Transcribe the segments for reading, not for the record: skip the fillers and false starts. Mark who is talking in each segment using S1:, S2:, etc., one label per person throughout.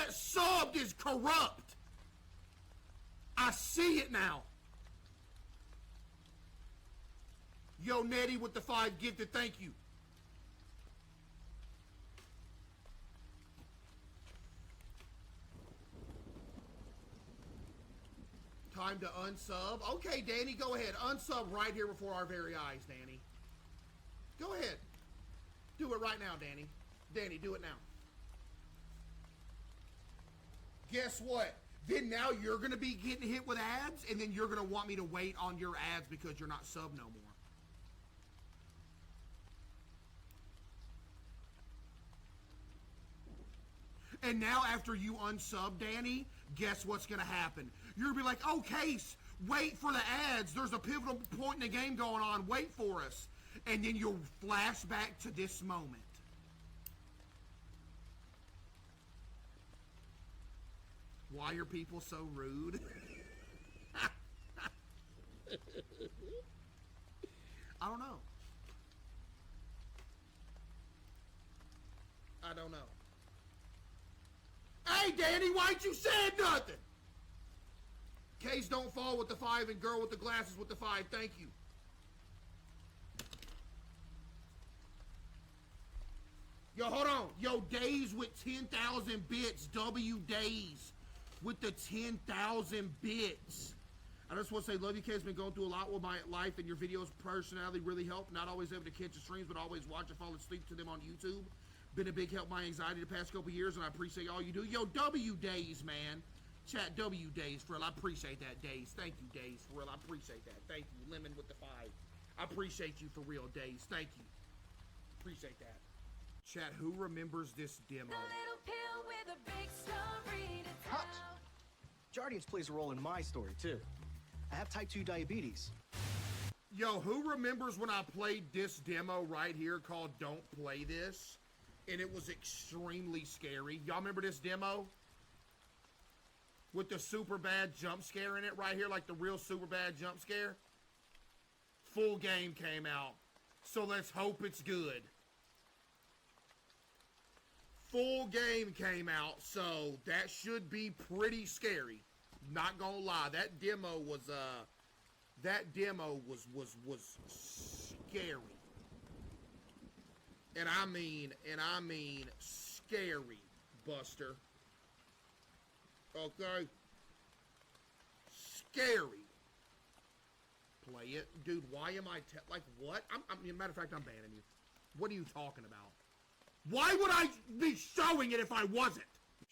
S1: that subbed is corrupt. I see it now. Yo, Nettie with the 5 gifted, thank you. Time to unsub. Okay, Danny, go ahead. Unsub right here before our very eyes, Danny. Go ahead. Do it right now, Danny. Danny, do it now. Guess what? Then now you're going to be getting hit with ads, and then you're going to want me to wait on your ads because you're not sub no more. And now after you unsub, Danny, guess what's going to happen? You're going to be like, oh, Case, wait for the ads. There's a pivotal point in the game going on. Wait for us. And then you'll flash back to this moment. Why are people so rude? I don't know. I don't know. Hey, Danny, why'd you say nothing? Case don't fall with the 5 and girl with the glasses with the 5. Thank you. Yo, hold on. Yo, Days with 10,000 bits. W Days with the 10,000 bits. I just want to say, love you, Case. Been going through a lot with my life, and your videos personality really help. Not always able to catch the streams, but always watch and fall asleep to them on YouTube. Been a big help my anxiety the past couple years, and I appreciate all you do. Yo, W Days, man. Chat W Days, for real. I appreciate that, Days. Thank you, Days, for real. I appreciate that. Thank you. Lemon with the 5. I appreciate you for real, Days. Thank you. Appreciate that. Chat, who remembers this demo?
S2: The little pill with a big story to tell.
S3: Hot! Jardiance plays a role in my story, too. I have type 2 diabetes.
S1: Yo, who remembers when I played this demo right here called Don't Play This? And it was extremely scary. Y'all remember this demo? With the super bad jump scare in it right here, like the real super bad jump scare? Full game came out. So let's hope it's good. Full game came out, so that should be pretty scary. Not gonna lie, that demo was scary. And I mean scary, Buster. Okay? Scary. Play it. Dude, why am I like what? Matter of fact, I'm banning you. What are you talking about? Why would I be showing it if I wasn't?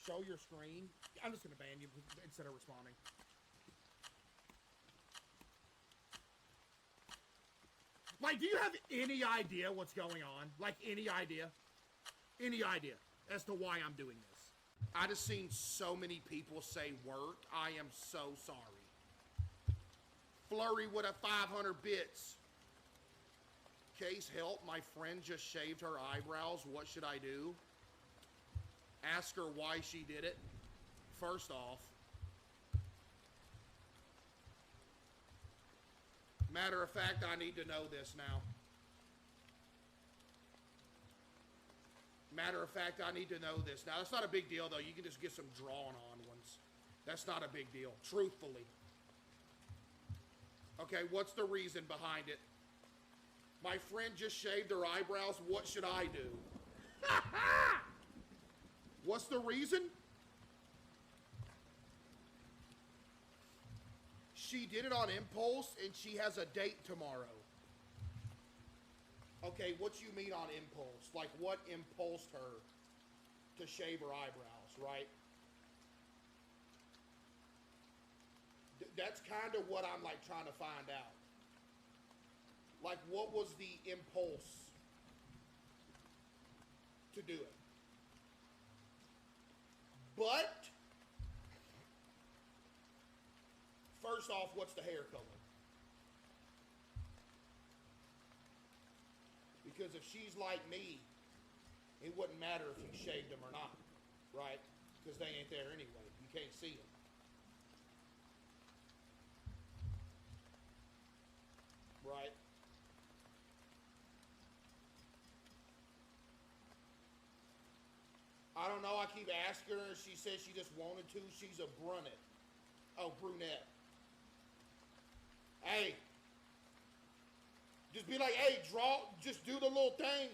S1: Show your screen. I'm just gonna ban you instead of responding. Like, do you have any idea what's going on? Like, any idea? Any idea as to why I'm doing this? I just seen so many people say work. I am so sorry. Flurry with a 500 bits. Case, help. My friend just shaved her eyebrows. What should I do? Ask her why she did it. First off. Matter of fact, I need to know this now. Matter of fact, I need to know this. Now, that's not a big deal, though. You can just get some drawn on ones. That's not a big deal, truthfully. Okay, what's the reason behind it? My friend just shaved her eyebrows. What should I do? What's the reason? She did it on impulse, and she has a date tomorrow. Okay, what you mean on impulse? Like, what impulsed her to shave her eyebrows, right? That's kind of what I'm, like, trying to find out. Like, what was the impulse to do it? But, first off, what's the hair color? Because if she's like me, it wouldn't matter if you shaved them or not, right? Because they ain't there anyway. You can't see them. Right? I don't know. I keep asking her. She says she just wanted to. She's a brunette. Oh, brunette. Hey. Just be like, hey, just do the little thing.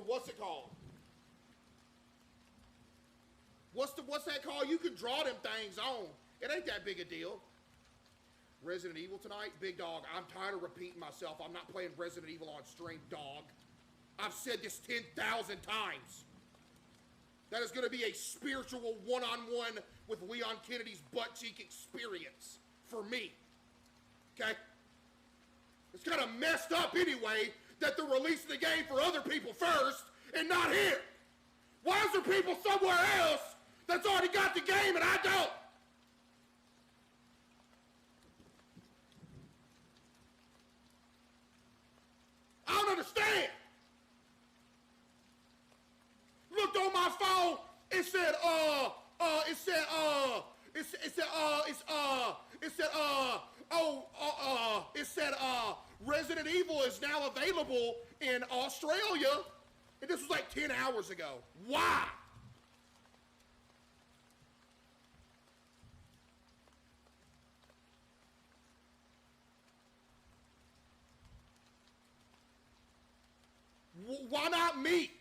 S1: What's it called? What's that called? You can draw them things on. It ain't that big a deal. Resident Evil tonight? Big dog, I'm tired of repeating myself. I'm not playing Resident Evil on stream, dog. I've said this 10,000 times. That is going to be a spiritual one-on-one with Leon Kennedy's butt cheek experience for me. Okay? It's kind of messed up anyway that they're releasing the game for other people first and not here. Why is there people somewhere else that's already got the game and I don't? I don't understand. Looked on my phone, it said, Resident Evil is now available in Australia, and this was like 10 hours ago. Why? Why not me?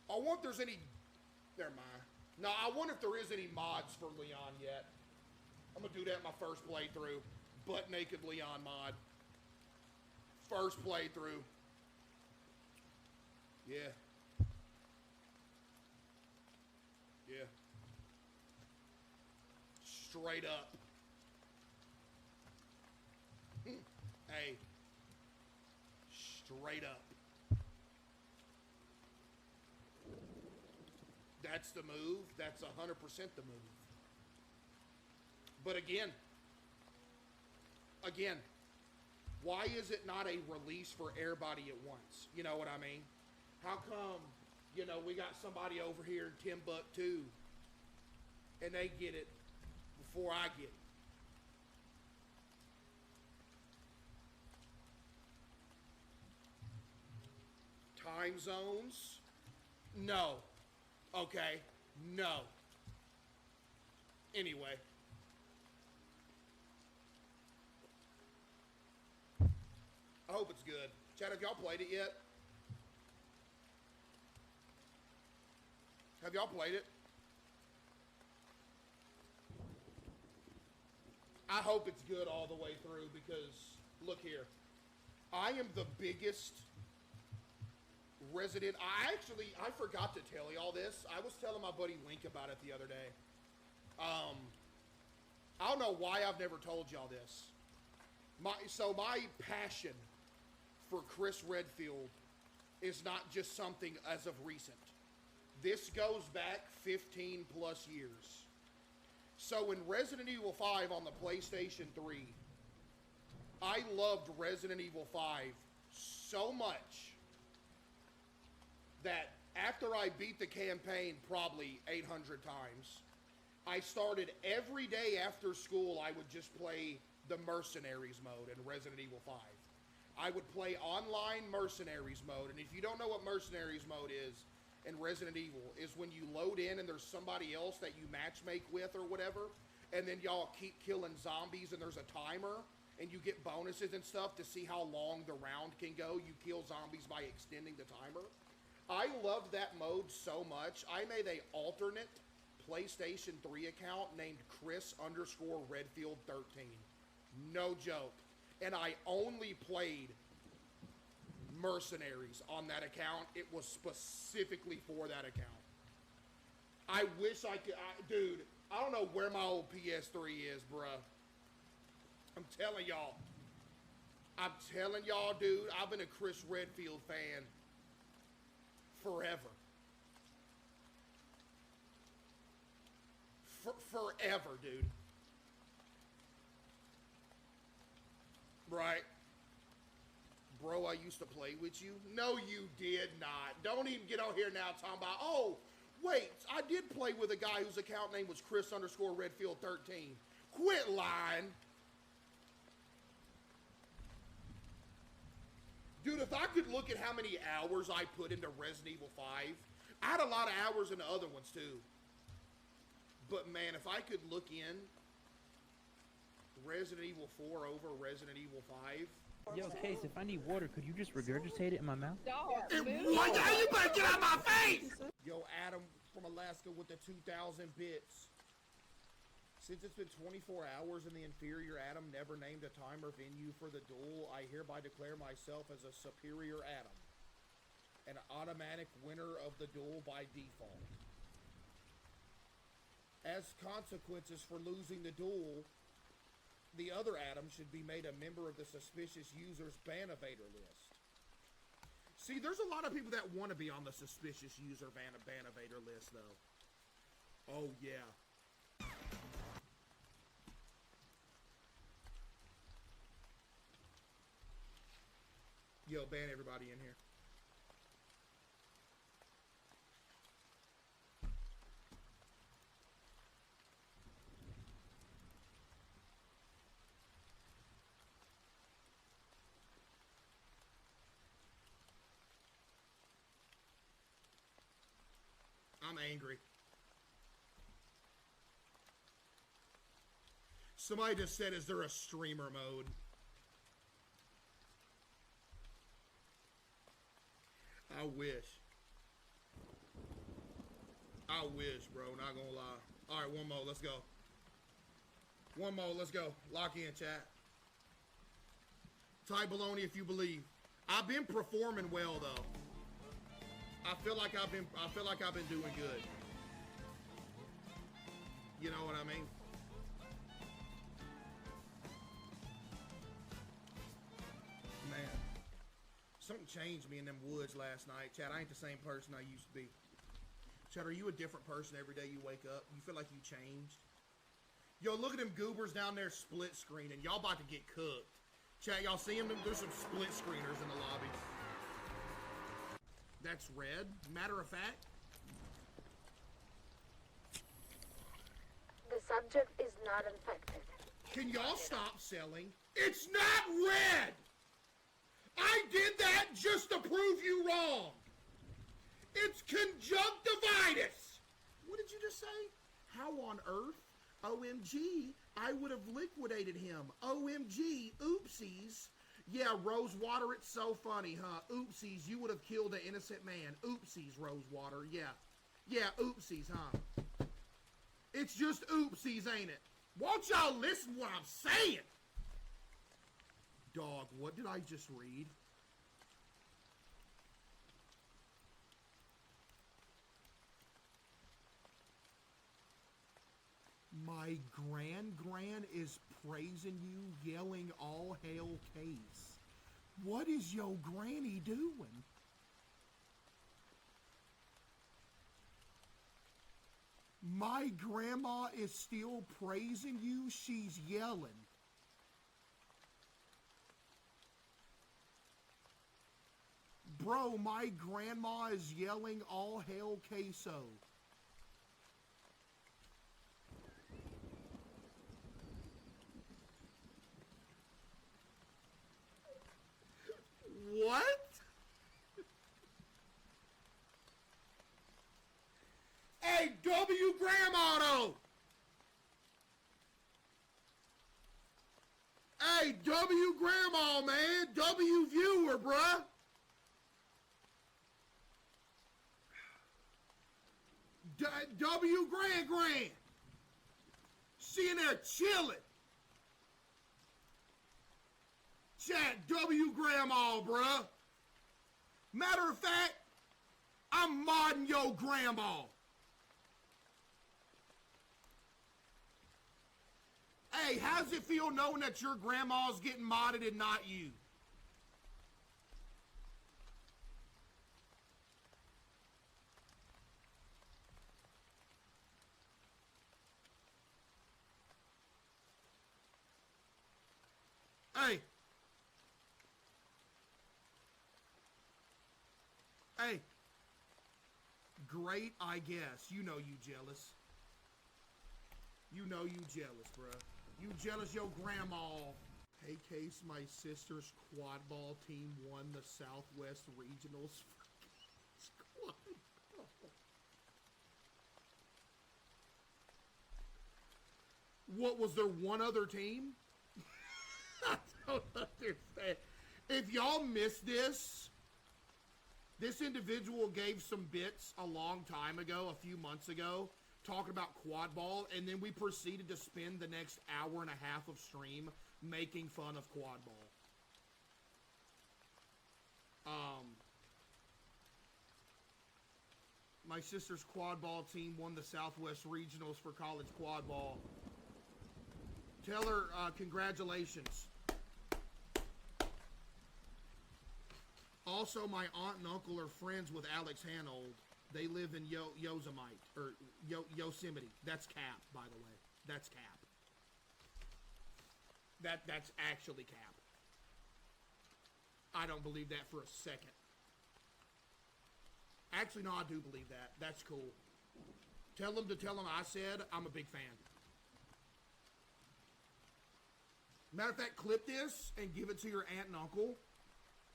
S1: I wonder if there's any, never mind. No, I wonder if there is any mods for Leon yet. I'm gonna do that in my first playthrough. Butt naked Leon mod. First playthrough. Yeah. Yeah. Straight up. Hey. Straight up. That's the move. That's 100% the move. But again, why is it not a release for everybody at once? You know what I mean? How come, we got somebody over here in Timbuktu and they get it before I get it? Time zones? No. Okay, no. Anyway. I hope it's good. Chad, have y'all played it yet? Have y'all played it? I hope it's good all the way through because, look here. I am the biggest Resident. I forgot to tell y'all this. I was telling my buddy Link about it the other day. I don't know why I've never told y'all this. My passion for Chris Redfield is not just something as of recent. This goes back 15 plus years. So in Resident Evil 5 on the PlayStation 3, I loved Resident Evil 5 so much that after I beat the campaign probably 800 times, I started every day after school, I would just play the Mercenaries mode in Resident Evil 5. I would play online Mercenaries mode, and if you don't know what Mercenaries mode is in Resident Evil, is when you load in and there's somebody else that you matchmake with or whatever, and then y'all keep killing zombies and there's a timer, and you get bonuses and stuff to see how long the round can go. You kill zombies by extending the timer. I loved that mode so much, I made a alternate PlayStation 3 account named Chris_Redfield13. No joke. And I only played Mercenaries on that account. It was specifically for that account. I wish I could, dude, I don't know where my old PS3 is, bruh. I'm telling y'all, dude, I've been a Chris Redfield fan forever. Forever, dude. Right. Bro, I used to play with you. No, you did not. Don't even get on here now talking about, oh, wait, I did play with a guy whose account name was Chris_Redfield13. Quit lying. Dude, if I could look at how many hours I put into Resident Evil 5, I had a lot of hours into other ones too. But man, if I could look in Resident Evil 4 over Resident Evil 5.
S4: Yo, Case, if I need water, could you just regurgitate it in my mouth?
S1: What? Now you better get out of my face! Yo, Adam from Alaska with the 2,000 bits. Since it's been 24 hours in the inferior Adam never named a time or venue for the duel, I hereby declare myself as a superior Adam. An automatic winner of the duel by default. As consequences for losing the duel, the other Adam should be made a member of the suspicious users ban evader list. See, there's a lot of people that want to be on the suspicious user ban evader list, though. Oh, yeah. Yo, ban everybody in here. I'm angry. Somebody just said, is there a streamer mode? I wish. I wish, bro. Not gonna lie. All right, one more. Let's go. One more. Let's go. Lock in, chat. Type baloney if you believe. I've been performing well, though. I feel like I've been doing good. You know what I mean? Man. Something changed me in them woods last night. Chad, I ain't the same person I used to be. Chad, are you a different person every day you wake up? You feel like you changed? Yo, look at them goobers down there split screening. Y'all about to get cooked. Chad, y'all see them? There's some split screeners in the lobby. That's red. Matter of fact.
S5: The subject is not infected.
S1: Can y'all stop selling? It's not red! I did that just to prove you wrong. It's conjunctivitis. What did you just say? How on earth? OMG, I would have liquidated him. OMG, oopsies. Yeah, Rosewater, it's so funny, huh? Oopsies, you would have killed an innocent man. Oopsies, Rosewater, yeah. Yeah, oopsies, huh? It's just oopsies, ain't it? Won't y'all listen what I'm saying? Dog, what did I just read? My gran is praising you, yelling all hail Case. What is your granny doing? My grandma is still praising you, she's yelling. Bro, my grandma is yelling all hail Caseoh. What? Hey, W Grandma though. Hey, W Grandma, man. W viewer, bruh. W Grand. She in there chilling. Chat, W Grandma, bruh. Matter of fact, I'm modding your grandma. Hey, how's it feel knowing that your grandma's getting modded and not you? Hey. Hey. Great, I guess. You know you jealous. You know you jealous, bruh. You jealous your grandma. Hey, Case, my sister's quad ball team won the Southwest Regionals. Quad ball. What, was there one other team? I don't understand. If y'all missed this, this individual gave some bits a long time ago, a few months ago, talking about quad ball, and then we proceeded to spend the next hour and a half of stream making fun of quad ball. My sister's quad ball team won the Southwest Regionals for college quad ball. Tell her congratulations. Also, my aunt and uncle are friends with Alex Hanold. They live in Yosemite, or Yosemite. That's Cap, by the way. That's Cap. That's actually Cap. I don't believe that for a second. Actually, no, I do believe that. That's cool. Tell them I said I'm a big fan. Matter of fact, clip this and give it to your aunt and uncle.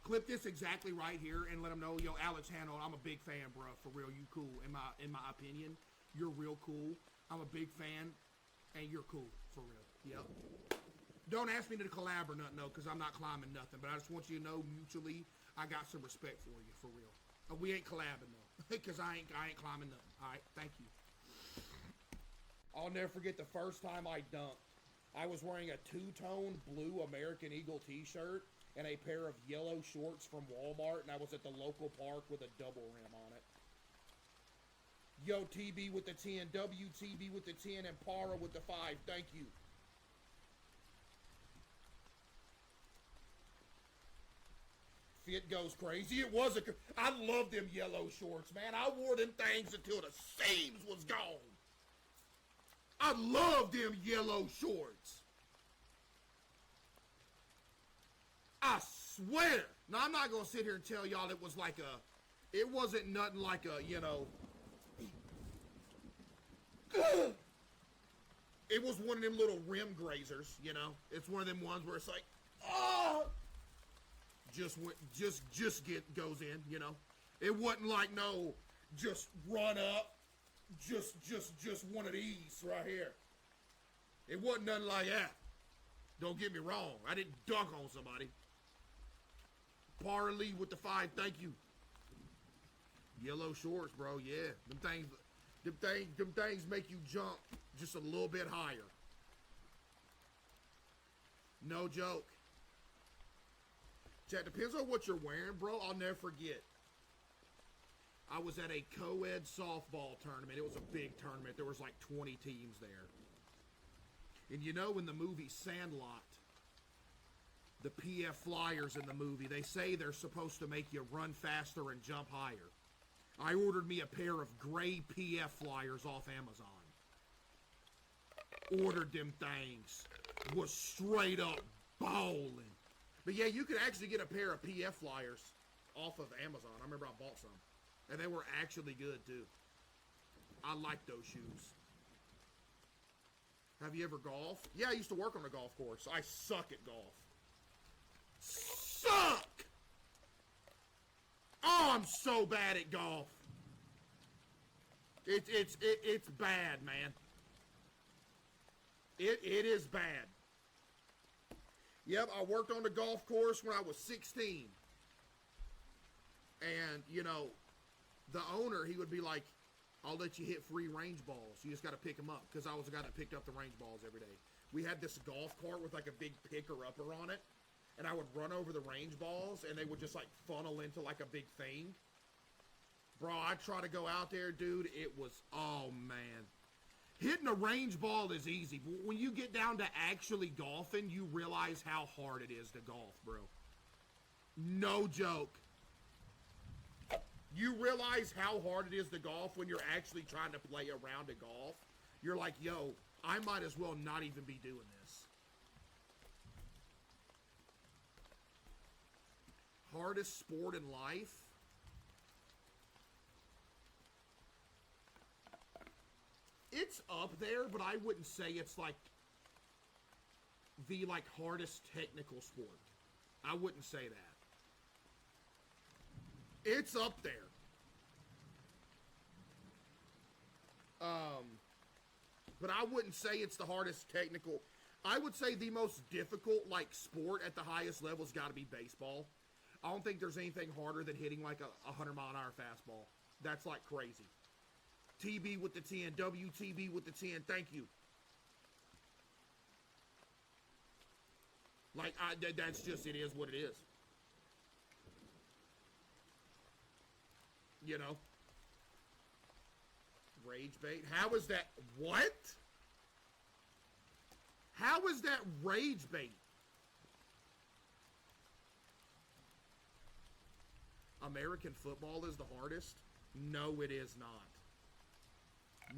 S1: Clip this exactly right here and let them know, yo, Alex Hanold, I'm a big fan, bro. For real, you cool. In my opinion, you're real cool. I'm a big fan, and you're cool. For real. Yep. Don't ask me to collab or nothing, no, because I'm not climbing nothing. But I just want you to know, mutually, I got some respect for you, for real. We ain't collabing, though, because I ain't climbing nothing. All right, thank you. I'll never forget the first time I dunked. I was wearing a two-tone blue American Eagle t-shirt and a pair of yellow shorts from Walmart, and I was at the local park with a double rim on it. Yo, TB with the 10, WTB with the 10, and Para with the 5. Thank you. Fit goes crazy. It was I love them yellow shorts, man. I wore them things until the seams was gone. I love them yellow shorts. I swear. Now, I'm not going to sit here and tell y'all it was like it wasn't nothing like a, you know, it was one of them little rim grazers, you know. It's one of them ones where it's like, oh, just goes in, you know. It wasn't like no, just run up, just one of these right here. It wasn't nothing like that. Don't get me wrong. I didn't dunk on somebody. Parley with the 5, thank you. Yellow shorts, bro, yeah. Them things make you jump just a little bit higher. No joke. Chat, depends on what you're wearing, bro. I'll never forget. I was at a co-ed softball tournament. It was a big tournament. There was like 20 teams there. And you know, in the movie Sandlot, the PF Flyers in the movie, they say they're supposed to make you run faster and jump higher. I ordered me a pair of gray PF Flyers off Amazon. Ordered them things. Was straight up bowling. But yeah, you could actually get a pair of PF Flyers off of Amazon. I remember I bought some. And they were actually good, too. I like those shoes. Have you ever golfed? Yeah, I used to work on a golf course. I suck at golf. Suck! Oh, I'm so bad at golf. It's bad, man. It is bad. Yep, I worked on the golf course when I was 16. And, you know, the owner, he would be like, I'll let you hit free range balls. You just got to pick them up. Because I was the guy that picked up the range balls every day. We had this golf cart with like a big picker-upper on it. And I would run over the range balls, and they would just like funnel into like a big thing. Bro, I'd try to go out there, dude. It was, oh, man. Hitting a range ball is easy. But when you get down to actually golfing, you realize how hard it is to golf, bro. No joke. You realize how hard it is to golf when you're actually trying to play a round of golf. You're like, yo, I might as well not even be doing this. Hardest sport in life? It's up there, but I wouldn't say it's like the like hardest technical sport. I wouldn't say that. It's up there. But I wouldn't say it's the hardest technical. I would say the most difficult like sport at the highest level's got to be baseball. I don't think there's anything harder than hitting like a 100-mile-an-hour fastball. That's like crazy. TB with the 10, WTB with the 10. Thank you. Like that's just, it is what it is. You know. Rage bait. How is that? What? How is that rage bait? American football is the hardest? No, it is not.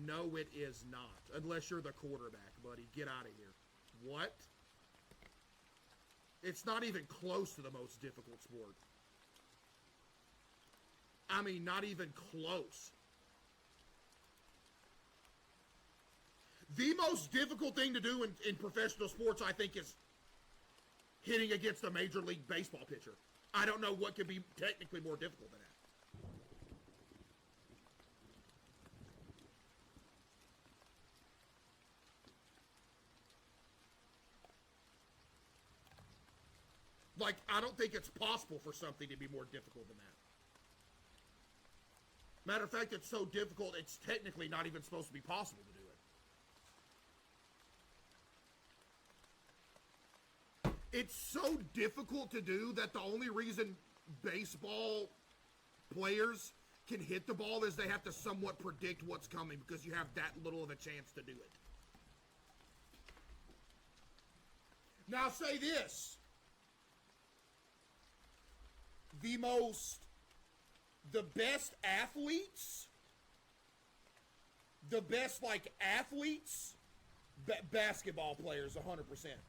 S1: No, it is not. Unless you're the quarterback, buddy. Get out of here. What? It's not even close to the most difficult sport. I mean, not even close. The most difficult thing to do in professional sports, I think, is hitting against a Major League Baseball pitcher. I don't know what could be technically more difficult than that. Like, I don't think it's possible for something to be more difficult than that. Matter of fact, it's so difficult, it's technically not even supposed to be possible to do it. It's so difficult to do that the only reason baseball players can hit the ball is they have to somewhat predict what's coming because you have that little of a chance to do it. Now say this. The best athletes, basketball players, 100%.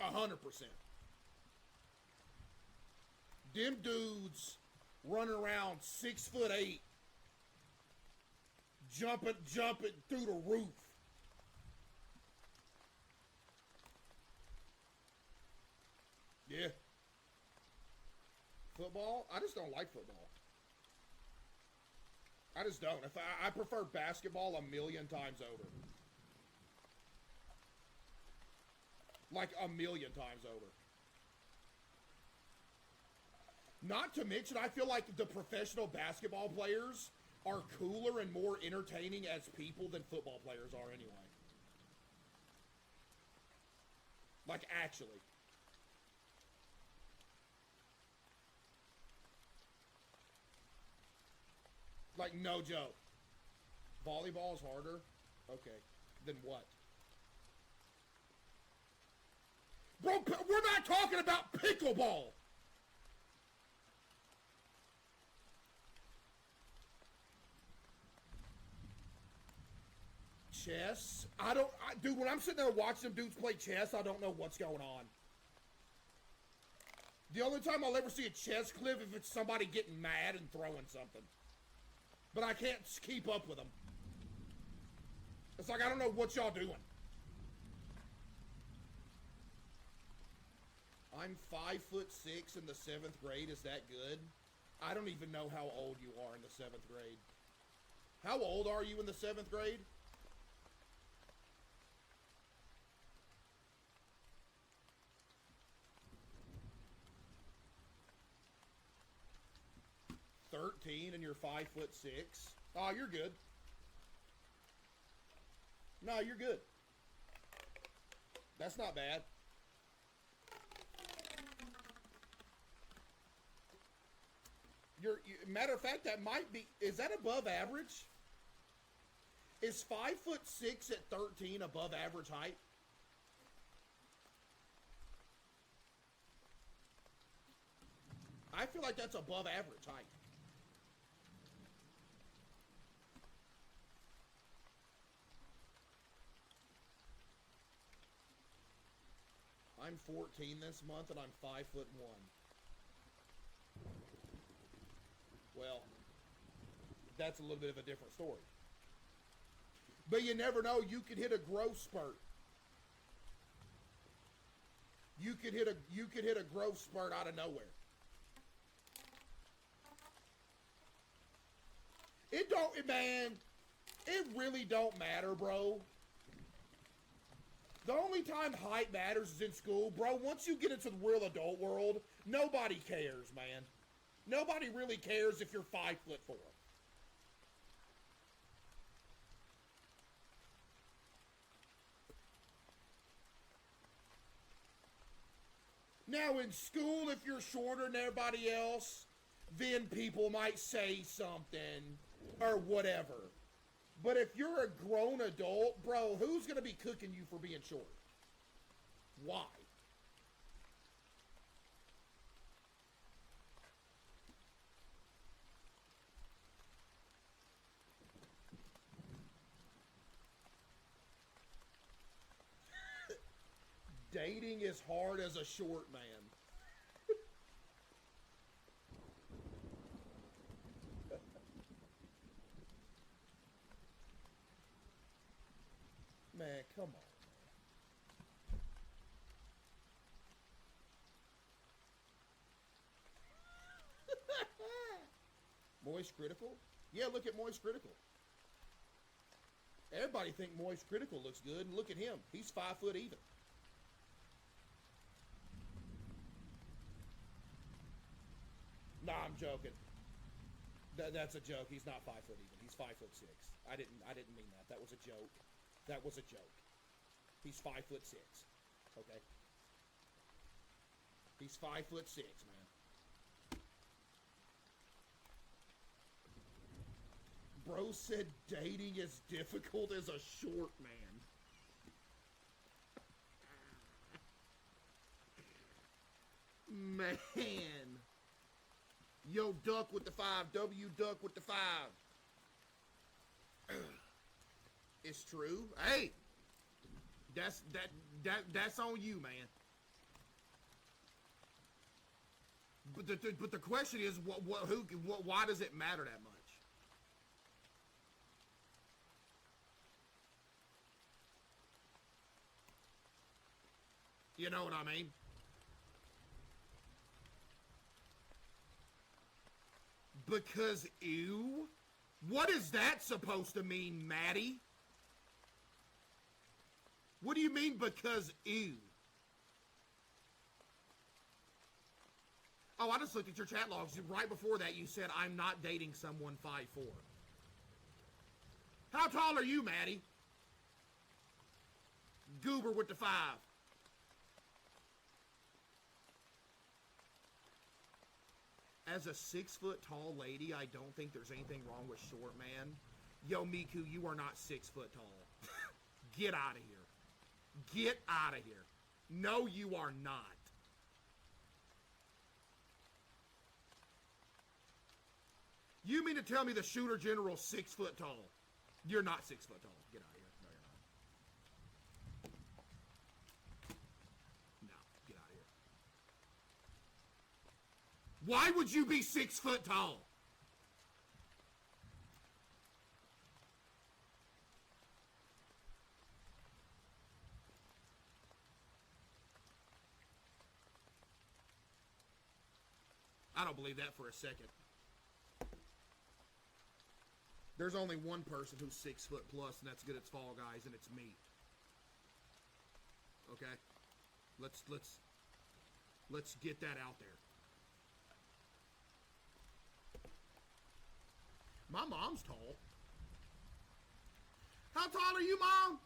S1: 100%. Them dudes running around 6'8", jumping through the roof. Yeah. Football? I just don't like football. I just don't. I prefer basketball a million times over. Like a million times over. Not to mention, I feel like the professional basketball players are cooler and more entertaining as people than football players are anyway. Like, actually. Like, no joke. Volleyball is harder? Okay. Then what? Bro, we're not talking about pickleball! Chess? Dude, when I'm sitting there watching them dudes play chess, I don't know what's going on. The only time I'll ever see a chess clip if it's somebody getting mad and throwing something. But I can't keep up with them. It's like, I don't know what y'all doing. I'm 5'6" in the 7th grade. Is that good? I don't even know how old you are in the 7th grade. How old are you in the 7th grade? And you're 5'6". Oh, you're good. No, you're good. That's not bad. Matter of fact, that might be. Is that above average? Is 5'6" at 13 above average height? I feel like that's above average height. I'm 14 this month and I'm 5'1". Well, that's a little bit of a different story. But you never know, you could hit a growth spurt. you could hit a growth spurt out of nowhere. It don't, man. It really don't matter, bro. The only time height matters is in school, bro. Once you get into the real adult world, nobody cares, man. Nobody really cares if you're 5'4". Now, in school, if you're shorter than everybody else, then people might say something or whatever. But if you're a grown adult, bro, who's going to be cooking you for being short? Why? Dating is hard as a short man. Man, come on. Moist Critical? Yeah, look at Moist Critical. Everybody think Moist Critical looks good, and look at him. He's 5 foot even. Nah, I'm joking. That's a joke. He's not 5 foot even. He's 5'6". I didn't mean that. That was a joke. That was a joke. He's 5'6". Okay. He's 5'6", man. Bro said dating is difficult as a short man. Man. Yo, Duck with the 5. W Duck with the 5. It's true. Hey, that's on you, man. But the question is, why does it matter that much? You know what I mean? Because ew? What is that supposed to mean, Maddie? What do you mean because ew? Oh, I just looked at your chat logs. Right before that, you said, I'm not dating someone 5'4". How tall are you, Maddie? Goober with the 5. As a 6 foot tall lady, I don't think there's anything wrong with short man. Yo, Miku, you are not 6 foot tall. Get out of here. Get out of here. No, you are not. You mean to tell me the shooter general's 6 foot tall? You're not 6 foot tall. Get out of here. No, you're not. No, get out of here. Why would you be 6 foot tall? I don't believe that for a second. There's only one person who's 6 foot plus, and that's good at Fall Guys, and it's me. Okay? Let's get that out there. My mom's tall. How tall are you, Mom?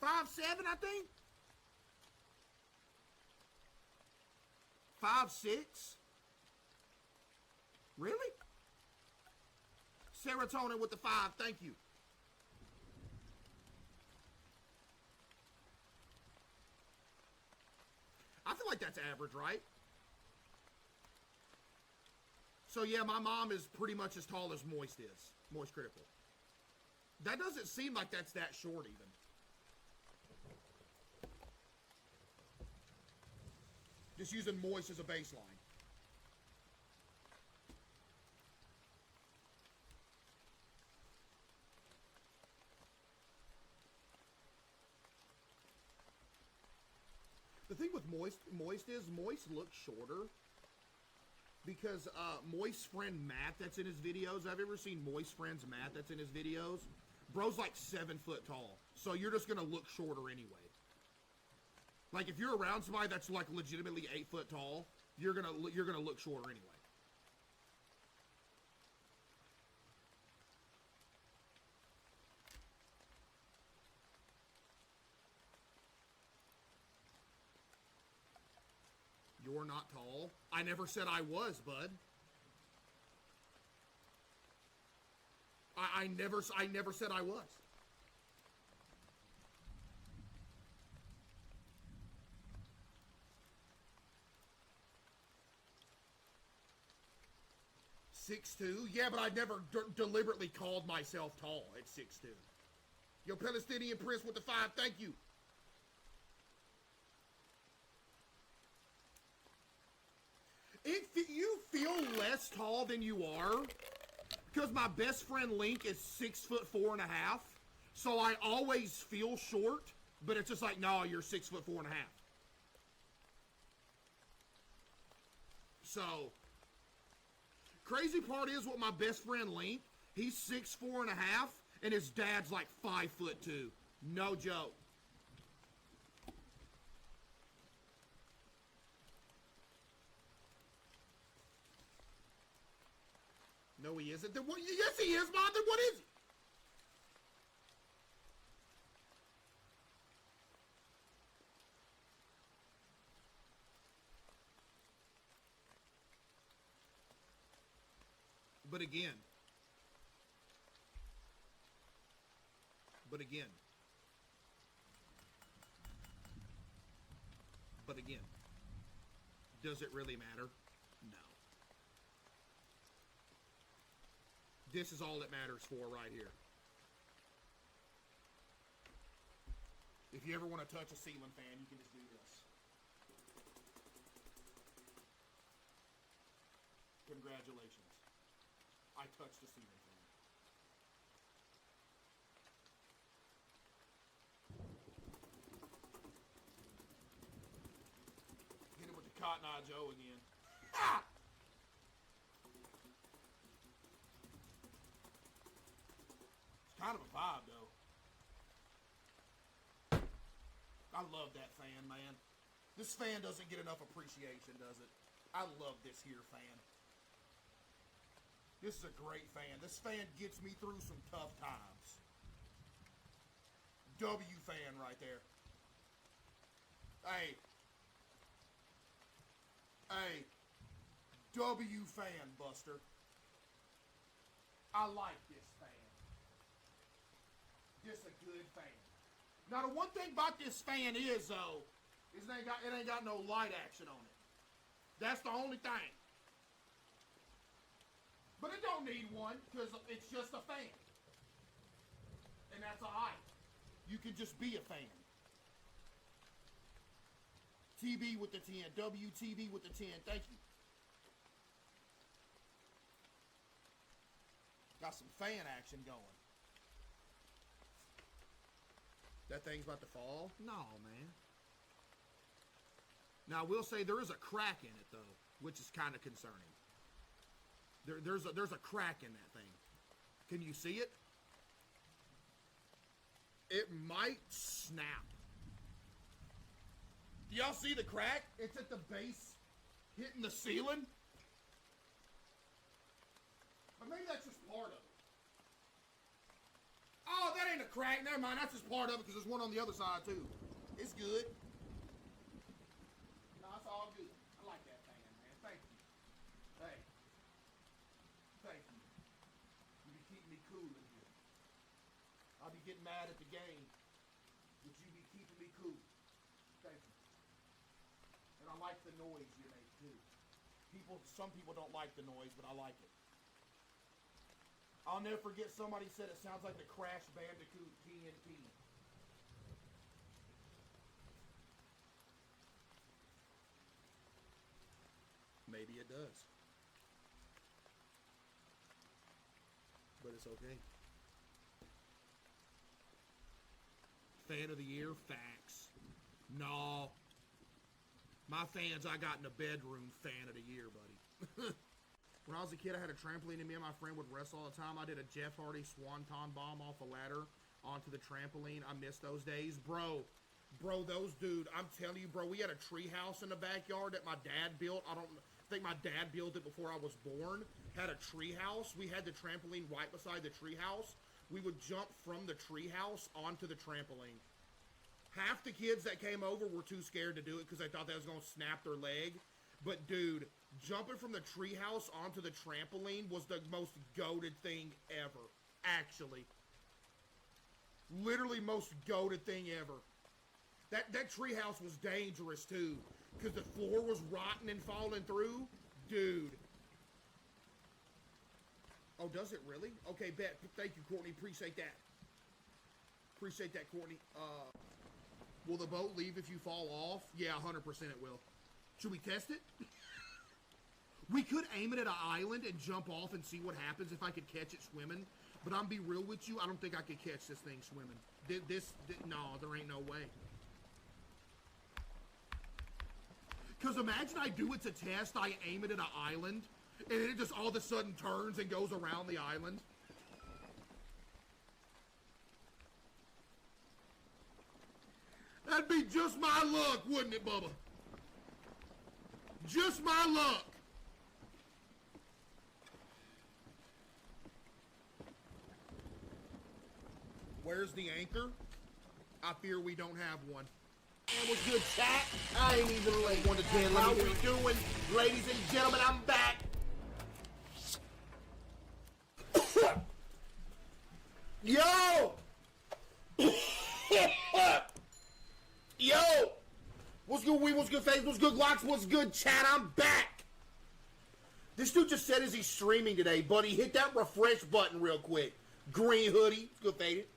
S1: .57, I think. 5'6". Really? Serotonin with the 5. Thank you. I feel like that's average, right? So yeah, my mom is pretty much as tall as Moist is. Moist Critical. That doesn't seem like that's that short even. Just using Moist as a baseline. thing with Moist is Moist looks shorter because Moist's friend Matt that's in his videos. I've ever seen Moist friend's Matt that's in his videos. Bro's like 7 foot tall, so you're just gonna look shorter anyway. Like if you're around somebody that's like legitimately 8 foot tall, you're gonna look shorter anyway. You're not tall. I never said I was, bud. I never said I was. Six 6'2"? Yeah, but I never deliberately called myself tall at 6'2". Yo, Palestinian Prince with the 5, thank you. You feel less tall than you are because my best friend Link is 6'4.5", so I always feel short, but it's just like, no, you're 6'4.5". So, crazy part is with my best friend Link, he's 6'4.5", and his dad's like 5'2". No joke. No, he isn't. Then what? Yes, he is, Mom. Then what is he? But again. But again. But again. Does it really matter? No. This is all that matters for right here. If you ever want to touch a ceiling fan, you can just do this. Congratulations. I touched a ceiling fan. Hit him with the Cotton Eye Joe again. Ah! Kind of a vibe, though. I love that fan, man. This fan doesn't get enough appreciation, does it? I love this here fan. This is a great fan. This fan gets me through some tough times. W fan right there. Hey. Hey. W fan, Buster. I like this fan. Just a good fan. Now the one thing about this fan is though, is it ain't got no light action on it. That's the only thing. But it don't need one because it's just a fan. And that's alright. You can just be a fan. TB with the 10. WTB with the 10. Thank you. Got some fan action going. That thing's about to fall? No, man. Now, I will say there is a crack in it, though, which is kind of concerning. There's a crack in that thing. Can you see it? It might snap. Do y'all see the crack? It's at the base, hitting the ceiling. But maybe that's just part of it. Oh, that ain't a crack. Never mind. That's just part of it because there's one on the other side, too. It's good. No, it's all good. I like that fan, man. Thank you. Hey. Thank you. You be keeping me cool in here. I'll be getting mad at the game, but you be keeping me cool. Thank you. And I like the noise you make, too. Some people don't like the noise, but I like it. I'll never forget somebody said it sounds like the Crash Bandicoot TNT. Maybe it does. But it's okay. Fan of the year, facts. No. My fans, I got in the bedroom fan of the year, buddy. When I was a kid, I had a trampoline, and me and my friend would wrestle all the time. I did a Jeff Hardy swanton bomb off a ladder onto the trampoline. I miss those days. Bro, those, dude, I'm telling you, bro, we had a tree house in the backyard that my dad built. I think my dad built it before I was born. Had a tree house. We had the trampoline right beside the tree house. We would jump from the tree house onto the trampoline. Half the kids that came over were too scared to do it because they thought that was going to snap their leg. But, dude, jumping from the treehouse onto the trampoline was the most goated thing ever. Actually. Literally most goated thing ever. That treehouse was dangerous, too. Because the floor was rotten and falling through. Dude. Oh, does it really? Okay, bet. Thank you, Courtney. Appreciate that. Appreciate that, Courtney. Will the boat leave if you fall off? Yeah, 100% it will. Should we test it? We could aim it at an island and jump off and see what happens if I could catch it swimming. But I'm be real with you, I don't think I could catch this thing swimming. No, there ain't no way. Because imagine I do it to test, I aim it at an island, and it just all of a sudden turns and goes around the island. That'd be just my luck, wouldn't it, Bubba? Just my luck. Where's the anchor? I fear we don't have one. And what's good, chat? I ain't even late. 1 to 10. How we doing? Ladies and gentlemen, I'm back. Yo! Yo! What's good, Wee? What's good, Face? What's good, Glocks? What's good, chat? I'm back! This dude just said as he's streaming today, buddy, hit that refresh button real quick. Green hoodie. It's good, faded.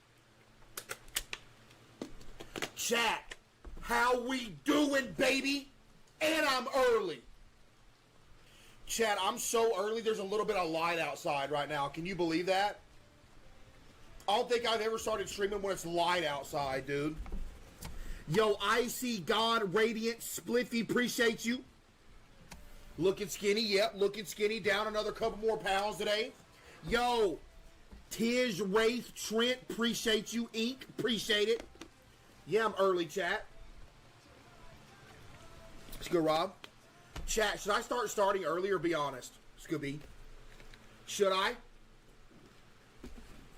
S1: Chat, how we doing, baby? And I'm early. Chat, I'm so early, there's a little bit of light outside right now. Can you believe that? I don't think I've ever started streaming when it's light outside, dude. Yo, Icy God, Radiant, Spliffy, appreciate you. Looking skinny, yep, looking skinny. Down another couple more pounds today. Yo, Tiz, Wraith, Trent, appreciate you. Ink, appreciate it. Yeah, I'm early, chat. Let's go, Rob. Chat, should I start starting early or be honest? Scooby. Should I?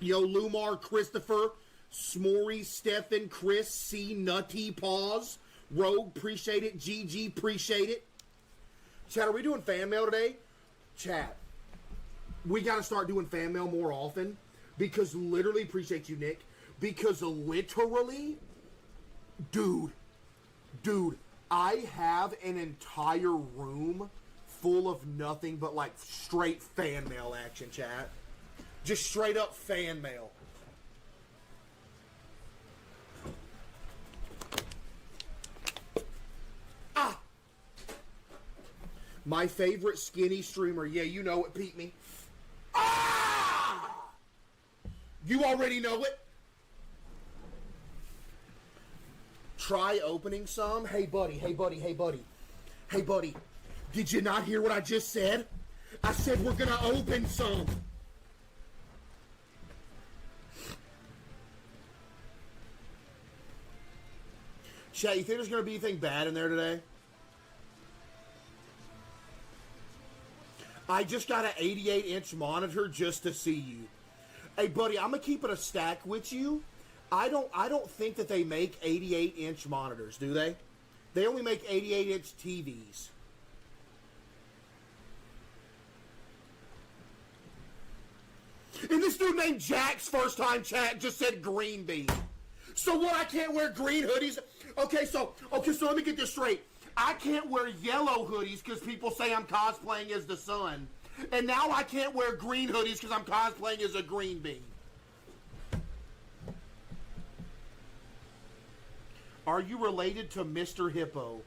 S1: Yo, Lumar, Christopher, Smory, Stefan, Chris, C, Nutty, Pause, Rogue, appreciate it. GG, appreciate it. Chat, are we doing fan mail today? Chat, we got to start doing fan mail more often because literally, appreciate you, Nick, because literally, dude, I have an entire room full of nothing but like straight fan mail action, chat. Just straight up fan mail. Ah! My favorite skinny streamer. Yeah, you know it, Pete me. Ah! You already know it. Try opening some. Hey, buddy. Did you not hear what I just said? I said we're going to open some. Chat, you think there's going to be anything bad in there today? I just got an 88-inch monitor just to see you. Hey, buddy, I'm going to keep it a stack with you. I don't think that they make 88-inch monitors, do they? They only make 88-inch TVs. And this dude named Jack's first time chat just said green bean. So what, I can't wear green hoodies? Okay, so let me get this straight. I can't wear yellow hoodies because people say I'm cosplaying as the sun. And now I can't wear green hoodies because I'm cosplaying as a green bean. Are you related to Mr. Hippo?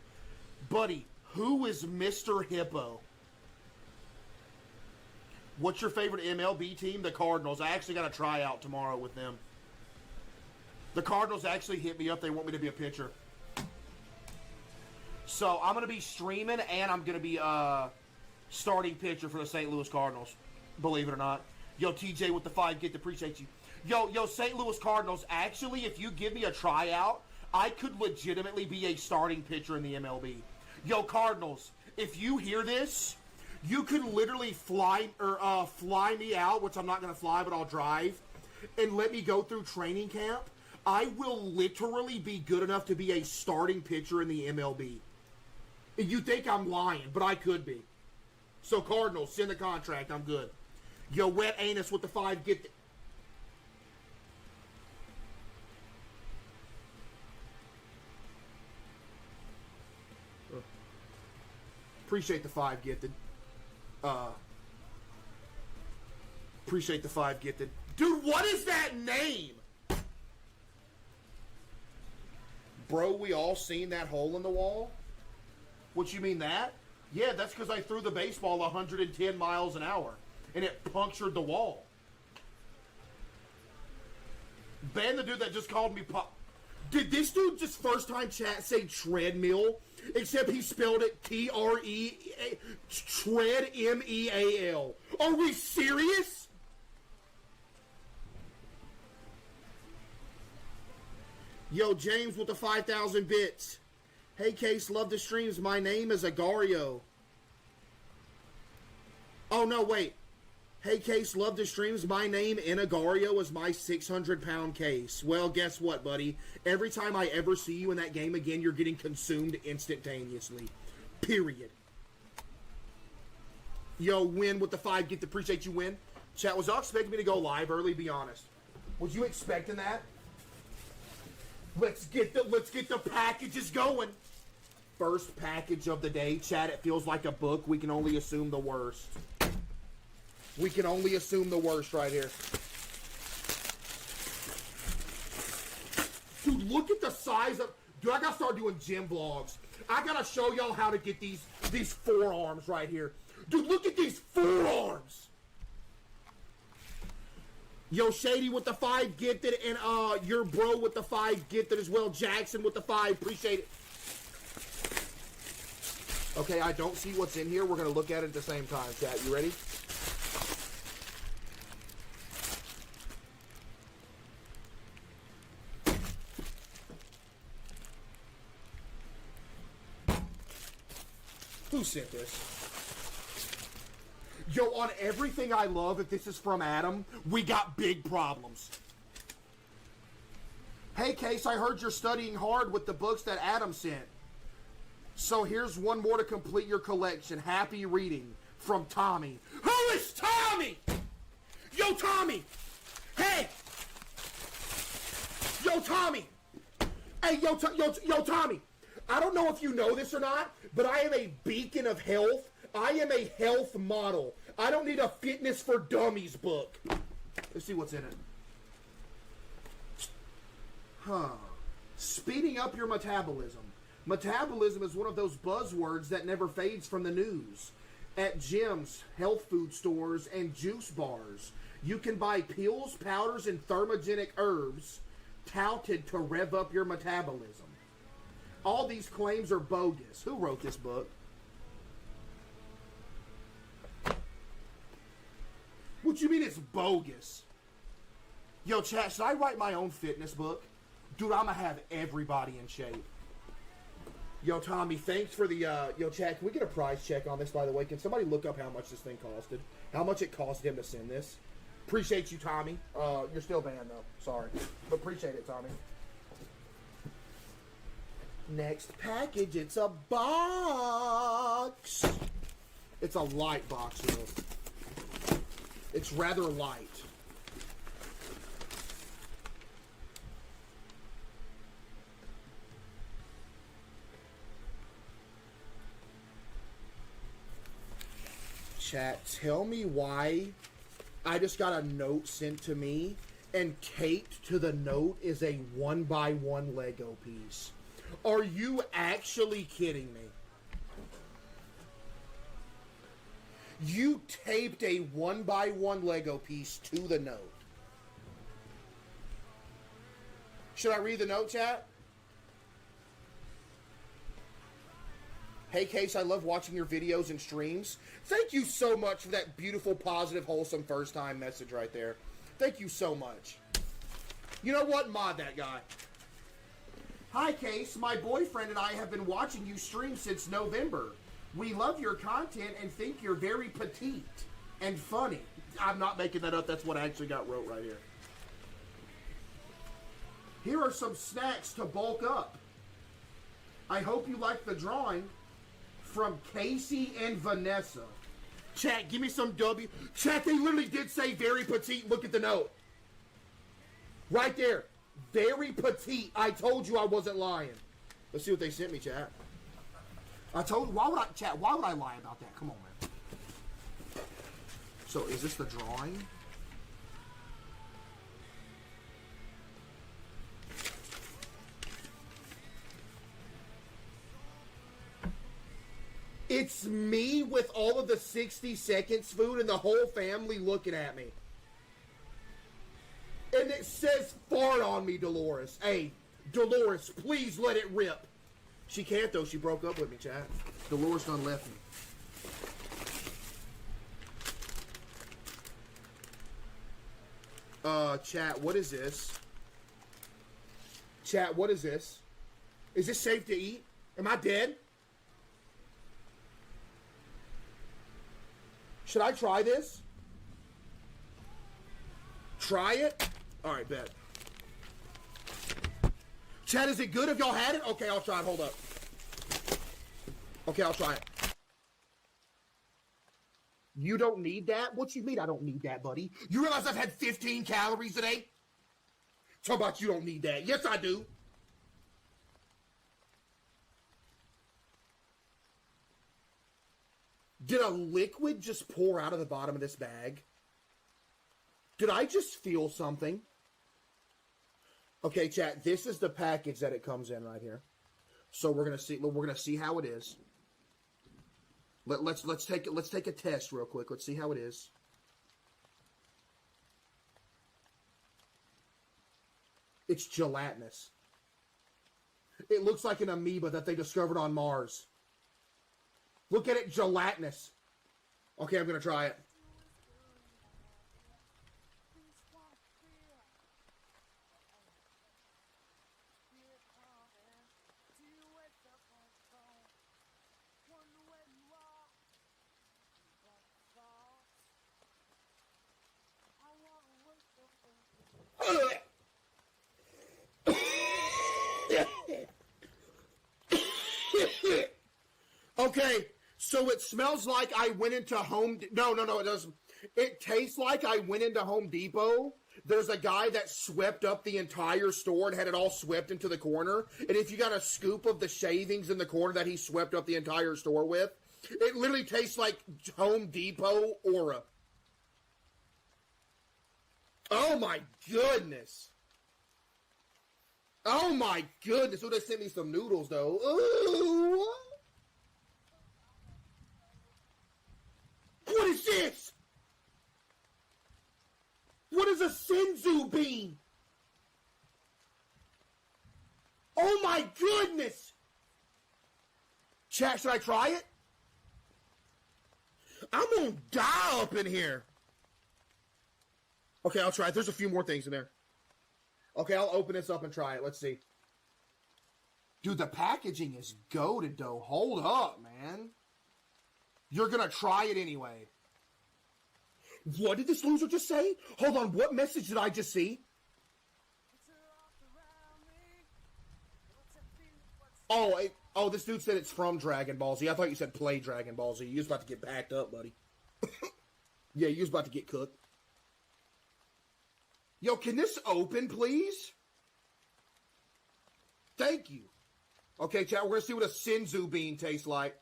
S1: Buddy, who is Mr. Hippo? What's your favorite MLB team? The Cardinals. I actually got a tryout tomorrow with them. The Cardinals actually hit me up. They want me to be a pitcher. So I'm going to be streaming, and I'm going to be starting pitcher for the St. Louis Cardinals, believe it or not. Yo, TJ with the 5 gift, appreciate you. Yo, St. Louis Cardinals, actually, if you give me a tryout, I could legitimately be a starting pitcher in the MLB. Yo, Cardinals, if you hear this, you could literally fly me out, which I'm not going to fly, but I'll drive, and let me go through training camp. I will literally be good enough to be a starting pitcher in the MLB. You think I'm lying, but I could be. So, Cardinals, send the contract. I'm good. Yo, Wet Anus with the 5 gift. Appreciate the 5 gifted. Appreciate the 5 gifted. Dude, what is that name? Bro, we all seen that hole in the wall? What, you mean that? Yeah, that's because I threw the baseball 110 miles an hour, and it punctured the wall. Ban the dude that just called me pop. Did this dude just first time chat say treadmill? Except he spelled it T-R-E, tread M-E-A-L. Are we serious? Yo, James with the 5,000 bits. Hey, Case, love the streams. My name is Agario. Oh, no, wait. Hey, Case, love the streams. My name in Agario is my 600-pound Case. Well, guess what, buddy? Every time I ever see you in that game again, you're getting consumed instantaneously. Period. Yo, Win with the 5 gift. Appreciate you, Win. Chat, was y'all expecting me to go live early? Be honest. Was you expecting that? Let's get the packages going. First package of the day, chat. It feels like a book. We can only assume the worst. We can only assume the worst right here. Dude, look at the size of... Dude, I gotta start doing gym vlogs. I gotta show y'all how to get these forearms right here. Dude, look at these forearms. Yo, Shady with the 5 gifted, and your bro with the 5 gifted as well. Jackson with the 5. Appreciate it. Okay, I don't see what's in here. We're gonna look at it at the same time, chat. You ready? Who sent this? Yo, on everything I love, if this is from Adam, we got big problems. Hey, Case, I heard you're studying hard with the books that Adam sent. So here's one more to complete your collection. Happy reading from Tommy. Who is Tommy? Yo, Tommy. Hey. Yo, Tommy. Hey, yo, Tommy. I don't know if you know this or not, but I am a beacon of health. I am a health model. I don't need a fitness for dummies book. Let's see what's in it. Speeding up your metabolism. Metabolism is one of those buzzwords that never fades from the news. At gyms, health food stores, and juice bars, you can buy pills, powders, and thermogenic herbs touted to rev up your metabolism. All these claims are bogus. Who wrote this book? What you mean it's bogus? Yo, chat, should I write my own fitness book? Dude, I'm gonna have everybody in shape. Yo, Tommy, thanks for the, yo, chat, can we get a price check on this, by the way? Can somebody look up how much this thing costed? How much it cost him to send this? Appreciate you, Tommy. You're still banned, though. Sorry. But appreciate it, Tommy. Next package, it's a box. It's a light box, though. It's rather light. Chat, tell me why I just got a note sent to me and taped to the note is a 1x1 Lego piece. Are you actually kidding me? You taped a 1x1 Lego piece to the note. Should I read the note, chat? Hey, Case, I love watching your videos and streams. Thank you so much for that beautiful, positive, wholesome first-time message right there. Thank you so much. You know what? Mod that guy. Hi, Case. My boyfriend and I have been watching you stream since November. We love your content and think you're very petite and funny. I'm not making that up. That's what I actually got wrote right here. Here are some snacks to bulk up. I hope you like the drawing from Casey and Vanessa. Chat, give me some W. Chat, they literally did say very petite. Look at the note. Right there. Very petite. I told you I wasn't lying. Let's see what they sent me, chat. I told you. Why would I lie about that? Come on, man. So, is this the drawing? It's me with all of the 60 seconds food and the whole family looking at me. And it says fart on me, Dolores. Hey, Dolores, please let it rip. She can't, though. She broke up with me, chat. Dolores done left me. Chat, what is this? Chat, what is this? Is this safe to eat? Am I dead? Should I try this? Try it? Alright, bet. Chat, is it good? Have y'all had it? Okay, I'll try it. Hold up. Okay, I'll try it. You don't need that? What you mean I don't need that, buddy? You realize I've had 15 calories today? Talk about you don't need that. Yes, I do. Did a liquid just pour out of the bottom of this bag? Did I just feel something? Okay, chat, this is the package that it comes in right here. So we're gonna see how it is. Let's take a test real quick. Let's see how it is. It's gelatinous. It looks like an amoeba that they discovered on Mars. Look at it, gelatinous. Okay, I'm gonna try it. Okay, so it smells like I went into Home... No, it doesn't. It tastes like I went into Home Depot. There's a guy that swept up the entire store and had it all swept into the corner. And if you got a scoop of the shavings in the corner that he swept up the entire store with, it literally tastes like Home Depot aura. Oh my goodness. Oh my goodness. Oh, they sent me some noodles though. Ooh. What is this? What is a senzu bean? Oh my goodness! Chat, should I try it? I'm gonna die up in here. Okay, I'll try it. There's a few more things in there. Okay, I'll open this up and try it. Let's see. Dude, the packaging is goated though. Hold up, man. You're gonna try it anyway. What did this loser just say? Hold on, what message did I just see? Oh, this dude said it's from Dragon Ball Z. I thought you said play Dragon Ball Z. You was about to get packed up, buddy. Yeah, you was about to get cooked. Yo, can this open, please? Thank you. Okay, chat, we're gonna see what a senzu bean tastes like.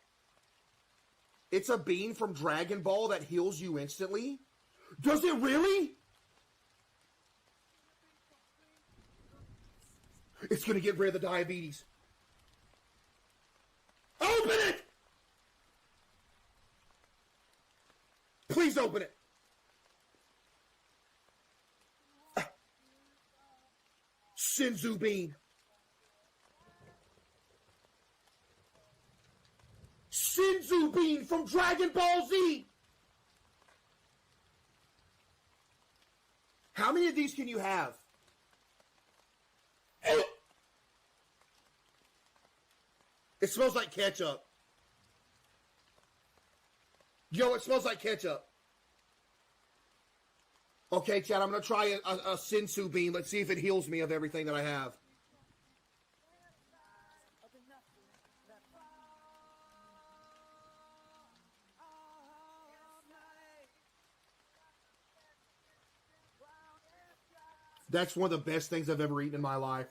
S1: It's a bean from Dragon Ball that heals you instantly? Does it really? It's gonna get rid of the diabetes. Open it! Please open it. Senzu bean. Shinzu Bean from Dragon Ball Z. How many of these can you have? It smells like ketchup. Yo, it smells like ketchup. Okay, Chad, I'm going to try a Shinzu Bean. Let's see if it heals me of everything that I have. That's one of the best things I've ever eaten in my life.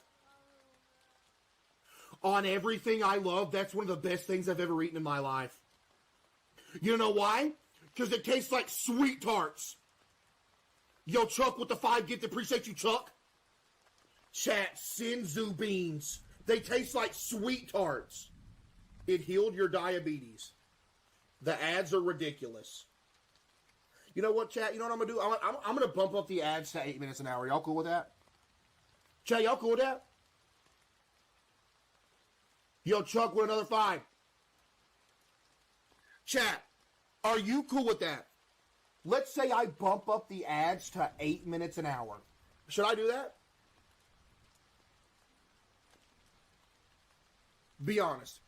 S1: On everything I love, that's one of the best things I've ever eaten in my life. You know why? Because it tastes like sweet tarts. Yo, Chuck with the 5 gift. Appreciate you, Chuck. Chat, Shinzu beans. They taste like sweet tarts. It healed your diabetes. The ads are ridiculous. You know what, chat? You know what I'm going to do? I'm going to bump up the ads to 8 minutes an hour. Y'all cool with that? Chat, y'all cool with that? Yo, Chuck with another 5. Chat, are you cool with that? Let's say I bump up the ads to 8 minutes an hour. Should I do that? Be honest.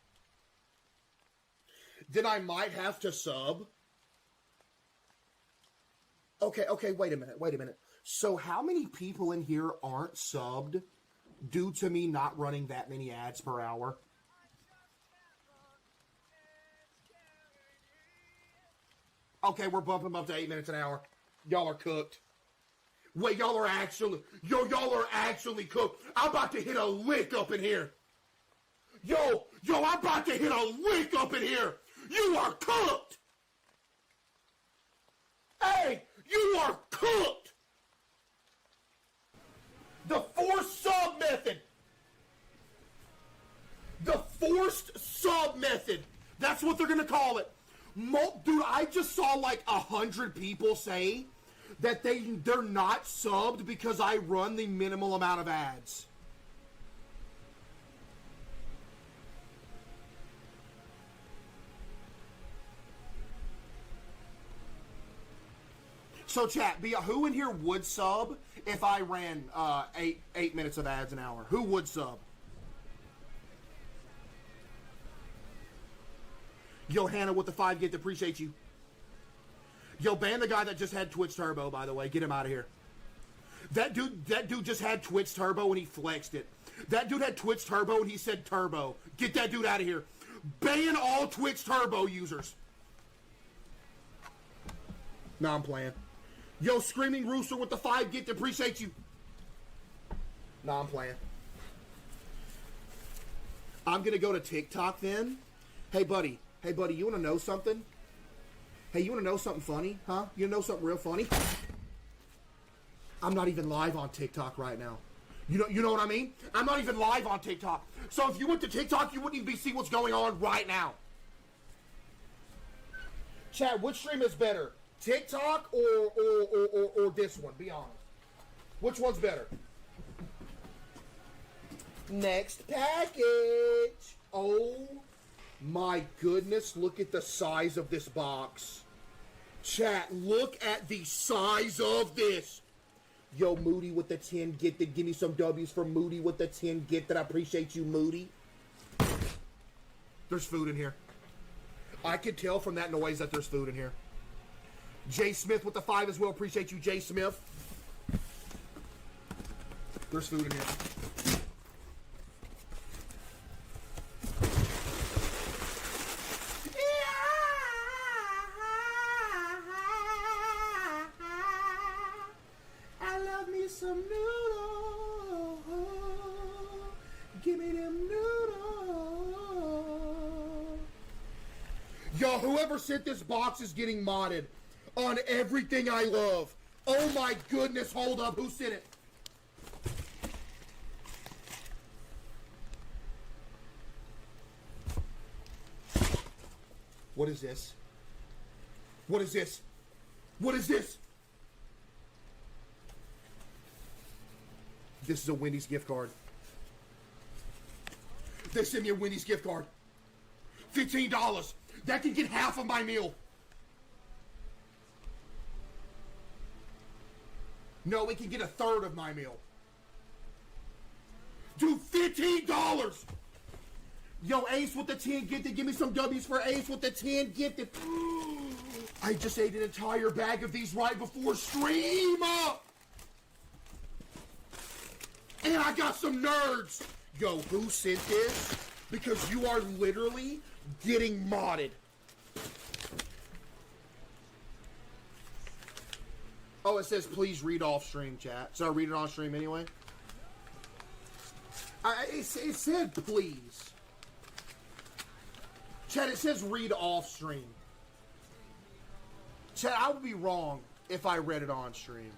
S1: Then I might have to sub. Okay, wait a minute. So how many people in here aren't subbed due to me not running that many ads per hour? Okay, we're bumping them up to 8 minutes an hour. Y'all are cooked. Wait, y'all are actually cooked. I'm about to hit a lick up in here. Yo, I'm about to hit a lick up in here. You are cooked. Hey, you are cooked. The forced sub method. The forced sub method. That's what they're going to call it. Dude, I just saw like 100 people say that they're not subbed because I run the minimal amount of ads. So chat, who in here would sub if I ran 8 minutes of ads an hour? Who would sub? Yo, Hannah with the 5 gift, appreciate you. Yo, ban the guy that just had Twitch Turbo, by the way. Get him out of here. That dude just had Twitch Turbo and he flexed it. That dude had Twitch Turbo and he said Turbo. Get that dude out of here. Ban all Twitch Turbo users. Nah, I'm playing. Yo, Screaming Rooster with the 5 gift, appreciate you. Nah, I'm playing. I'm gonna go to TikTok then. Hey, buddy, you wanna know something? Hey, you wanna know something funny? Huh? You wanna know something real funny? I'm not even live on TikTok right now. You know what I mean? I'm not even live on TikTok. So if you went to TikTok, you wouldn't even see what's going on right now. Chad, which stream is better? TikTok or this one? Be honest. Which one's better? Next package. Oh my goodness, look at the size of this box. Chat, look at the size of this. Yo, Moody with the 10 gifted. Give me some W's for Moody with the 10 gifted. I appreciate you, Moody. There's food in here. I could tell from that noise that there's food in here. Jay Smith with the 5 as well. Appreciate you, Jay Smith. There's food in here. I love me some noodles. Give me them noodles. Yo, whoever sent this box is getting modded on everything I love. Oh my goodness, hold up. Who sent it? What is this? What is this? What is this? This is a Wendy's gift card. They sent me a Wendy's gift card. $15. That can get half of my meal. No, it can get a third of my meal. Dude, $15! Yo, Ace with the 10 gifted. Give me some W's for Ace with the 10 gifted. I just ate an entire bag of these right before stream up. And I got some nerds. Yo, who sent this? Because you are literally getting modded. Oh, it says please read off stream, chat. So I read it on stream anyway? It said please. Chat, it says read off stream. Chat, I would be wrong if I read it on stream.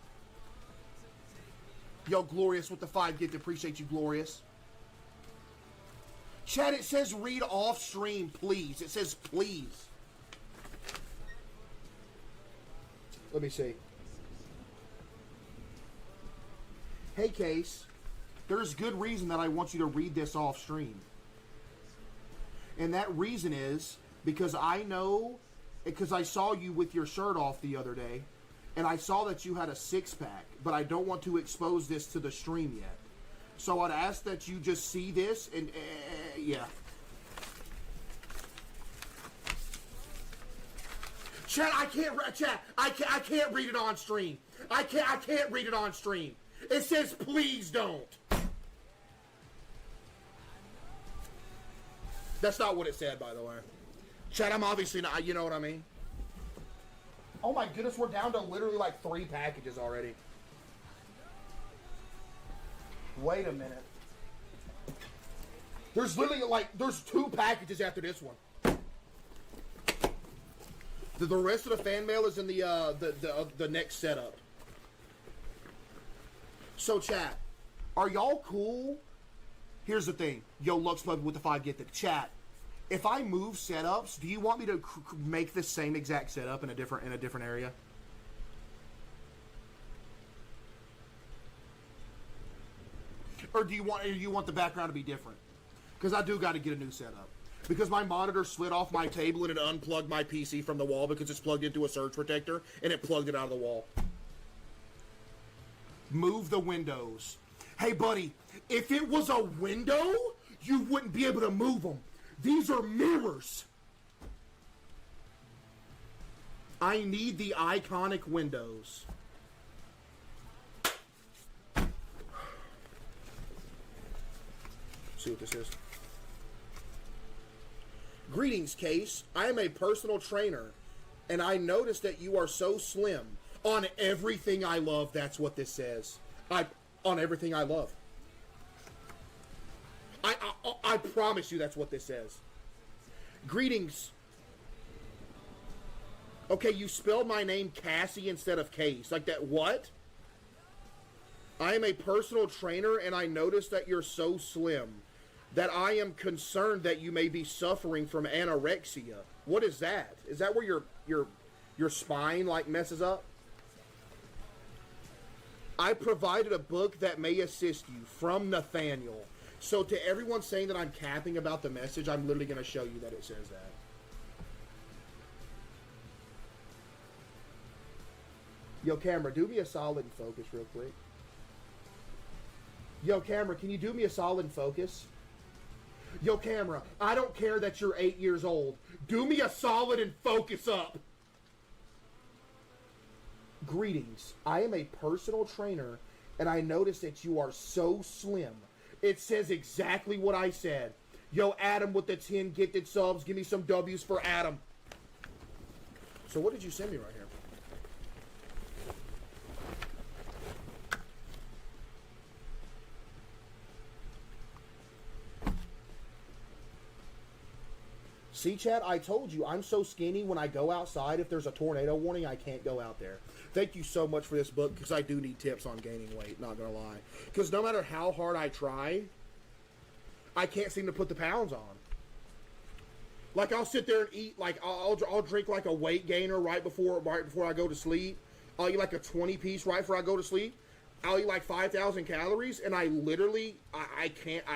S1: Yo, Glorious with the 5 gift. Appreciate you, Glorious. Chat, it says read off stream, please. It says please. Let me see. Hey, Case. There's good reason that I want you to read this off stream. And that reason is because I know, because I saw you with your shirt off the other day, and I saw that you had a 6-pack, but I don't want to expose this to the stream yet. So I'd ask that you just see this and, yeah. Chat, I can't read it on stream. I can't read it on stream. It says please don't. That's not what it said, by the way. Chat, I'm obviously not, you know what I mean? Oh my goodness, we're down to literally like 3 packages already. Wait a minute. There's literally like, there's 2 packages after this one. The rest of the fan mail is in the next setup. So chat, are y'all cool? Here's the thing. Yo, Lux Pub with the 5 gifted. Chat, if I move setups, do you want me to make the same exact setup in a different area? Or do you want the background to be different? Because I do got to get a new setup. Because my monitor slid off my table and it unplugged my PC from the wall because it's plugged into a surge protector and it plugged it out of the wall. Move the windows. Hey, buddy, if it was a window, you wouldn't be able to move them. These are mirrors. I need the iconic windows. See what this is. Greetings, Case. I am a personal trainer, and I noticed that you are so slim. On everything I love, that's what this says. On everything I love. I promise you that's what this says. Greetings. Okay, you spelled my name Cassie instead of Case. Like that, what? I am a personal trainer, and I noticed that you're so slim that I am concerned that you may be suffering from anorexia. What is that? Is that where your spine like messes up? I provided a book that may assist you from Nathaniel. So to everyone saying that I'm capping about the message, I'm literally going to show you that it says that. Yo, camera, do me a solid and focus real quick. Yo, camera, can you do me a solid and focus? Yo, camera, I don't care that you're 8 years old. Do me a solid and focus up. Greetings. I am a personal trainer, and I noticed that you are so slim. It says exactly what I said. Yo, Adam with the 10 gifted subs. Give me some W's for Adam. So what did you send me right here? See, chat, I told you, I'm so skinny when I go outside, if there's a tornado warning, I can't go out there. Thank you so much for this book, because I do need tips on gaining weight, not going to lie. Because no matter how hard I try, I can't seem to put the pounds on. Like, I'll sit there and eat, like, I'll drink, like, a weight gainer right before I go to sleep. I'll eat, like, a 20-piece right before I go to sleep. I'll eat, like, 5,000 calories, and I literally, I can't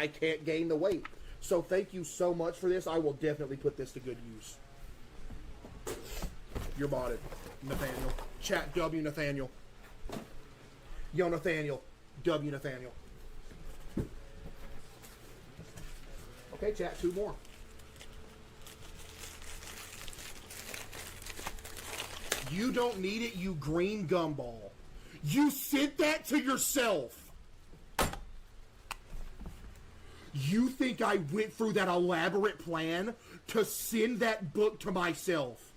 S1: gain the weight. So thank you so much for this. I will definitely put this to good use. You're botted. Nathaniel. Chat W Nathaniel. Yo Nathaniel. W Nathaniel. Okay, chat, 2 more. You don't need it, you green gumball. You sent that to yourself. You think I went through that elaborate plan to send that book to myself?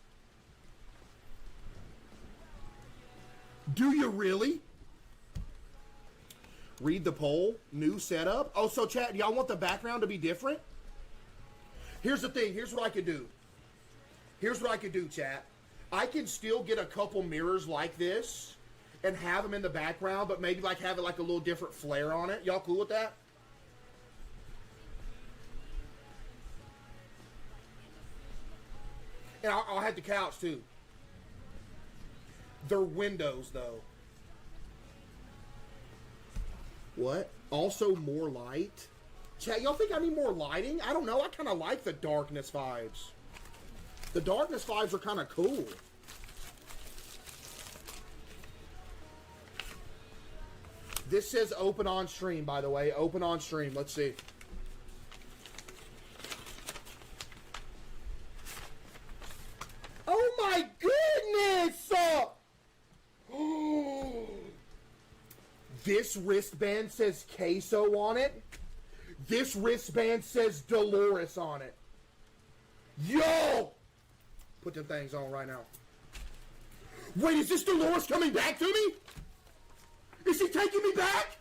S1: Do you really? Read the poll. New setup. Oh, so chat, y'all want the background to be different? Here's the thing. Here's what I could do. Here's what I could do, chat. I can still get a couple mirrors like this and have them in the background, but maybe like have it like a little different flair on it. Y'all cool with that? And I'll have the couch too. They're windows though. What? Also more light? Chat, y'all think I need more lighting? I don't know. I kind of like the darkness vibes. The darkness vibes are kind of cool. This says open on stream, by the way. Open on stream. Let's see. Oh my goodness! This wristband says Caseoh on it. This wristband says Dolores on it. Yo! Put them things on right now. Wait, is this Dolores coming back to me? Is she taking me back?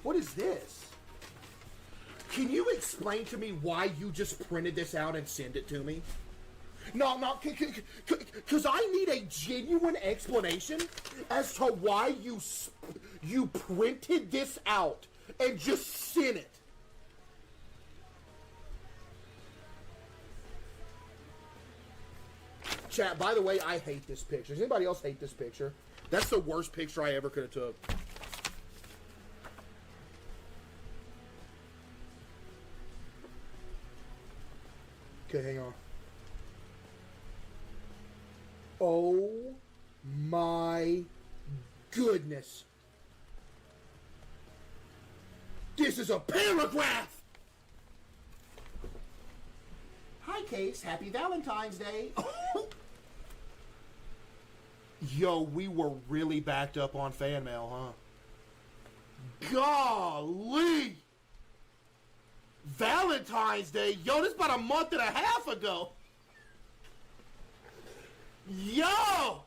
S1: What is this? Can you explain to me why you just printed this out and sent it to me? No, because I need a genuine explanation as to why you printed this out and just sent it. Chat, by the way, I hate this picture. Does anybody else hate this picture? That's the worst picture I ever could have took. Okay, hang on. Oh my goodness. This is a paragraph! Hi, Case. Happy Valentine's Day. Yo, we were really backed up on fan mail, huh? Golly! Valentine's Day? Yo, this is about a month and a half ago. Yo!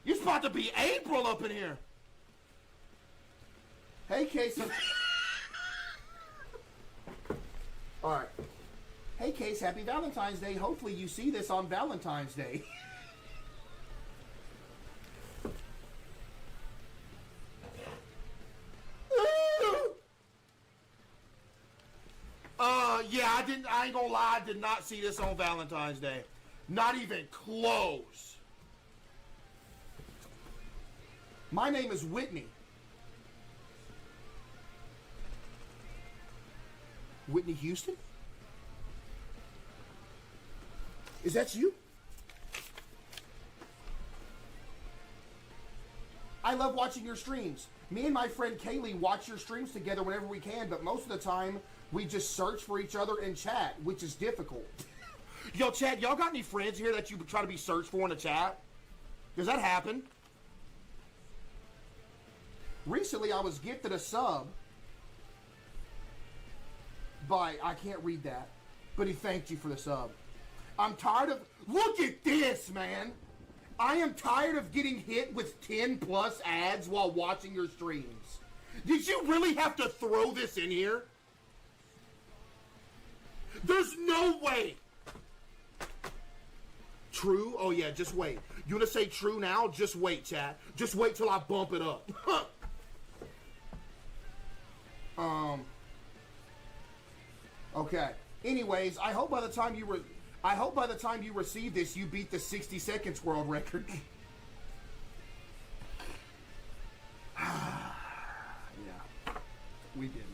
S1: It's about to be April up in here. Hey, Case. Alright. Hey, Case, happy Valentine's Day. Hopefully you see this on Valentine's Day. Yeah, I ain't gonna lie, I did not see this on Valentine's Day. Not even close. My name is Whitney. Whitney Houston? Is that you? I love watching your streams. Me and my friend Kaylee watch your streams together whenever we can, but most of the time, we just search for each other in chat, which is difficult. Yo, chat, y'all got any friends here that you try to be searched for in the chat? Does that happen? Recently, I was gifted a sub by, I can't read that, but he thanked you for the sub. I'm tired of, look at this, man. I am tired of getting hit with 10 plus ads while watching your streams. Did you really have to throw this in here? There's no way. True? Oh yeah, just wait. You wanna say true now? Just wait, chat. Just wait till I bump it up. Okay. Anyways, I hope by the time you receive this, you beat the 60 seconds world record. Yeah, we didn't.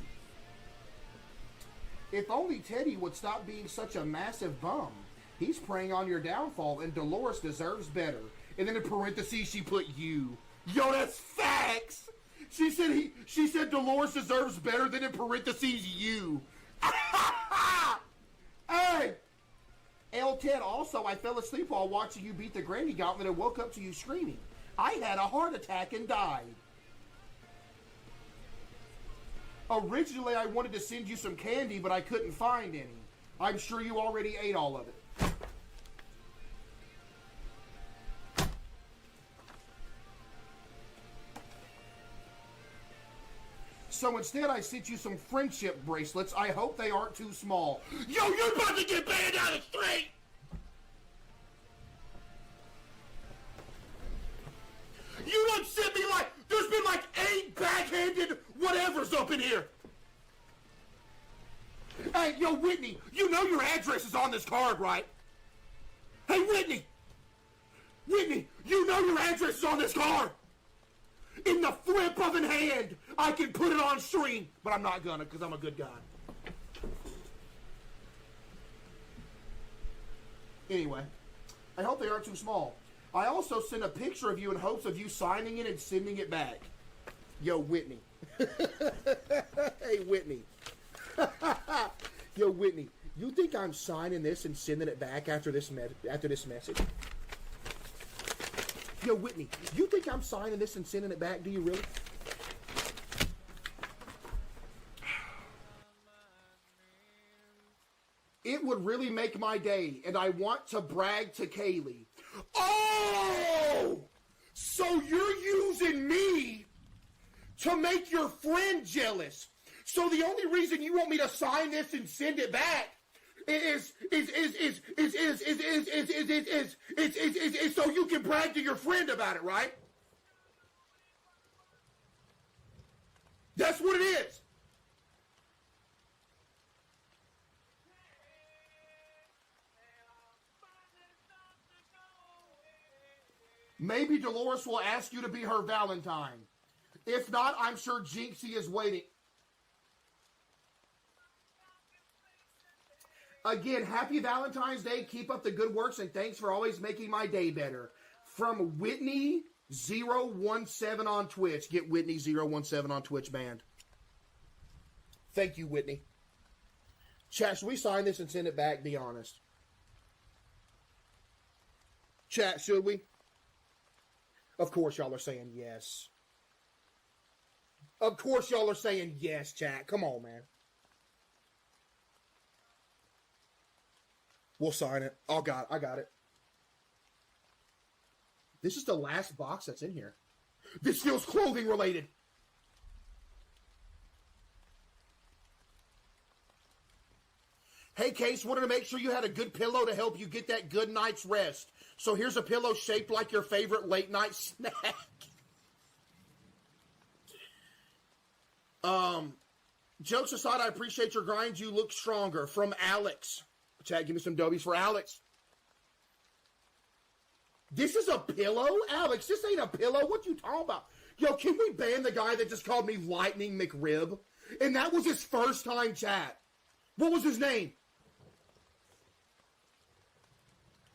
S1: If only Teddy would stop being such a massive bum. He's preying on your downfall, and Dolores deserves better. And then in parentheses, she put you. Yo, that's facts. She said Dolores deserves better. Then in parentheses, you. Hey. L. Ted, also, I fell asleep while watching you beat the Granny Gauntlet and woke up to you screaming. I had a heart attack and died. Originally, I wanted to send you some candy, but I couldn't find any. I'm sure you already ate all of it. So instead, I sent you some friendship bracelets. I hope they aren't too small. Yo, you're about to get banned out of the street! You don't send me like, there's been like 8 backhanded whatevers up in here. Hey, yo, Whitney, you know your address is on this card, right? Hey, Whitney, you know your address is on this card. In the flip of an hand, I can put it on stream, but I'm not gonna because I'm a good guy. Anyway, I hope they aren't too small. I also sent a picture of you in hopes of you signing it and sending it back. Yo, Whitney. Hey, Whitney. Yo, Whitney, you think I'm signing this and sending it back after this message? Yo, Whitney, you think I'm signing this and sending it back? Do you really? It would really make my day, and I want to brag to Kaylee. Oh! So you're using me to make your friend jealous. So the only reason you want me to sign this and send it back is so you can brag to your friend about it, right? That's what it is. Maybe Dolores will ask you to be her Valentine. If not, I'm sure Jinxie is waiting. Again, happy Valentine's Day. Keep up the good works, and thanks for always making my day better. From Whitney017 on Twitch. Get Whitney017 on Twitch banned. Thank you, Whitney. Chat, should we sign this and send it back? Be honest. Chat, should we? Of course y'all are saying yes. Of course y'all are saying yes, chat. Come on, man. We'll sign it. Oh, God, I got it. This is the last box that's in here. This feels clothing related. Hey, Case, wanted to make sure you had a good pillow to help you get that good night's rest. So here's a pillow shaped like your favorite late night snack. Jokes aside, I appreciate your grind. You look stronger. From Alex. Chat, give me some W's for Alex. This is a pillow? Alex, this ain't a pillow. What you talking about? Yo, can we ban the guy that just called me Lightning McRib? And that was his first time, chat. What was his name?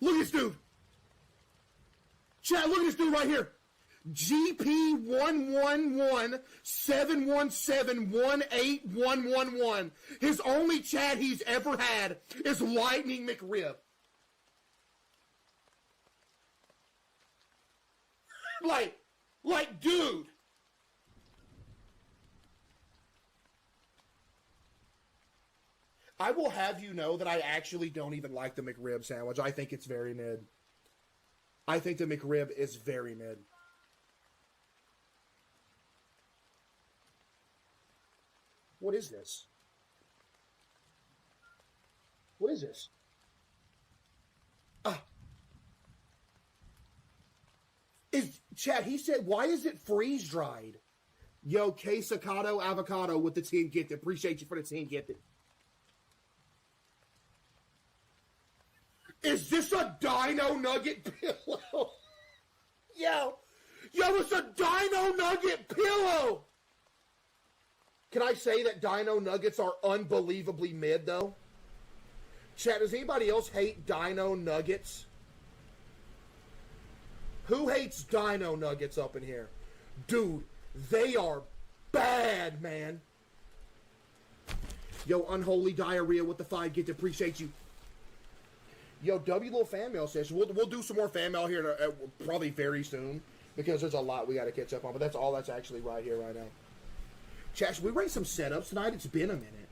S1: Look at this dude. Chat, look at this dude right here. GP1117171811. His only chat he's ever had is Lightning McRib. Like, dude. I will have you know that I actually don't even like the McRib sandwich. I think it's very mid. I think the McRib is very mid. What is this? What is this? Chad, he said, why is it freeze dried? Yo, Caseoh avocado with the 10 gifted. Appreciate you for the 10 gifted. Is this a Dino Nugget pillow? Yo, it's a Dino Nugget pillow. Can I say that Dino Nuggets are unbelievably mid, though? Chat, does anybody else hate Dino Nuggets? Who hates Dino Nuggets up in here? Dude, they are bad, man. Yo, Unholy Diarrhea with the 5 gift. Appreciate you. Yo, W little fan mail session. We'll do some more fan mail here probably very soon because there's a lot we got to catch up on. But that's all that's actually right here, right now. Chat, should we rate some setups tonight? It's been a minute.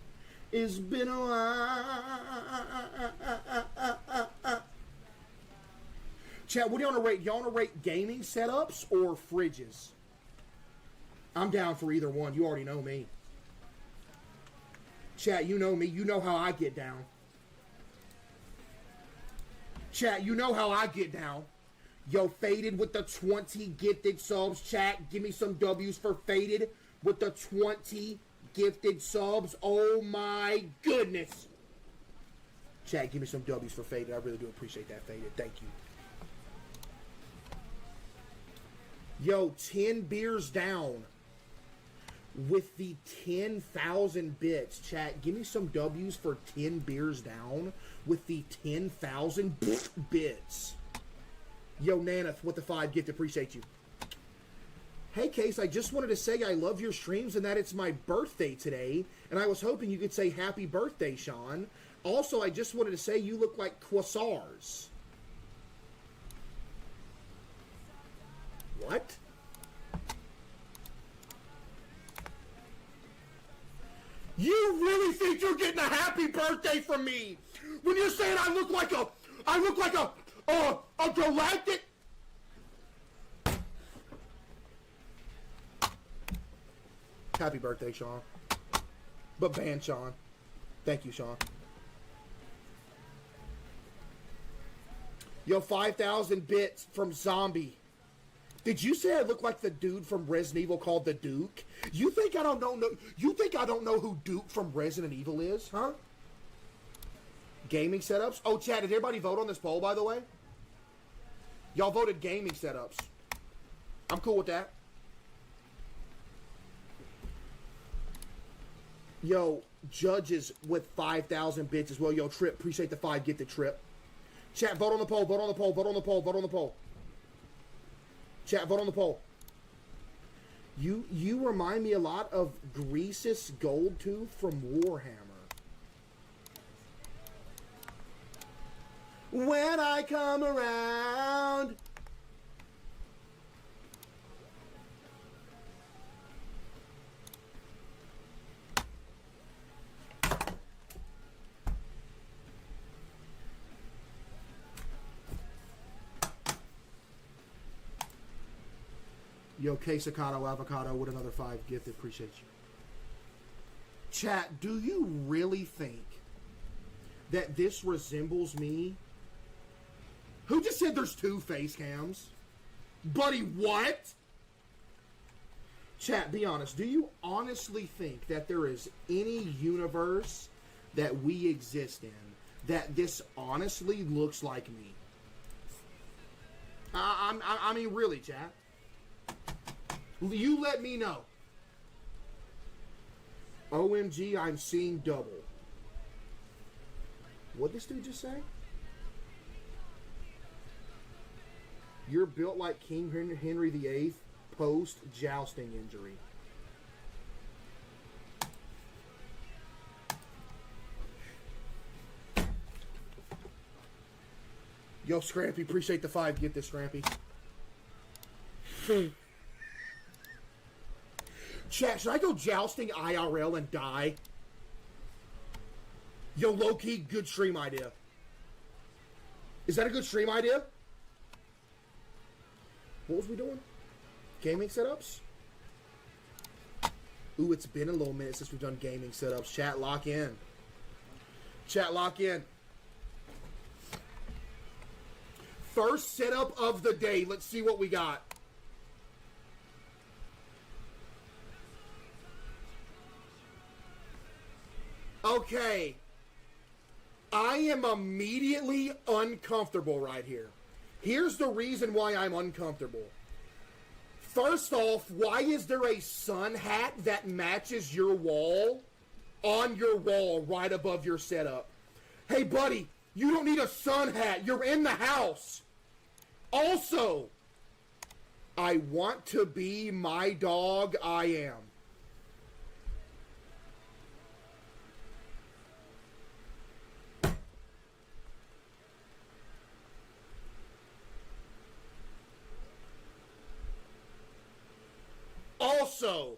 S1: It's been a while. Chat, what do you want to rate? Y'all want to rate gaming setups or fridges? I'm down for either one. You already know me. Chat, you know me. You know how I get down. Chat, you know how I get down. Yo, Faded with the 20 gifted subs. Chat, give me some W's for Faded with the 20 gifted subs. Oh my goodness. Chat, give me some W's for Faded. I really do appreciate that, Faded. Thank you. Yo, 10 beers down with the 10,000 bits. Chat, give me some W's for 10 beers down with the 10,000 bits. Yo, Naneth with the 5 gift. Appreciate you. Hey, Case, I just wanted to say I love your streams and that it's my birthday today. And I was hoping you could say happy birthday, Sean. Also, I just wanted to say you look like Quasars. What? You really think you're getting a happy birthday from me when you're saying I look like a galactic? Happy birthday, Sean. But ban Sean. Thank you, Sean. Yo, 5,000 bits from Zombie. Did you say I look like the dude from Resident Evil called the Duke? You think I don't know? You think I don't know who Duke from Resident Evil is, huh? Gaming setups. Oh, chat. Did everybody vote on this poll, by the way? Y'all voted gaming setups. I'm cool with that. Yo, Judges with 5,000 bits as well. Yo, Trip. Appreciate the 5. Get the Trip. Chat. Vote on the poll. Vote on the poll. Vote on the poll. Vote on the poll. Chat, vote on the poll. You remind me a lot of Greasus Goldtooth from Warhammer. When I come around. Yo, Caseoh Avocado with another 5 gifted. Appreciate you. Chat, do you really think that this resembles me? Who just said there's 2 face cams? Buddy, what? Chat, be honest. Do you honestly think that there is any universe that we exist in that this honestly looks like me? I mean, really, chat. You let me know. OMG, I'm seeing double. What'd this dude just say? You're built like King Henry VIII post-jousting injury. Yo, Scrampy, appreciate the 5. Get this, Scrampy. Chat, should I go jousting IRL and die? Yo, low-key, good stream idea. Is that a good stream idea? What was we doing? Gaming setups? Ooh, it's been a little minute since we've done gaming setups. Chat, lock in. Chat, lock in. First setup of the day. Let's see what we got. Okay. I am immediately uncomfortable right here. Here's the reason why I'm uncomfortable. First off, why is there a sun hat that matches your wall on your wall right above your setup? Hey, buddy, you don't need a sun hat. You're in the house. Also, I want to be my dog. I am. Also,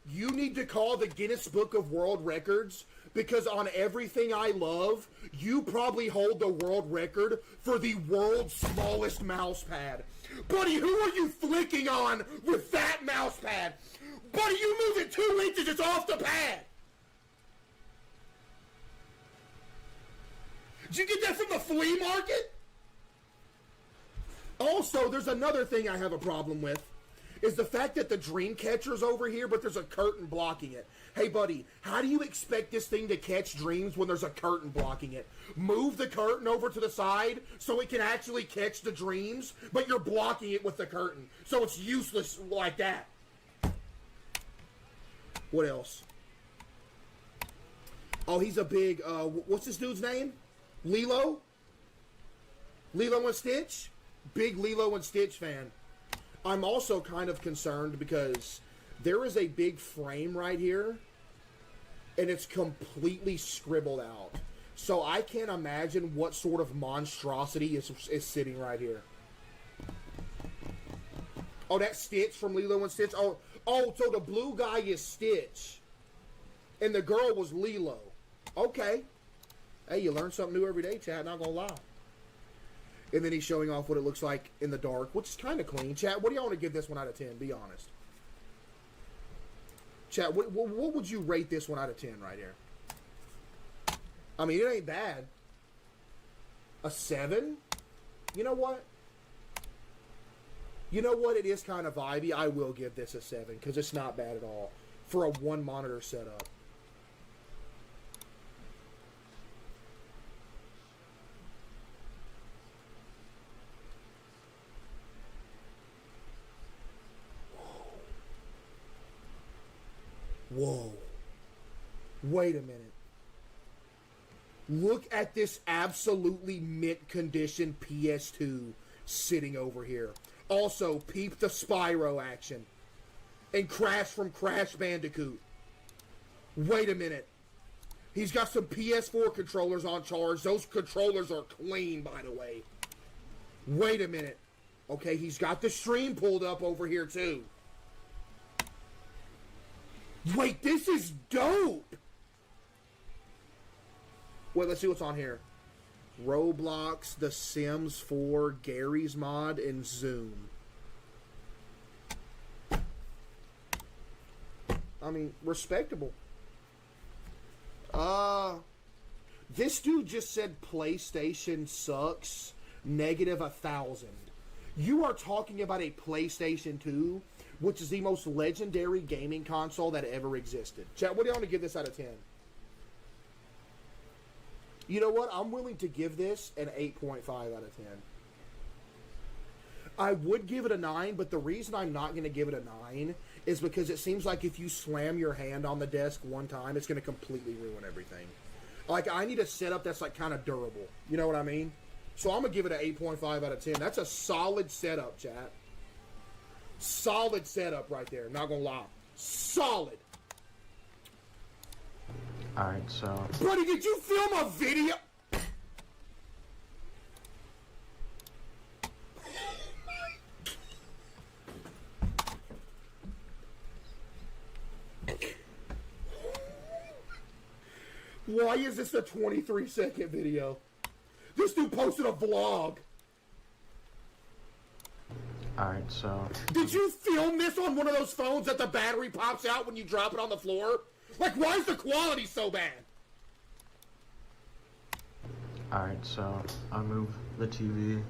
S1: you need to call the Guinness Book of World Records because on everything I love, you probably hold the world record for the world's smallest mouse pad. Buddy, who are you flicking on with that mouse pad? Buddy, you move it 2 inches, it's off the pad. Did you get that from the flea market? Also, there's another thing I have a problem with. Is the fact that the dream catcher's over here, but there's a curtain blocking it. Hey, buddy, how do you expect this thing to catch dreams when there's a curtain blocking it? Move the curtain over to the side so it can actually catch the dreams, but you're blocking it with the curtain. So it's useless like that. What else? Oh, he's a big, what's this dude's name? Lilo? Lilo and Stitch? Big Lilo and Stitch fan. I'm also kind of concerned because there is a big frame right here, and it's completely scribbled out. So I can't imagine what sort of monstrosity is sitting right here. Oh, that's Stitch from Lilo and Stitch? Oh, so the blue guy is Stitch, and the girl was Lilo. Okay. Hey, you learn something new every day, chat, not gonna lie. And then he's showing off what it looks like in the dark, which is kind of clean. Chat, what do y'all want to give this one out of 10? Be honest. Chat, what would you rate this one out of 10 right here? I mean, it ain't bad. A 7? You know what? You know what? It is kind of vibey. I will give this a 7 because it's not bad at all for a one monitor setup. Whoa. Wait a minute. Look at this absolutely mint condition PS2 sitting over here. Also, peep the Spyro action. And Crash from Crash Bandicoot. Wait a minute. He's got some PS4 controllers on charge. Those controllers are clean, by the way. Wait a minute. Okay, he's got the stream pulled up over here, too. Wait, this is dope! Wait, let's see what's on here. Roblox, The Sims 4, Gary's Mod, and Zoom. I mean, respectable. This dude just said PlayStation sucks, -1,000. You are talking about a PlayStation 2, which is the most legendary gaming console that ever existed. Chat, what do you want to give this out of 10? You know what? I'm willing to give this an 8.5 out of 10. I would give it a 9, but the reason I'm not going to give it a 9 is because it seems like if you slam your hand on the desk one time, it's going to completely ruin everything. Like, I need a setup that's, like, kind of durable. You know what I mean? So I'm going to give it an 8.5 out of 10. That's a solid setup, chat. Solid setup right there. Not going to lie. Solid.
S6: Alright, so...
S1: Buddy, did you film a video? Why is this a 23-second video? This dude posted a vlog.
S6: Alright, so...
S1: Did you film this on one of those phones that the battery pops out when you drop it on the floor? Like, why is the quality so bad?
S6: Alright, so I move the TV,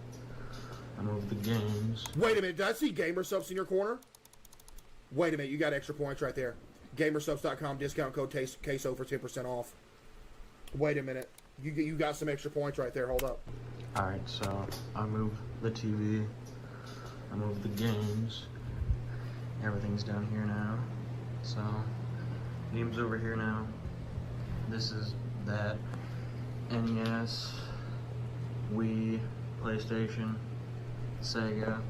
S6: I move the games.
S1: Wait a minute, did I see Gamer Subs in your corner? Wait a minute, you got extra points right there. Gamersubs.com, discount code CaseOh for 10% off. Wait a minute, you got some extra points right there, hold up.
S6: Alright, so I move the TV, I move the games, Everything's down here now. So, game's over here now. This is that. NES, Wii, PlayStation, Sega,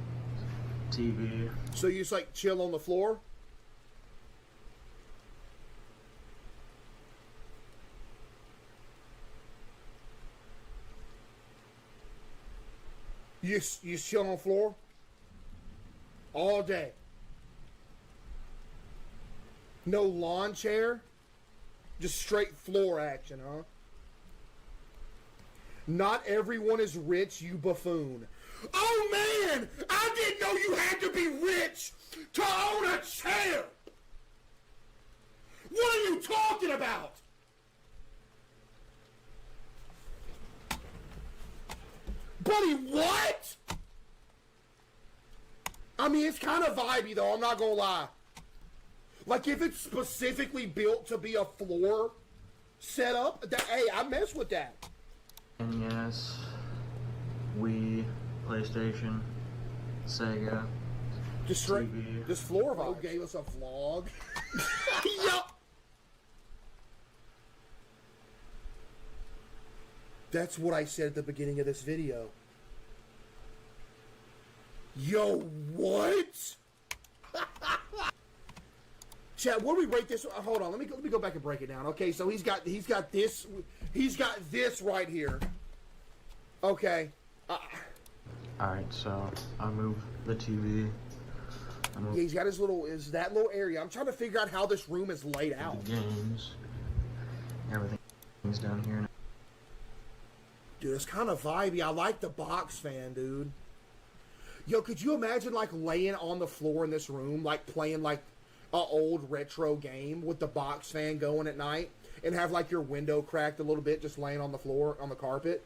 S6: TV.
S1: So you just like chill on the floor? You chill on the floor? All day? No lawn chair? Just straight floor action, huh? Not everyone is rich, you buffoon. Oh man! I didn't know you had to be rich to own a chair! What are you talking about? Buddy, what? I mean, it's kind of vibey though, I'm not gonna lie. Like if it's specifically built to be a floor setup, hey, I mess with that.
S6: NES, Wii, PlayStation, Sega,
S1: Just straight,
S6: TV.
S1: this floor vibe gave us a vlog. Yup. That's what I said at the beginning of this video. Yo, what? Chat, what do we rate this? Hold on, let me go back and break it down. Okay, so he's got this right here. Okay.
S6: Alright, so I move the TV.
S1: Yeah, he's got that little area. I'm trying to figure out how this room is laid out.
S6: The games. Everything's down here now.
S1: Dude, it's kind of vibey. I like the box fan, dude. Yo, could you imagine like laying on the floor in this room, like playing like a old retro game with the box fan going at night, and have like your window cracked a little bit, just laying on the floor on the carpet?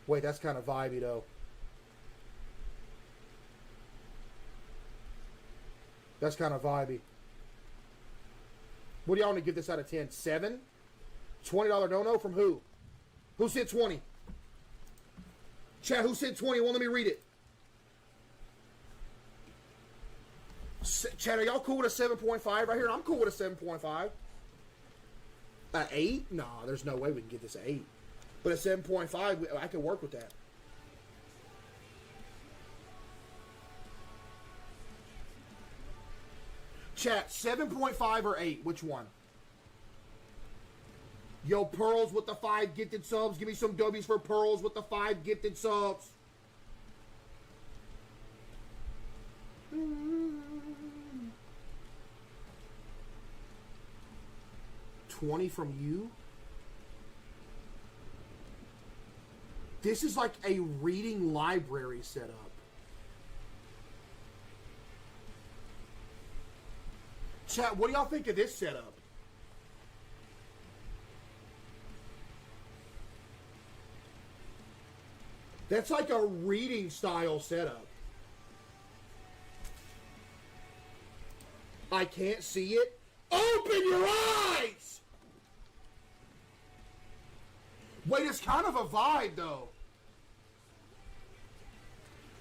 S1: Wait, that's kind of vibey though. That's kind of vibey. What do y'all want to give this out of 10? 7? $20 no-no from who? Who said 20? Chat, who said 20? Well, let me read it. Chat, are y'all cool with a 7.5 right here? I'm cool with a 7.5. An 8? Nah, there's no way we can get this an 8. But a 7.5, I can work with that. Chat, 7.5 or 8? Which one? Yo, Pearls with the 5 gifted subs. Give me some W's for Pearls with the 5 gifted subs. $20 from you? This is like a reading library setup. Chat, what do y'all think of this setup? That's like a reading style setup. I can't see it. Open your eyes! Wait, it's kind of a vibe though.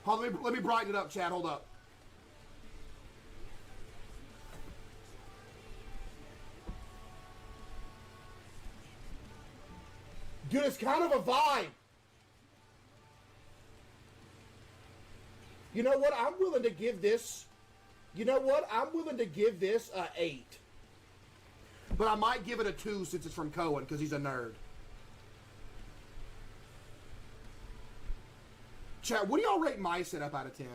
S1: Hold on, let me brighten it up, Chad. Hold up. Dude, it's kind of a vibe. You know what? I'm willing to give this. You know what? I'm willing to give this a 8. But I might give it a 2 since it's from Cohen because he's a nerd. Chat, what do y'all rate my setup out of 10?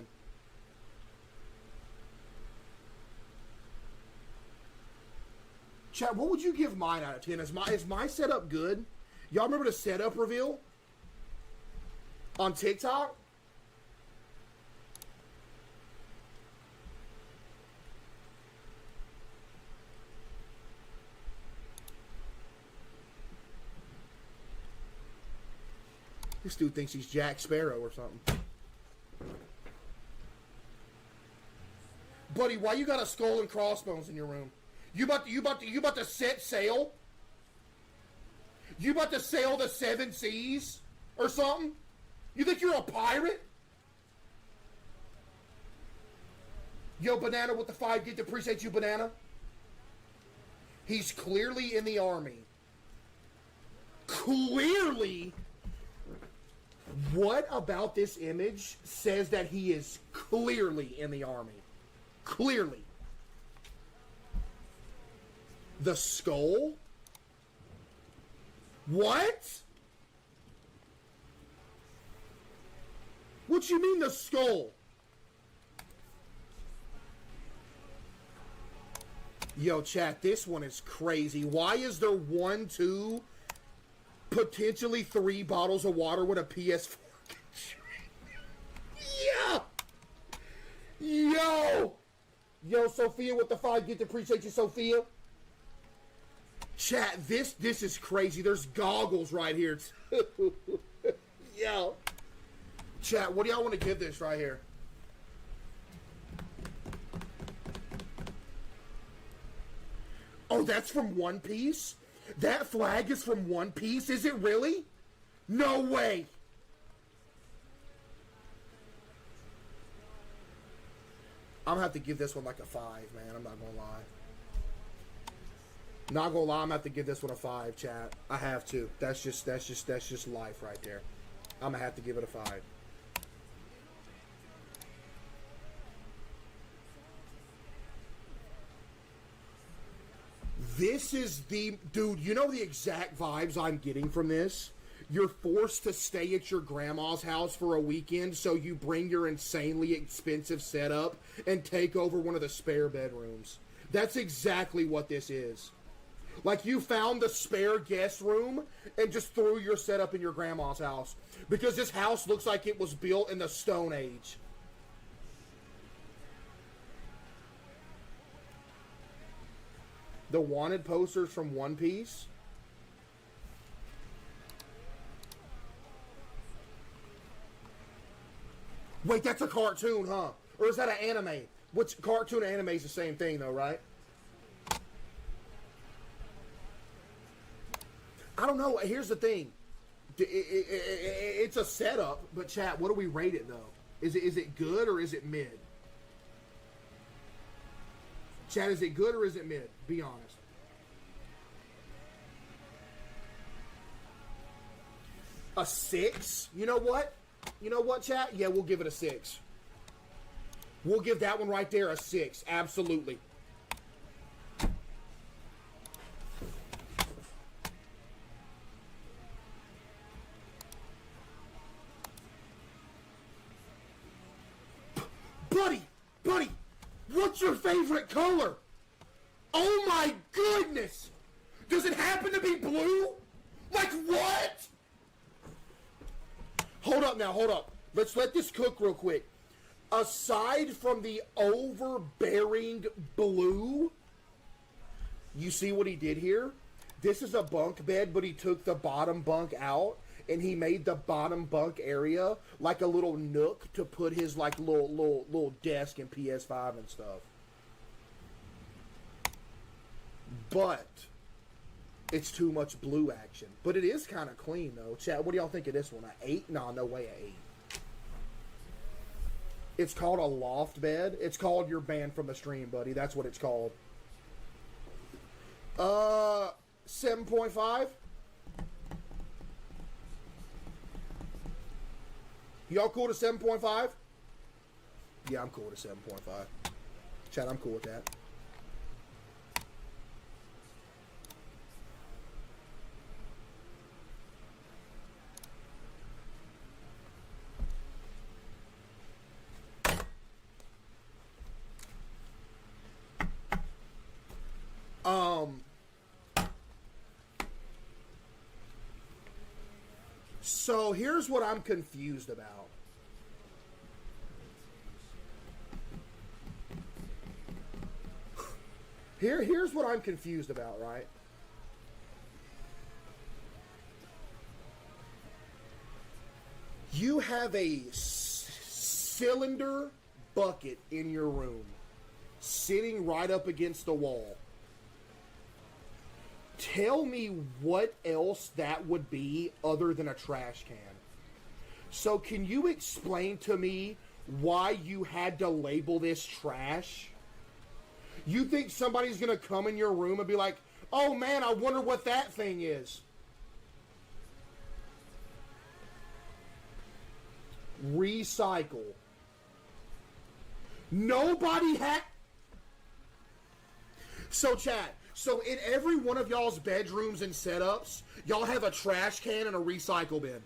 S1: Chat, what would you give mine out of 10? Is my setup good? Y'all remember the setup reveal on TikTok? This dude thinks he's Jack Sparrow or something. Buddy, why you got a skull and crossbones in your room? You about to set sail? You about to sail the 7 seas or something? You think you're a pirate? Yo, Banana with the 5 gift. Appreciate you, Banana. He's clearly in the Army. Clearly. What about this image says that he is clearly in the Army? Clearly. The skull? What? What you mean the skull? Yo, chat, this one is crazy. Why is there 1, 2, potentially 3 bottles of water with a PS4? Yeah! Yo! Yo, Sophia with the 5 gift. Appreciate you, Sophia. Chat, this is crazy. There's goggles right here, too. Yo. Chat, what do y'all want to give this right here? Oh, that's from One Piece? That flag is from One Piece? Is it really? No way. I'm gonna have to give this one like a 5, man. I'm not gonna lie. Not gonna lie, I'm gonna have to give this one a 5, chat. I have to. That's just life right there. I'm gonna have to give it a 5. This is the... Dude, you know the exact vibes I'm getting from this? You're forced to stay at your grandma's house for a weekend, so you bring your insanely expensive setup and take over one of the spare bedrooms. That's exactly what this is. Like, you found the spare guest room and just threw your setup in your grandma's house. Because this house looks like it was built in the Stone Age. The wanted posters from One Piece. Wait, that's a cartoon, huh? Or is that an anime? Which cartoon and anime is the same thing, though, right? I don't know. Here's the thing. It's a setup, but chat, what do we rate it, though? Is it good or is it mid? Chat, is it good or is it mid? Be honest. A 6? You know what? You know what, chat? Yeah, we'll give it a 6. We'll give that one right there a 6. Absolutely. Buddy, what's your favorite color? Oh my goodness! Does it happen to be blue? Like what? Hold up now, hold up. Let's let this cook real quick. Aside from the overbearing blue, you see what he did here? This is a bunk bed, but he took the bottom bunk out, and he made the bottom bunk area like a little nook to put his like little desk and PS5 and stuff. But it's too much blue action. But it is kind of clean though. Chat, what do y'all think of this one? An 8? Nah, no way, an 8. It's called a loft bed. It's called your banned from the stream, buddy. That's what it's called. 7.5. Y'all cool to 7.5? Yeah, I'm cool with 7.5. Chat, I'm cool with that. So here's what I'm confused about. Here's what I'm confused about, right? You have a cylinder bucket in your room, sitting right up against the wall. Tell me what else that would be other than a trash can. So can you explain to me why you had to label this trash? You think somebody's going to come in your room and be like, oh man, I wonder what that thing is. Recycle. Nobody had... So chat, so in every one of y'all's bedrooms and setups, y'all have a trash can and a recycle bin.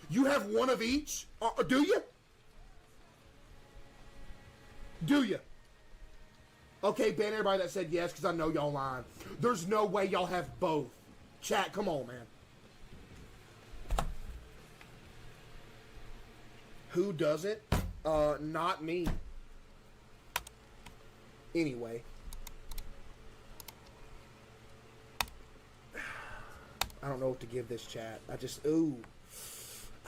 S1: You have one of each? Do you? Do you? Okay, ban everybody that said yes, because I know y'all lying. There's no way y'all have both. Chat, come on, man. Who doesn't? Not me. Anyway. I don't know what to give this, chat. I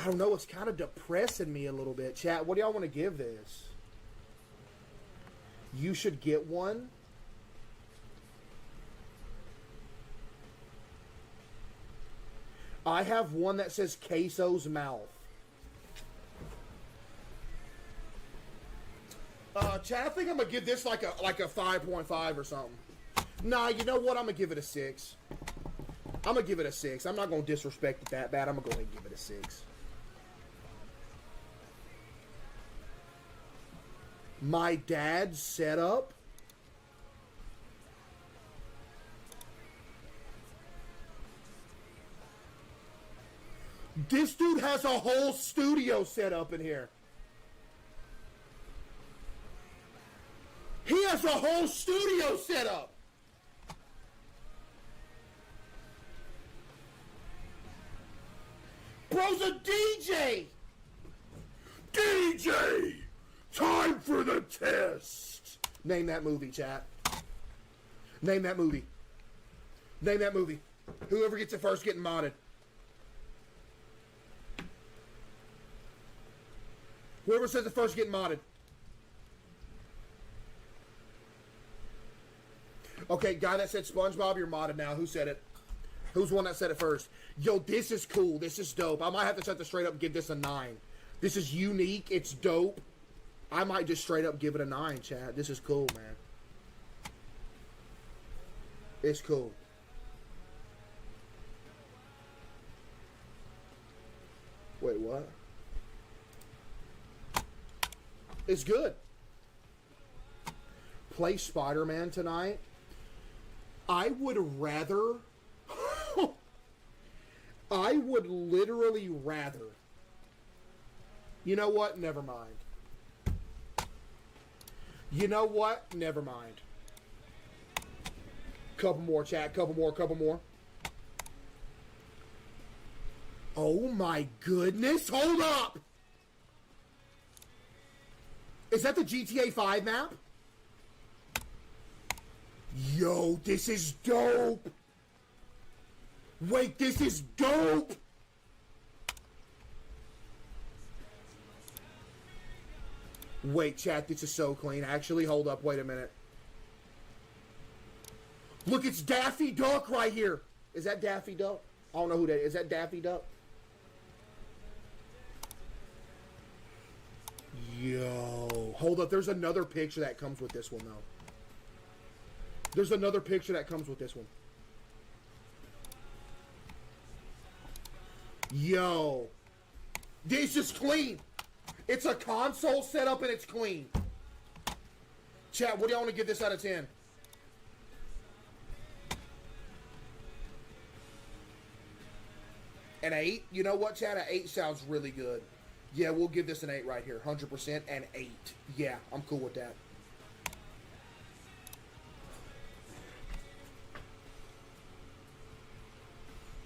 S1: don't know. It's kind of depressing me a little bit. Chat, what do y'all want to give this? You should get one. I have one that says Caseoh's mouth. Chat, I think I'm gonna give this like a 5.5 or something. Nah, you know what? I'm gonna give it a 6. I'm gonna give it a 6. I'm not gonna disrespect it that bad. I'm gonna go ahead and give it a 6. My dad's setup. This dude has a whole studio set up in here. He has a whole studio set up. Bro's a DJ. DJ, time for the test. Name that movie, chat. Name that movie. Name that movie. Whoever gets it first getting modded. Whoever says it first getting modded. Okay, guy that said SpongeBob, you're modded now. Who said it? Who's the one that said it first? Yo, this is cool. This is dope. I might have to set this straight up and give this a 9. This is unique. It's dope. I might just straight up give it a 9, chat. This is cool, man. It's cool. Wait, what? It's good. Play Spider-Man tonight. I would rather... I would literally rather... You know what? Never mind. You know what? Never mind. Couple more, chat. Couple more. Oh my goodness. Hold up! Is that the GTA 5 map? Yo, this is dope! Wait, this is dope! Wait, chat, this is so clean. Actually, hold up, wait a minute. Look, it's Daffy Duck right here. Is that Daffy Duck? I don't know who that is. Is that Daffy Duck? Yo. Hold up, there's another picture that comes with this one, though. There's another picture that comes with this one. Yo. This is clean. It's a console setup and it's clean. Chat, what do y'all want to give this out of 10? An 8? You know what, chat? An 8 sounds really good. Yeah, we'll give this an 8 right here. 100% an 8. Yeah, I'm cool with that.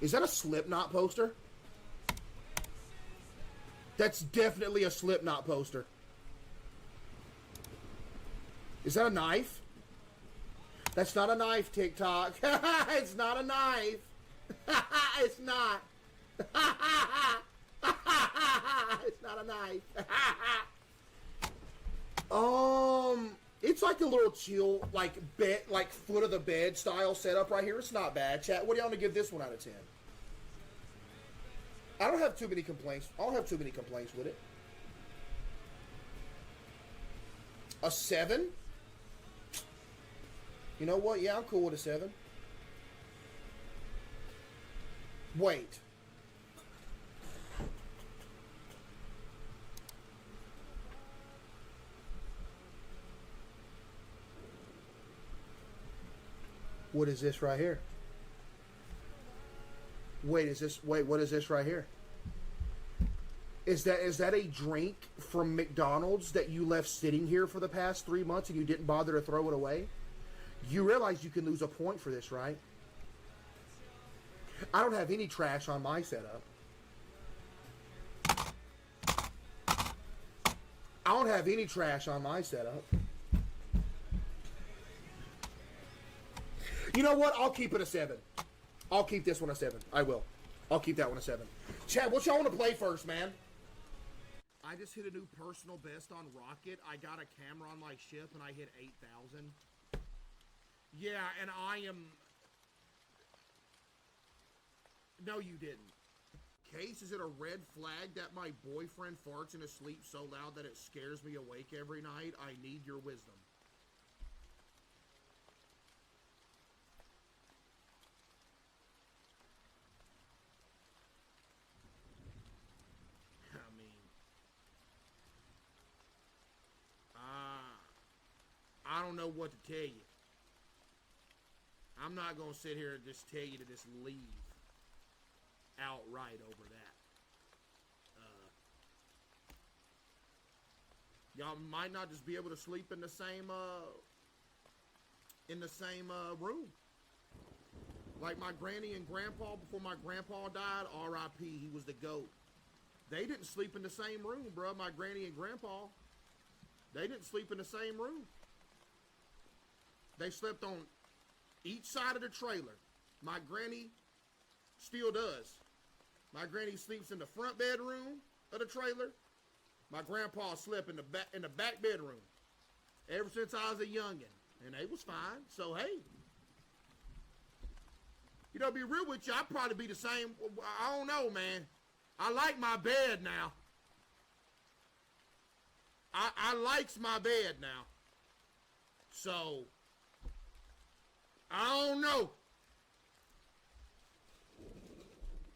S1: Is that a Slipknot poster? That's definitely a Slipknot poster. Is that a knife? That's not a knife, TikTok. It's not a knife. It's not. It's not a knife. It's like a little chill, like bed, like foot of the bed style setup right here. It's not bad, chat. What do y'all want to give this one out of 10? I don't have too many complaints. I don't have too many complaints with it. A 7? You know what? Yeah, I'm cool with a 7. Wait. What is this right here? Wait, what is this right here? Is that a drink from McDonald's that you left sitting here for the past 3 months and you didn't bother to throw it away? You realize you can lose a point for this, right? I don't have any trash on my setup. I don't have any trash on my setup. You know what? I'll keep it a 7. I'll keep this one a 7. I will. I'll keep that one a 7. Chad, what y'all want to play first, man? I just hit a new personal best on Rocket. I got a camera on my ship and I hit 8,000. Yeah, and I am... No, you didn't. Case, is it a red flag that my boyfriend farts in his sleep so loud that it scares me awake every night? I need your wisdom. I don't know what to tell you. I'm not going to sit here and just tell you to just leave outright over that. Y'all might not just be able to sleep in the same room. Like my granny and grandpa, before my grandpa died, R.I.P., he was the GOAT. They didn't sleep in the same room, bro. My granny and grandpa, they didn't sleep in the same room. They slept on each side of the trailer. My granny still does. My granny sleeps in the front bedroom of the trailer. My grandpa slept in the back bedroom ever since I was a youngin', and they was fine. So hey, you know, be real with you, I'd probably be the same. I don't know, man. I like my bed now. I likes my bed now. So I don't know.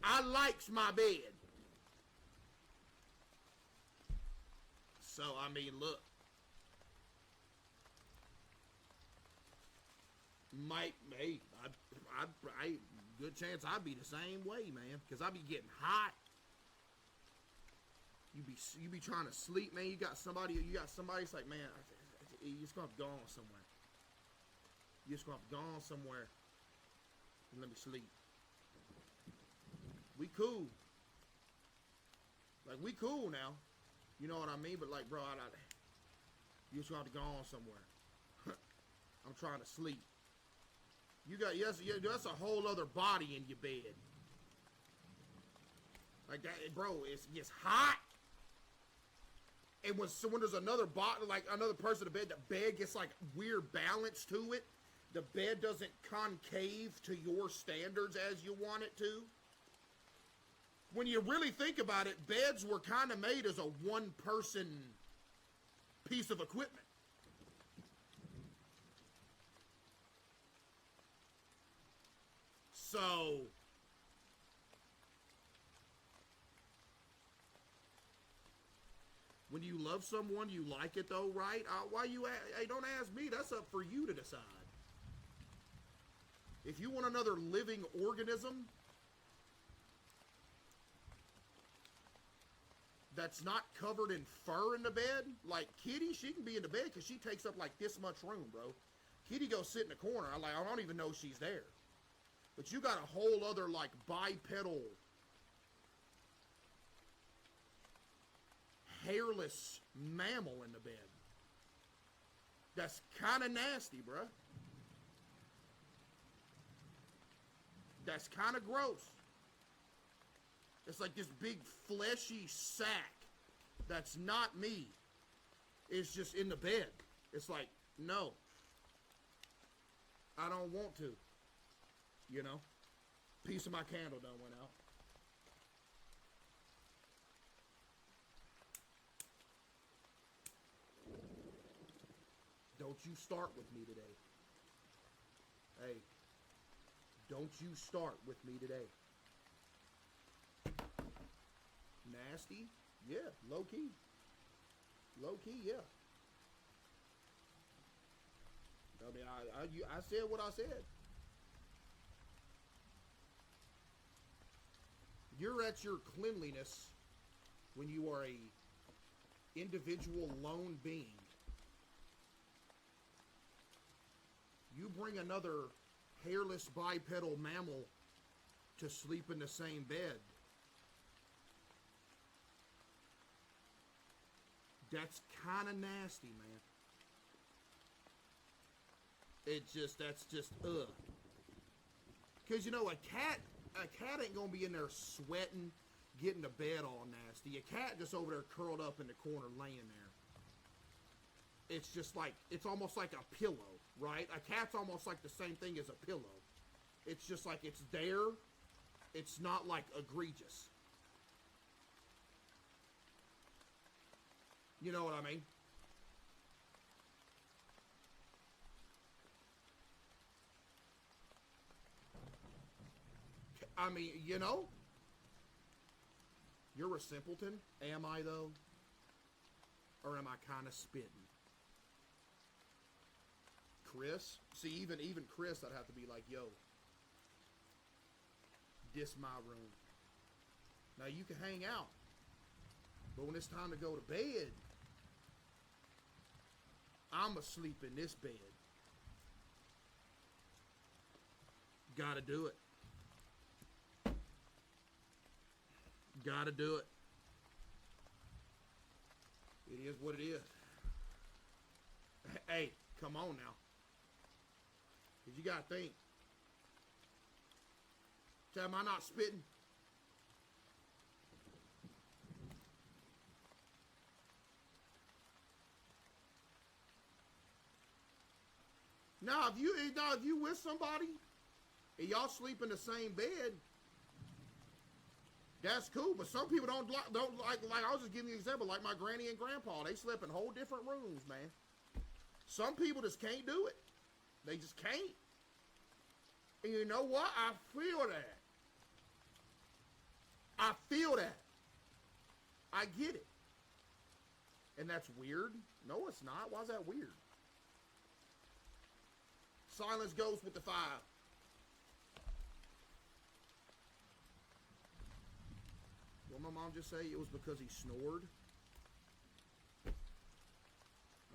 S1: I likes my bed. So, I mean, look. Good chance I'd be the same way, man. Because I be getting hot. You be trying to sleep, man. You got somebody that's like, man, you just gonna have to go on somewhere. You just gonna have to go on somewhere and let me sleep. We cool. Like, we cool now. You know what I mean? But like, bro, you just gonna have to go on somewhere. I'm trying to sleep. You got, yes, that's a whole other body in your bed. Like that, bro, it's hot. And when there's another body, like another person in the bed gets like weird balance to it. The bed doesn't concave to your standards as you want it to. When you really think about it, beds were kind of made as a one-person piece of equipment. So, when you love someone, you like it though, right? Why you? Hey, don't ask me. That's up for you to decide. If you want another living organism that's not covered in fur in the bed, like Kitty, she can be in the bed because she takes up like this much room, bro. Kitty goes sit in the corner. I don't even know she's there. But you got a whole other like bipedal, hairless mammal in the bed. That's kind of nasty, bruh. That's kind of gross. It's like this big fleshy sack that's not me. It's just in the bed. It's like, no. I don't want to. You know? Piece of my candle done went out. Don't you start with me today. Hey, don't you start with me today. Nasty? Yeah, low key. Low key, yeah. I mean, I said what I said. You're at your cleanliness when you are a individual lone being. You bring another hairless bipedal mammal to sleep in the same bed. That's kind of nasty, man. That's just, ugh. Because, you know, a cat ain't going to be in there sweating, getting to bed all nasty. A cat just over there curled up in the corner laying there. It's just like, it's almost like a pillow, right? A cat's almost like the same thing as a pillow. It's just like it's there. It's not like egregious. You know what I mean? I mean, you know? You're a simpleton. Am I, though? Or am I kind of spitting? Chris? See, even Chris, I'd have to be like, yo, this my room. Now, you can hang out. But when it's time to go to bed, I'm asleep in this bed. Gotta do it. Gotta do it. It is what it is. Hey, come on now. Cause you gotta think. Am I not spitting? Now, if you with somebody and y'all sleep in the same bed, that's cool. But some people don't like. I was just giving you an example. Like my granny and grandpa, they slept in whole different rooms, man. Some people just can't do it. They just can't. And you know what? I feel that. I feel that. I get it. And that's weird. No, it's not. Why is that weird? Silence goes with the 5. What my mom just say? It was because he snored.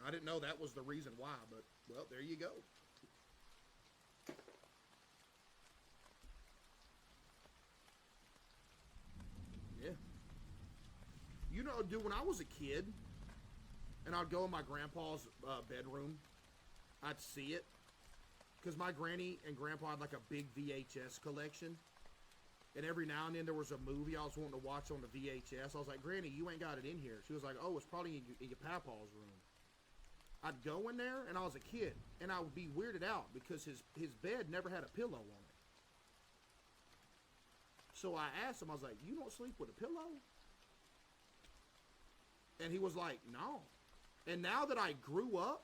S1: I didn't know that was the reason why, but, well, there you go. Yeah. You know, dude, when I was a kid, and I'd go in my grandpa's bedroom, I'd see it. Because my granny and grandpa had like a big VHS collection. And every now and then there was a movie I was wanting to watch on the VHS. I was like, Granny, you ain't got it in here. She was like, oh, it's probably in your papa's room. I'd go in there, and I was a kid, and I would be weirded out because his bed never had a pillow on it. So I asked him, I was like, you don't sleep with a pillow? And he was like, no. And now that I grew up,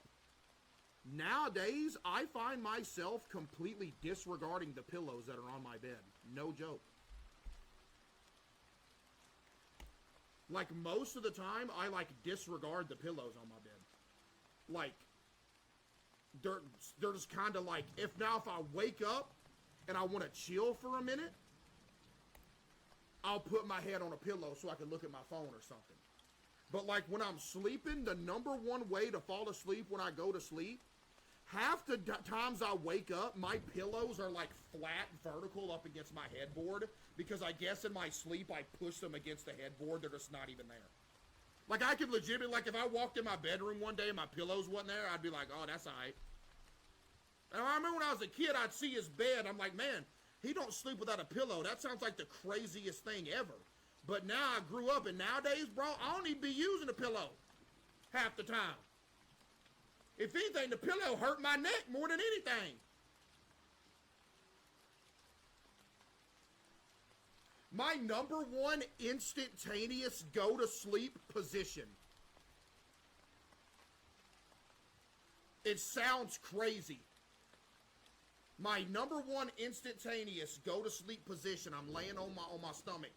S1: nowadays, I find myself completely disregarding the pillows that are on my bed. No joke. Like, most of the time, I, like, disregard the pillows on my bed. Like, they're just kind of like, if I wake up and I want to chill for a minute, I'll put my head on a pillow so I can look at my phone or something. But, like, when I'm sleeping, the number one way to fall asleep when I go to sleep, half the times I wake up, my pillows are like flat, vertical up against my headboard because I guess in my sleep I push them against the headboard. They're just not even there. Like I could legitimately, like if I walked in my bedroom one day and my pillows wasn't there, I'd be like, oh, that's all right. And I remember when I was a kid, I'd see his bed. I'm like, man, he don't sleep without a pillow. That sounds like the craziest thing ever. But now I grew up and nowadays, bro, I don't even be using a pillow half the time. If anything, the pillow hurt my neck more than anything. My number one instantaneous go-to-sleep position It sounds crazy. My number one instantaneous go to sleep position, I'm laying on my stomach.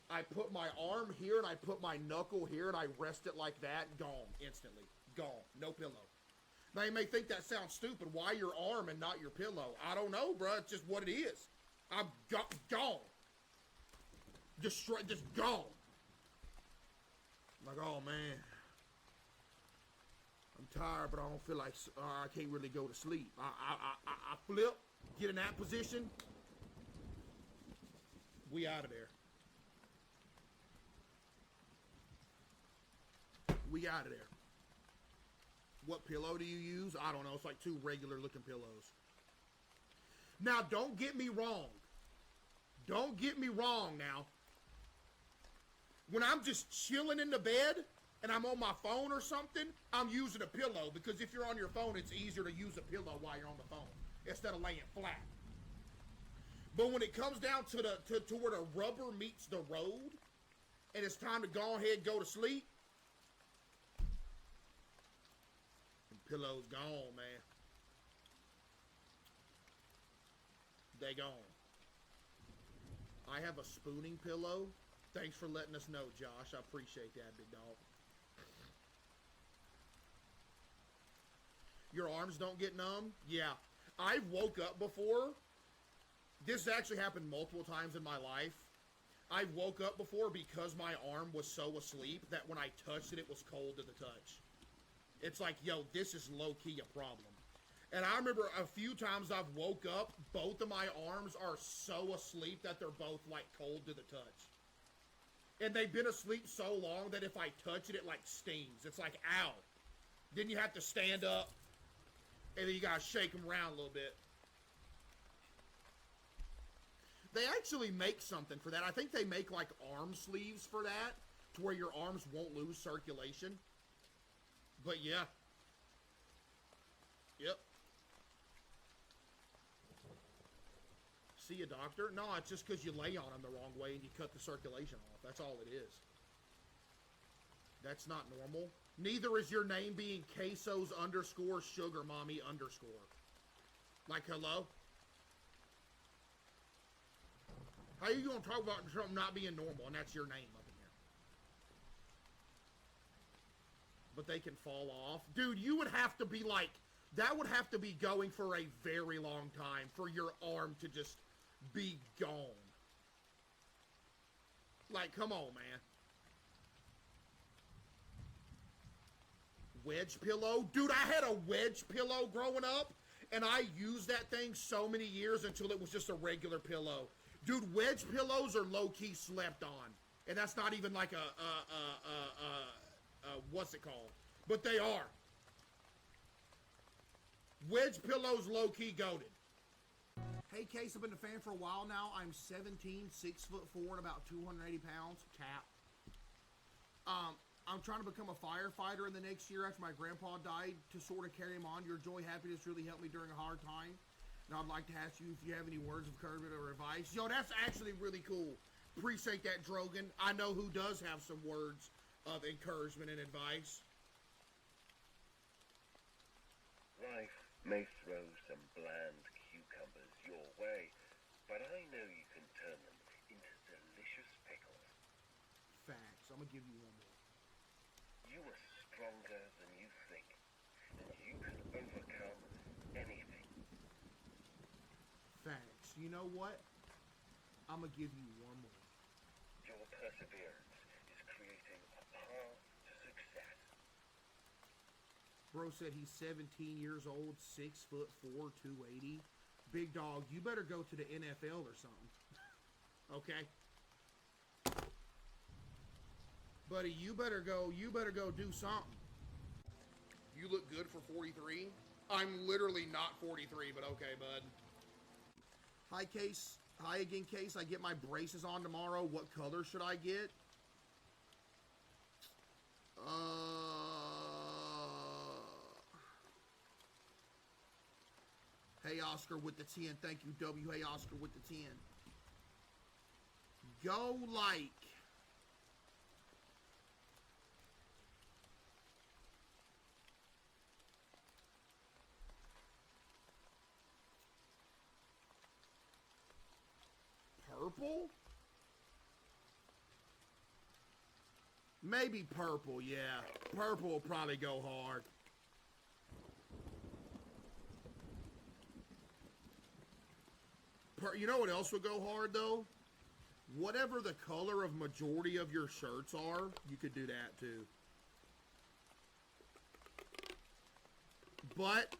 S1: I put my arm here and I put my knuckle here and I rest it like that. Gone instantly. Gone. No pillow. Now you may think that sounds stupid. Why your arm and not your pillow? I don't know, bro. It's just what it is. I'm gone. Just gone. I'm like, oh man. I'm tired, but I don't feel like I can't really go to sleep. I flip, get in that position. We out of there. We out of there. What pillow do you use? I don't know. It's like 2 regular looking pillows. Now, don't get me wrong. Don't get me wrong now. When I'm just chilling in the bed and I'm on my phone or something, I'm using a pillow, because if you're on your phone, it's easier to use a pillow while you're on the phone instead of laying flat. But when it comes down to where the rubber meets the road and it's time to go ahead and go to sleep, pillow's gone, man. They gone. I have a spooning pillow. Thanks for letting us know, Josh. I appreciate that, big dog. Your arms don't get numb? Yeah. I've woke up before. This actually happened multiple times in my life. I've woke up before because my arm was so asleep that when I touched it, it was cold to the touch. It's like, yo, this is low-key a problem. And I remember a few times I've woke up, both of my arms are so asleep that they're both, like, cold to the touch. And they've been asleep so long that if I touch it, it, like, stings. It's like, ow. Then you have to stand up, and then you gotta shake them around a little bit. They actually make something for that. I think they make, like, arm sleeves for that, to where your arms won't lose circulation. But yeah. Yep. See a doctor? No, it's just because you lay on them the wrong way and you cut the circulation off. That's all it is. That's not normal. Neither is your name being Caseoh's _ sugar mommy _. Like, hello? How are you going to talk about something not being normal and that's your name up in here? But they can fall off. Dude, you would have to be like, that would have to be going for a very long time for your arm to just be gone. Like, come on, man. Wedge pillow? Dude, I had a wedge pillow growing up, and I used that thing so many years until it was just a regular pillow. Dude, wedge pillows are low-key slept on. And that's not even like what's it called? But they are. Wedge pillows low-key goated. Hey, Case, I've been a fan for a while now. I'm 17, 6'4", and about 280 pounds. Cap. I'm trying to become a firefighter in the next year after my grandpa died to sort of carry him on. Your joy, happiness really helped me during a hard time. Now I'd like to ask you if you have any words of encouragement or advice. Yo, that's actually really cool. Appreciate that, Drogan. I know who does have some words of encouragement and advice.
S7: Life may throw some bland cucumbers your way, but I know you can turn them into delicious pickles.
S1: Facts. I'm gonna give you one more.
S7: You are stronger than you think, and you can overcome anything.
S1: Facts. You know what? I'm gonna give you one more.
S7: Your perseverance is creating a path to success.
S1: Bro said he's 17 years old, 6'4", 280. Big dog, you better go to the NFL or something. Okay? Buddy, you better go do something. You look good for 43. I'm literally not 43, but okay, bud. Hi, Case. Hi again, Case. I get my braces on tomorrow. What color should I get? Hey, Oscar with the 10. Thank you, W. Hey, Oscar with the 10. Go like. purple? Maybe purple, yeah. Purple will probably go hard. You know what else would go hard, though? Whatever the color of majority of your shirts are, you could do that, too. But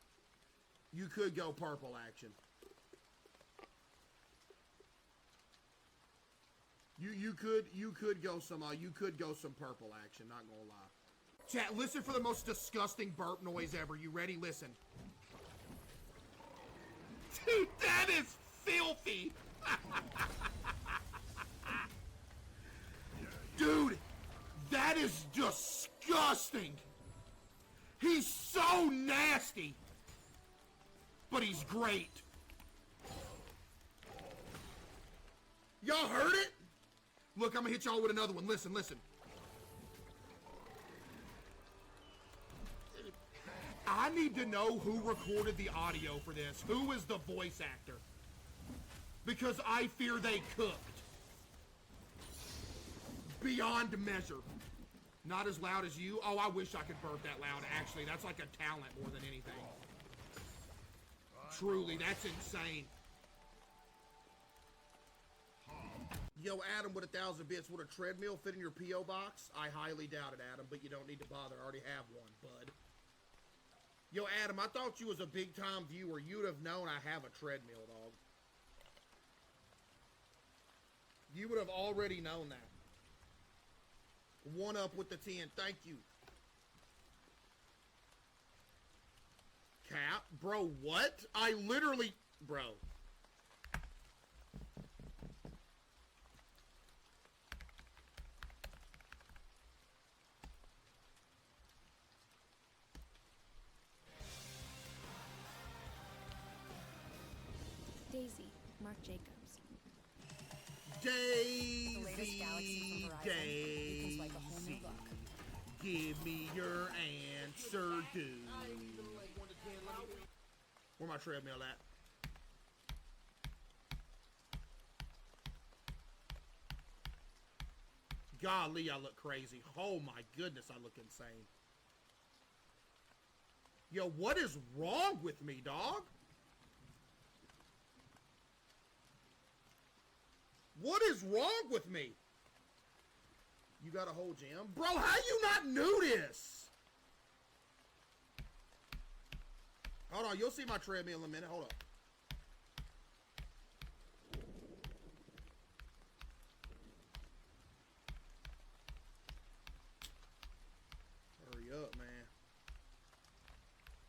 S1: you could go purple action. You could go some purple action, not gonna lie. Chat, listen for the most disgusting burp noise ever. You ready? Listen. Dude, that is filthy. Dude, that is disgusting. He's so nasty. But he's great. Y'all heard it? Look, I'm gonna hit y'all with another one. Listen, listen. I need to know who recorded the audio for this. Who is the voice actor? Because I fear they cooked. Beyond measure. Not as loud as you. Oh, I wish I could burp that loud, actually. That's like a talent more than anything. Truly, that's insane. Yo, Adam with 1,000 bits. Would a treadmill fit in your P.O. box? I highly doubt it, Adam, but you don't need to bother. I already have one, bud. Yo, Adam, I thought you was a big-time viewer. You'd have known I have a treadmill, dog. You would have already known that. One up with the 10. Thank you. Cap? Bro, what? I literally... Bro.
S8: Daisy, Mark Jacobs.
S2: The latest Galaxy
S1: Daisy,
S2: from Verizon. You can swipe a whole new
S1: Daisy,
S2: look.
S1: give me your answer, dude. Where my treadmill at? Golly, I look crazy. Oh my goodness, I look insane. Yo, what is wrong with me, dog? What is wrong with me? You got a whole gym? Bro, how you not knew this? Hold on, you'll see my treadmill in a minute. Hold up. Hurry up, man.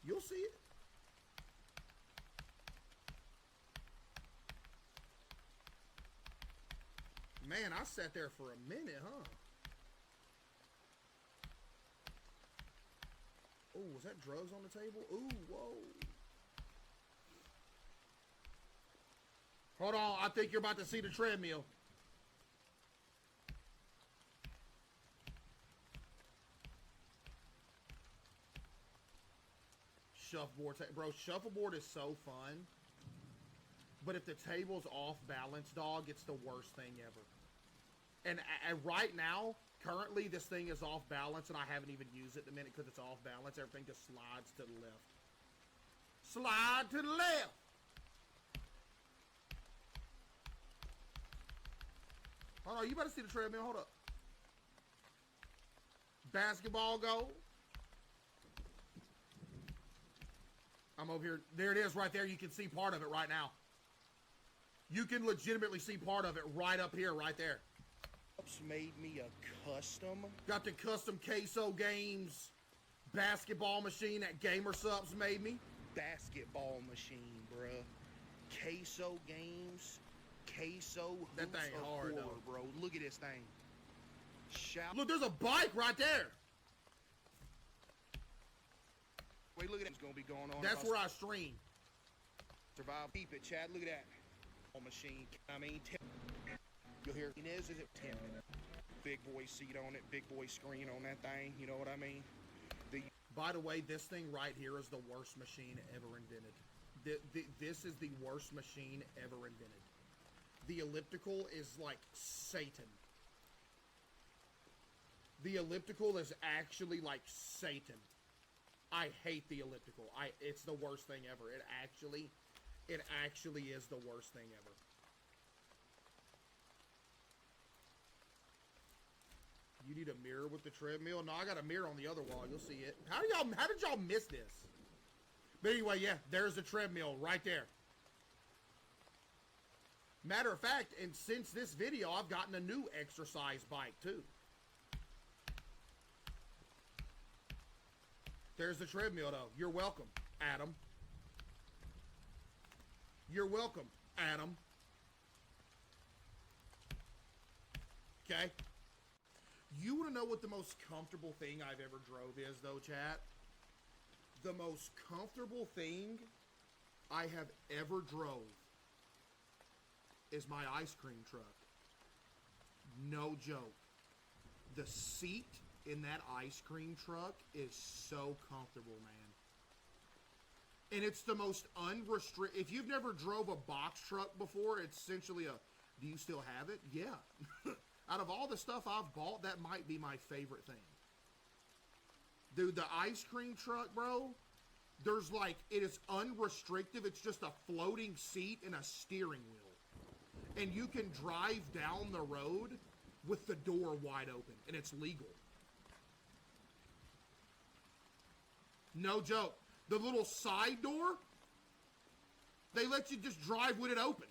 S1: You'll see it. Man, I sat there for a minute, huh? Oh, was that drugs on the table? Ooh, whoa. Hold on, I think you're about to see the treadmill. Shuffleboard, bro, shuffleboard is so fun. But if the table's off balance, dog, it's the worst thing ever. And right now, currently, this thing is off balance, and I haven't even used it in a minute because it's off balance. Everything just slides to the left. Slide to the left. Hold on, you better see the treadmill. Hold up. Basketball goal. I'm over here. There it is right there. You can see part of it right now. You can legitimately see part of it right up here, right there. Made me a custom. Got the custom Caseoh Games basketball machine that Gamer Subs made me. Basketball machine, bruh. Caseoh Games. Caseoh. That thing hard, though, bro. Look at this thing. Look, there's a bike right there. Wait, look at that. It's gonna be going on. That's where I stream. Survive. Keep it, Chad. Look at that. Machine. I mean, you'll hear is it 10 minutes? Big boy seat on it, big boy screen on that thing. You know what I mean? By the way, this thing right here is the worst machine ever invented. This is the worst machine ever invented. The elliptical is like Satan. The elliptical is actually like Satan. I hate the elliptical. It's the worst thing ever. It actually is the worst thing ever. You need a mirror with the treadmill? No, I got a mirror on the other wall. You'll see it. How did y'all miss this? But anyway, yeah, there's the treadmill right there. Matter of fact, and since this video, I've gotten a new exercise bike too. There's the treadmill though. You're welcome, Adam. You're welcome, Adam. Okay? You want to know what the most comfortable thing I've ever drove is though, chat? The most comfortable thing I have ever drove is my ice cream truck. No joke. The seat in that ice cream truck is so comfortable, man. And it's the most unrestricted. If you've never drove a box truck before, it's essentially a, do you still have it? Yeah. Out of all the stuff I've bought, that might be my favorite thing. Dude, the ice cream truck, bro, there's like, it is unrestricted. It's just a floating seat and a steering wheel. And you can drive down the road with the door wide open, and it's legal. No joke. The little side door, they let you just drive with it open.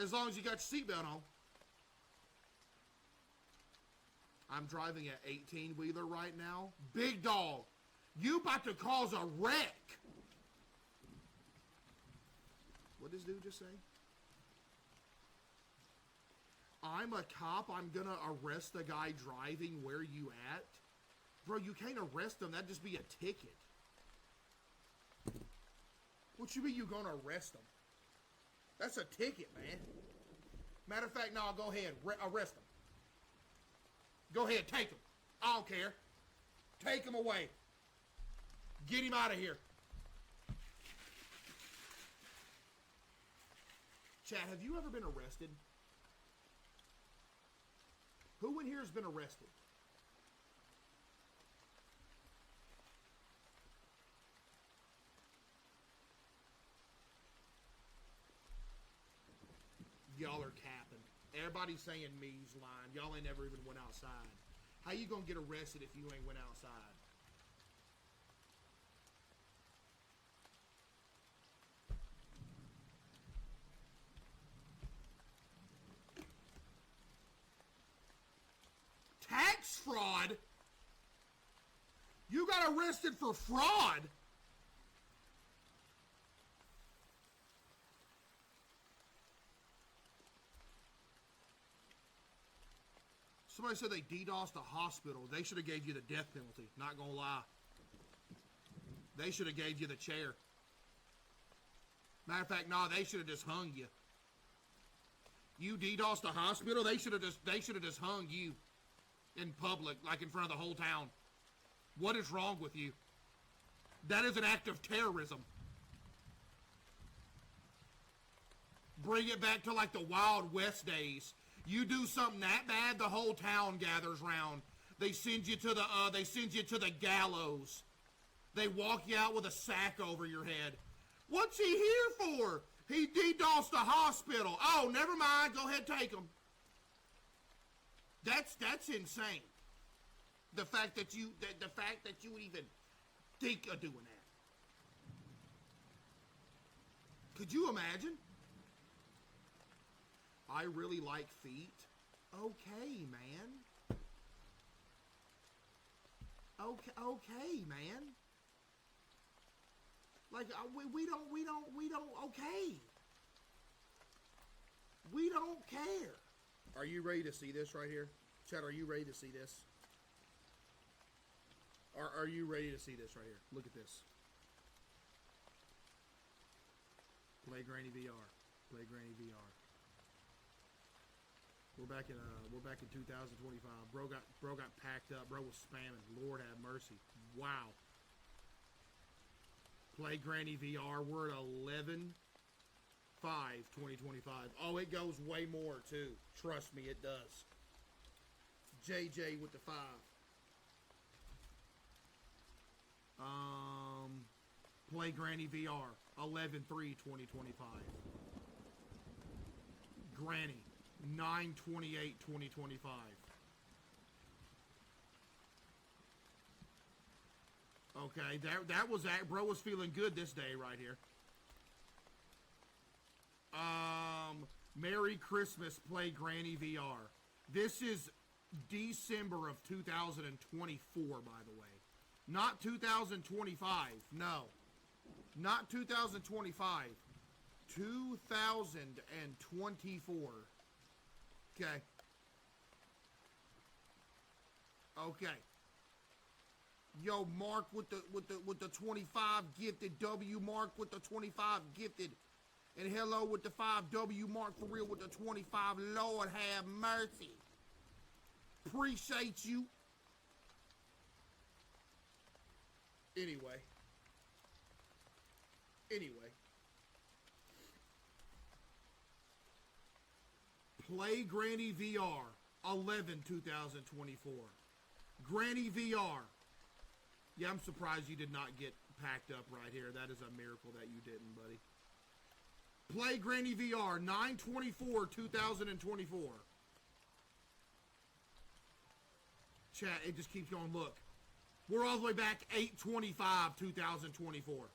S1: As long as you got your seatbelt on. I'm driving an 18-wheeler right now. Big dog, you about to cause a wreck. What did this dude just say? I'm a cop. I'm going to arrest the guy driving where you at. Bro, you can't arrest him. That'd just be a ticket. What you mean you gonna arrest him? That's a ticket, man. Matter of fact, no, go ahead. Arrest him. Go ahead, take him. I don't care. Take him away. Get him out of here. Chad, have you ever been arrested? Who in here has been arrested? Y'all are capping. Everybody's saying me's lying. Y'all ain't never even went outside. How you gonna get arrested if you ain't went outside? Tax fraud? You got arrested for fraud? Somebody said they DDoSed a hospital. They should have gave you the death penalty. Not gonna lie. They should have gave you the chair. Matter of fact, nah, they should have just hung you. You DDoSed a hospital. They should have just hung you in public, like in front of the whole town. What is wrong with you? That is an act of terrorism. Bring it back to like the Wild West days. You do something that bad, the whole town gathers round. They send you to the gallows. They walk you out with a sack over your head. What's he here for? He DDoSed a hospital. Oh, never mind. Go ahead, take him. That's insane. The fact that you would even think of doing that. Could you imagine? I really like feet. Okay, man. Okay, man. Like, we don't, okay. We don't care. Are you ready to see this right here? Chad, are you ready to see this? Are you ready to see this right here? Look at this. Play Granny VR. Play Granny VR. We're back in 2025. Bro got packed up. Bro was spamming. Lord have mercy. Wow. Play Granny VR. We're at 11. 2025. Oh, it goes way more too. Trust me, it does. JJ with the 5. Play Granny VR. 11/3/2025. Granny. 9/28/2025. Okay, that was that. Bro was feeling good this day right here. Merry Christmas, play Granny VR. This is December of 2024, by the way. Not 2025. No. Not 2025. 2024. Okay. Okay. Yo, Mark with the 25 gifted. W Mark with the 25 gifted. And hello with the 5. W Mark for real with the 25. Lord have mercy. Appreciate you. Anyway. Play Granny VR. 11/2024. Granny VR. Yeah, I'm surprised you did not get packed up right here. That is a miracle that you didn't, buddy. Play Granny VR. 9/24/2024. Chat, it just keeps going. Look. We're all the way back 8/25/2024.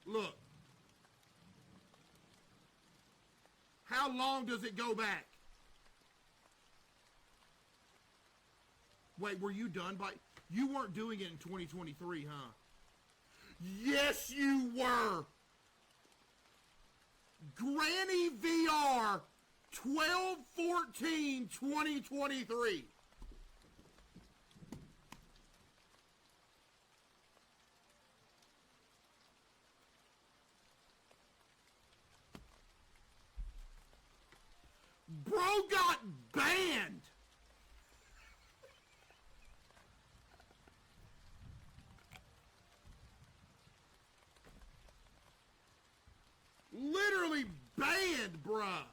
S1: Look. How long does it go back? Wait, were you done by... You weren't doing it in 2023, huh? Yes, you were! Granny VR 12/14/2023. Bro got banned! Literally banned, bruh.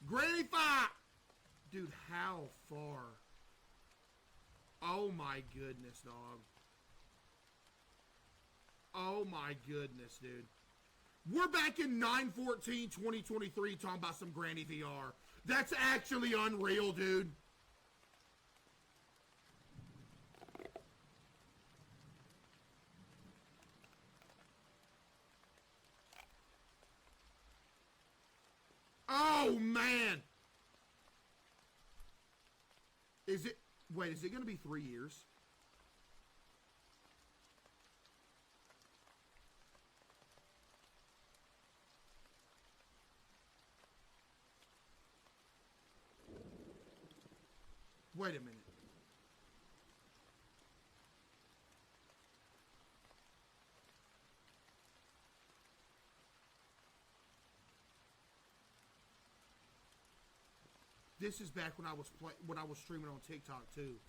S1: Granny 5. Dude, how far? Oh my goodness, dog. Oh my goodness, dude. We're back in 9/14/2023 talking about some Granny VR. That's actually unreal, dude. Oh, man. Is it... Wait, is it going to be 3 years? Wait a minute. This is back when I was streaming on TikTok too.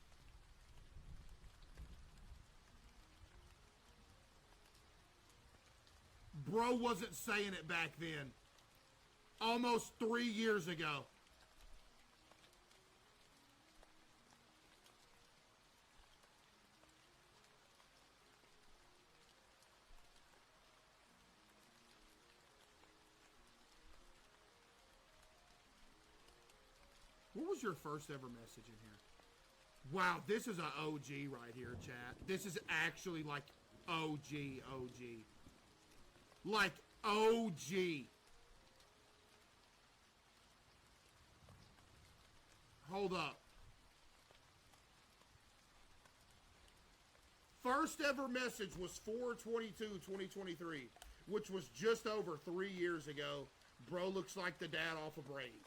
S1: Bro wasn't saying it back then. Almost 3 years ago. What was your first ever message in here? Wow, this is an OG right here, chat. This is actually like OG. Like OG. Hold up. First ever message was 4/22/2023, which was just over 3 years ago. Bro looks like the dad off of Brave.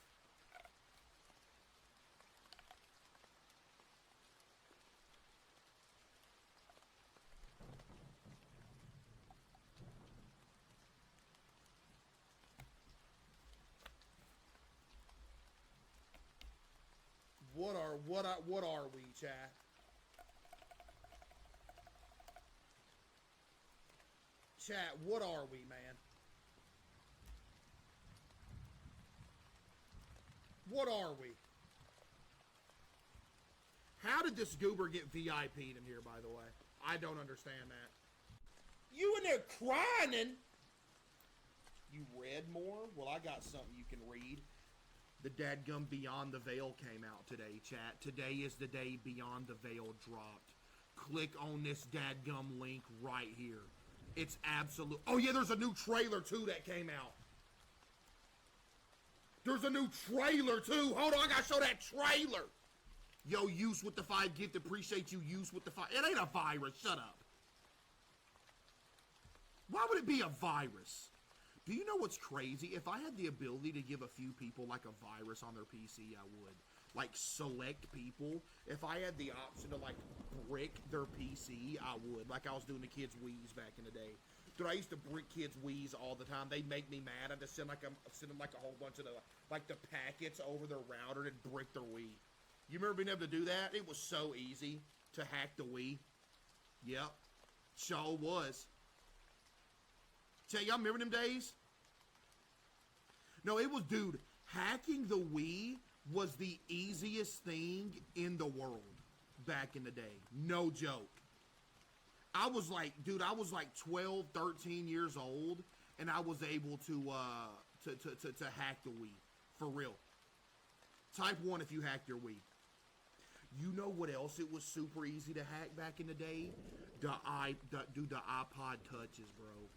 S1: What are we, chat? Chat, what are we, man? What are we? How did this goober get VIP'd in here, by the way? I don't understand that. You in there crying? You read more? Well, I got something you can read. The dadgum Beyond the Veil came out today, chat. Today is the day Beyond the Veil dropped. Click on this dadgum link right here. It's absolute. Oh, yeah, there's a new trailer, too, that came out. There's a new trailer, too. Hold on, I gotta show that trailer. Yo, Use with the 5 gift. Appreciate you, Use with the 5. It ain't a virus. Shut up. Why would it be a virus? Do you know what's crazy? If I had the ability to give a few people like a virus on their PC, I would. Like select people. If I had the option to like brick their PC, I would. Like I was doing the kids' Wii's back in the day. Dude, I used to brick kids' Wii's all the time. They'd make me mad. I'd just send them like a whole bunch of the packets over their router and brick their Wii. You remember being able to do that? It was so easy to hack the Wii. Yep. Sure was. Tell y'all remember them days? No, it was, dude, hacking the Wii was the easiest thing in the world back in the day. No joke. I was like, dude, I was like 12, 13 years old, and I was able to hack the Wii. For real. Type 1 if you hacked your Wii. You know what else it was super easy to hack back in the day? The iPod touches, bro.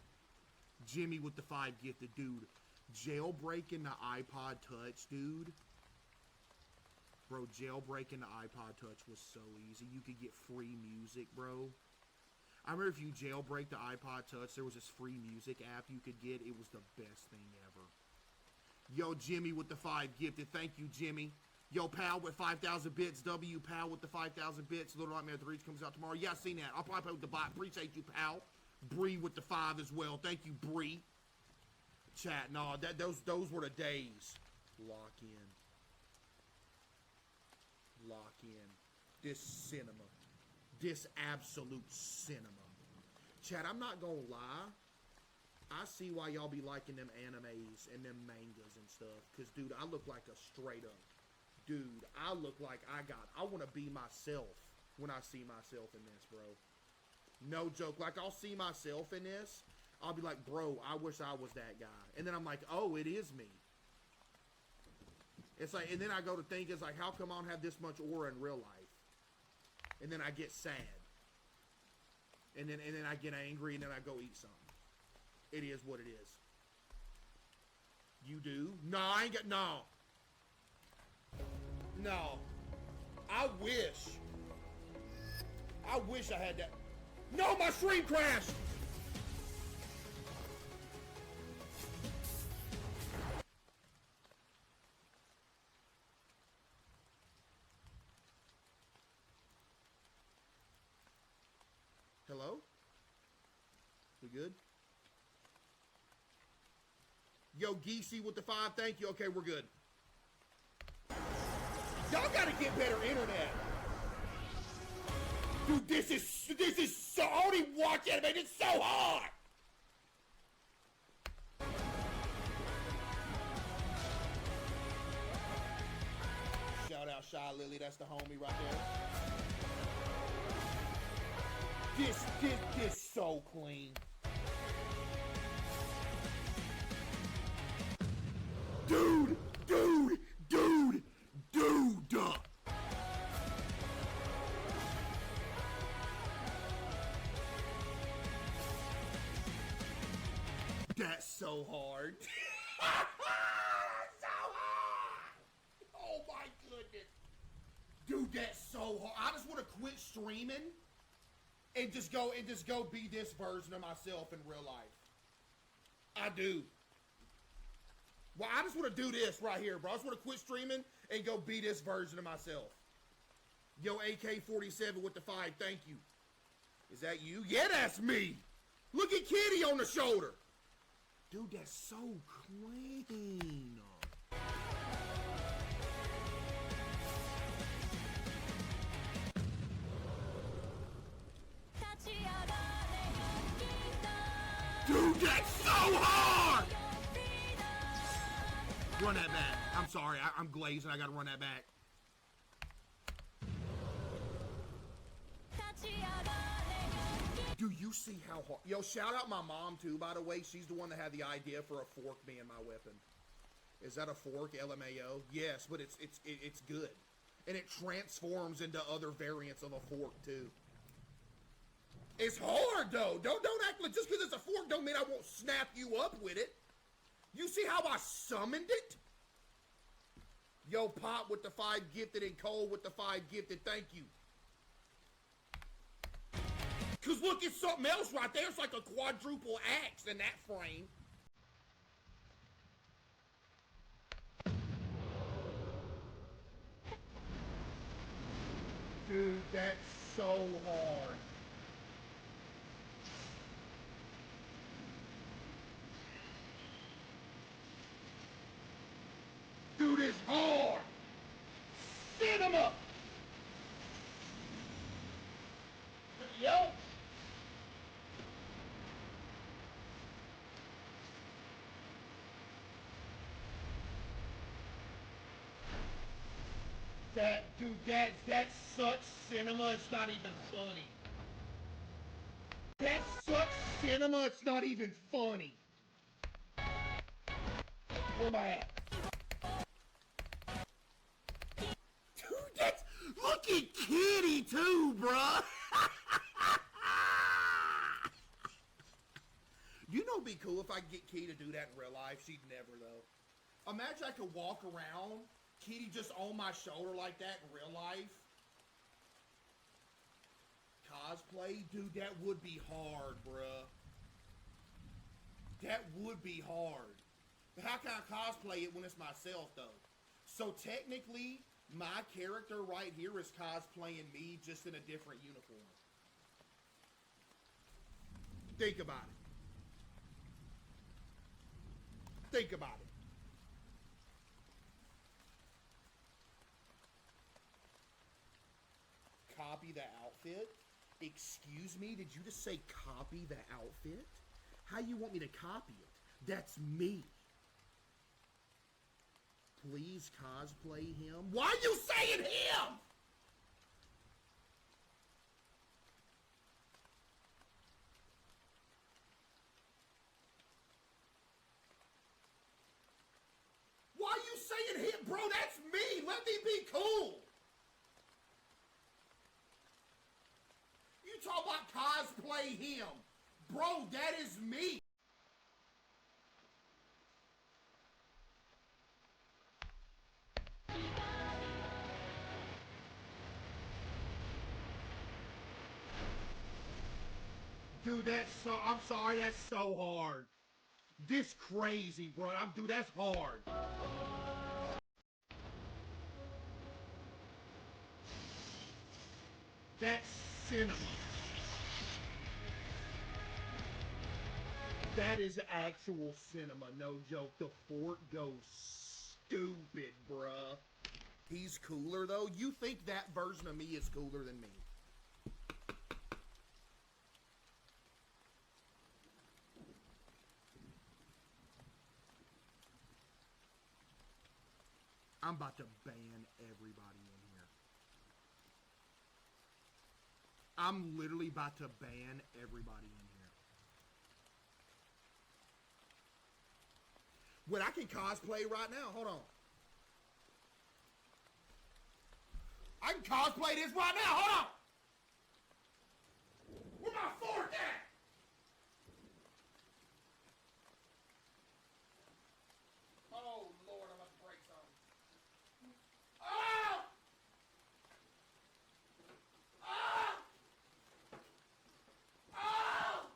S1: Jimmy with the 5 gifted, dude. Jailbreaking the iPod touch, dude. Bro, jailbreaking the iPod touch was so easy. You could get free music, bro. I remember if you jailbreak the iPod touch, there was this free music app you could get. It was the best thing ever. Yo, Jimmy with the 5 gifted. Thank you, Jimmy. Yo, Pal with 5,000 bits. W, Pal with the 5,000 bits. Little Nightmare 3 comes out tomorrow. Yeah, I seen that. I'll probably play with the bot. Appreciate you, Pal. Bree with the 5 as well. Thank you, Bree. Chat, no, those were the days. Lock in. Lock in. This cinema. This absolute cinema. Chat, I'm not gonna lie. I see why y'all be liking them animes and them mangas and stuff. Because, dude, I look like a straight up. Dude, I look like I want to be myself when I see myself in this, bro. No joke. Like, I'll see myself in this. I'll be like, bro, I wish I was that guy. And then I'm like, oh, it is me. It's like, and then I go to think, it's like, how come I don't have this much aura in real life? And then I get sad. And then I get angry, and then I go eat something. It is what it is. You do? No, I ain't got, no. No. I wish I had that. No, my stream crashed! Hello? We good? Yo, Geesey with the 5, thank you. Okay, we're good. Y'all gotta get better internet. Dude, this is so, I don't even watch anime, it's so hard! Shout out Shy Lily, that's the homie right there. This so clean. Dude! That's so hard. So hard! Oh my goodness. Dude, that's so hard. I just want to quit streaming and just go be this version of myself in real life. I do. Well, I just want to do this right here, bro. I just want to quit streaming and go be this version of myself. Yo, AK-47 with the 5, thank you. Is that you? Yeah, that's me. Look at Kitty on the shoulder. Dude, that's so clean. Dude, that's so hard! Run that back. I'm sorry, I'm glazing. I gotta run that back. Do you see how hard? Yo, shout out my mom too, by the way. She's the one that had the idea for a fork being my weapon. Is that a fork, LMAO? Yes, but it's good. And it transforms into other variants of a fork too. It's hard though. Don't act like just because it's a fork don't mean I won't snap you up with it. You see how I summoned it? Yo, Pop with the 5 gifted and Cole with the 5 gifted. Thank you. Cause look, it's something else right there. It's like a quadruple axe in that frame. Dude, that's so hard. Dude, it's hard. Cinema. Yo. Dude, that's such cinema, it's not even funny. That's such cinema, it's not even funny. Where am I at? Dude, that's... Look at Kitty, too, bruh. You know it'd be cool if I could get Kitty to do that in real life. She'd never, though. Imagine I could walk around, Kitty just on my shoulder like that in real life. Cosplay? Dude, that would be hard, bruh. That would be hard. But how can I cosplay it when it's myself, though? So technically, my character right here is cosplaying me just in a different uniform. Think about it. Think about it. Copy the outfit? Excuse me, did you just say copy the outfit? How you want me to copy it? That's me. Please cosplay him. Why are you saying him? Why are you saying him? Bro, that's me. Let me be cool. You talk about cosplay him. Bro, that is me. Dude, that's so... I'm sorry, that's so hard. This crazy, bro. Dude, that's hard. That's cinema. That is actual cinema, no joke. The fort goes stupid, bruh. He's cooler, though. You think that version of me is cooler than me? I'm about to ban everybody in here. I'm literally about to ban everybody in here. When I can cosplay right now, hold on. I can cosplay this right now, hold on. Where my fork at? Oh, Lord, I'm about to break something. Oh! Oh! Oh!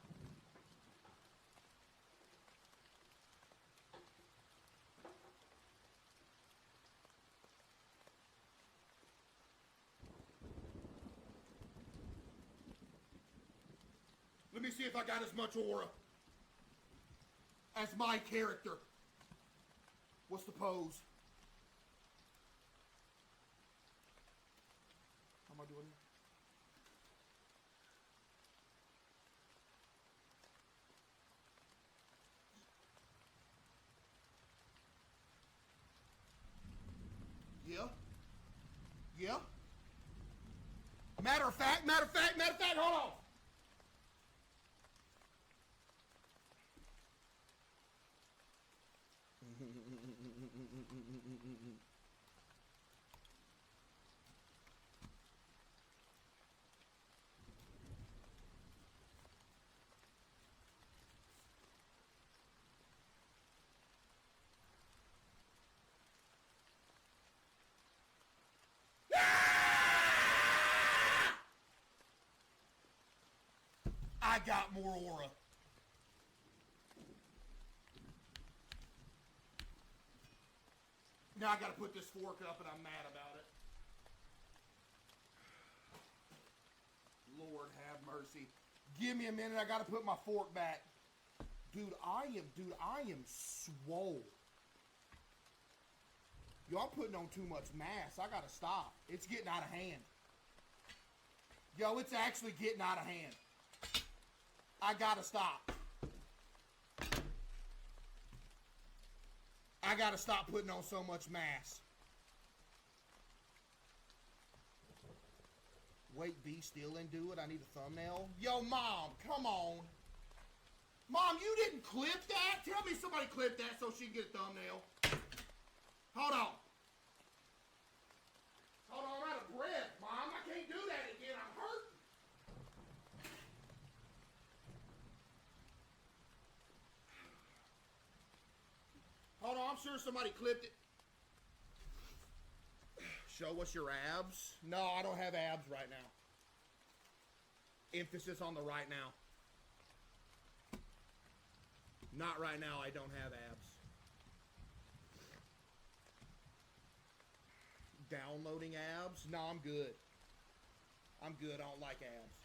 S1: Let me see if I got as much aura as my character. What's the pose? How am I doing here? Matter of fact, hold on. I got more aura. Now I gotta put this fork up and I'm mad about it. Lord have mercy. Give me a minute, I gotta put my fork back. Dude, I am swole. Yo, I'm putting on too much mass. I gotta stop. It's getting out of hand. Yo, it's actually getting out of hand. I gotta stop. I gotta stop putting on so much mass. Wait, be still and do it. I need a thumbnail. Yo, Mom, come on. Mom, you didn't clip that? Tell me somebody clipped that so she can get a thumbnail. Hold on. Hold on, I'm out of breath, Mom. I can't do that again. I'm hurting. Hold on, I'm sure somebody clipped it. Show us your abs. No, I don't have abs right now. Emphasis on the right now. Not right now, I don't have abs. Downloading abs? No, I'm good. I'm good, I don't like abs.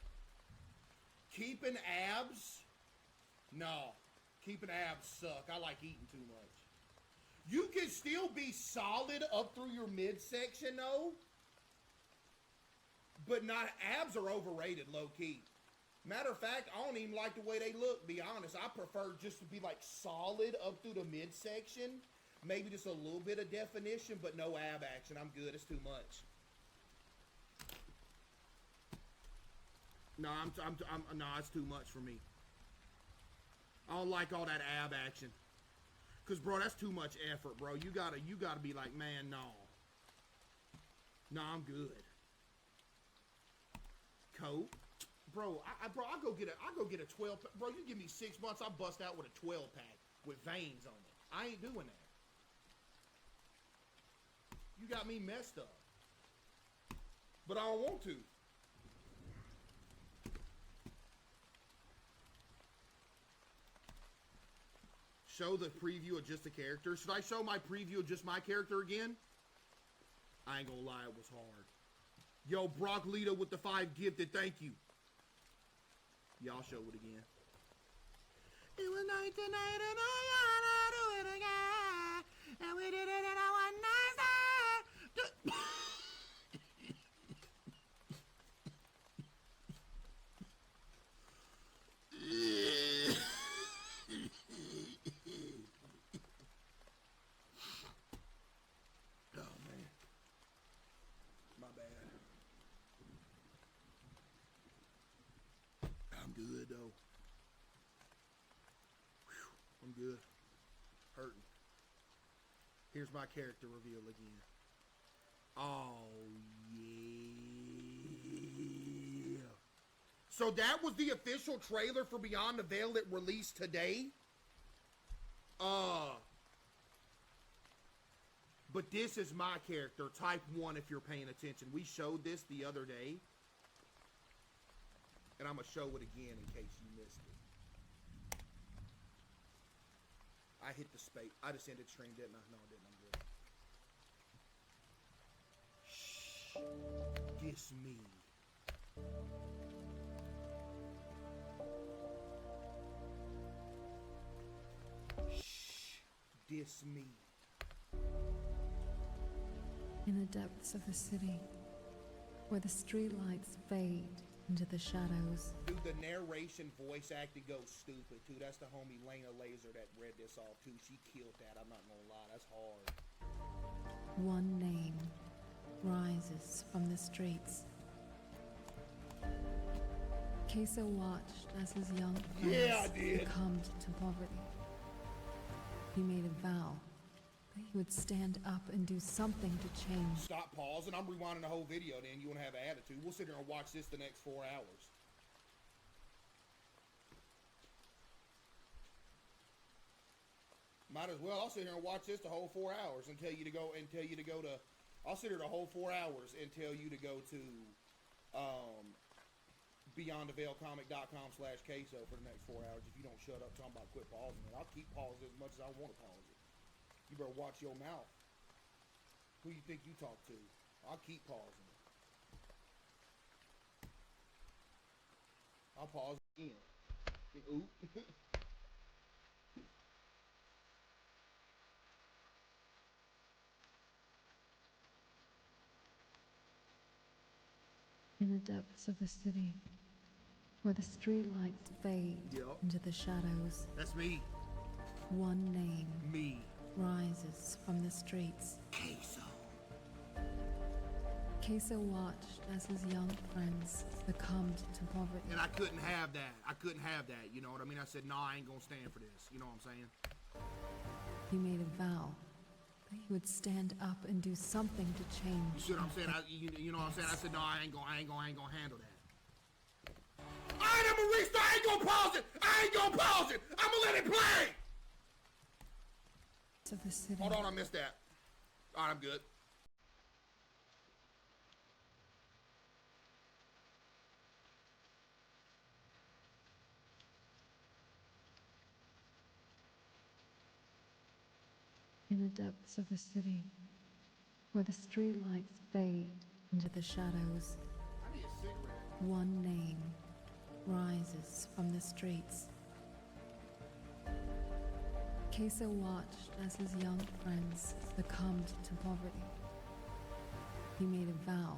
S1: Keeping abs? No. Keeping abs suck. I like eating too much. You can still be solid up through your midsection, though. But not, abs are overrated, low-key. Matter of fact, I don't even like the way they look, to be honest. I prefer just to be, like, solid up through the midsection. Maybe just a little bit of definition, but no ab action. I'm good. It's too much. No, no, it's too much for me. I don't like all that ab action. Cause bro, that's too much effort, bro. You gotta be like, man, no. No, I'm good. Coat, bro. I'll go get a 12. Bro, you give me 6 months, I'll bust out with a 12 pack with veins on it. I ain't doing that. You got me messed up. But I don't want to. Show the preview of just a character. Should I show my preview of just my character again? I ain't gonna lie, it was hard. Yo, Brock Lito with the 5 gifted, thank you. Y'all show it again. It was night tonight and I gotta do it again. And we did it in a one night stand. Good though. Whew, I'm good. Hurting. Here's my character reveal again. Oh yeah. So that was the official trailer for Beyond the Veil that released today. But this is my character, type 1 if you're paying attention. We showed this the other day. And I'm going to show it again in case you missed it. I hit the space. I just ended stream, didn't I? No, I didn't. I'm good. Shh. Diss me. Shh. Diss me.
S9: In the depths of the city, where the streetlights fade into the shadows.
S1: Dude, the narration voice acting goes stupid, too. That's the homie Lena Laser that read this off, too. She killed that. I'm not gonna lie. That's hard.
S9: One name rises from the streets. Caseoh watched as his young
S1: Yeah, I
S9: friends
S1: did.
S9: succumbed to poverty. He made a vow that he would stand up and do something to change.
S1: Stop pausing. I'm rewinding the whole video then. You want to have an attitude. We'll sit here and watch this the next 4 hours. Might as well. I'll sit here and watch this the whole 4 hours and tell you to go to. I'll sit here the whole 4 hours and tell you to go to beyondtheveilcomic.com/Caseoh for the next 4 hours if you don't shut up talking about quit pausing it. I'll keep pausing as much as I want to pause it. You better watch your mouth. Who you think you talk to? I'll keep pausing it. I'll pause again. Oop.
S9: In the depths of the city, where the streetlights fade
S1: Yep.
S9: into the shadows,
S1: That's me.
S9: one name
S1: Me.
S9: rises from the streets.
S1: Caseoh.
S9: Caseoh watched as his young friends succumbed to poverty.
S1: And I couldn't have that. You know what I mean? I said, nah, I ain't gonna stand for this. You know what I'm saying?
S9: He made a vow that he would stand up and do something to change.
S1: You see what I'm saying? You know what I'm saying? I said, no, I ain't gonna handle that. Alright, I'm gonna restart. I ain't gonna pause it. I'm gonna let it play.
S9: Of the city,
S1: Hold on, I missed that. Alright, I'm good.
S9: in the depths of the city, where the streetlights fade into the shadows,
S1: I need a cigarette.
S9: one name rises from the streets. Caseoh watched as his young friends succumbed to poverty. He made a vow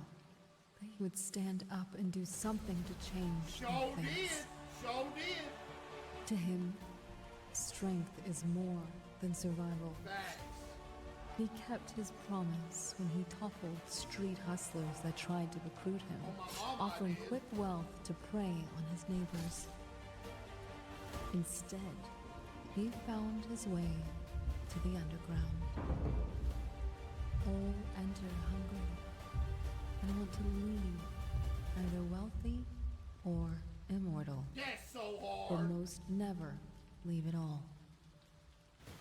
S9: that he would stand up and do something to change their
S1: Show
S9: fates.
S1: did.
S9: To him, strength is more than survival.
S1: Facts.
S9: He kept his promise when he toppled street hustlers that tried to recruit him,
S1: Oh, my mama
S9: offering
S1: did.
S9: quick wealth to prey on his neighbors. Instead, he found his way to the underground. All enter hungry and want to leave, either wealthy or immortal,
S1: That's so
S9: but
S1: hard.
S9: most never leave it all.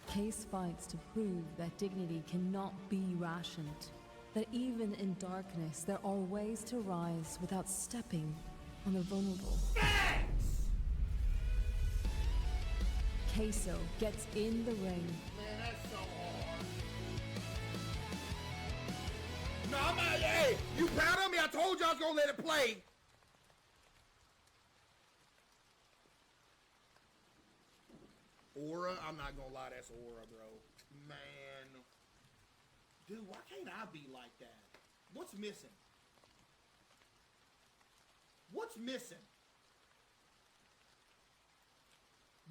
S9: Case fights to prove that dignity cannot be rationed, that even in darkness there are ways to rise without stepping on the vulnerable.
S1: Facts.
S9: Caseoh gets in the ring.
S1: Man, that's so hard. No, I'm not. Hey, you proud of me? I told you I was gonna let it play. Aura? I'm not gonna lie, that's Aura, bro. Man. Dude, why can't I be like that? What's missing? What's missing?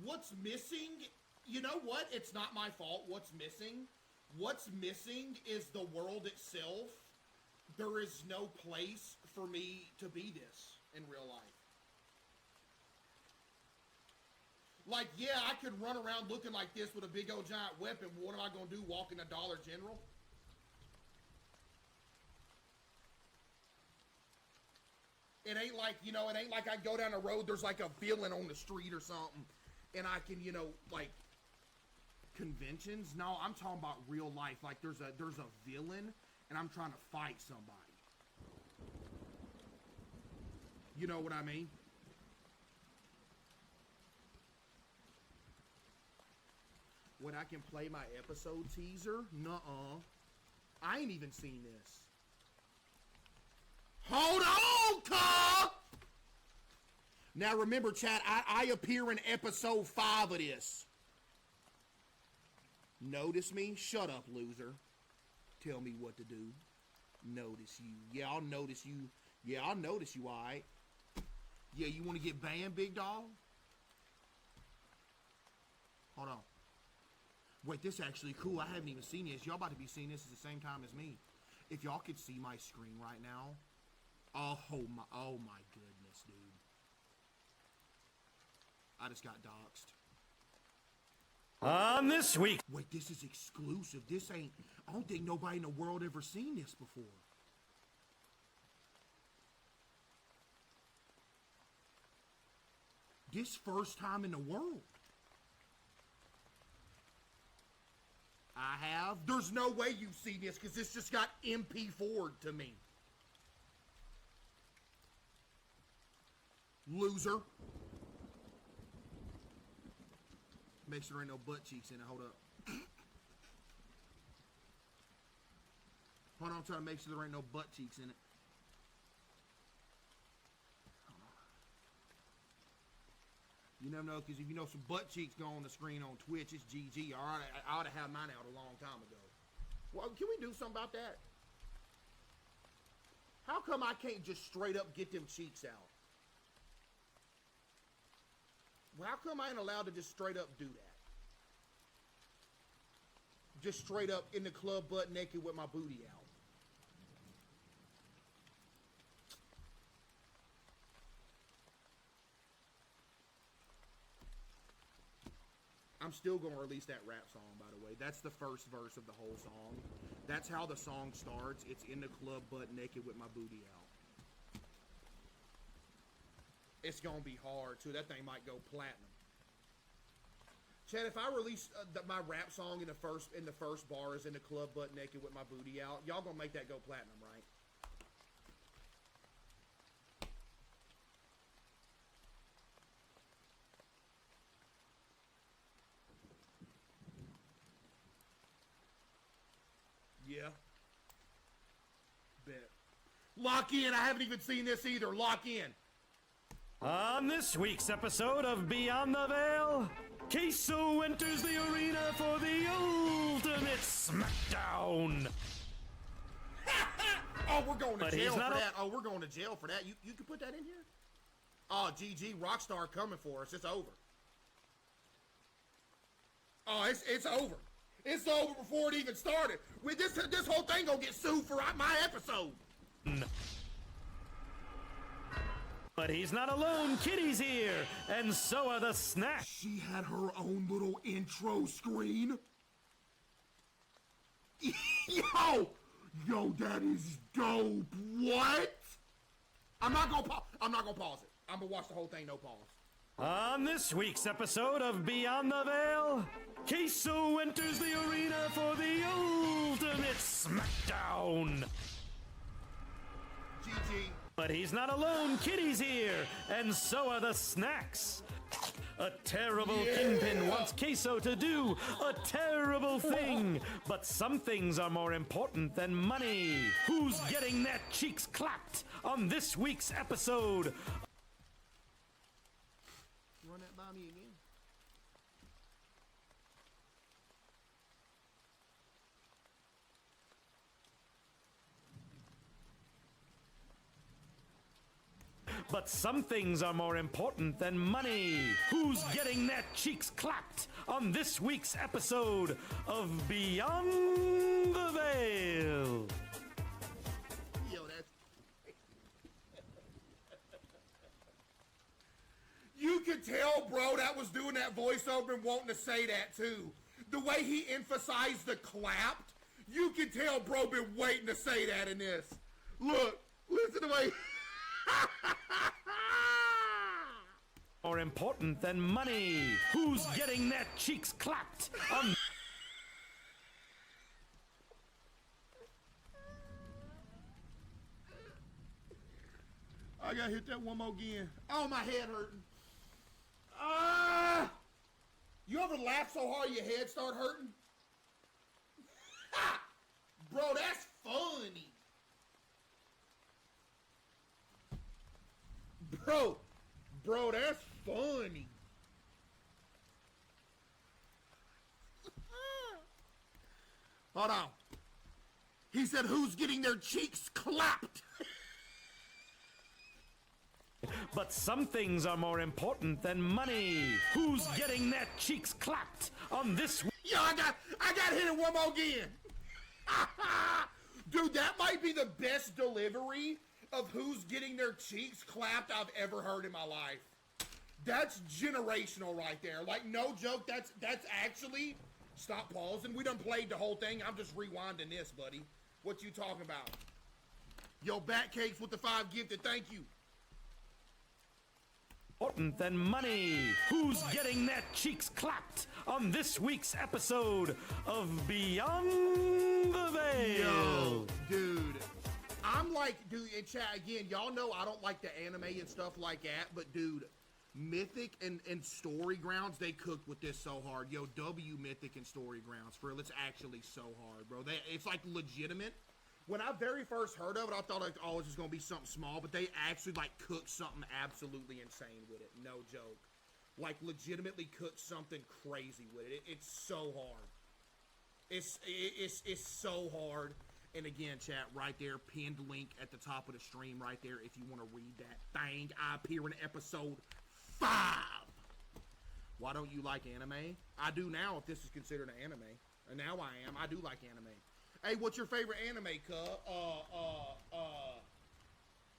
S1: What's missing? You know what? It's not my fault. What's missing? What's missing is the world itself. There is no place for me to be this in real life. Like, yeah, I could run around looking like this with a big old giant weapon. What am I going to do, walk in a Dollar General? It ain't like, you know, it ain't like I go down the road, there's like a villain on the street or something, and I can, you know, like, conventions? No, I'm talking about real life. Like, there's a villain, and I'm trying to fight somebody. You know what I mean? When I can play my episode teaser? Nuh-uh. I ain't even seen this. Hold on, cuh! Now remember, chat, I appear in episode 5 of this. Notice me? Shut up, loser. Tell me what to do. Notice you. Yeah, I'll notice you. Yeah, I'll notice you, alright? Yeah, you want to get banned, big dog? Hold on. Wait, this is actually cool. I haven't even seen this. Y'all about to be seeing this at the same time as me. If y'all could see my screen right now. Oh my goodness. I just got doxxed.
S10: On this week.
S1: Wait, this is exclusive. This ain't, I don't think nobody in the world ever seen this before. This first time in the world. I have. There's no way you've seen this because this just got MP4'd to me. Loser. Make sure there ain't no butt cheeks in it. Hold up. Hold on, I'm trying to make sure there ain't no butt cheeks in it. You never know, because if you know some butt cheeks go on the screen on Twitch, it's GG. I ought to have mine out a long time ago. Well, can we do something about that? How come I can't just straight up get them cheeks out? Well, how come I ain't allowed to just straight up do that? Just straight up in the club butt naked with my booty out. I'm still going to release that rap song, by the way. That's the first verse of the whole song. That's how the song starts. It's in the club butt naked with my booty out. It's going to be hard, too. That thing might go platinum. Chad, if I release my rap song in the first bar is in the club butt naked with my booty out, y'all going to make that go platinum, right? Yeah. Bet. Lock in. I haven't even seen this either. Lock in.
S10: On this week's episode of Beyond the Veil, Caseoh enters the arena for the ultimate smackdown.
S1: Oh, we're going to
S10: But
S1: jail
S10: he's
S1: for
S10: not
S1: that. Oh, we're going to jail for that. You can put that in here? Oh, GG. Rockstar coming for us. It's over. Oh, it's over. It's over before it even started. With this whole thing gonna get sued for my episode.
S10: But he's not alone. Kitty's here, and so are the snacks.
S1: She had her own little intro screen. Yo, that is dope. What? I'm not gonna pause it. I'm gonna watch the whole thing, no pause.
S10: On this week's episode of Beyond the Veil, Caseoh enters the arena for the ultimate smackdown.
S1: GG.
S10: But he's not alone. Kitty's here, and so are the snacks. A terrible kingpin wants Caseoh to do a terrible thing, but some things are more important than money. Who's getting their cheeks clapped on this week's episode?
S1: Run that by me again.
S10: But some things are more important than money. Who's getting their cheeks clapped on this week's episode of Beyond the Veil?
S1: Yo, that's... You could tell, bro, that was doing that voiceover and wanting to say that, too. The way he emphasized the clapped, you could tell, bro, been waiting to say that in this. Look, listen to the way...
S10: More important than money. Who's getting their cheeks clapped on...
S1: I gotta hit that one more again. Oh, my head hurting. You ever laugh so hard your head start hurting? Bro, that's funny. Bro, that's funny. Hold on. He said, who's getting their cheeks clapped?
S10: But some things are more important than money. Who's getting their cheeks clapped on this...
S1: Yo, I got hit it one more again. Dude, that might be the best delivery of who's getting their cheeks clapped I've ever heard in my life. That's generational right there. Like, no joke, that's actually... Stop pausing. We done played the whole thing. I'm just rewinding this, buddy. What you talking about? Yo, Batcakes with the 5 gifted. Thank you.
S10: Important than money. Who's getting their cheeks clapped on this week's episode of Beyond the Veil?
S1: Yo, dude. I'm like, dude, in chat, again, y'all know I don't like the anime and stuff like that, but dude, Mythic and Story Grounds, they cooked with this so hard. Yo, W Mythic and Story Grounds, for real, it's actually so hard, bro. It's like legitimate. When I very first heard of it, I thought, like, oh, it's just gonna be something small, but they actually, like, cooked something absolutely insane with it. No joke. Like, legitimately cooked something crazy with it. It's so hard. It's so hard. And again, chat, right there, pinned link at the top of the stream right there if you want to read that thing. I appear in episode 5. Why don't you like anime? I do now, if this is considered an anime. And now I am. I do like anime. Hey, what's your favorite anime,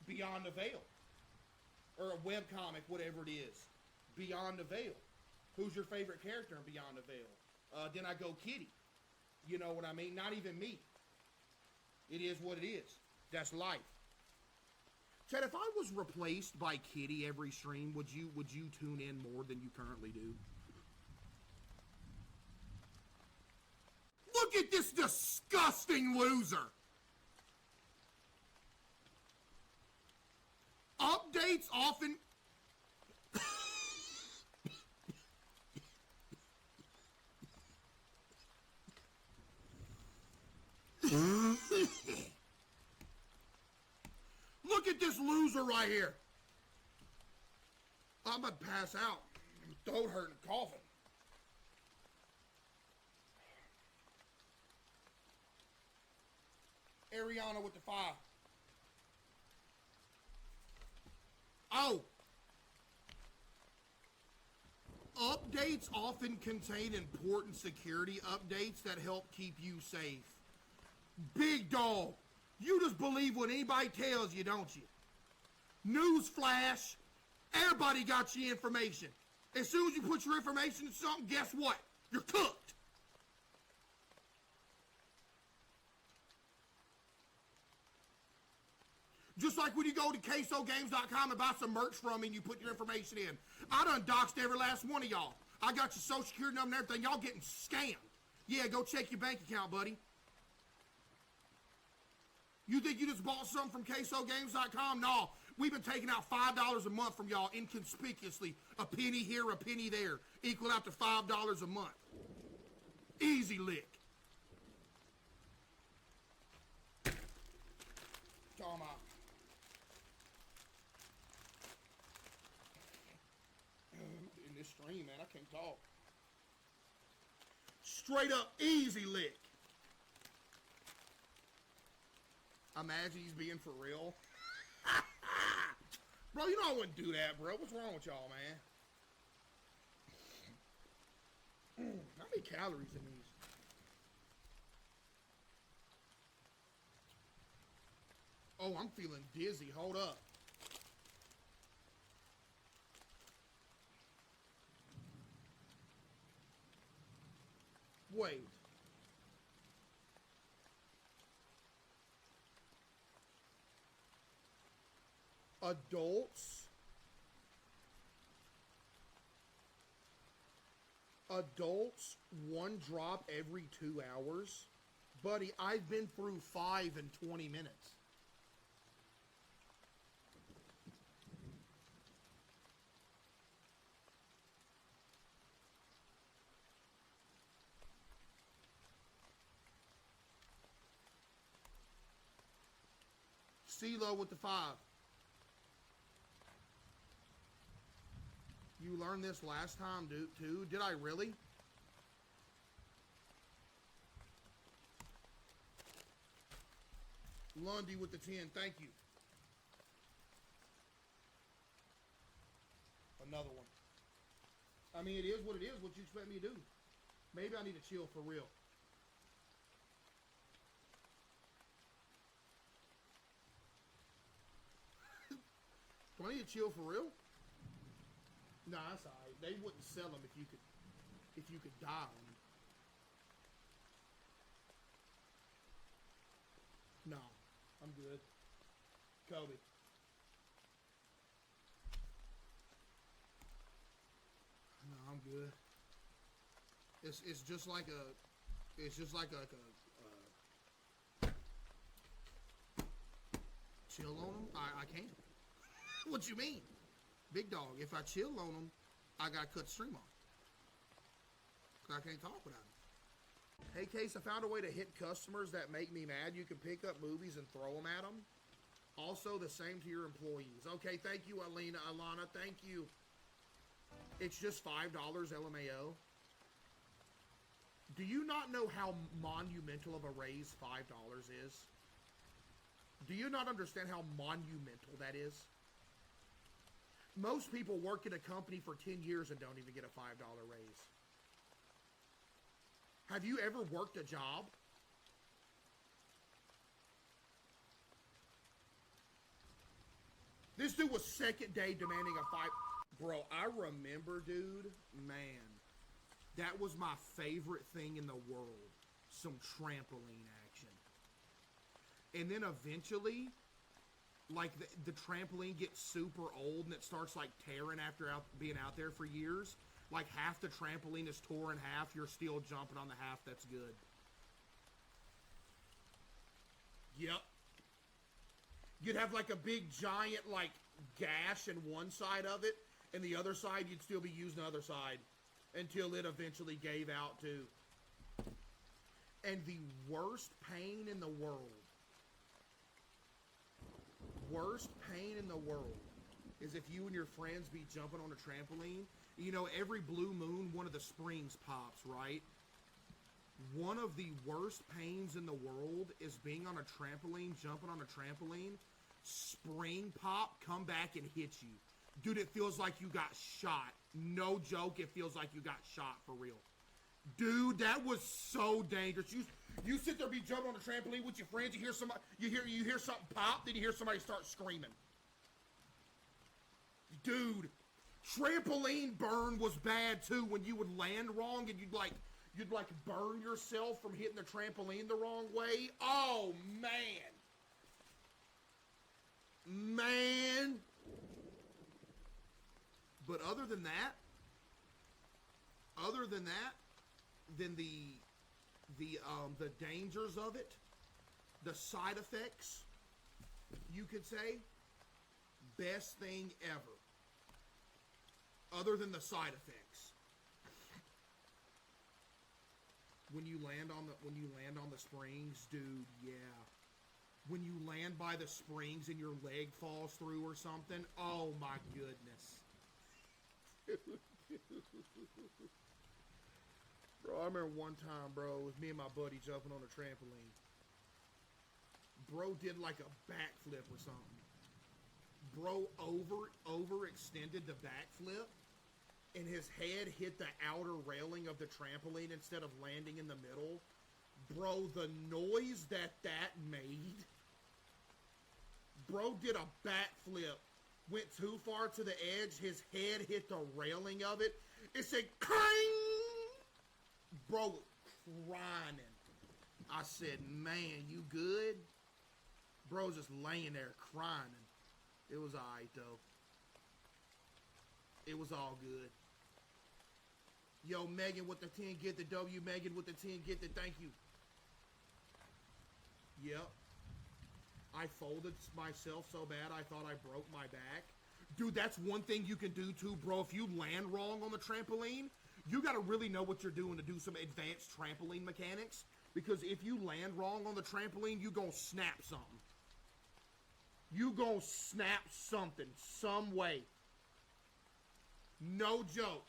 S1: Beyond the Veil. Or a webcomic, whatever it is. Beyond the Veil. Who's your favorite character in Beyond the Veil? Then I go Kitty. You know what I mean? Not even me. It is what it is. That's life. Chad, if I was replaced by Kitty every stream, would you tune in more than you currently do? Look at this disgusting loser. Updates often... Look at this loser right here. I'm gonna pass out. Throat hurting, coughing. Ariana with the 5. Oh. Updates often contain important security updates that help keep you safe. Big dog. You just believe what anybody tells you, don't you? Newsflash. Everybody got your information. As soon as you put your information in something, guess what? You're cooked. Just like when you go to CaseOhGames.com and buy some merch from me and you put your information in. I done doxed every last one of y'all. I got your social security number and everything. Y'all getting scammed. Yeah, go check your bank account, buddy. You think you just bought something from CaseOhGames.com? No, we've been taking out $5 a month from y'all inconspicuously. A penny here, a penny there. Equal out to $5 a month. Easy lick. Come on. In this stream, man, I can't talk. Straight up easy lick. Imagine he's being for real. Bro, you know I wouldn't do that, bro. What's wrong with y'all, man? How many calories in these? Oh, I'm feeling dizzy. Hold up. Wait. Adults, 1 drop every 2 hours? Buddy, I've been through 5 in 20 minutes. CeeLo with the 5. You learned this last time, dude, too? Did I really? Lundy with the 10, thank you. Another one. I mean, it is what it is. What you expect me to do? Maybe I need to chill for real. Do I need to chill for real? No, that's alright. They wouldn't sell them if you could die on them. No, I'm good. Kobe. No, I'm good. It's just like a chill on them. I can't. What you mean? Big dog, if I chill on them, I gotta cut the stream off. I can't talk without them. Hey, Case, I found a way to hit customers that make me mad. You can pick up movies and throw them at them. Also, the same to your employees. Okay, thank you, Alana, thank you. It's just $5 LMAO. Do you not know how monumental of a raise $5 is? Do you not understand how monumental that is? Most people work in a company for 10 years and don't even get a $5 raise. Have you ever worked a job? This dude was second day demanding a $5. Bro, I remember, dude, man, that was my favorite thing in the world. Some trampoline action. And then eventually, like, the trampoline gets super old and it starts, like, tearing after being out there for years. Like, half the trampoline is tore in half. You're still jumping on the half that's good. Yep. You'd have, like, a big, giant, like, gash in one side of it. And the other side, you'd still be using the other side. Until it eventually gave out, too. And the worst pain in the world. Worst pain in the world is if you and your friends be jumping on a trampoline. You know, every blue moon, one of the springs pops, right? One of the worst pains in the world is being on a trampoline, jumping on a trampoline, spring pop, come back and hit you. Dude, it feels like you got shot. No joke, it feels like you got shot for real. Dude, that was so dangerous. You sit there, be jumping on a trampoline with your friends, you hear somebody, you hear something pop, then you hear somebody start screaming. Dude, trampoline burn was bad too when you would land wrong and you'd like burn yourself from hitting the trampoline the wrong way. Oh man. Man. But other than that, then the dangers of it, the side effects, you could say, best thing ever. Other than the side effects. When you land on the springs, dude, yeah. When you land by the springs and your leg falls through or something, oh my goodness. Bro, I remember one time, bro, with me and my buddy jumping on a trampoline. Bro did like a backflip or something. Bro overextended the backflip, and his head hit the outer railing of the trampoline instead of landing in the middle. Bro, the noise that made. Bro did a backflip. Went too far to the edge. His head hit the railing of it. It said, clang! Bro, crying. I said, man, you good? Bro's just laying there crying. It was alright, though. It was all good. Yo, Megan with the 10, get the W. Megan with the 10, get the thank you. Yep. I folded myself so bad I thought I broke my back. Dude, that's one thing you can do too, bro. If you land wrong on the trampoline, you gotta really know what you're doing to do some advanced trampoline mechanics. Because if you land wrong on the trampoline, you gonna snap something. You gonna snap something, some way. No joke.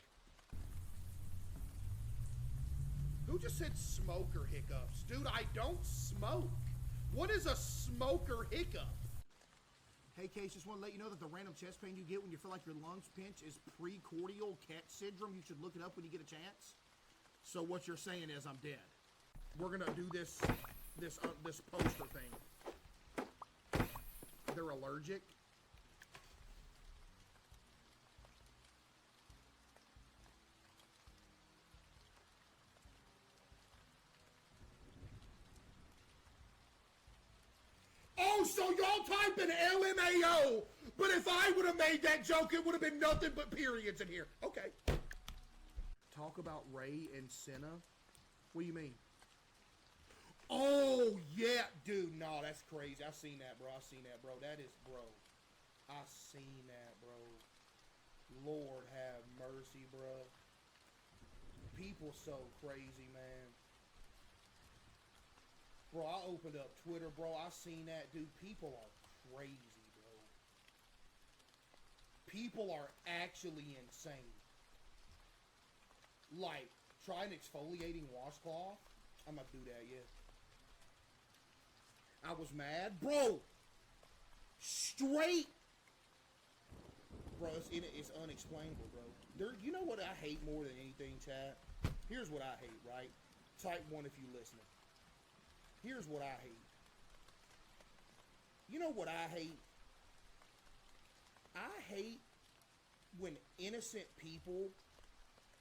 S1: Who just said smoker hiccups? Dude, I don't smoke. What is a smoker hiccup? Hey, Case, just want to let you know that the random chest pain you get when you feel like your lungs pinch is precordial cat syndrome. You should look it up when you get a chance. So what you're saying is I'm dead. We're gonna do this poster thing. They're allergic. Oh, so y'all typing LMAO, but if I would have made that joke, it would have been nothing but periods in here. Okay. Talk about Ray and Senna? What do you mean? Oh, yeah, dude, no, that's crazy. I seen that, bro. That is, bro. I seen that, bro. Lord have mercy, bro. People so crazy, man. Bro, I opened up Twitter, bro. I seen that, dude. People are crazy, bro. People are actually insane. Like, try an exfoliating washcloth. I'm not do that yet. I was mad. Bro! Straight! Bro, it's unexplainable, bro. You know what I hate more than anything, chat? Here's what I hate, right? Type 1 if you listening. Here's what I hate. You know what I hate? I hate when innocent people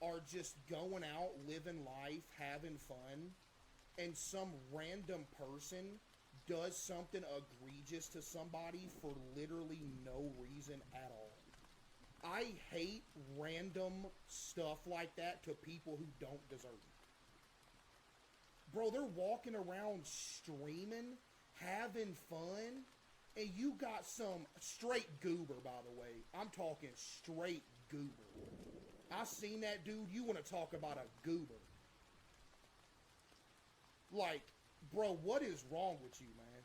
S1: are just going out, living life, having fun, and some random person does something egregious to somebody for literally no reason at all. I hate random stuff like that to people who don't deserve it. Bro, they're walking around streaming, having fun, and you got some straight goober, by the way. I'm talking straight goober. I seen that dude. You want to talk about a goober. Like, bro, what is wrong with you, man?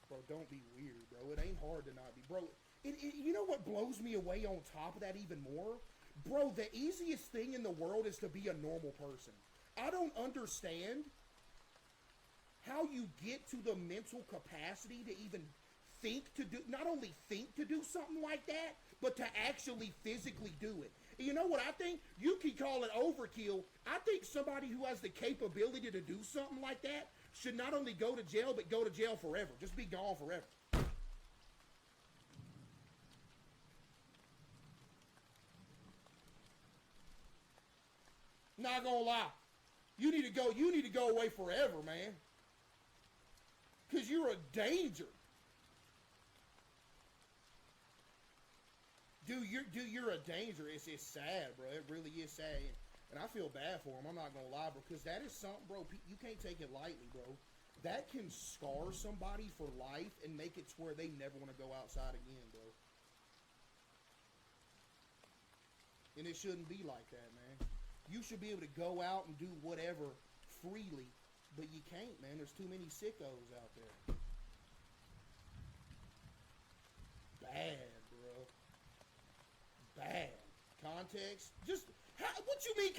S1: Bro, don't be weird, bro. It ain't hard to not be. Bro, you know what blows me away on top of that even more? Bro, the easiest thing in the world is to be a normal person. I don't understand how you get to the mental capacity to even think to do, not only think to do something like that, but to actually physically do it. And you know what I think? You can call it overkill. I think somebody who has the capability to do something like that should not only go to jail, but go to jail forever. Just be gone forever. Not gonna lie. You need to go away forever, man. Cause you're a danger. Dude, you're a danger. It's sad, bro. It really is sad. And I feel bad for him. I'm not gonna lie, bro. Because that is something, bro. You can't take it lightly, bro. That can scar somebody for life and make it to where they never want to go outside again, bro. And it shouldn't be like that, man. You should be able to go out and do whatever freely, but you can't, man. There's too many sickos out there. Bad, bro. Bad. Context? Just, what you mean?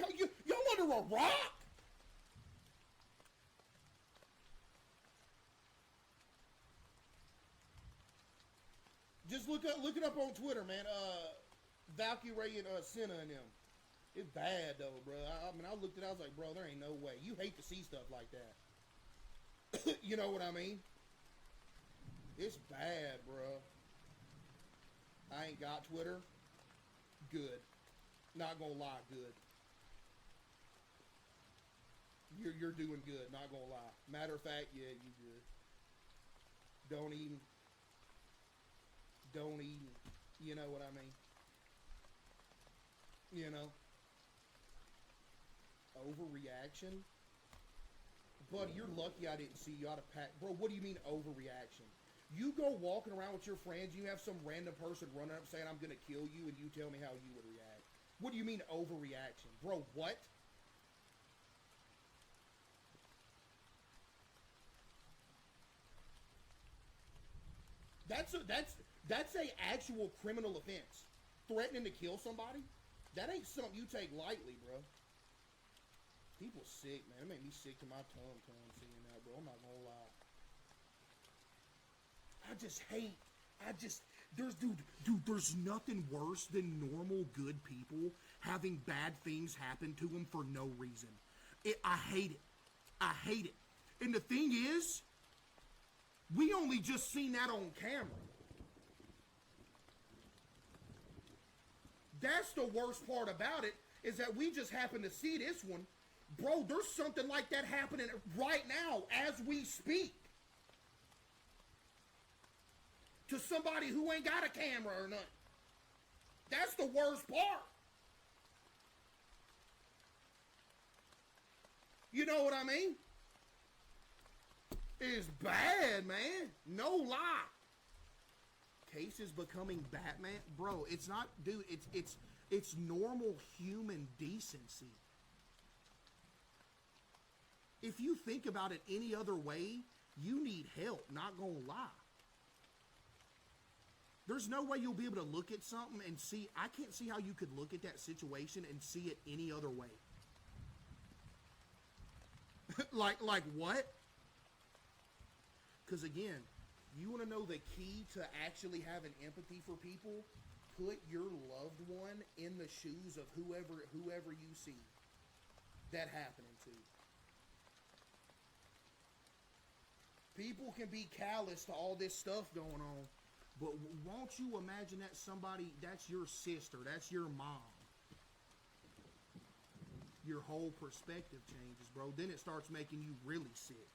S1: Y'all under a rock? Just look it up on Twitter, man. Valkyrie and Senna and them. It's bad though, bro. I mean, I looked at it, I was like, bro, there ain't no way. You hate to see stuff like that. You know what I mean? It's bad, bro. I ain't got Twitter. Good. Not gonna lie, good. You're doing good, not gonna lie. Matter of fact, yeah, you good. Don't even. You know what I mean? You know? Overreaction? Buddy, you're lucky I didn't see you out of pack. Bro, what do you mean overreaction? You go walking around with your friends, you have some random person running up saying, I'm going to kill you, and you tell me how you would react. What do you mean overreaction? Bro, what? That's a actual criminal offense. Threatening to kill somebody? That ain't something you take lightly, bro. People sick, man. It made me sick to my tongue seeing that, bro. I'm not gonna lie. There's nothing worse than normal good people having bad things happen to them for no reason. I hate it. I hate it. And the thing is, we only just seen that on camera. That's the worst part about it, is that we just happen to see this one. Bro, there's something like that happening right now as we speak. to somebody who ain't got a camera or nothing. That's the worst part. You know what I mean? It's bad, man. No lie. Case is becoming Batman. Bro, it's not, dude, it's normal human decency. If you think about it any other way, you need help, not gonna lie. There's no way you'll be able to look at something and see, I can't see how you could look at that situation and see it any other way. like what? Because again, you want to know the key to actually having empathy for people? Put your loved one in the shoes of whoever you see that happening to. People can be callous to all this stuff going on, but won't you imagine that somebody, that's your sister, that's your mom. Your whole perspective changes, bro. Then it starts making you really sick.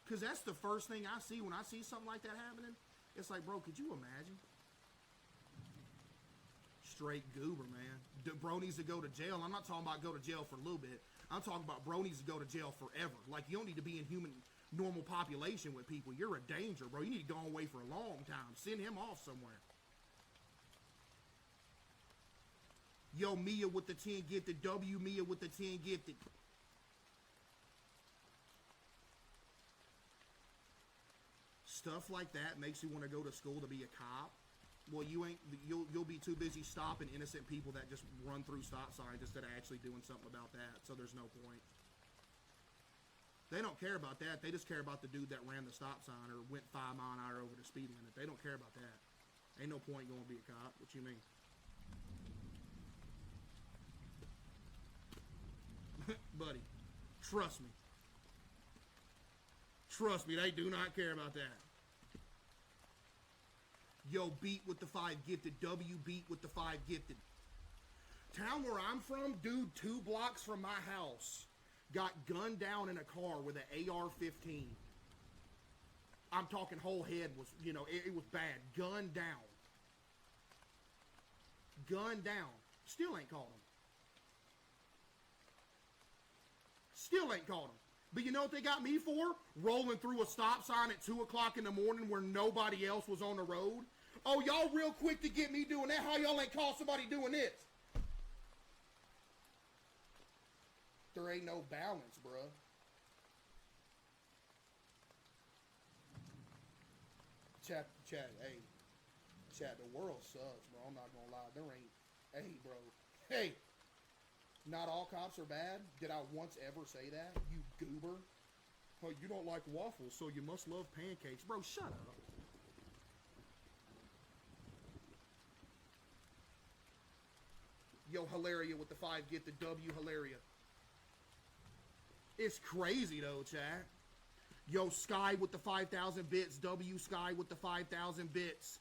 S1: Because that's the first thing I see when I see something like that happening. It's like, bro, could you imagine? Straight goober, man. Bro needs to go to jail. I'm not talking about go to jail for a little bit. I'm talking about bro needs to go to jail forever. Like, you don't need to be in normal population with people. You're a danger, bro. You need to go away for a long time. Send him off somewhere. Yo, Mia with the 10 gifted. W Mia with the 10 gifted. Stuff like that makes you want to go to school to be a cop. Well, you'll be too busy stopping innocent people that just run through stop signs instead of actually doing something about that. So there's no point. They don't care about that. They just care about the dude that ran the stop sign or went 5 miles an hour over the speed limit. They don't care about that. Ain't no point going to be a cop. What you mean? Buddy, trust me. Trust me, they do not care about that. Yo, Beat with the 5 gifted. W Beat with the 5 gifted. Town where I'm from, dude, 2 blocks from my house, got gunned down in a car with an AR-15. I'm talking whole head was, you know, it was bad. Gunned down. Gunned down. Still ain't caught him. Still ain't caught him. But you know what they got me for? Rolling through a stop sign at 2 o'clock in the morning where nobody else was on the road. Oh, y'all real quick to get me doing that? How y'all ain't caught somebody doing this? There ain't no balance, bruh. Chat, hey. Chat, the world sucks, bro. I'm not gonna lie. There ain't, hey, bro. Hey. Not all cops are bad. Did I once ever say that? You goober. Oh, you don't like waffles, so you must love pancakes. Bro, shut up. Yo, Hilaria with the 5 get the W, Hilaria. It's crazy, though, chat. Yo, Sky with the 5,000 bits. W, Sky with the 5,000 bits.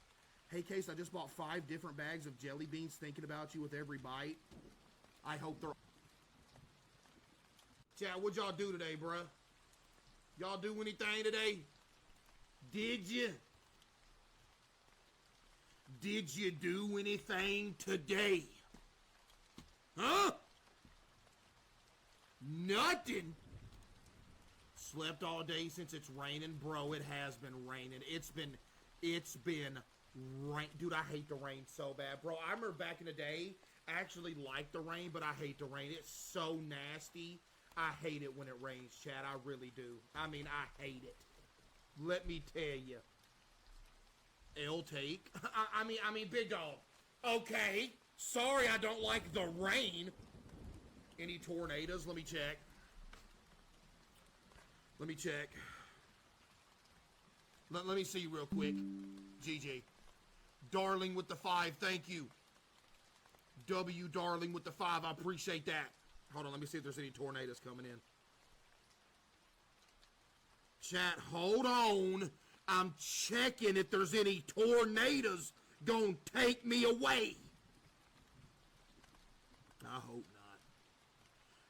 S1: Hey, Case, I just bought 5 different bags of jelly beans thinking about you with every bite. I hope they're... Chat, what'd y'all do today, bruh? Y'all do anything today? Did you? Did you do anything today? Huh? Nothing. Slept all day since it's raining. Bro, it has been raining. It's been rain. Dude, I hate the rain so bad. Bro, I remember back in the day, I actually liked the rain, but I hate the rain. It's so nasty. I hate it when it rains, Chad. I really do. I mean, I hate it. Let me tell you. L take. I mean, big dog. Okay. Sorry I don't like the rain. Any tornadoes? Let me check. Let me check. Let me see real quick. GG. Darling with the 5. Thank you. W Darling with the 5. I appreciate that. Hold on. Let me see if there's any tornadoes coming in. Chat, hold on. I'm checking if there's any tornadoes gonna take me away. I hope not.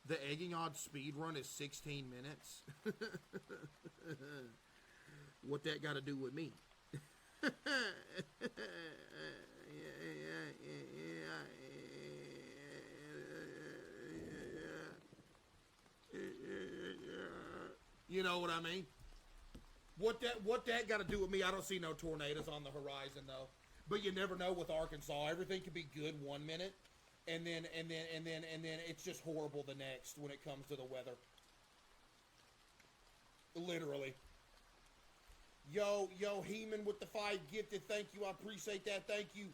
S1: The egging odd speed run is 16 minutes. What that got to do with me? You know what I mean? What that got to do with me? I don't see no tornadoes on the horizon though. But you never know with Arkansas. Everything could be good 1 minute, and then it's just horrible the next when it comes to the weather. Literally. Yo, Heeman with the 5 gifted. Thank you. I appreciate that. Thank you.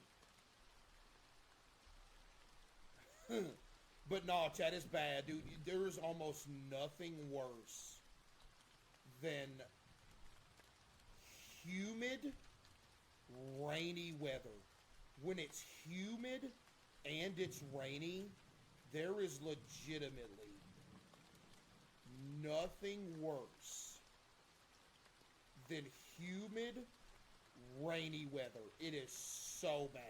S1: But no, chat, it's bad, dude. There is almost nothing worse than humid, rainy weather. When it's humid and it's rainy, there is legitimately nothing worse than humid, rainy weather. It is so bad.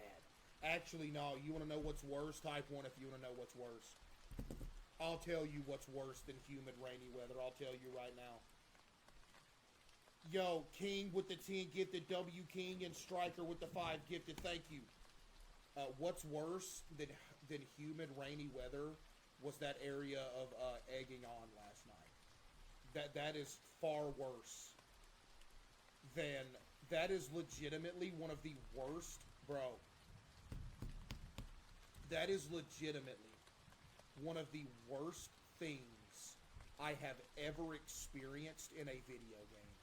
S1: Actually, no, you want to know what's worse? Type 1 if you want to know what's worse. I'll tell you what's worse than humid, rainy weather. I'll tell you right now. Yo, King with the 10 gifted, W King, and Striker with the 5 gifted. Thank you. What's worse than humid, rainy weather was that area of egging on last night. That is far worse than, that is legitimately one of the worst, bro. That is legitimately one of the worst things I have ever experienced in a video game.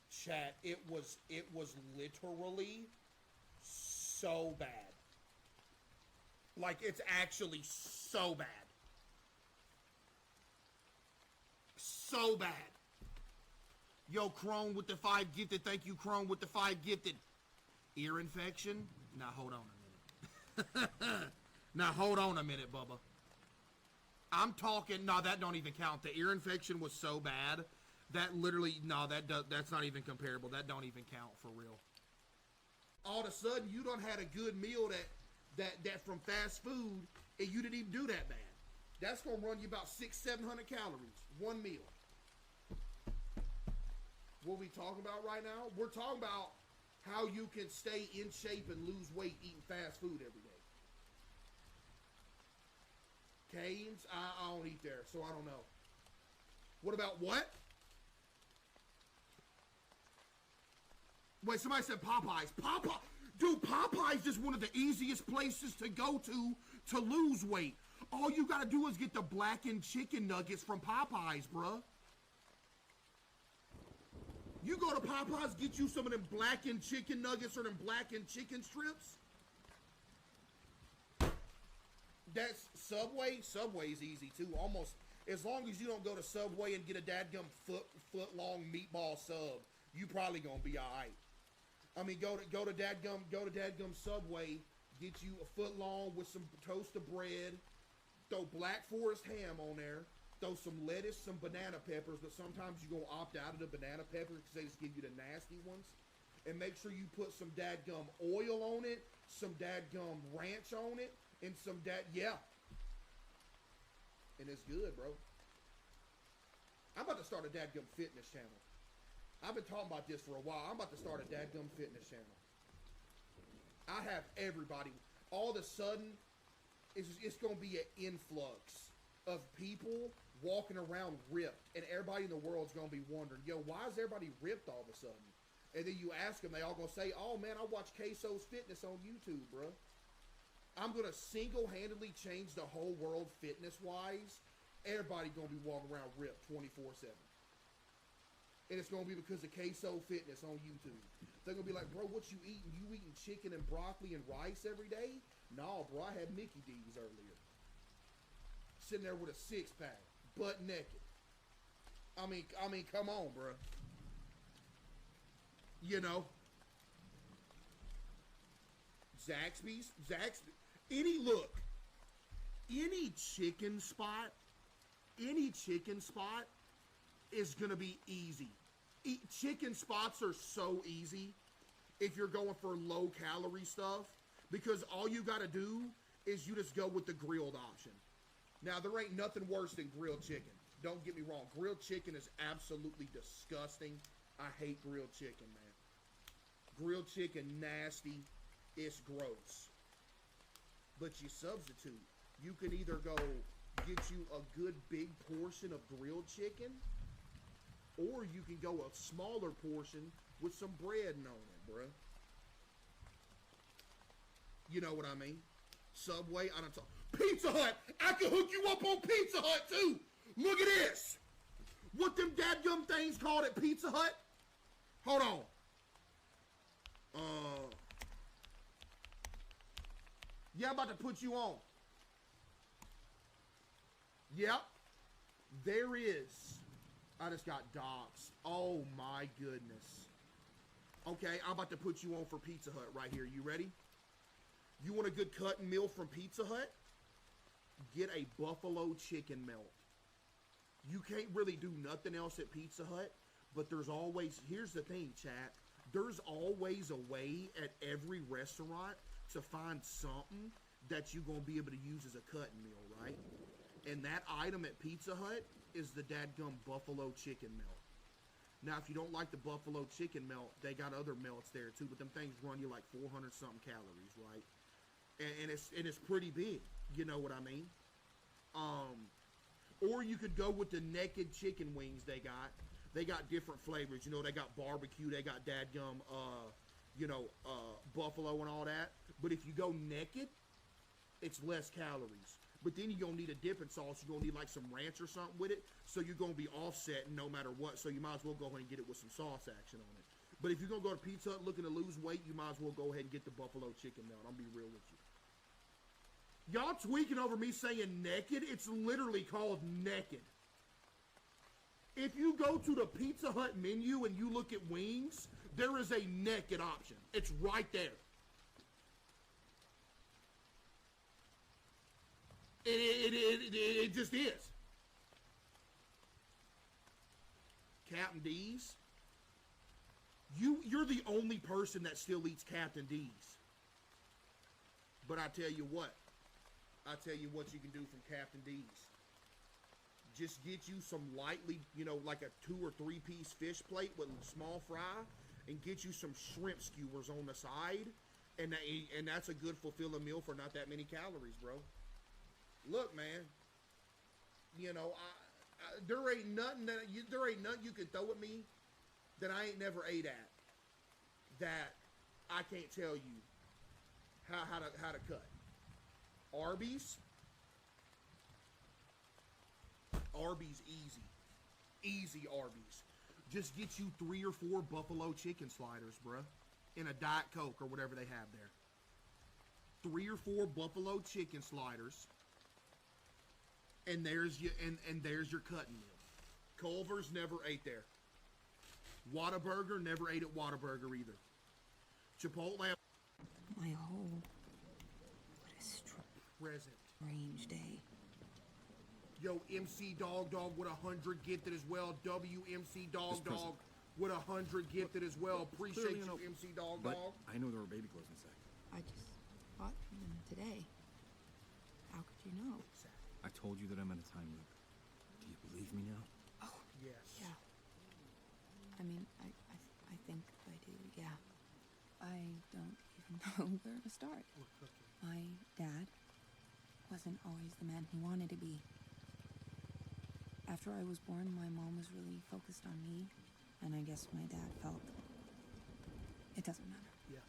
S1: Chat, it was literally so bad. Like, it's actually so bad. So bad. Yo, Crone with the 5 gifted. Thank you, Crone with the 5 gifted. Ear infection? Now, hold on a minute. Now, hold on a minute, Bubba. I'm talking, no, that don't even count. The ear infection was so bad, that literally, no, that's not even comparable. That don't even count for real. All of a sudden, you done had a good meal that from fast food, and you didn't even do that bad. That's gonna run you about 600-700 calories, one meal. What we talking about right now? We're talking about how you can stay in shape and lose weight eating fast food every day. Canes? I don't eat there, so I don't know. What about what? Wait, somebody said Popeyes. Dude, Popeyes is one of the easiest places to go to lose weight. All you gotta do is get the blackened chicken nuggets from Popeyes, bruh. You go to Popeyes, get you some of them blackened chicken nuggets or them blackened chicken strips. That's Subway. Subway's easy too. Almost as long as you don't go to Subway and get a dadgum foot long meatball sub, you probably gonna be all right. I mean, go to dadgum Subway, get you a foot long with some toasted bread, throw Black Forest ham on there. Throw some lettuce, some banana peppers, but sometimes you're going to opt out of the banana peppers because they just give you the nasty ones. And make sure you put some dadgum oil on it, some dadgum ranch on it, and some yeah. And it's good, bro. I'm about to start a dadgum fitness channel. I've been talking about this for a while. I'm about to start a dadgum fitness channel. I have everybody. All of a sudden, it's going to be an influx of people walking around ripped, and everybody in the world's gonna be wondering, yo, why is everybody ripped all of a sudden? And then you ask them, they all gonna say, oh man, I watch Caseoh's Fitness on YouTube, bro. I'm gonna single-handedly change the whole world fitness-wise. Everybody gonna be walking around ripped 24/7. And it's gonna be because of Caseoh Fitness on YouTube. They're gonna be like, bro, what you eating? You eating chicken and broccoli and rice every day? No, bro, I had Mickey D's earlier. Sitting there with a 6-pack, butt naked. I mean, come on, bro. You know, Zaxby's, any chicken spot is gonna be easy. Chicken spots are so easy if you're going for low calorie stuff, because all you gotta do is you just go with the grilled option. Now, there ain't nothing worse than grilled chicken. Don't get me wrong. Grilled chicken is absolutely disgusting. I hate grilled chicken, man. Grilled chicken, nasty. It's gross. But you substitute. You can either go get you a good big portion of grilled chicken, or you can go a smaller portion with some bread on it, bruh. You know what I mean? Subway, I don't talk. Pizza Hut! I can hook you up on Pizza Hut, too! Look at this! What them dadgum things called at Pizza Hut? Hold on. Yeah, I'm about to put you on. Yep. There is. I just got doxxed. Oh my goodness. Okay, I'm about to put you on for Pizza Hut right here. You ready? You want a good cutting meal from Pizza Hut? Get a buffalo chicken melt. You can't really do nothing else at Pizza Hut, but there's always, here's the thing, chat. There's always a way at every restaurant to find something that you're going to be able to use as a cutting meal, right? And that item at Pizza Hut is the dadgum buffalo chicken melt. Now, if you don't like the buffalo chicken melt, they got other melts there too, but them things run you like 400 something calories, right? And it's pretty big, you know what I mean? Or you could go with the naked chicken wings they got. They got different flavors, you know, they got barbecue, they got dadgum, buffalo and all that. But if you go naked, it's less calories. But then you're going to need a dipping sauce. You're going to need like some ranch or something with it. So you're going to be offsetting no matter what. So you might as well go ahead and get it with some sauce action on it. But if you're going to go to Pizza Hut looking to lose weight, you might as well go ahead and get the buffalo chicken melt. I'm going to be real with you. Y'all tweaking over me saying naked. It's literally called naked. If you go to the Pizza Hut menu and you look at wings, there is a naked option. It's right there. It just is. Captain D's. You're the only person that still eats Captain D's. But I tell you what you can do from Captain D's. Just get you some lightly, like a 2 or 3 piece fish plate with a small fry, and get you some shrimp skewers on the side, and that's a good fulfilling meal for not that many calories, bro. Look, man, there ain't nothing you can throw at me that I ain't never ate at that I can't tell you how to cut. Arby's easy Arby's. Just get you 3 or 4 buffalo chicken sliders, bruh, in a Diet Coke or whatever they have there. 3 or 4 buffalo chicken sliders. And there's your cutting meal. Culver's never ate there. Whataburger never ate at Whataburger either. Chipotle.
S2: My whole
S1: present
S2: range day.
S1: Yo, MC Dog with 100 gifted as well. WMC Dog with 100 gifted as well. Appreciate you, MC Dog.
S11: I know there were baby clothes inside.
S2: I just bought them today. How could you know?
S11: I told you that I'm at a time loop. Do you believe me now?
S2: Oh,
S1: yes.
S2: Yeah. I mean, I think I do, yeah. I don't even know where to start. My dad wasn't always the man he wanted to be. After I was born, my mom was really focused on me, and I guess my dad felt it doesn't matter.
S1: Yeah.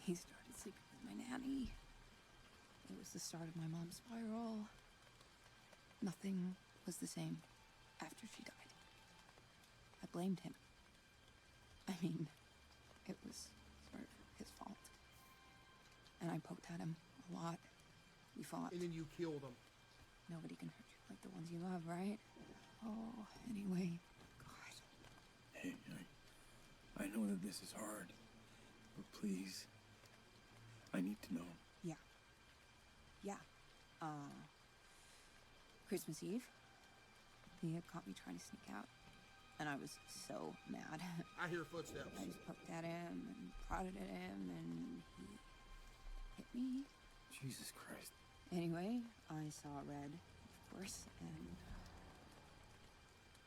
S2: He started sleeping with my nanny. It was the start of my mom's spiral. Nothing was the same after she died. I blamed him. I mean, it was sort of his fault. And I poked at him a lot. We fought.
S1: And then you killed him.
S2: Nobody can hurt you like the ones you love, right? Oh, anyway. God.
S11: Hey, I know that this is hard, but please, I need to know.
S2: Yeah. Christmas Eve, he had caught me trying to sneak out, and I was so mad.
S1: I hear footsteps.
S2: I just poked at him and prodded at him, and he hit me.
S11: Jesus Christ.
S2: Anyway, I saw red, of course, and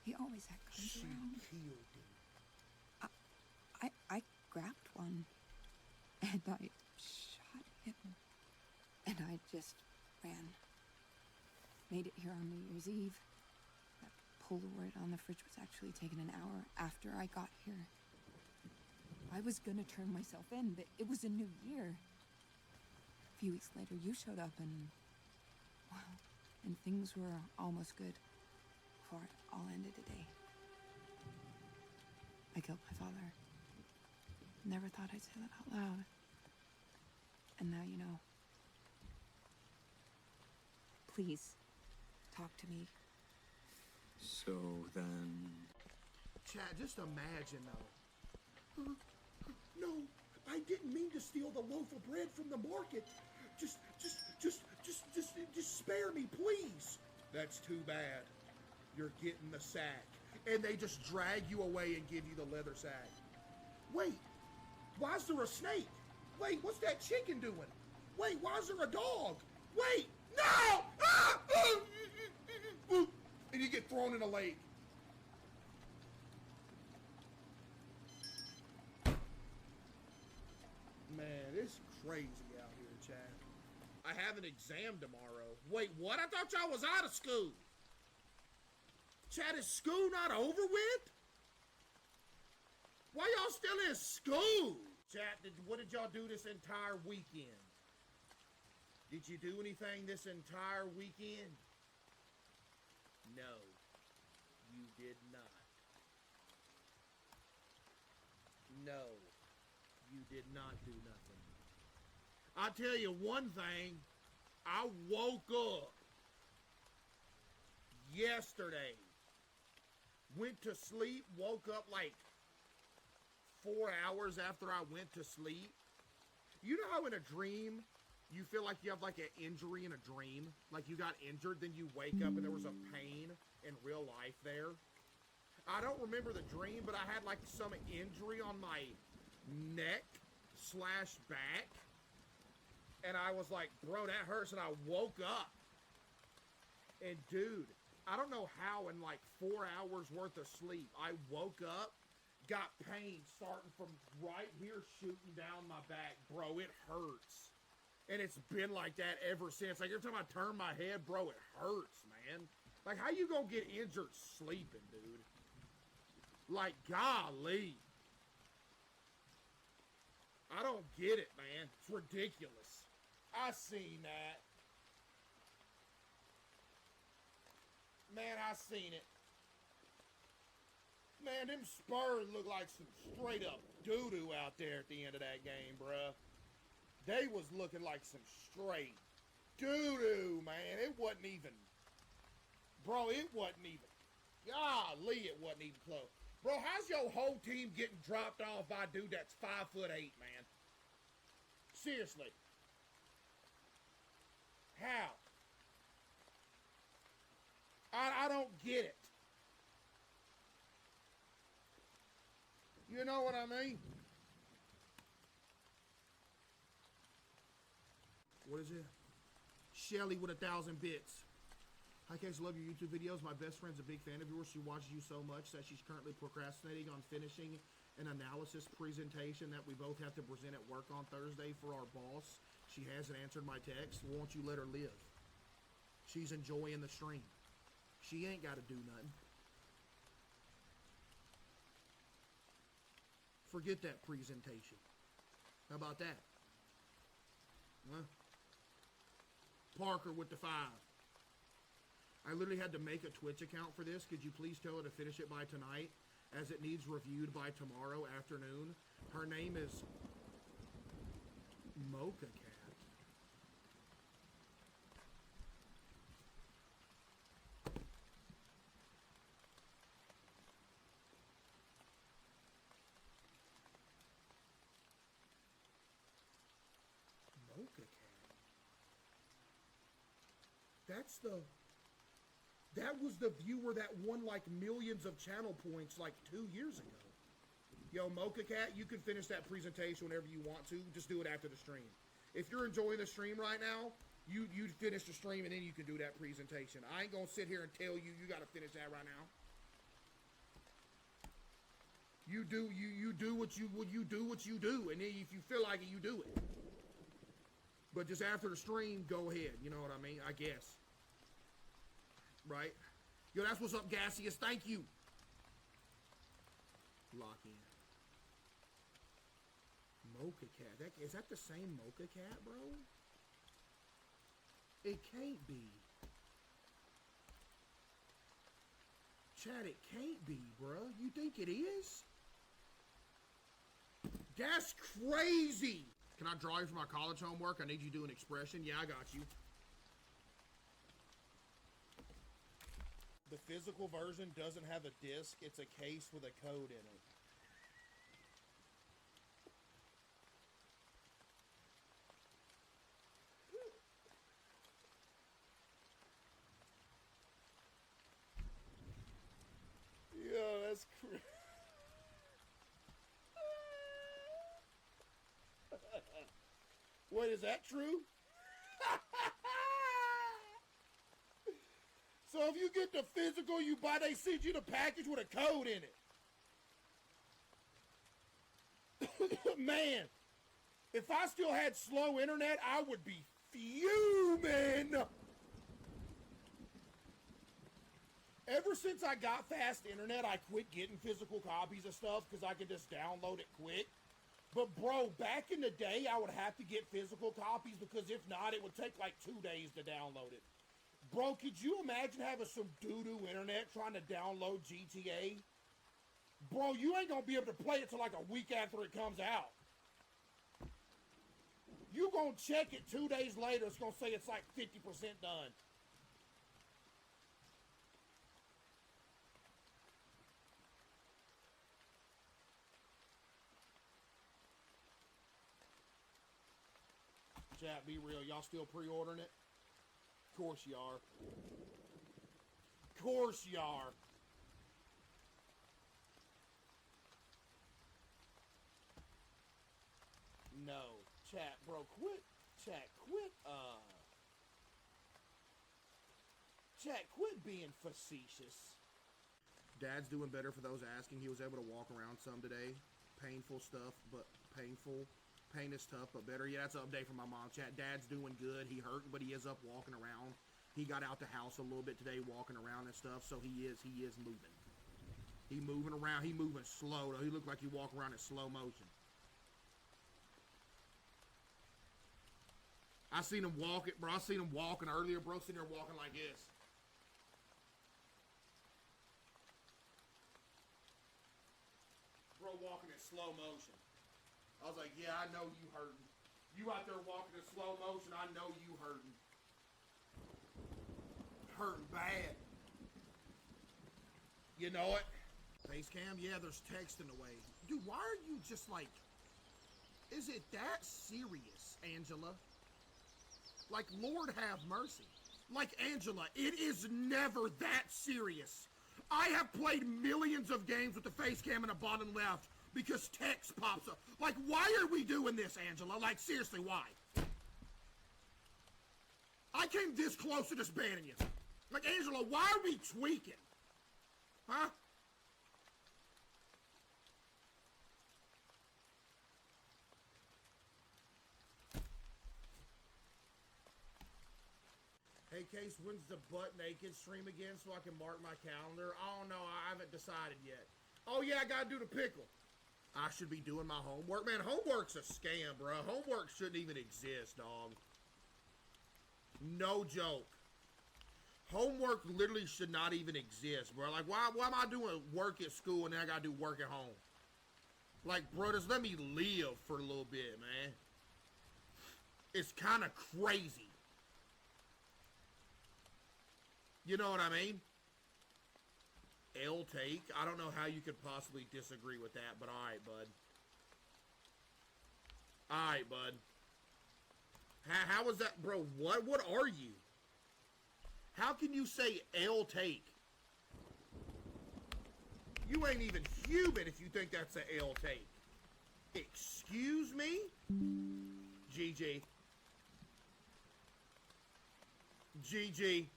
S2: He always had guns
S1: She
S2: around.
S1: killed him.
S2: I grabbed one, and I shot him, and I just ran. Made it here on New Year's Eve. That Polaroid on the fridge was actually taken an hour after I got here. I was gonna turn myself in, but it was a new year. A few weeks later, you showed up, and well, and things were almost good before it all ended today. I killed my father. Never thought I'd say that out loud. And now you know. Please, talk to me.
S11: So then...
S1: Chad, just imagine though. No, I didn't mean to steal the loaf of bread from the market. Just spare me, please. That's too bad. You're getting the sack. And they just drag you away and give you the leather sack. Wait, why is there a snake? Wait, what's that chicken doing? Wait, why is there a dog? Wait, no! Ah! And you get thrown in a lake. Man, it's crazy out here, Chad. I have an exam tomorrow. Wait, what? I thought y'all was out of school. Chad, is school not over with? Why y'all still in school? Chad, what did y'all do this entire weekend? Did you do anything this entire weekend? No, you did not. No, you did not do nothing. I'll tell you one thing. I woke up yesterday, went to sleep, woke up like 4 hours after I went to sleep. You know how in a dream, you feel like you have like an injury in a dream? Like you got injured, then you wake up and there was a pain in real life there? I don't remember the dream, but I had like some injury on my neck / back. And I was like, bro, that hurts. And I woke up. And dude, I don't know how in like 4 hours worth of sleep, I woke up, got pain starting from right here shooting down my back. Bro, it hurts. And it's been like that ever since. Like every time I turn my head, bro, it hurts, man. Like how you gonna get injured sleeping, dude? Like, golly. I don't get it, man. It's ridiculous. I seen that. Man, I seen it. Man, them Spurs look like some straight up doo-doo out there at the end of that game, bruh. They was looking like some straight doo-doo, man. It wasn't even... Bro, it wasn't even... Golly, it wasn't even close. Bro, how's your whole team getting dropped off by a dude that's 5'8", man? Seriously. How? I don't get it. You know what I mean? What is it? Shelly with 1,000 bits. Hi, Case. Love your YouTube videos. My best friend's a big fan of yours. She watches you so much that she's currently procrastinating on finishing an analysis presentation that we both have to present at work on Thursday for our boss. She hasn't answered my text. Won't you let her live? She's enjoying the stream. She ain't got to do nothing. Forget that presentation. How about that? Huh? Parker with the 5. I literally had to make a Twitch account for this. Could you please tell her to finish it by tonight, as it needs reviewed by tomorrow afternoon? Her name is Mocha Cat. Mocha Cat. That's the... That was the viewer that won like millions of channel points like 2 years ago. Yo, Mocha Cat, you can finish that presentation whenever you want to. Just do it after the stream. If you're enjoying the stream right now, you finish the stream and then you can do that presentation. I ain't gonna sit here and tell you you gotta finish that right now. You do what you do, and then if you feel like it, you do it. But just after the stream, go ahead. You know what I mean? I guess. Right? Yo, that's what's up, Gaseous. Thank you. Lock in. Mocha Cat. Is that the same Mocha Cat, bro? It can't be. Chad, it can't be, bruh. You think it is? That's crazy. Can I draw you for my college homework? I need you to do an expression. Yeah, I got you. The physical version doesn't have a disc. It's a case with a code in it. Yo, that's crazy. Wait, is that true? So if you get the physical you buy, they send you the package with a code in it. Man, if I still had slow internet, I would be fuming. Ever since I got fast internet, I quit getting physical copies of stuff because I could just download it quick. But bro, back in the day, I would have to get physical copies because if not, it would take like 2 days to download it. Bro, could you imagine having some doo-doo internet trying to download GTA? Bro, you ain't gonna be able to play it till like a week after it comes out. You gonna check it 2 days later, it's gonna say it's like 50% done. Chat, be real. Y'all still pre-ordering it? Of course you are. Of course you are. No. Chat, bro, quit. Chat, quit, Chat, quit being facetious. Dad's doing better for those asking. He was able to walk around some today. Painful stuff, but painful. Pain is tough, but better. Yeah, that's an update from my mom. Chat, Dad's doing good. He hurt, but he is up walking around. He got out the house a little bit today, walking around and stuff, so he is moving. He moving around. He moving slow, though. He looked like he walk around in slow motion. I seen him walking, bro. I seen him walking earlier, bro. Sitting there walking like this. Bro walking in slow motion. I was like, yeah, I know you hurting. You out there walking in slow motion, I know you hurting. Hurting bad. You know it? Face cam? Yeah, there's text in the way. Dude, why are you just like... Is it that serious, Angela? Like, Lord have mercy. Like, Angela, it is never that serious. I have played millions of games with the face cam in the bottom left because text pops up. Like, why are we doing this, Angela? Like, seriously, why? I came this close to just banning you. Like, Angela, why are we tweaking? Huh? Hey, Case, when's the butt naked stream again so I can mark my calendar? Oh, no, I haven't decided yet. Oh, yeah, I gotta do the pickle. I should be doing my homework. Man, homework's a scam, bro. Homework shouldn't even exist, dog. No joke. Homework literally should not even exist, bro. Like, why am I doing work at school and then I gotta do work at home? Like, bro, just let me live for a little bit, man. It's kind of crazy. You know what I mean? L take. I don't know how you could possibly disagree with that, but alright, bud. Alright, bud. How was that? Bro, what? What are you? How can you say L take? You ain't even human if you think that's a L take. Excuse me? GG. GG.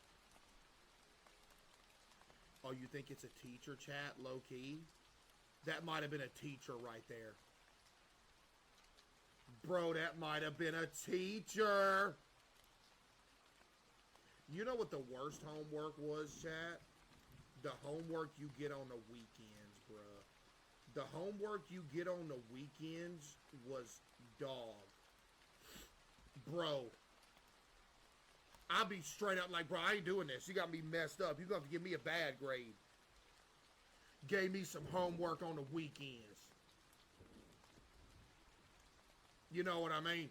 S1: Oh, you think it's a teacher chat, low-key? That might have been a teacher right there. Bro, that might have been a teacher. You know what the worst homework was, chat? The homework you get on the weekends, bruh. The homework you get on the weekends was dog. Bro. I'll be straight up like, bro, I ain't doing this. You got me messed up. You're going to give me a bad grade. Gave me some homework on the weekends. You know what I mean?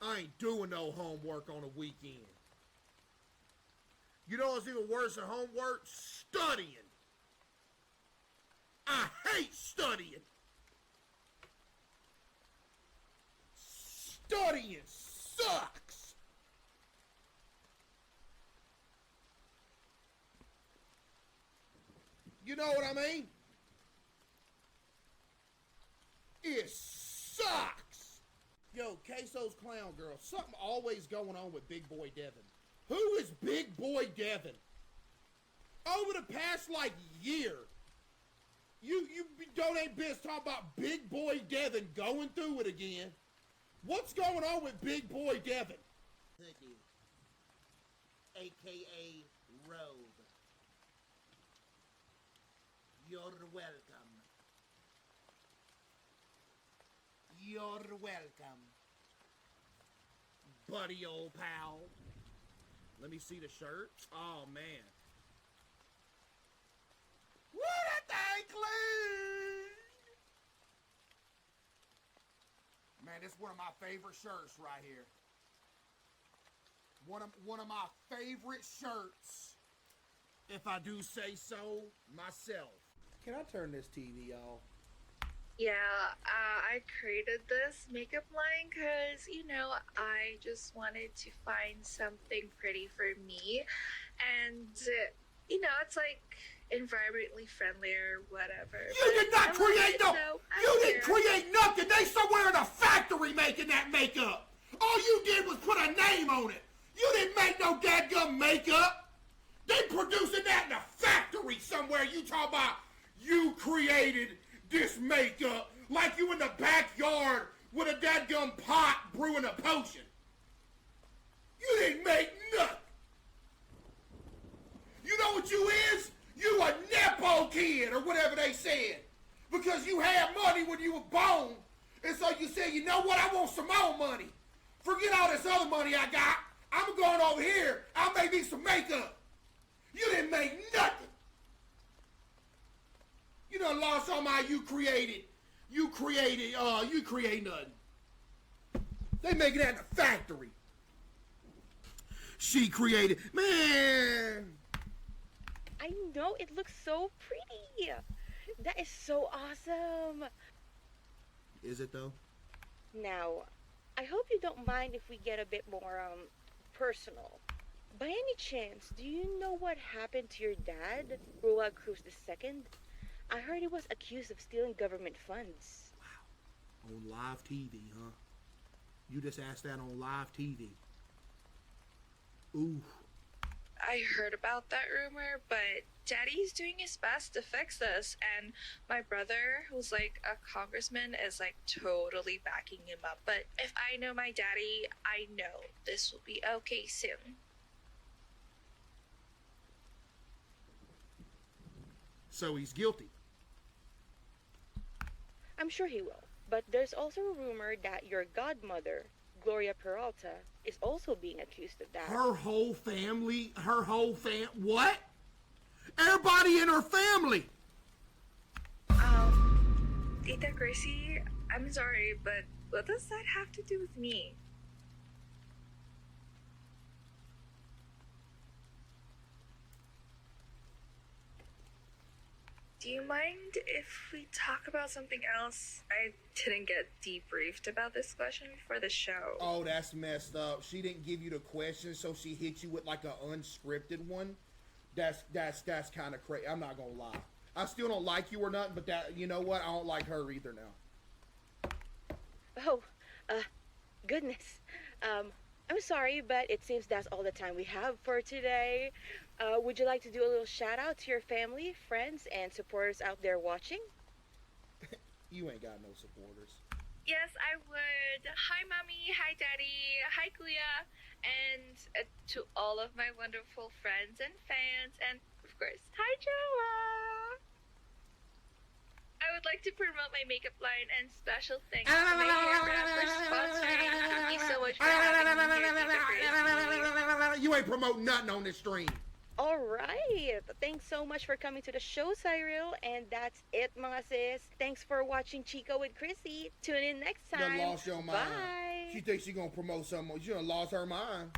S1: I ain't doing no homework on a weekend. You know what's even worse than homework? Studying. I hate studying. Studying sucks. You know what I mean? It sucks. Yo, Caseoh's Clown Girl. Something always going on with Big Boy Devin. Who is Big Boy Devin? Over the past, like, year, you donate biz talking about Big Boy Devin going through it again. What's going on with Big Boy Devin? Hoodie. A.K.A. Robe. You're welcome. You're welcome. Buddy old pal. Let me see the shirt. Oh, man. What a thing clean! Man, this is one of my favorite shirts right here. One of my favorite shirts, if I do say so myself. Can I turn this TV off?
S12: Yeah, I created this makeup line because, you know, I just wanted to find something pretty for me. And, you know, it's like environmentally friendly or whatever.
S1: You did not create no... You didn't create nothing. They somewhere in a factory making that makeup. All you did was put a name on it. You didn't make no dadgum makeup. They producing that in a factory somewhere. You talk about you created this makeup like you in the backyard with a dadgum pot brewing a potion. You didn't make nothing. You know what you is? You a Nepo kid or whatever they said. Because you had money when you were born. And so you said, you know what? I want some more money. Forget all this other money I got. I'm going over here. I'll make me some makeup. You didn't make nothing. You done lost all my you created nothing. They making that in a factory. She created, man.
S13: I know, it looks so pretty. That is so awesome.
S1: Is it though?
S13: Now, I hope you don't mind if we get a bit more, personal. By any chance, do you know what happened to your dad, Roald Cruz II? I heard he was accused of stealing government funds.
S1: Wow. On live TV, huh? You just asked that on live TV. Ooh.
S12: I heard about that rumor, but Daddy's doing his best to fix this, and my brother, who's like a congressman, is like totally backing him up. But if I know my daddy, I know this will be okay soon.
S1: So he's guilty.
S13: I'm sure he will. But there's also a rumor that your godmother, Gloria Peralta, is also being accused of that.
S1: Her whole family? What? Everybody in her family!
S12: Tita Gracie, I'm sorry, but what does that have to do with me? Do you mind if we talk about something else? I didn't get debriefed about this question before the show.
S1: Oh, that's messed up. She didn't give you the question, so she hit you with like an unscripted one. That's kind of crazy. I'm not gonna lie. I still don't like you or nothing, but that, you know what? I don't like her either now.
S13: Oh, goodness. I'm sorry, but it seems that's all the time we have for today. Would you like to do a little shout out to your family, friends, and supporters out there watching?
S1: You ain't got no supporters.
S12: Yes, I would. Hi, Mommy. Hi, Daddy. Hi, Kuya. And to all of my wonderful friends and fans. And, of course, hi, Joa. I would like to promote my makeup line and special thanks to my hair brand for sponsoring. Thank you so much for having me here.
S1: You ain't promoting nothing on this stream.
S13: All right. Thanks so much for coming to the show, Cyril. And that's it, mga sis. Thanks for watching Chico with Chrissy. Tune in next
S1: You
S13: time.
S1: done lost your mind.
S13: Bye.
S1: She thinks she gonna promote something. She done lost her mind.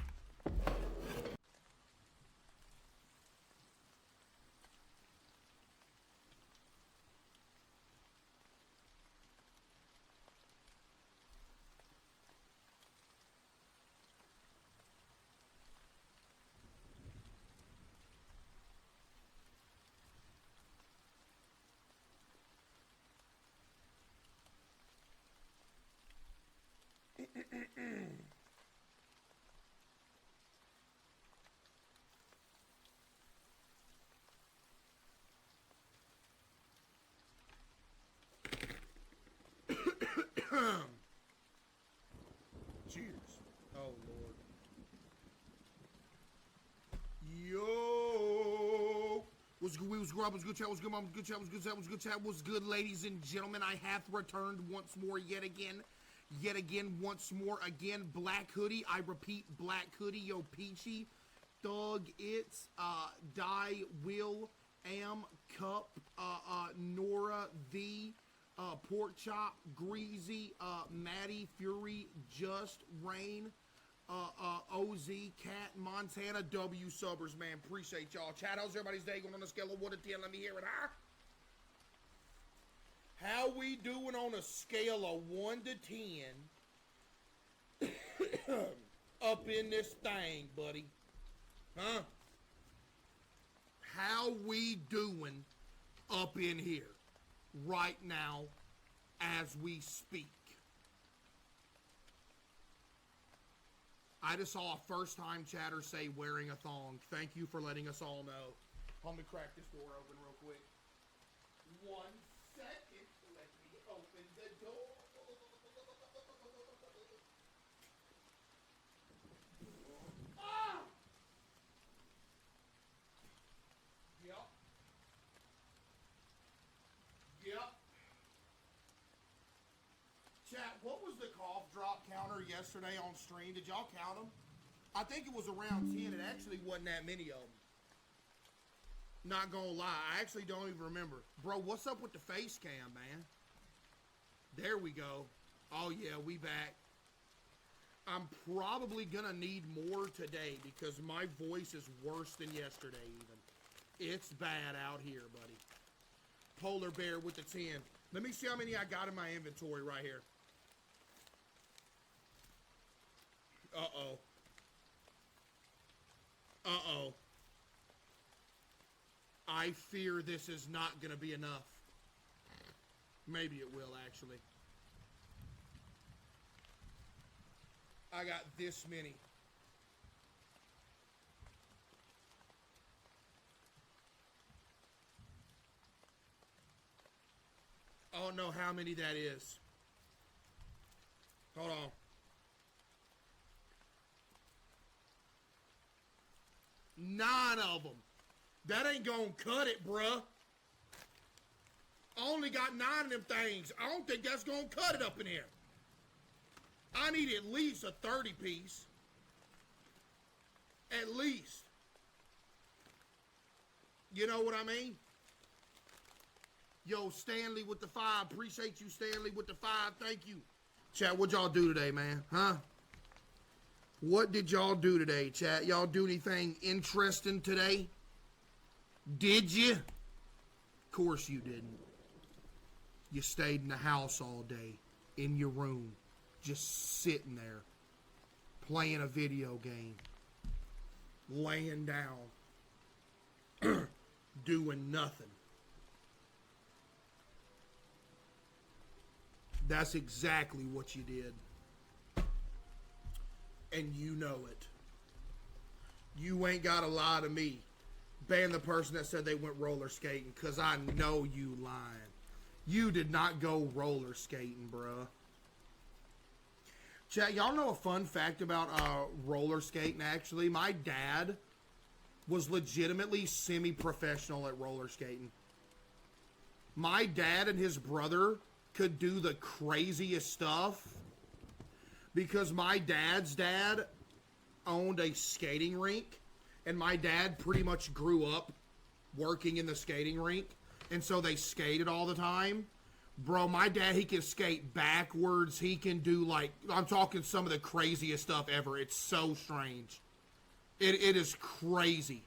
S1: Cheers. Oh, Lord. Yo. What's good? What's good? What's good? Chat? What's good? Mom? What's good? Chat? What's good? Chat? What's good? Chat? What's good, ladies and gentlemen? I have returned once more, yet again, once more, again. Black hoodie. I repeat, black hoodie. Yo, Peachy, Thug, It's, Die, Will, Am, Cup, Nora, V, Pork Chop, Greasy, Maddie, Fury, Just, Rain, OZ, Cat, Montana, W Subbers, man. Appreciate y'all. Chat, how's everybody's day going on a scale of 1 to 10? Let me hear it, huh? How we doing on a scale of 1 to 10 up in this thing, buddy? Huh? How we doing up in here right now as we speak? I just saw a first-time chatter say wearing a thong. Thank you for letting us all know. Let me crack this door open real quick. 1 second. Let me open the door. Ah! Yep. Yep. Chat, what was the cough drop counter yesterday on stream? Did y'all count them? I think it was around 10. It actually wasn't that many of them. Not gonna lie, I actually don't even remember. Bro, what's up with the face cam, man? There we go. Oh yeah, we back. I'm probably gonna need more today because my voice is worse than yesterday even. It's bad out here, buddy. Polar Bear with the 10. Let me see how many I got in my inventory right here. Uh-oh. Uh-oh. I fear this is not going to be enough. Maybe it will, actually. I got this many. I don't know how many that is. Hold on. 9 of them. That ain't gonna cut it, bruh. I only got 9 of them things. I don't think that's gonna cut it up in here. I need at least a 30 piece. At least. You know what I mean? Yo, Stanley with the 5. Appreciate you, Stanley with the 5. Thank you. Chat, what y'all do today, man? Huh? What did y'all do today, chat? Y'all do anything interesting today? Did you? Of course you didn't. You stayed in the house all day, in your room, just sitting there, playing a video game, laying down, doing nothing. That's exactly what you did. And you know it. You ain't gotta lie to me. ban the person that said they went roller skating, because I know you lying. You did not go roller skating, bruh. Chat, y'all know a fun fact about roller skating, actually? My dad was legitimately semi-professional at roller skating. My dad and his brother could do the craziest stuff because my dad's dad owned a skating rink, and my dad pretty much grew up working in the skating rink, and so they skated all the time. Bro, my dad, he can skate backwards. He can do, like, I'm talking some of the craziest stuff ever. It's so strange. It is crazy.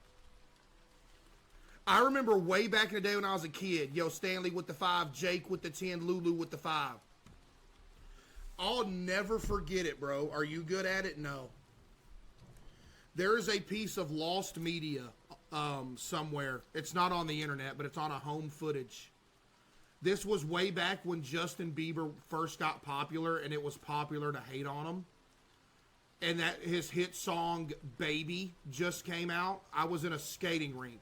S1: I remember way back in the day when I was a kid, yo, Stanley with the 5, Jake with the 10, Lulu with the 5. I'll never forget it, bro. Are you good at it? No. There is a piece of lost media somewhere. It's not on the internet, but it's on a home footage. This was way back when Justin Bieber first got popular, and it was popular to hate on him. And that his hit song, Baby, just came out. I was in a skating rink.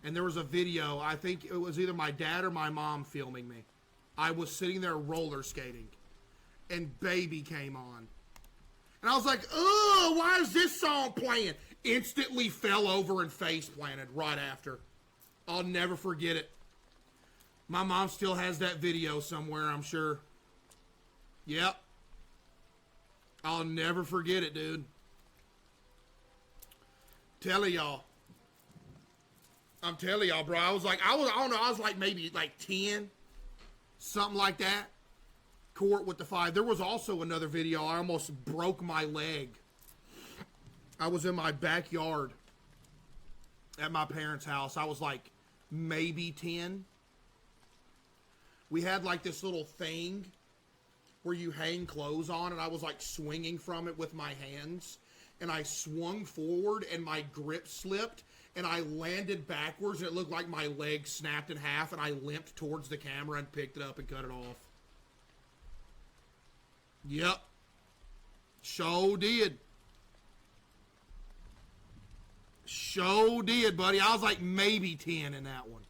S1: And there was a video, I think it was either my dad or my mom filming me. I was sitting there roller skating. And Baby came on. And I was like, oh, why is this song playing? Instantly fell over and face planted right after. I'll never forget it. My mom still has that video somewhere, I'm sure. Yep. I'll never forget it, dude. Telling y'all. I'm telling y'all, bro. I was like maybe like 10. Something like that. Court with the 5. There was also another video. I almost broke my leg. I was in my backyard at my parents' house. I was like maybe 10. We had like this little thing where you hang clothes on, and I was like swinging from it with my hands, and I swung forward and my grip slipped and I landed backwards, and it looked like my leg snapped in half, and I limped towards the camera and picked it up and cut it off. Yep. Sure did. Sure did, buddy. I was like maybe 10 in that one.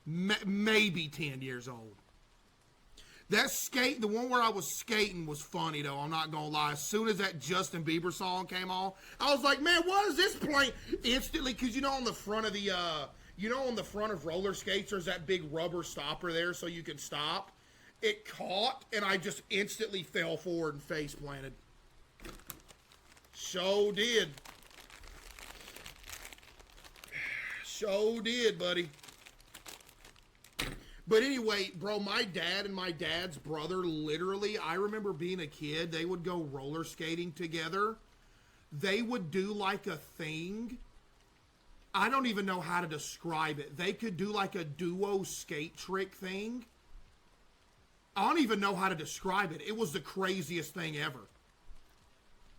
S1: Maybe 10 years old. That skate, the one where I was skating was funny though, I'm not gonna lie. As soon as that Justin Bieber song came on, I was like, man, what is this playing? Instantly, cause you know on the front of the, on the front of roller skates, there's that big rubber stopper there so you can stop. It caught, and I just instantly fell forward and face planted. Sure did. Sure did, buddy. But anyway, bro, my dad and my dad's brother, literally, I remember being a kid, they would go roller skating together. They would do like a thing. I don't even know how to describe it. They could do like a duo skate trick thing. I don't even know how to describe it. It was the craziest thing ever.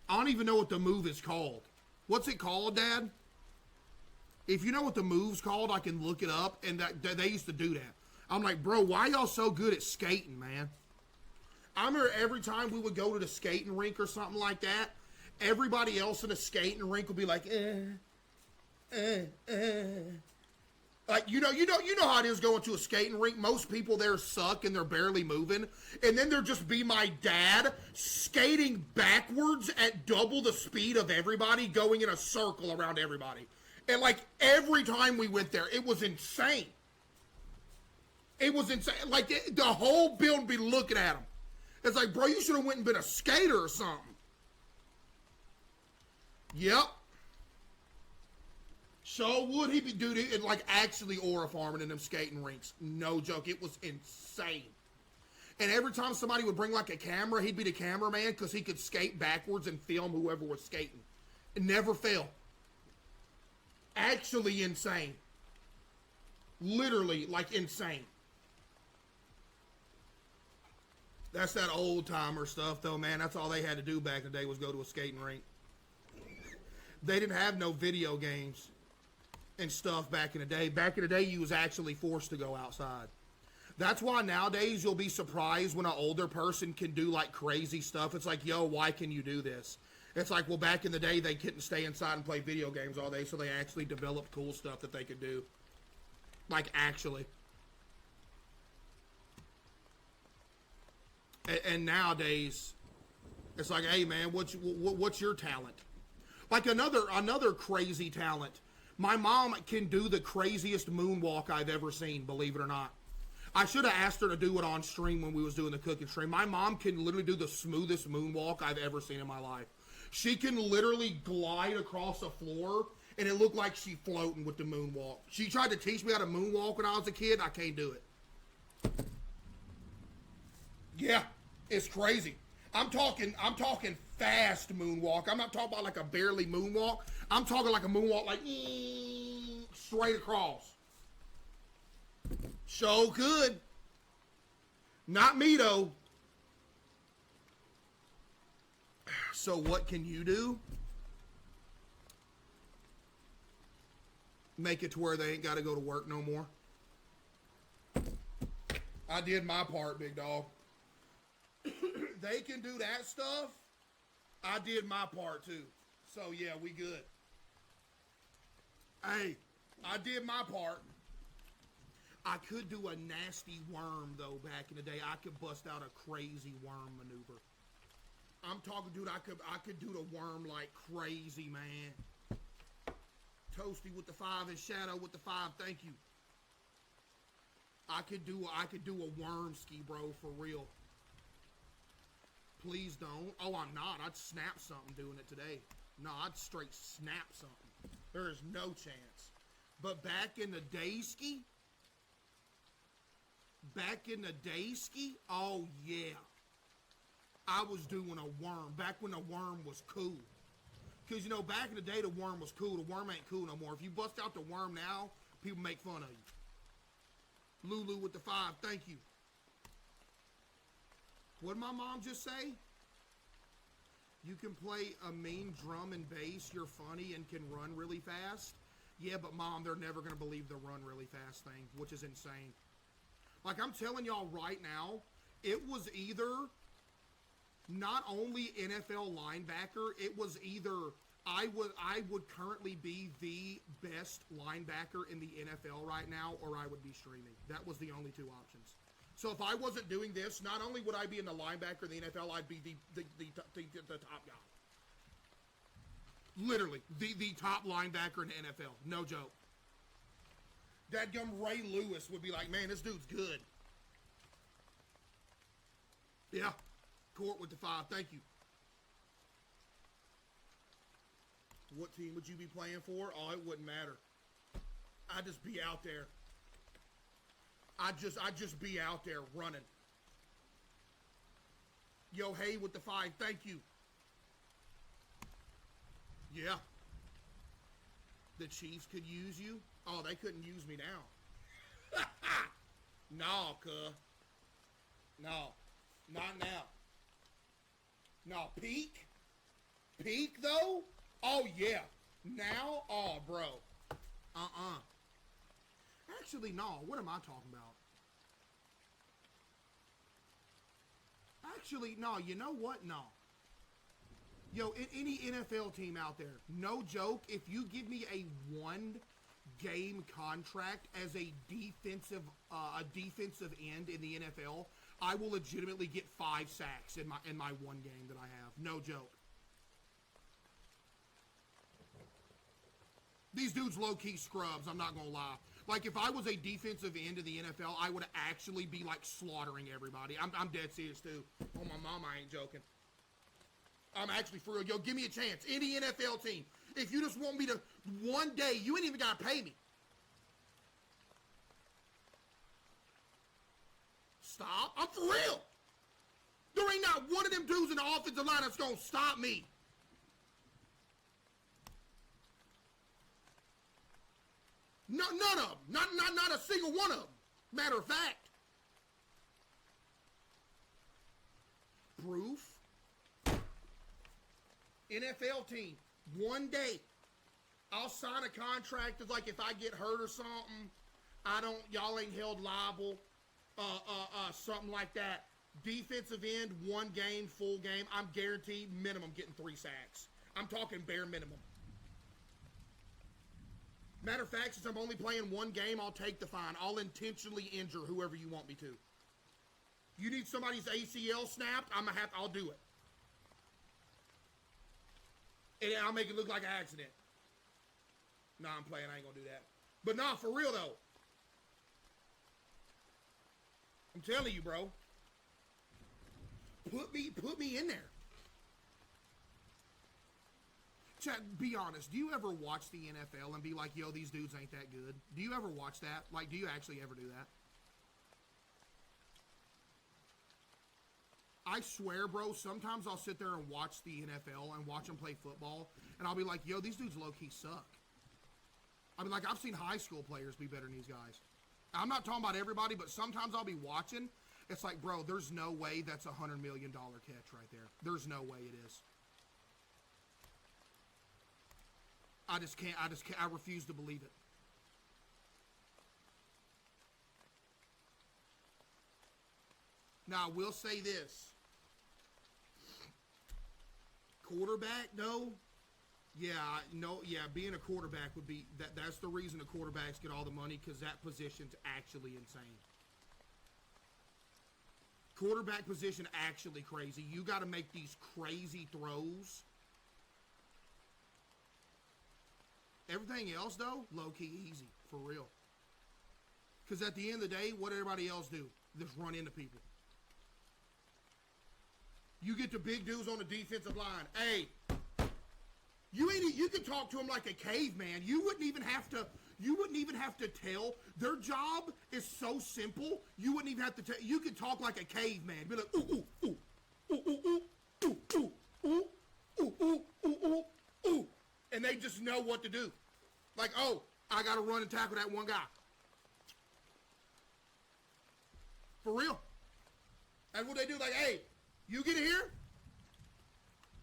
S1: I don't even know what the move is called. What's it called, Dad? If you know what the move's called, I can look it up, and they used to do that. I'm like, bro, why y'all so good at skating, man? I remember every time we would go to the skating rink or something like that, everybody else in the skating rink would be like, Like, you know how it is going to a skating rink. Most people there suck and they're barely moving. And then there'd just be my dad skating backwards at double the speed of everybody, going in a circle around everybody. And like every time we went there, it was insane. It was insane. Like the whole building would be looking at him. It's like, bro, you should have went and been a skater or something. Yep. So would he be doing it like actually aura farming in them skating rinks? No joke. It was insane. And every time somebody would bring like a camera, he'd be the cameraman because he could skate backwards and film whoever was skating. It never failed. Actually insane. Literally like insane. That's that old timer stuff though, man. That's all they had to do back in the day was go to a skating rink. They didn't have no video games and stuff back in the day. Back in the day, you was actually forced to go outside. That's why nowadays you'll be surprised when an older person can do like crazy stuff. It's like, yo, why can you do this? It's like, well, back in the day, they couldn't stay inside and play video games all day, so they actually developed cool stuff that they could do. Like, actually. And nowadays, it's like, hey, man, what's your talent? Like, another crazy talent. My mom can do the craziest moonwalk I've ever seen, believe it or not. I should have asked her to do it on stream when we was doing the cooking stream. My mom can literally do the smoothest moonwalk I've ever seen in my life. She can literally glide across a floor, and it looked like she floating with the moonwalk. She tried to teach me how to moonwalk when I was a kid. I can't do it. Yeah, it's crazy. I'm talking fast moonwalk. I'm not talking about like a barely moonwalk. I'm talking like a moonwalk, like straight across. So good. Not me though. So what can you do? Make it to where they ain't got to go to work no more. I did my part, big dog. They can do that stuff. I did my part too. So yeah, we good. Hey, I did my part. I could do a nasty worm though back in the day. I could bust out a crazy worm maneuver. I'm talking, dude, I could do the worm like crazy, man. Toasty with the 5 and Shadow with the 5, thank you. I could do a worm ski, bro, for real. Please don't. Oh, I'm not. I'd snap something doing it today. No, I'd straight snap something. There is no chance. But back in the day ski, oh yeah. I was doing a worm back when the worm was cool. Because, you know, back in the day, the worm was cool. The worm ain't cool no more. If you bust out the worm now, people make fun of you. Lulu with the 5, thank you. What did my mom just say? You can play a mean drum and bass, you're funny, and can run really fast. Yeah, but Mom, they're never going to believe the run really fast thing, which is insane. Like, I'm telling y'all right now, it was either not only NFL linebacker, it was either I would currently be the best linebacker in the NFL right now, or I would be streaming. That was the only two options. So if I wasn't doing this, not only would I be in the linebacker in the NFL, I'd be the top guy. Literally, the top linebacker in the NFL. No joke. Dadgum Ray Lewis would be like, man, this dude's good. Yeah. Court with the 5. Thank you. What team would you be playing for? Oh, it wouldn't matter. I'd just be out there. I'd just be out there running. Yo, hey with the 5. Thank you. Yeah. The Chiefs could use you. Oh, they couldn't use me now. No, cuh. No. Not now. No, peak? Peak, though? Oh, yeah. Now? Oh, bro. Actually, no. What am I talking about? Actually, no. You know what? No. Yo, any NFL team out there, no joke, if you give me a 1-game contract as a defensive end in the NFL, I will legitimately get 5 sacks in my 1 game that I have. No joke. These dudes low-key scrubs, I'm not going to lie. Like, if I was a defensive end of the NFL, I would actually be, like, slaughtering everybody. I'm dead serious, too. Oh, my mom, I ain't joking. I'm actually for real. Yo, give me a chance. Any NFL team. If you just want me to, one day, you ain't even got to pay me. Stop. I'm for real. There ain't not one of them dudes in the offensive line that's going to stop me. No, none of them. Not a single one of them. Matter of fact. Proof. NFL team. One day. I'll sign a contract. It's like if I get hurt or something, y'all ain't held liable. Something like that. Defensive end, 1 game, full game, I'm guaranteed minimum getting 3 sacks. I'm talking bare minimum. Matter of fact, since I'm only playing 1 game, I'll take the fine. I'll intentionally injure whoever you want me to. You need somebody's ACL snapped, I'll do it. And I'll make it look like an accident. Nah, I'm playing, I ain't gonna do that. But nah, for real though. I'm telling you, bro. Put me in there. Chat, be honest, do you ever watch the NFL and be like, yo, these dudes ain't that good? Do you ever watch that? Like, do you actually ever do that? I swear, bro, sometimes I'll sit there and watch the NFL and watch them play football, and I'll be like, yo, these dudes low-key suck. I mean, like, I've seen high school players be better than these guys. I'm not talking about everybody, but sometimes I'll be watching. It's like, bro, there's no way that's a $100 million catch right there. There's no way it is. I just can't, I refuse to believe it. Now, I will say this. Quarterback, though, being a quarterback would be, that's the reason the quarterbacks get all the money, because that position's actually insane. Quarterback position actually crazy. You got to make these crazy throws. Everything else, though, low-key easy, for real. Because at the end of the day, what everybody else do? Just run into people. You get the big dudes on the defensive line. Hey, you can talk to them like a caveman. You wouldn't even have to tell. Their job is so simple. You wouldn't even have to tell. You could talk like a caveman. Be like, ooh, ooh, ooh, ooh, ooh, ooh, ooh, ooh, ooh, ooh, ooh, ooh, ooh, ooh. And they just know what to do. Like, oh, I got to run and tackle that one guy. For real. That's what they do. Like, hey, you get here,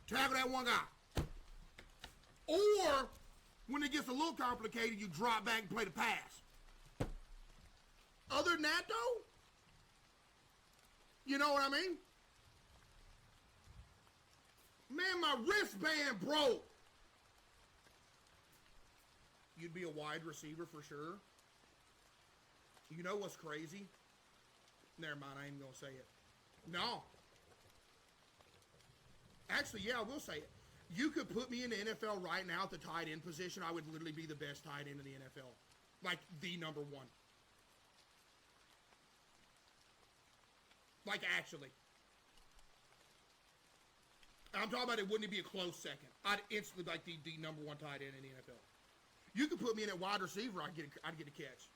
S1: tackle that one guy. Or, when it gets a little complicated, you drop back and play the pass. Other than that, though, you know what I mean? Man, my wristband broke. You'd be a wide receiver for sure. You know what's crazy? Never mind, I ain't gonna say it. No. Actually, yeah, I will say it. You could put me in the NFL right now at the tight end position. I would literally be the best tight end in the NFL. Like, the number one. Like, actually. I'm talking about it wouldn't be a close second. I'd instantly be like the number one tight end in the NFL. You could put me in at wide receiver, I'd get a catch.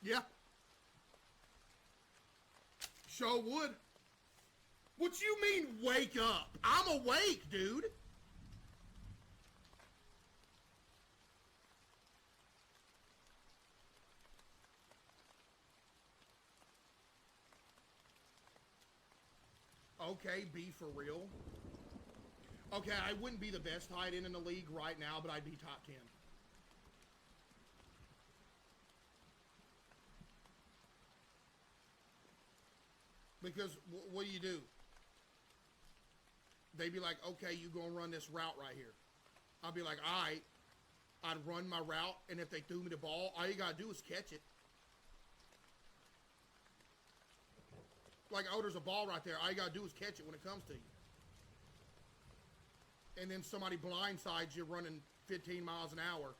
S1: Yeah. Sure would. What you mean, wake up? I'm awake, dude. Okay, be for real. Okay, I wouldn't be the best tight end in the league right now, but I'd be top 10. Because what do? They'd be like, okay, you gonna run this route right here. I'd be like, all right. I'd run my route, and if they threw me the ball, all you gotta do is catch it. Like, oh, there's a ball right there. All you gotta do is catch it when it comes to you. And then somebody blindsides you running 15 miles an hour,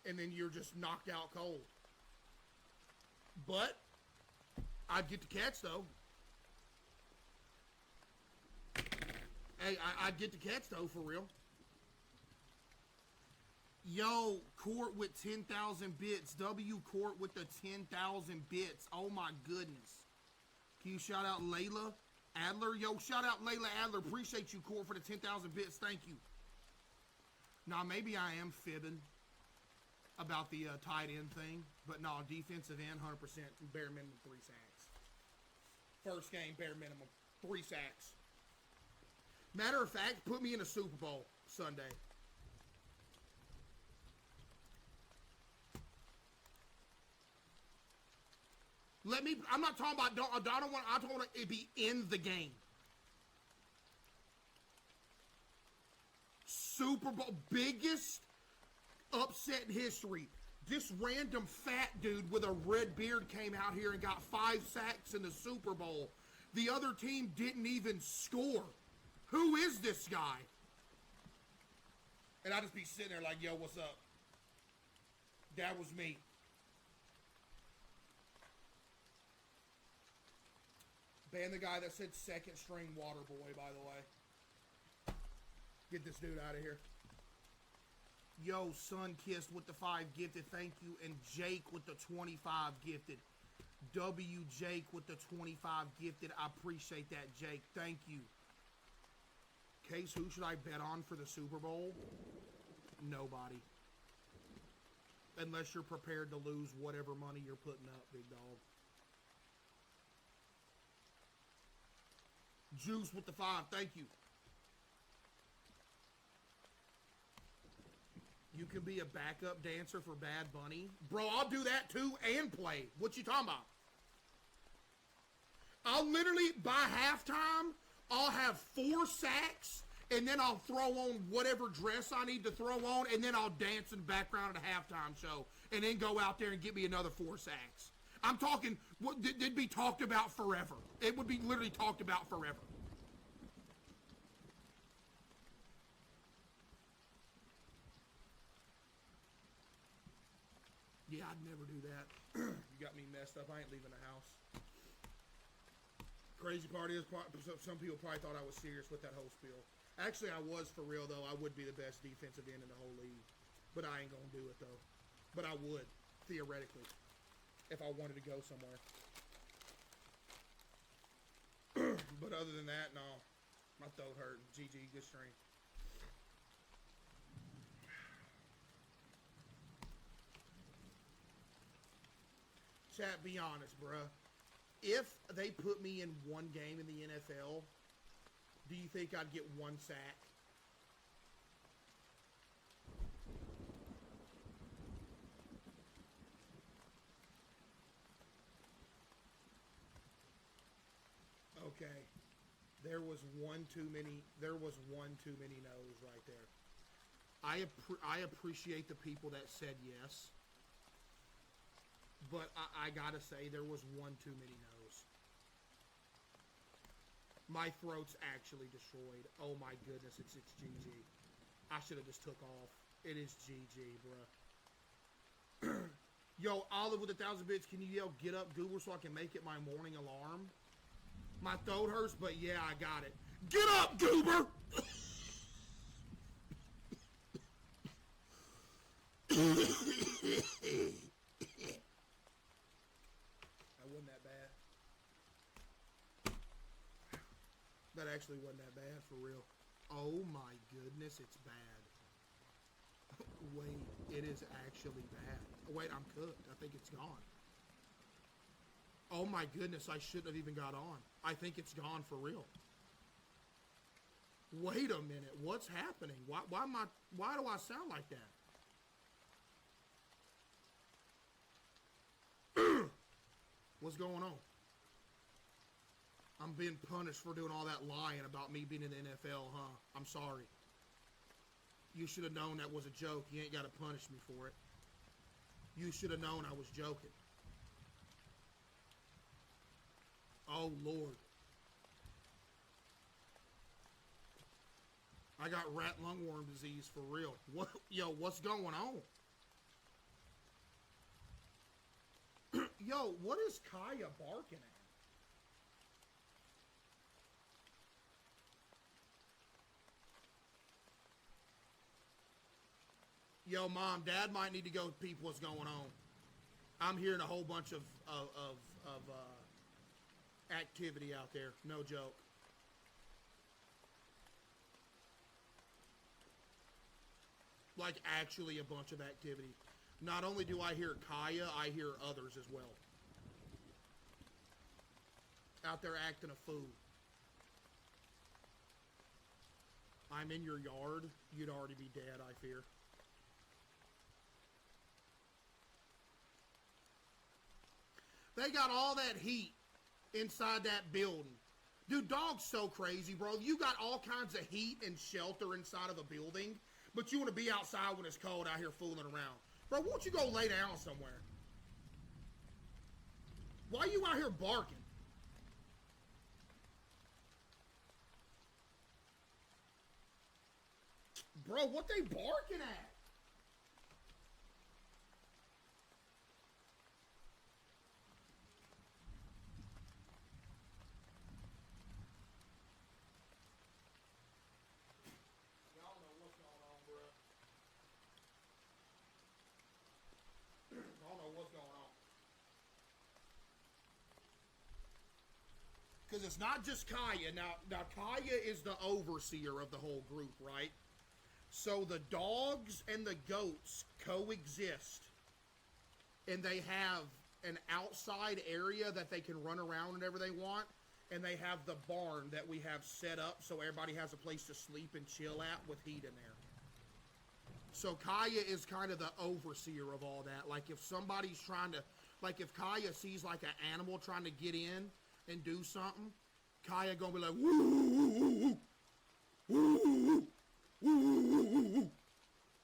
S1: and then you're just knocked out cold. But I'd get the catch, though. Hey, I'd get the catch, though, for real. Yo, Court with 10,000 bits. W Court with the 10,000 bits. Oh, my goodness. Can you shout out Layla Adler? Yo, shout out Layla Adler. Appreciate you, Court, for the 10,000 bits. Thank you. Now, maybe I am fibbing about the tight end thing. But no, defensive end, 100%. Bare minimum 3 sacks. First game, bare minimum. 3 sacks. Matter of fact, put me in a Super Bowl Sunday. I'm not talking about, I don't want it to be in the game. Super Bowl, biggest upset in history. This random fat dude with a red beard came out here and got 5 sacks in the Super Bowl. The other team didn't even score. Who is this guy? And I'd just be sitting there like, yo, what's up? That was me. Ban the guy that said second string water boy, by the way. Get this dude out of here. Yo, Sun Kissed with the 5 gifted, thank you. And Jake with the 25 gifted. W Jake with the 25 gifted. I appreciate that, Jake. Thank you. Case, who should I bet on for the Super Bowl? Nobody. Unless you're prepared to lose whatever money you're putting up, big dog. Juice with the 5, thank you. You can be a backup dancer for Bad Bunny. Bro, I'll do that too and play. What you talking about? I'll literally, by halftime, I'll have 4 sacks, and then I'll throw on whatever dress I need to throw on, and then I'll dance in the background at a halftime show, and then go out there and get me another 4 sacks. I'm talking, it'd be talked about forever. It would be literally talked about forever. Yeah, I'd never do that. You got me messed up. I ain't leaving the house. Crazy part is, some people probably thought I was serious with that whole spiel. Actually, I was for real, though. I would be the best defensive end in the whole league. But I ain't going to do it, though. But I would, theoretically, if I wanted to go somewhere. But other than that, no. My throat hurt. GG, good stream. Chat, be honest, bruh. If they put me in one game in the NFL, do you think I'd get 1 sack? Okay. There was one too many no's right there. I appreciate the people that said yes. But I gotta say, there was one too many no's. My throat's actually destroyed. Oh my goodness, it's GG. I should have just took off. It is GG, bruh. Yo, Olive with 1,000 bits, can you yell, get up, Goober, so I can make it my morning alarm? My throat hurts, but yeah, I got it. Get up, Goober! That actually wasn't that bad, for real. Oh my goodness, it's bad. Wait, it is actually bad. Wait, I'm cooked. I think it's gone. Oh my goodness, I shouldn't have even got on. I think it's gone for real. Wait a minute, what's happening? Why do I sound like that? What's going on? I'm being punished for doing all that lying about me being in the NFL, huh? I'm sorry. You should have known that was a joke. You ain't got to punish me for it. You should have known I was joking. Oh, Lord. I got rat lungworm disease for real. What? Yo, what's going on? Yo, what is Kaya barking at? Yo, Mom, Dad might need to go peep what's going on. I'm hearing a whole bunch of activity out there. No joke. Like, actually a bunch of activity. Not only do I hear Kaya, I hear others as well. Out there acting a fool. I'm in your yard. You'd already be dead, I fear. They got all that heat inside that building. Dude, dogs so crazy, bro. You got all kinds of heat and shelter inside of a building, but you want to be outside when it's cold out here fooling around. Bro, why don't you go lay down somewhere? Why are you out here barking? Bro, what they barking at? Y'all know what's going on, bro. I don't know what's going on. Because it's not just Kaya. Now Kaya is the overseer of the whole group, right? So the dogs and the goats coexist. And they have an outside area that they can run around whenever they want. And they have the barn that we have set up so everybody has a place to sleep and chill at with heat in there. So Kaya is kind of the overseer of all that. Like if somebody's trying to, like if Kaya sees like an animal trying to get in and do something, Kaya gonna be like, woo, woo, woo, woo, woo, woo,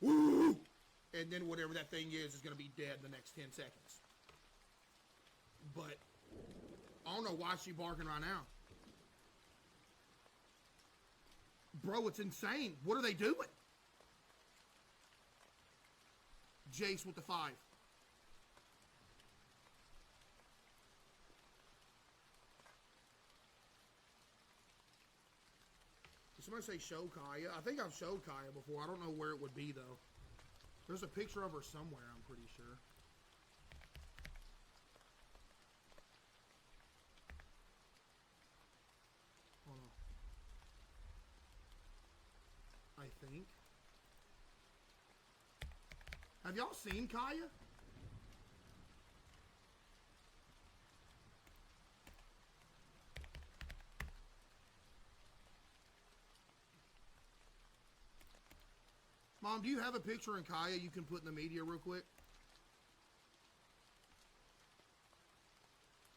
S1: woo, and then whatever that thing is gonna be dead in the next 10 seconds. But I don't know why she's barking right now. Bro, it's insane. What are they doing? Jace with the 5. Did somebody say show Kaya? I think I've showed Kaya before. I don't know where it would be, though. There's a picture of her somewhere, I'm pretty sure. Hold on. I think. Have y'all seen Kaya? Mom, do you have a picture in Kaya you can put in the media real quick?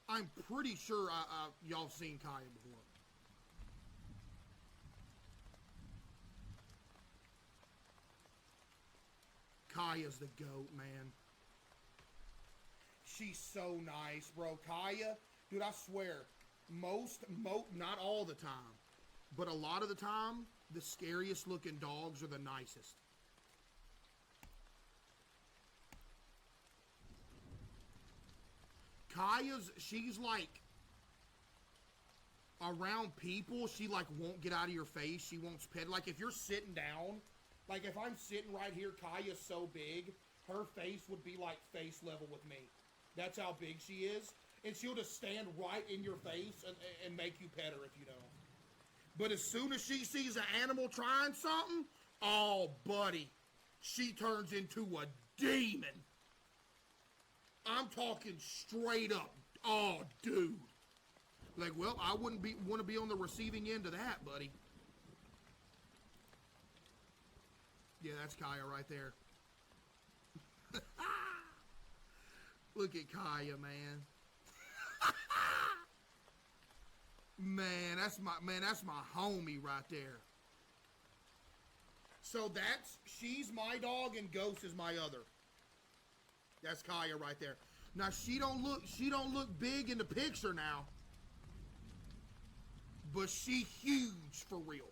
S1: I'm pretty sure y'all seen Kaya before. Kaya's the GOAT, man. She's so nice, bro. Kaya, dude, I swear, not all the time, but a lot of the time, the scariest looking dogs are the nicest. She's like, around people, she like won't get out of your face. She won't pet. Like if you're sitting down, like if I'm sitting right here, Kaya's so big, her face would be like face level with me. That's how big she is. And she'll just stand right in your face and make you pet her if you don't. But as soon as she sees an animal trying something, oh, buddy, she turns into a demon. I'm talking straight up. Oh, dude. Like, well, I wouldn't want to be on the receiving end of that, buddy. Yeah, that's Kaya right there. Look at Kaya, man. Man, that's my homie right there. So she's my dog and Ghost is my other. That's Kaya right there. Now she don't look big in the picture now. But she huge for real.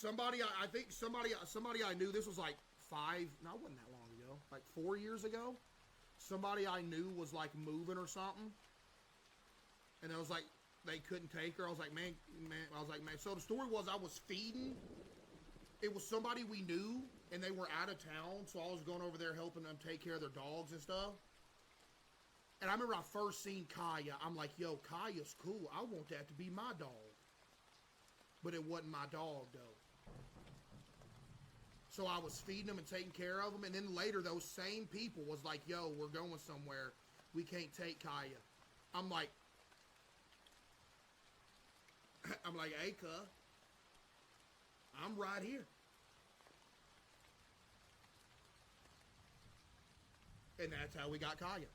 S1: I think somebody I knew, this was like it wasn't that long ago, like 4 years ago. Somebody I knew was like moving or something. And I was like, they couldn't take her. I was like, man. So the story was I was feeding. It was somebody we knew, and they were out of town, so I was going over there helping them take care of their dogs and stuff. And I remember I first seen Kaya. I'm like, yo, Kaya's cool. I want that to be my dog. But it wasn't my dog, though. So I was feeding them and taking care of them, and then later those same people was like, yo, we're going somewhere. We can't take Kaya. I'm like, hey, cuh. I'm right here. And that's how we got Kaya.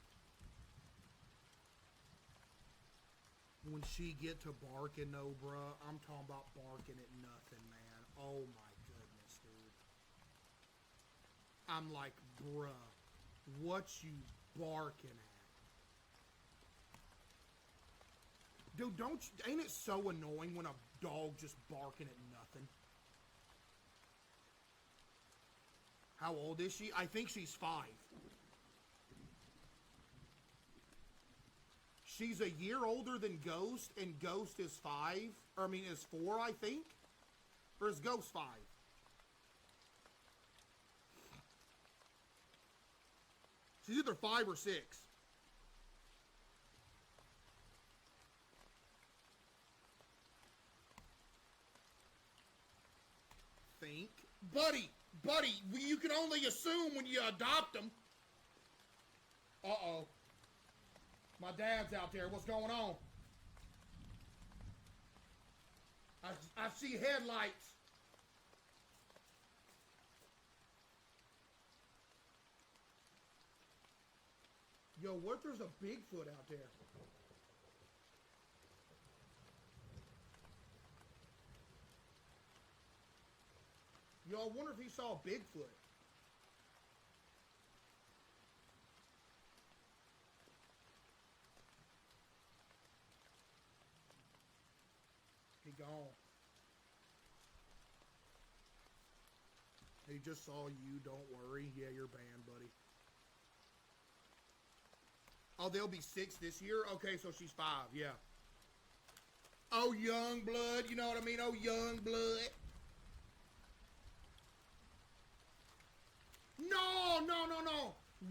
S1: When she get to barking, though, bruh, I'm talking about barking at nothing, man. Oh, my goodness, dude. I'm like, bruh, what you barking at? Dude, ain't it so annoying when a dog just barking at nothing? How old is she? I think she's 5. She's a year older than Ghost, and Ghost is 5. Or, I mean, is 4, I think? Or is Ghost 5? She's either 5 or 6. Think. Buddy, you can only assume when you adopt them. Uh-oh. My dad's out there. What's going on? I see headlights. Yo, what if there's a Bigfoot out there? Yo, I wonder if he saw a Bigfoot. He gone. He just saw you, don't worry. Yeah, you're banned, buddy. Oh, they'll be 6 this year? Okay, so she's 5, yeah. Oh, young blood, you know what I mean? Oh, young blood. No.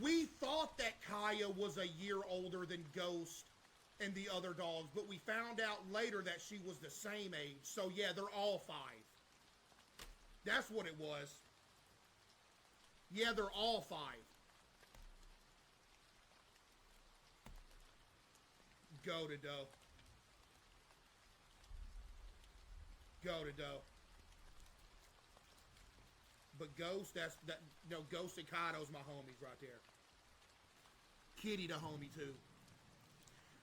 S1: We thought that Kaya was a year older than Ghost and the other dogs, but we found out later that she was the same age. So, yeah, they're all 5. That's what it was. Yeah, they're all 5. Go to dough. Go to dough. But Ghost, Ghost and Kaido's my homies right there. Kitty the homie too.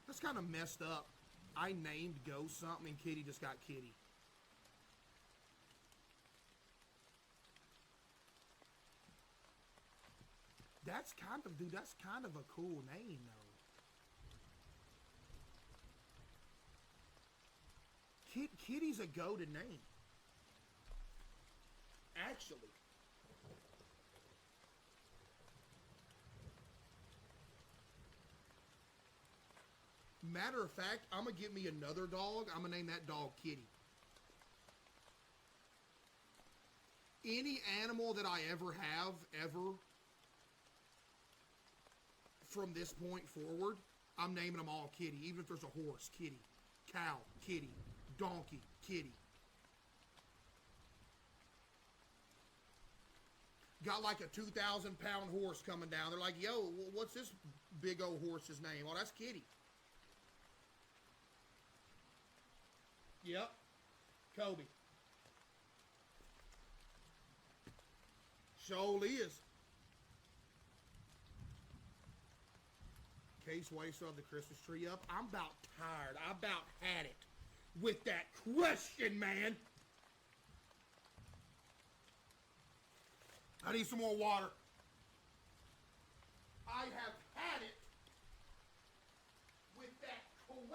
S1: That's kind of messed up. I named Ghost something and Kitty just got Kitty. That's kind of a cool name though. Kitty's a goated name. Actually. Matter of fact, I'm going to get me another dog. I'm going to name that dog Kitty. Any animal that I ever have, from this point forward, I'm naming them all Kitty. Even if there's a horse, Kitty. Cow, Kitty. Donkey, Kitty. Got like a 2,000-pound horse coming down. They're like, yo, what's this big old horse's name? Oh, that's Kitty. Yep. Kobe. Shoal is. Case Way still have the Christmas tree up. I'm about tired. I about had it with that question, man. I need some more water. I have had it with that question.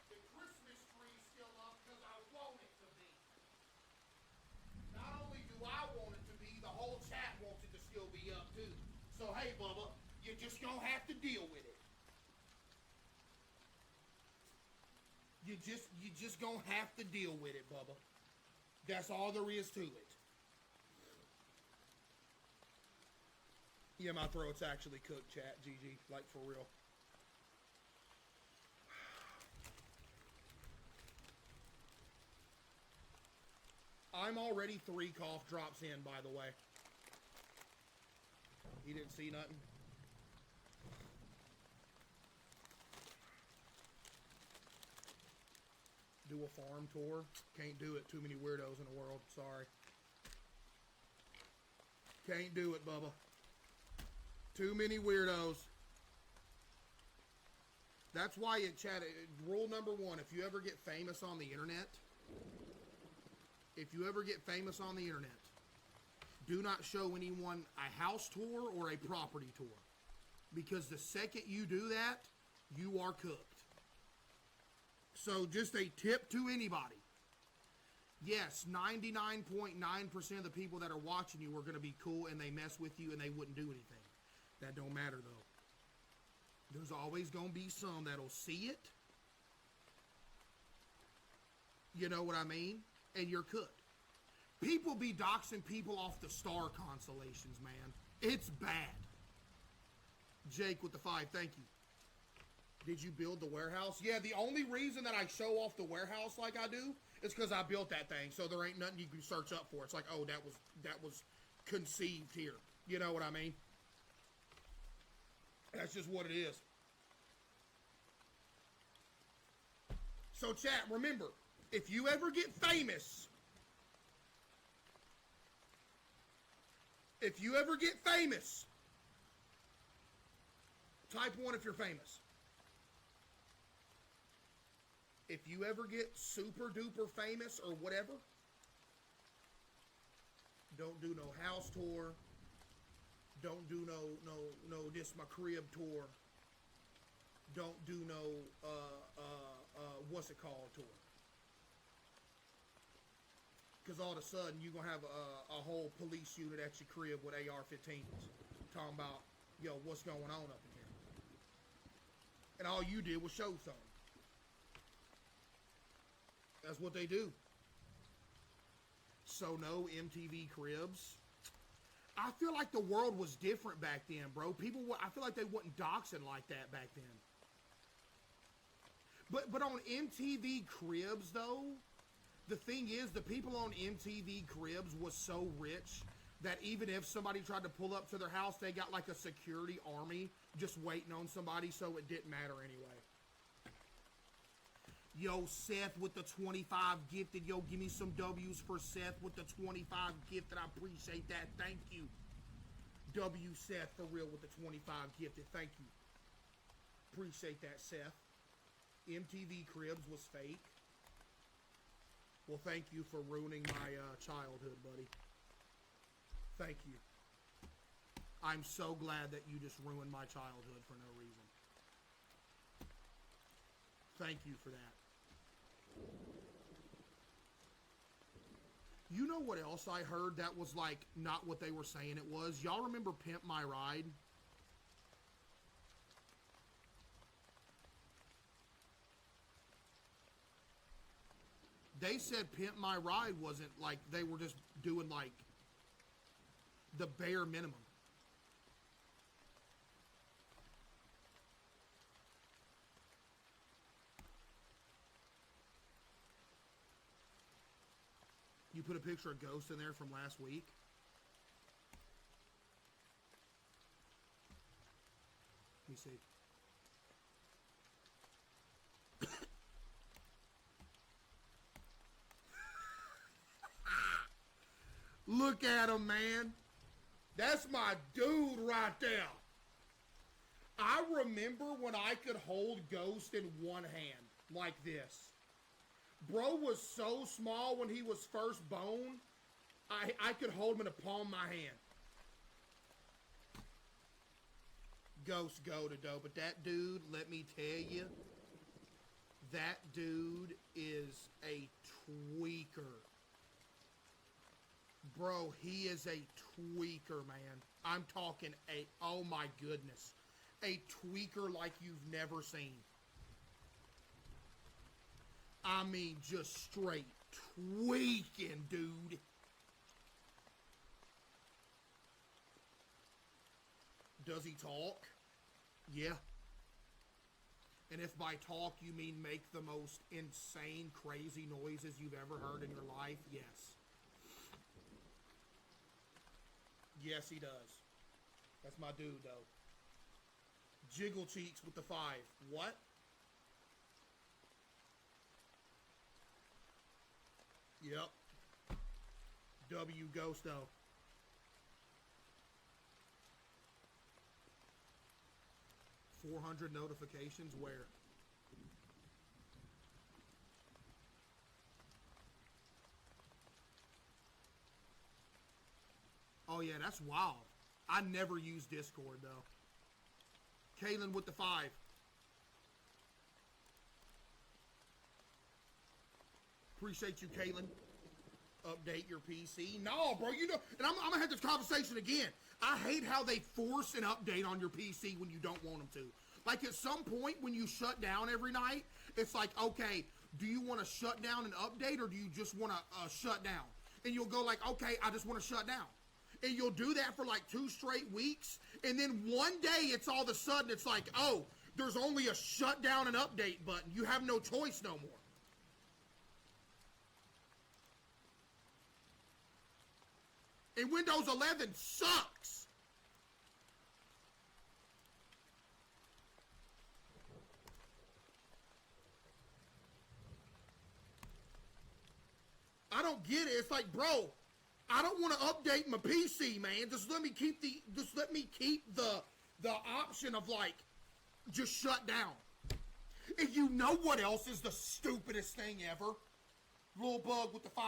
S1: The Christmas tree is still up because I want it to be. Not only do I want it to be, the whole chat wants it to still be up too. So hey, Bubba, you're just gonna have to deal with it. You just gonna have to deal with it, Bubba. That's all there is to it. Yeah, my throat's actually cooked, chat, GG. Like, for real. I'm already 3 cough drops in, by the way. You didn't see nothing? Do a farm tour. Can't do it. Too many weirdos in the world. Sorry. Can't do it, Bubba. Too many weirdos. That's why it chat. Rule number one: if you ever get famous on the internet, do not show anyone a house tour or a property tour, because the second you do that, you are cooked. So just a tip to anybody. Yes, 99.9% of the people that are watching you are going to be cool and they mess with you and they wouldn't do anything. That don't matter though. There's always going to be some that'll see it. You know what I mean? And you're cooked. People be doxing people off the star constellations, man. It's bad. Jake with the 5, thank you. Did you build the warehouse? Yeah, the only reason that I show off the warehouse like I do is because I built that thing, so there ain't nothing you can search up for. It's like, oh, that was conceived here. You know what I mean? That's just what it is. So chat, remember, if you ever get famous, type 1 if you're famous. If you ever get super duper famous or whatever, don't do no house tour. Don't do no this my crib tour. Don't do no what's it called tour. Because all of a sudden you're gonna have a whole police unit at your crib with AR-15s talking about, yo, what's going on up in here? And all you did was show something. That's what they do. So no MTV Cribs. I feel like the world was different back then, bro. I feel like they wasn't doxing like that back then. But on MTV Cribs, though, the thing is, the people on MTV Cribs was so rich that even if somebody tried to pull up to their house, they got like a security army just waiting on somebody, so it didn't matter anyway. Yo, Seth with the 25 gifted. Yo, give me some W's for Seth with the 25 gifted. I appreciate that. Thank you. W Seth for real with the 25 gifted. Thank you. Appreciate that, Seth. MTV Cribs was fake. Well, thank you for ruining my childhood, buddy. Thank you. I'm so glad that you just ruined my childhood for no reason. Thank you for that. You know what else I heard that was like not what they were saying it was? Y'all remember Pimp My Ride? They said Pimp My Ride wasn't like, they were just doing like the bare minimum. You put a picture of Ghost in there from last week. Let me see. Look at him, man. That's my dude right there. I remember when I could hold Ghost in one hand like this. Bro was so small when he was first born, I could hold him in the palm of my hand. Ghost go to dough, but that dude, let me tell you, that dude is a tweaker. Bro, he is a tweaker, man. I'm talking oh my goodness, a tweaker like you've never seen. I mean, just straight tweaking, dude. Does he talk? Yeah. And if by talk you mean make the most insane, crazy noises you've ever heard in your life, yes. Yes, he does. That's my dude, though. Jiggle Cheeks with the 5. What? Yep. W Ghosto. 400 notifications where? Oh yeah, that's wild. I never use Discord though. Kaylin with the 5. Appreciate you, Kaylin. Update your PC. No, bro, you know, and I'm gonna have this conversation again. I hate how they force an update on your PC when you don't want them to. Like at some point when you shut down every night, it's like, okay, do you want to shut down and update or do you just want to shut down? And you'll go like, okay, I just want to shut down. And you'll do that for like 2 straight weeks. And then one day it's all of a sudden, it's like, oh, there's only a shut down and update button. You have no choice no more. And Windows 11 sucks. I don't get it. It's like, bro, I don't want to update my PC, man. Just let me keep the option of like just shut down. And you know what else is the stupidest thing ever? Little bug with the 5.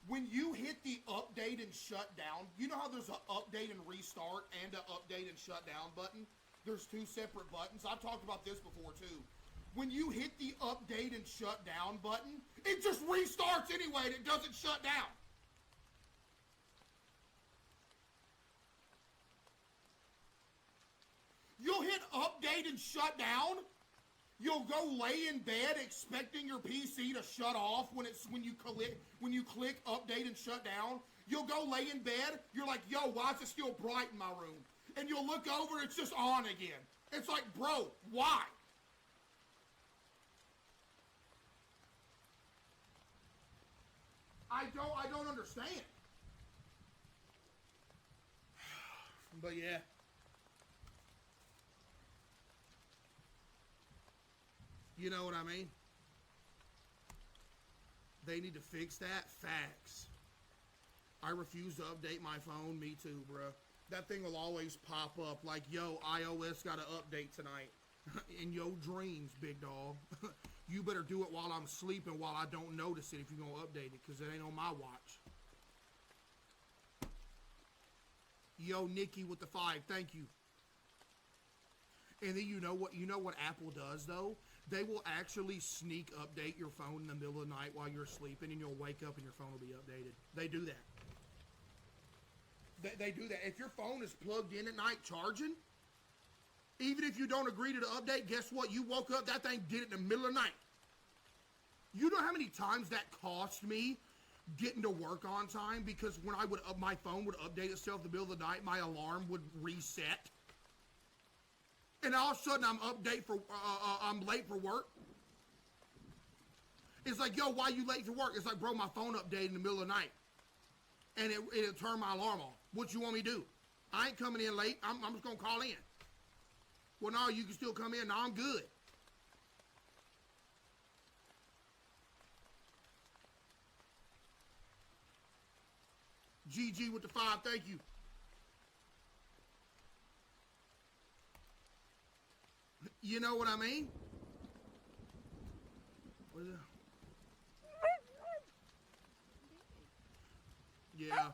S1: When you hit the update and shut down, you know how there's an update and restart and an update and shut down button? There's 2 separate buttons. I've talked about this before too. When you hit the update and shut down button, it just restarts anyway and it doesn't shut down. You'll hit update and shut down. You'll go lay in bed expecting your PC to shut off when you click update and shut down. You'll go lay in bed. You're like, yo, why is it still bright in my room? And you'll look over, it's just on again. It's like, bro, why? I don't understand. But yeah. You know what I mean? They need to fix that. Facts. I refuse to update my phone. Me too, bruh. That thing will always pop up like, yo, iOS got an update tonight. In your dreams, big dog. You better do it while I'm sleeping, while I don't notice it if you're going to update it, because it ain't on my watch. Yo, Nikki with the 5. Thank you. And then you know what Apple does, though? They will actually sneak update your phone in the middle of the night while you're sleeping, and you'll wake up and your phone will be updated. They do that. They do that. If your phone is plugged in at night charging, even if you don't agree to the update, guess what? You woke up, that thing did it in the middle of the night. You know how many times that cost me getting to work on time? Because when my phone would update itself in the middle of the night, my alarm would reset. And all of a sudden I'm late for work. It's like, yo, why you late for work? It's like, bro, my phone updated in the middle of the night. And it'll turn my alarm off. What you want me to do? I ain't coming in late. I'm just going to call in. Well, no, you can still come in. No, I'm good. GG with the 5. Thank you. You know what I mean? What is it? Yeah.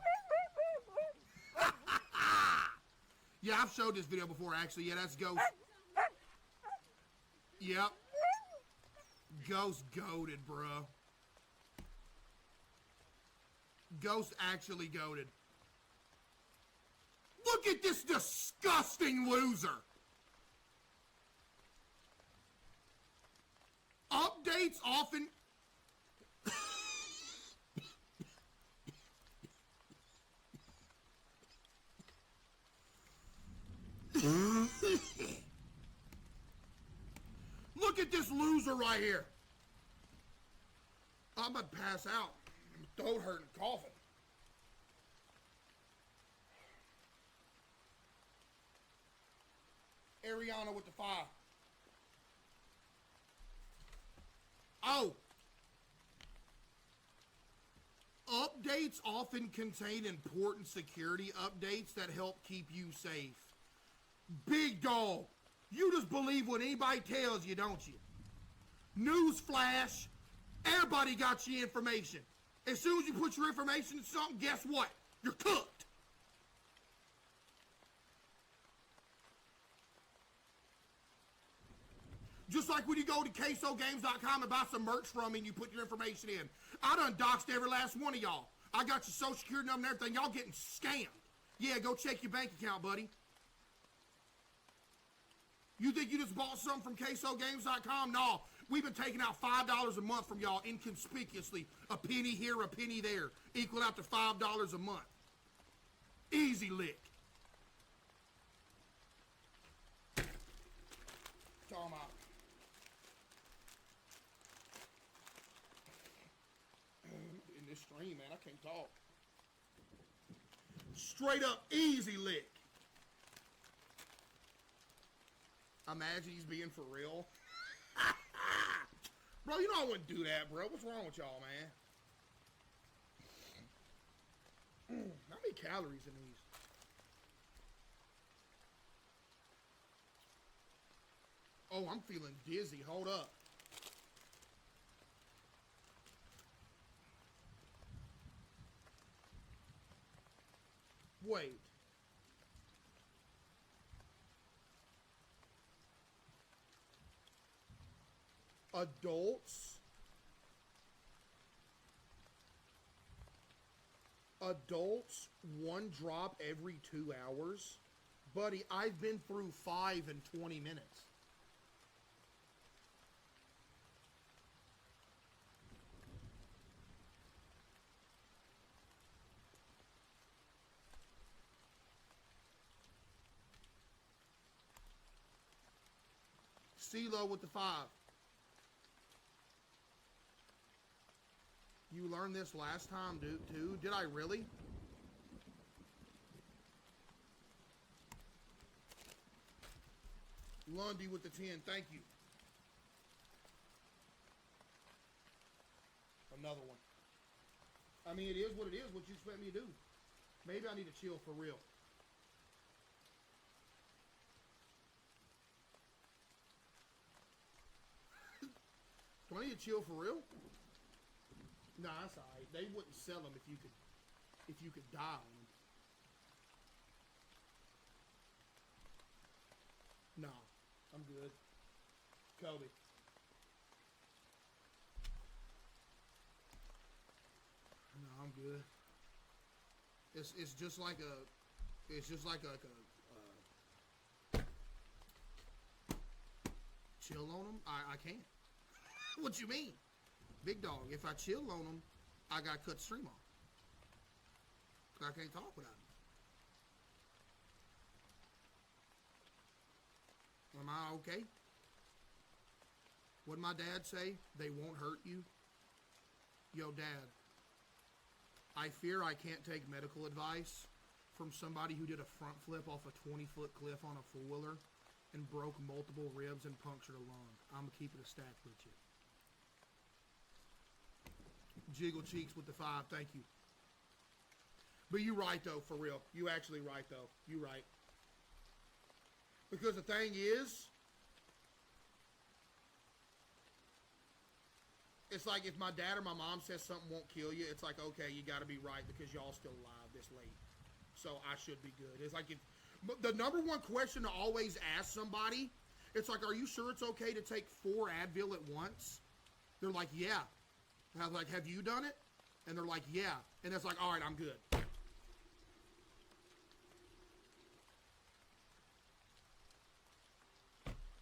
S1: Yeah, I've showed this video before, actually. Yeah, that's Ghost. Yep. Ghost goated, bro. Ghost actually goated. Look at this disgusting loser. Updates often... Look at this loser right here. I'm gonna pass out. Throat hurting, coughing. Ariana with the 5. Oh. Updates often contain important security updates that help keep you safe. Big dog. You just believe what anybody tells you, don't you? Newsflash, everybody got your information. As soon as you put your information in something, guess what? You're cooked. Just like when you go to CaseOhGames.com and buy some merch from me and you put your information in. I done doxed every last one of y'all. I got your social security number and everything. Y'all getting scammed. Yeah, go check your bank account, buddy. You think you just bought something from CaseOhGames.com? No. We've been taking out $5 a month from y'all inconspicuously. A penny here, a penny there. Equal out to $5 a month. Easy lick. Talking about. In this stream, man, I can't talk. Straight up easy lick. Imagine he's being for real. Bro, you know I wouldn't do that, bro. What's wrong with y'all, man? How many calories in these? Oh, I'm feeling dizzy. Hold up. Wait. Adults, one drop every 2 hours? Buddy, I've been through 5 in 20 minutes. CeeLo with the 5. You learned this last time, dude, too? Did I really? Lundy with the 10. Thank you. Another one. I mean, it is what it is. What you expect me to do? Maybe I need to chill for real. Do I need to chill for real? Nah, that's alright. They wouldn't sell them if you could die on them. Nah, I'm good. Kobe. No, I'm good. It's just like a chill on them. I can't. What you mean? Big dog, if I chill on them, I gotta cut the stream off. I can't talk without them. Am I okay? What'd my dad say? They won't hurt you? Yo, Dad, I fear I can't take medical advice from somebody who did a front flip off a 20-foot cliff on a four-wheeler and broke multiple ribs and punctured a lung. I'm gonna keep it a stack with you. Jiggle Cheeks with the 5, thank you. But you right though, for real. You actually right though. You right. Because the thing is, it's like if my dad or my mom says something won't kill you, it's like, okay, you gotta be right because y'all still alive this late. So I should be good. It's like, the number one question to always ask somebody, it's like, are you sure it's okay to take 4 Advil at once? They're like, yeah. And I was like, have you done it? And they're like, yeah. And it's like, all right, I'm good.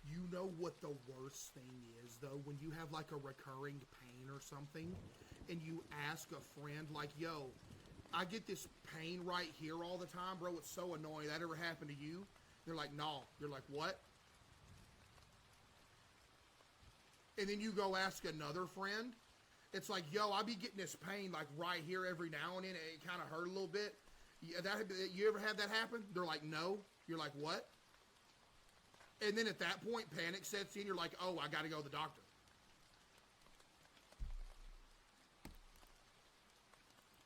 S1: You know what the worst thing is, though? When you have, like, a recurring pain or something, and you ask a friend, like, yo, I get this pain right here all the time, bro. It's so annoying. That ever happened to you? They're like, no. You're like, what? And then you go ask another friend. It's like, yo, I be getting this pain like right here every now and then. It kind of hurt a little bit. You ever have that happen? They're like, no. You're like, what? And then at that point, panic sets in. You're like, oh, I got to go to the doctor.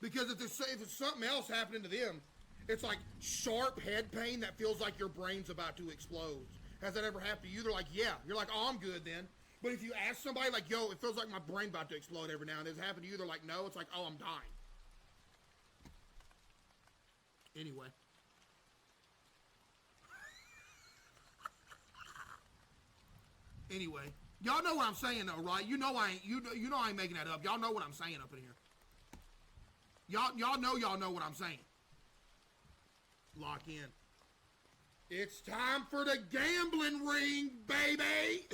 S1: Because if it's something else happening to them, it's like sharp head pain that feels like your brain's about to explode. Has that ever happened to you? They're like, yeah. You're like, oh, I'm good then. But if you ask somebody like, yo, it feels like my brain about to explode every now and then. Has it happened to you? They're like, no. It's like, oh, I'm dying. Anyway. Anyway. Y'all know what I'm saying though, right? You know I ain't making that up. Y'all know what I'm saying up in here. Y'all know what I'm saying. Lock in. It's time for the gambling ring, baby.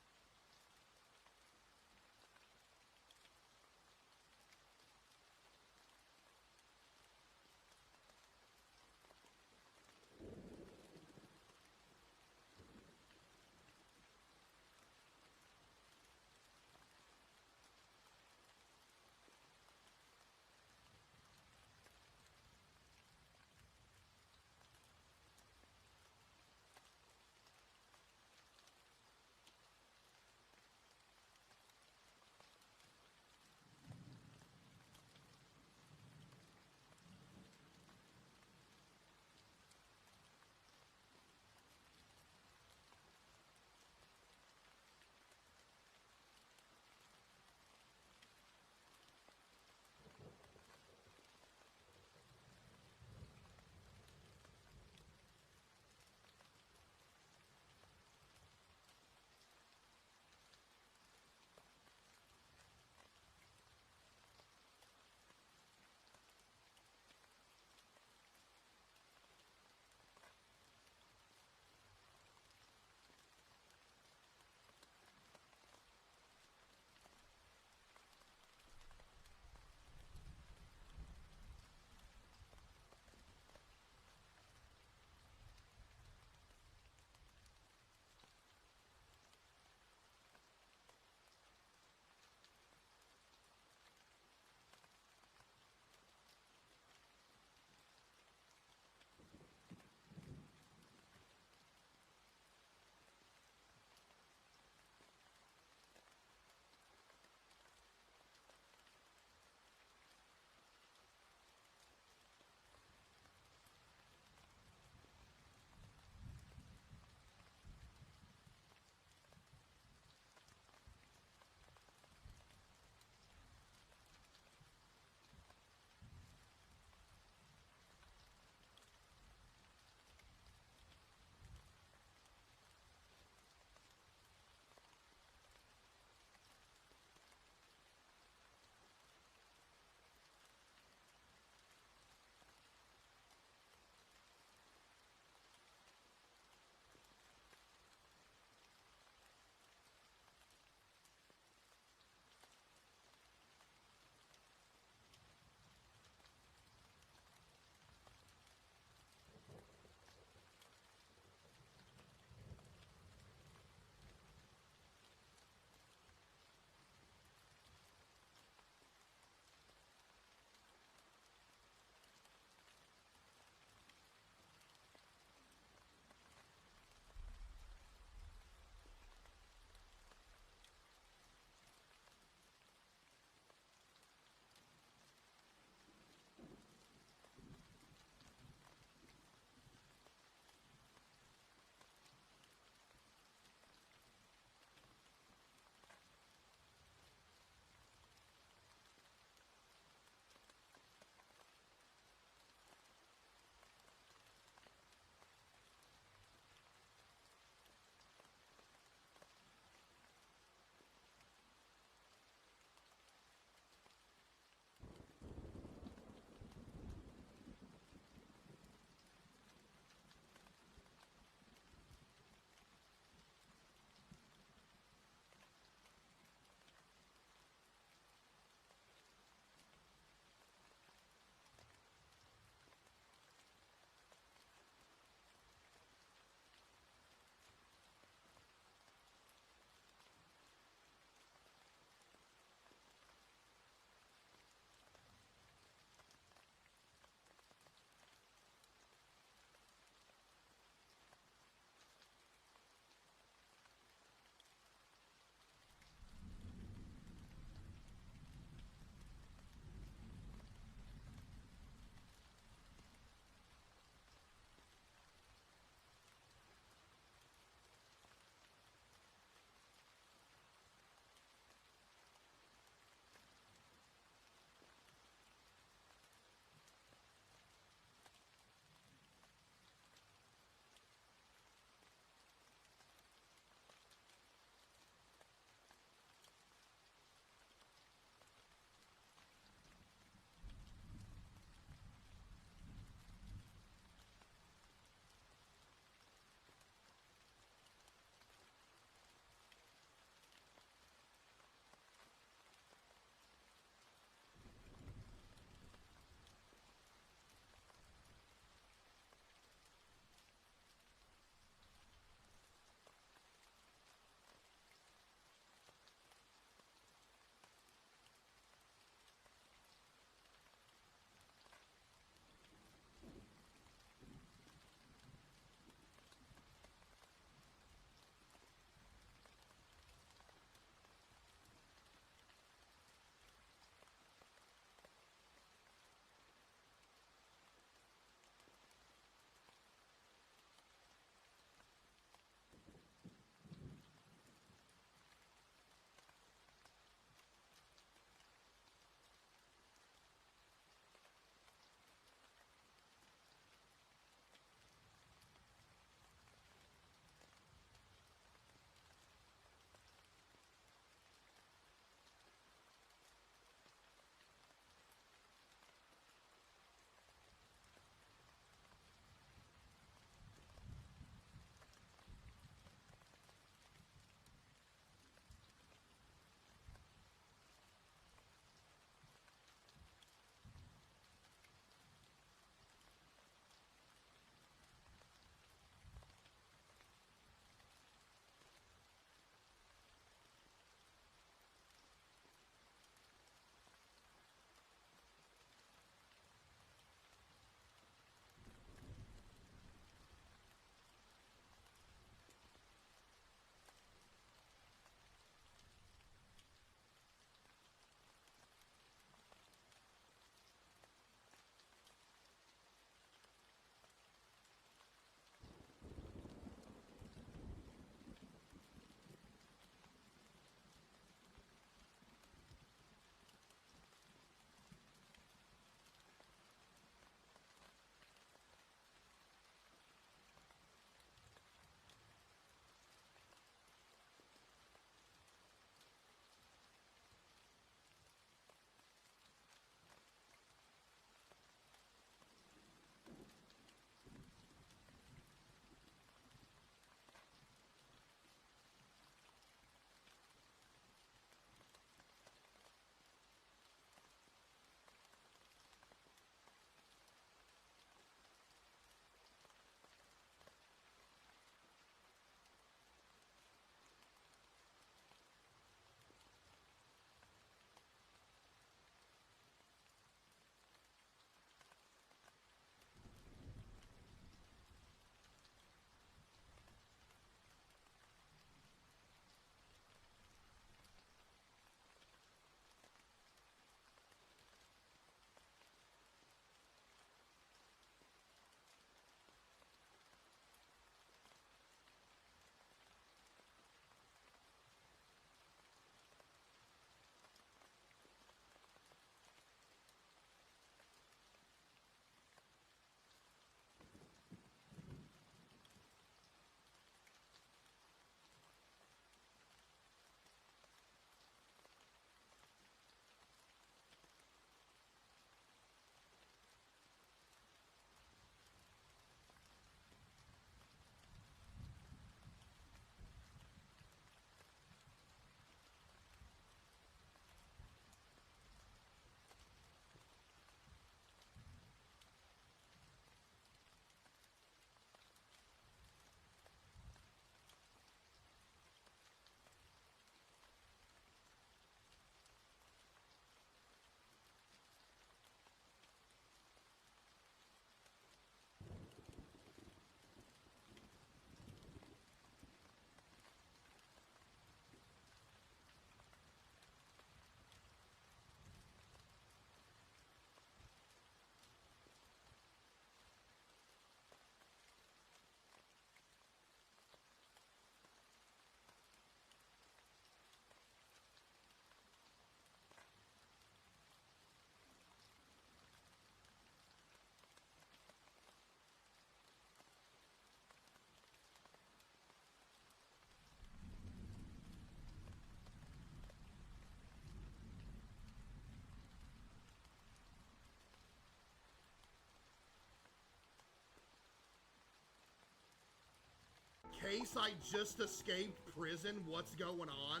S1: Case, I just escaped prison. What's going on?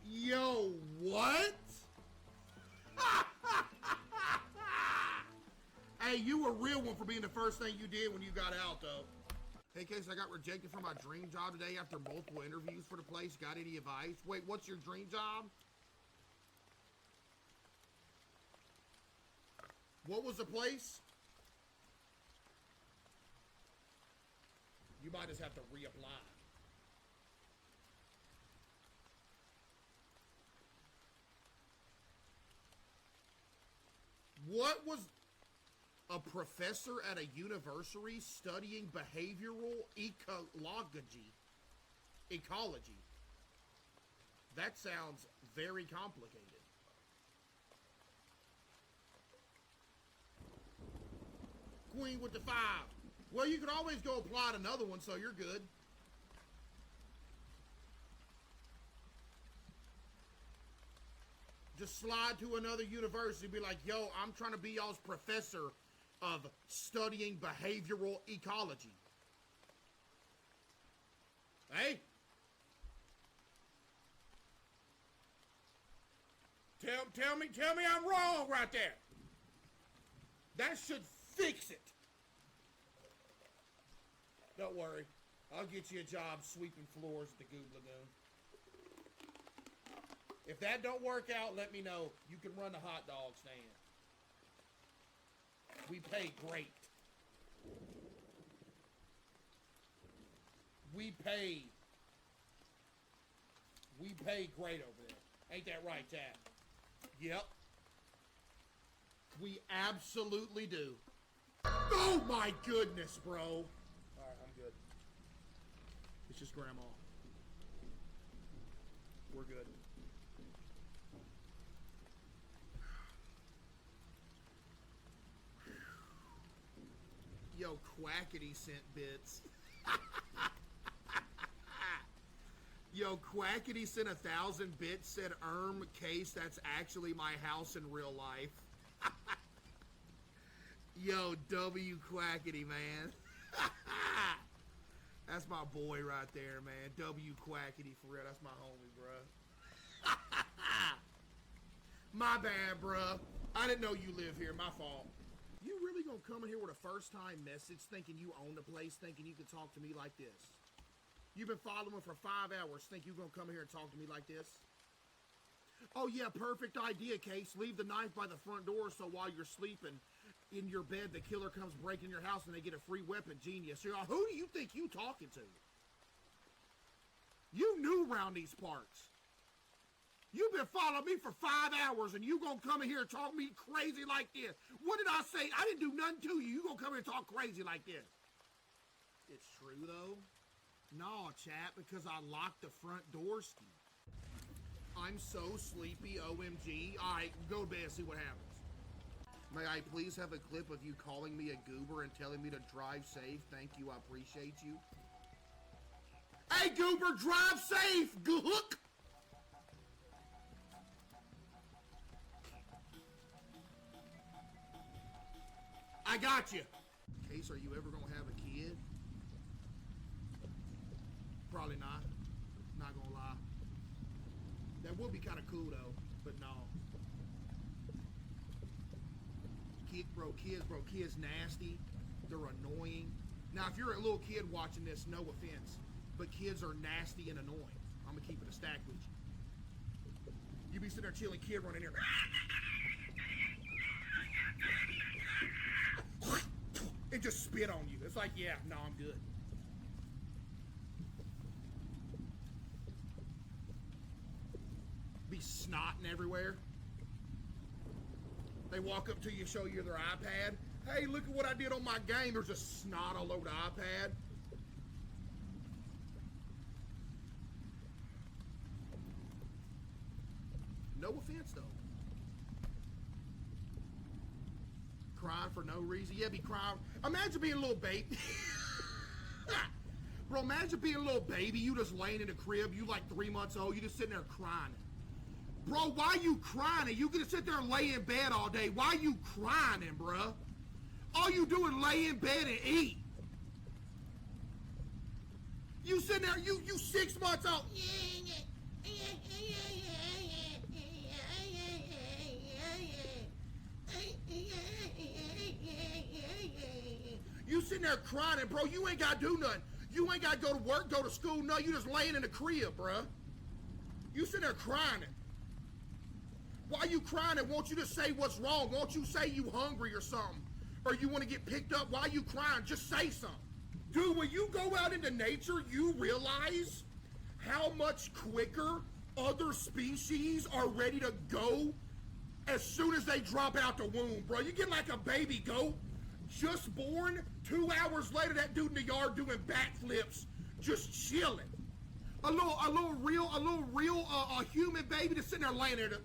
S1: Yo, what? Hey, you were a real one for being the first thing you did when you got out, though. Hey, Case, I got rejected from my dream job today after multiple interviews for the place. Got any advice? Wait, what's your dream job? What was the place? You might just have to reapply. What was a professor at a university studying behavioral ecology? That sounds very complicated. Queen with the 5. Well, you can always go apply to another one, so you're good. Just slide to another university, be like, yo, I'm trying to be y'all's professor of studying behavioral ecology. Hey? Tell me I'm wrong right there. That should fix it. Don't worry. I'll get you a job sweeping floors at the Goob Lagoon. If that don't work out, let me know. You can run the hot dog stand. We pay great. We pay great over there. Ain't that right, Chad? Yep. We absolutely do. Oh my goodness, bro. Alright, I'm good. It's just Grandma. We're good. Yo, Quackity sent bits. Yo, Quackity sent 1,000 bits, said, Case, that's actually my house in real life. Yo, W Quackity, man. That's my boy right there, man. W Quackity, for real. That's my homie, bruh. My bad, bruh. I didn't know you live here. My fault. You really gonna come in here with a first-time message thinking you own the place, thinking you can talk to me like this? You've been following for 5 hours, think you gonna come here and talk to me like this? Oh yeah, perfect idea, Case. Leave the knife by the front door so while you're sleeping in your bed, the killer comes breaking your house and they get a free weapon. Genius. Who do you think you talking to? You new around these parts. You've been following me for 5 hours and you gonna come in here and talk me crazy like this. What did I say? I didn't do nothing to you. You gonna come here and talk crazy like this. It's true though. No, chat, because I locked the front door ski. I'm so sleepy, OMG. Alright, go to bed and see what happens. May I please have a clip of you calling me a goober and telling me to drive safe? Thank you, I appreciate you. Hey, goober, drive safe! Gook! I got you. Case, are you ever gonna have a kid? Probably not. Not gonna lie. That would be kind of cool though, but no. Kids nasty. They're annoying. Now, if you're a little kid watching this, no offense, but kids are nasty and annoying. I'm gonna keep it a stack with you. You be sitting there chilling, kid running here. And just spit on you. It's like, yeah, no, I'm good. Be snotting everywhere. They walk up to you, show you their iPad. Hey, look at what I did on my game. There's just snot all over the iPad. No offense, though. Crying for no reason. Yeah, be crying. Imagine being a little baby. Bro, imagine being a little baby. You just laying in the crib. You like 3 months old. You just sitting there crying. Bro, why you crying? You gonna sit there and lay in bed all day. Why you crying, bro? All you do is lay in bed and eat. You sitting there, you 6 months old. You sitting there crying, and bro, you ain't got to do nothing. You ain't got to go to work, go to school. No, you just laying in the crib, bruh. You sitting there crying. Why you crying? Won't you just say what's wrong? Won't you say you hungry or something? Or you want to get picked up? Why you crying? Just say something. Dude, when you go out into nature, you realize how much quicker other species are ready to go as soon as they drop out the womb, bro. You get like a baby goat, just born, 2 hours later, that dude in the yard doing backflips, just chilling. A little real human baby just sitting there laying there.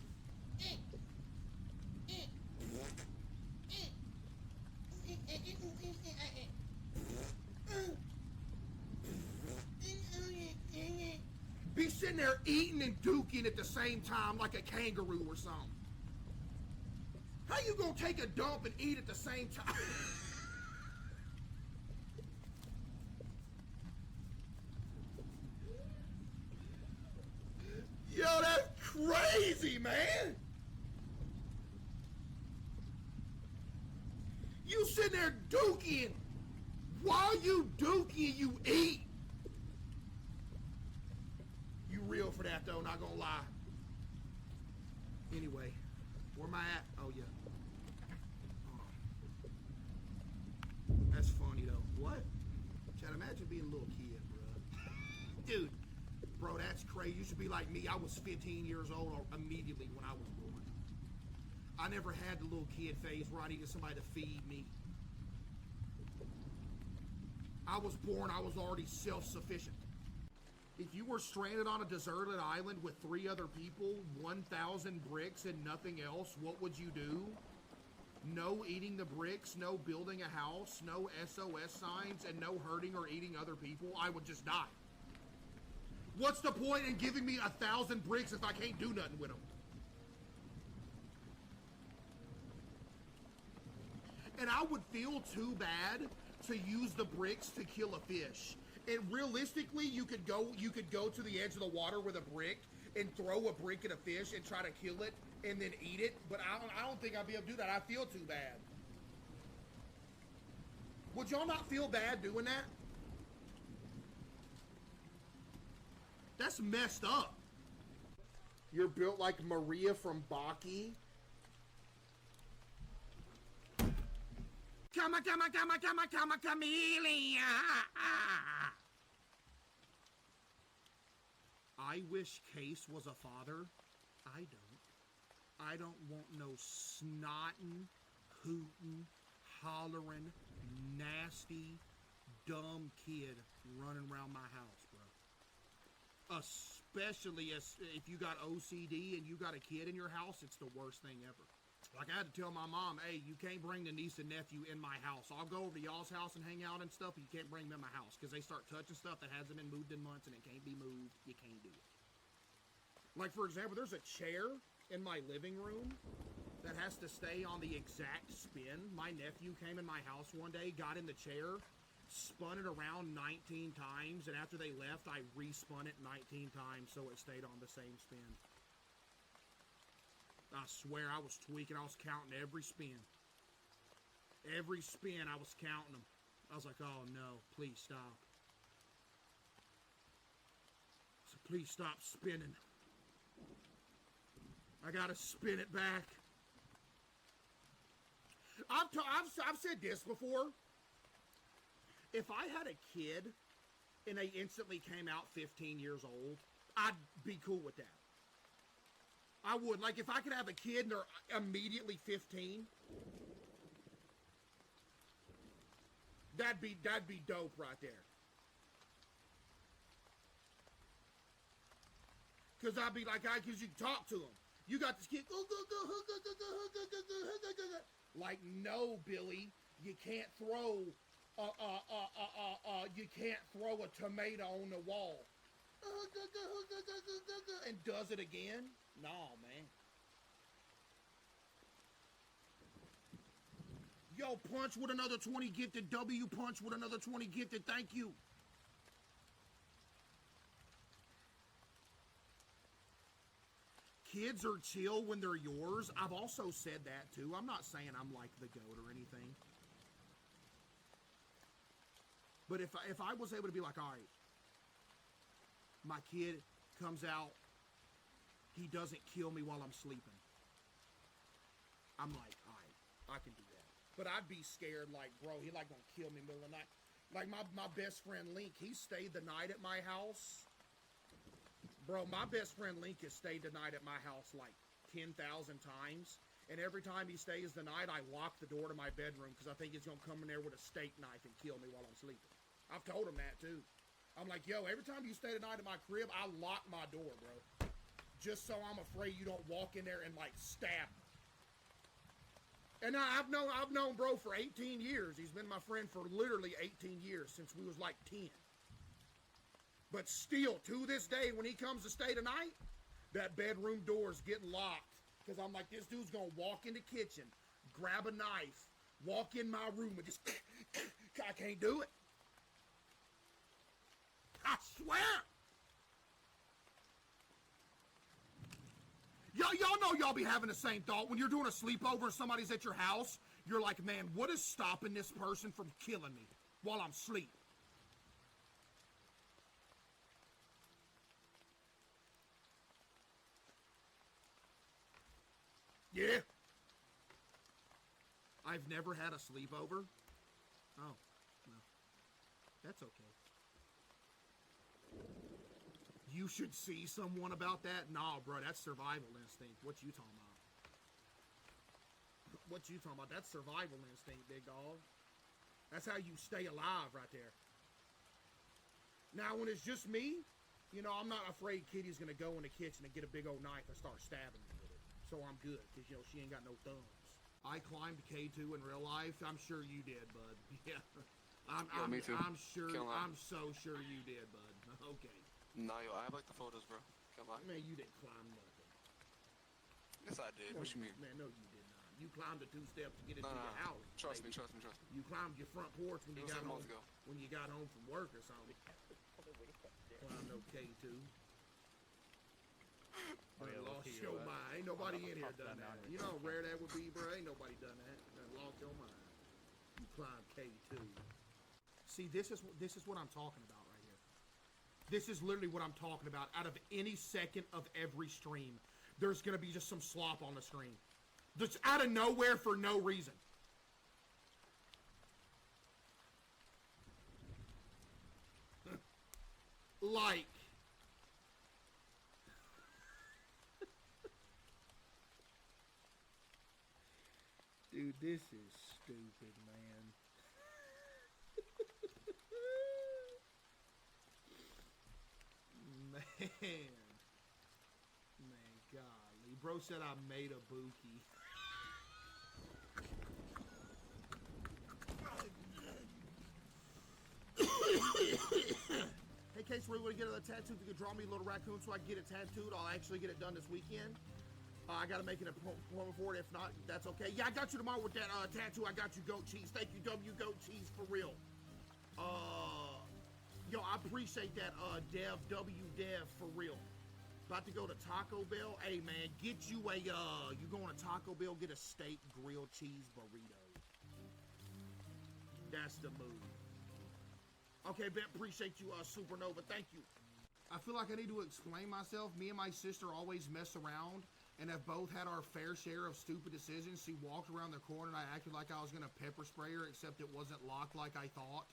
S1: Be sitting there eating and duking at the same time like a kangaroo or something. How you gonna take a dump and eat at the same time? Yo, that's crazy, man. You sitting there duking. While you duking, you eat. You real for that, though, not gonna lie. Anyway, where am I at? Oh, yeah. That's funny, though. What? Chad, imagine being a little kid, bro. Dude, bro, that's crazy. You should be like me. I was 15 years old immediately when I was born. I never had the little kid phase where I needed somebody to feed me. I was born, I was already self-sufficient. If you were stranded on a deserted island with 3 other people, 1,000 bricks and nothing else, what would you do? No eating the bricks, no building a house, no SOS signs, and no hurting or eating other people. I would just die. What's the point in giving me 1,000 bricks if I can't do nothing with them? And I would feel too bad to use the bricks to kill a fish. And realistically, you could go to the edge of the water with a brick and throw a brick at a fish and try to kill it and then eat it. But I don't think I'd be able to do that. I feel too bad. Would y'all not feel bad doing that? That's messed up. You're built like Maria from Baki. Come, chameleon. I wish Case was a father. I don't. I don't want no snotting, hooting, hollering, nasty, dumb kid running around my house, bro. Especially if you got OCD and you got a kid in your house, it's the worst thing ever. Like, I had to tell my mom, hey, you can't bring the niece and nephew in my house. I'll go over to y'all's house and hang out and stuff, but you can't bring them in my house. Because they start touching stuff that hasn't been moved in months and it can't be moved. You can't do it. Like, for example, there's a chair in my living room that has to stay on the exact spin. My nephew came in my house one day, got in the chair, spun it around 19 times, and after they left, I respun it 19 times so it stayed on the same spin. I swear I was tweaking. I was counting every spin. Every spin, I was counting them. I was like, oh no, please stop. So please stop spinning. I gotta spin it back. I've said this before. If I had a kid and they instantly came out 15 years old, I'd be cool with that. I would. Like, if I could have a kid and they're immediately 15, that'd be dope right there. Because I'd be like, because you can talk to them. You got this kid, like, no, Billy, you can't throw, you can't throw a tomato on the wall. And does it again? No, man. Yo, Punch with another 20 gifted. W Punch with another 20 gifted. Thank you. Kids are chill when they're yours. I've also said that too. I'm not saying I'm like the GOAT or anything. But if I was able to be like, all right, my kid comes out, he doesn't kill me while I'm sleeping. I'm like, all right, I can do that. But I'd be scared, like, bro, he like gonna kill me in the middle of the night. Like my best friend Link, he stayed the night at my house. Bro, my best friend Link has stayed the night at my house like 10,000 times. And every time he stays the night, I lock the door to my bedroom because I think he's gonna come in there with a steak knife and kill me while I'm sleeping. I've told him that too. I'm like, yo, every time you stay the night at my crib, I lock my door, bro. Just so I'm afraid you don't walk in there and like stab me. And now I've known bro for 18 years. He's been my friend for literally 18 years since we was like 10. But still, to this day, when he comes to stay tonight, that bedroom door's getting locked. Because I'm like, this dude's going to walk in the kitchen, grab a knife, walk in my room, and just, I can't do it. I swear. Y'all know y'all be having the same thought. When you're doing a sleepover and somebody's at your house, you're like, man, what is stopping this person from killing me while I'm asleep? Yeah. I've never had a sleepover. Oh, no. That's okay. You should see someone about that? Nah, bro, that's survival instinct. What you talking about? What you talking about? That's survival instinct, big dog. That's how you stay alive right there. Now, when it's just me, you know, I'm not afraid Kitty's going to go in the kitchen and get a big old knife and start stabbing me with it. So I'm good, because, you know, she ain't got no thumbs. I climbed K2 in real life. I'm sure you did, bud. Yeah.
S14: Me too.
S1: I'm sure. I'm so sure you did, bud. Okay.
S14: Nah, yo, I have like the photos, bro. Can't lie.
S1: Man, you didn't climb nothing.
S14: Yes, I did. What you mean?
S1: Man, no, you did not. You climbed the 2 steps to get into your house.
S14: Trust me.
S1: You climbed your front porch when you got home. When you got home from work or something. Climbed no K2. Lost your mind. Ain't nobody in here done that. You know how rare that would be, bro? Ain't nobody done that. Lost your mind. You climbed K2. See, this is what I'm talking about right here. This is literally what I'm talking about. Out of any second of every stream, there's gonna be just some slop on the screen. Just out of nowhere for no reason. Like. Dude, this is stupid, man. Man, golly. Bro said I made a Buki. Hey, Case, really want to get a tattoo? If you could draw me a little raccoon so I can get it tattooed, I'll actually get it done this weekend. I gotta make an appointment for it. If not, that's okay. Yeah, I got you tomorrow with that tattoo. I got you, Goat Cheese. Thank you, Goat Cheese, for real. Yo, I appreciate that, Dev for real. About to go to Taco Bell. Hey, man, get you a, you going to Taco Bell, get a steak grilled cheese burrito. That's the move. Okay, Ben, appreciate you, Supernova. Thank you. I feel like I need to explain myself. Me and my sister always mess around and have both had our fair share of stupid decisions. She walked around the corner and I acted like I was going to pepper spray her, except it wasn't locked like I thought.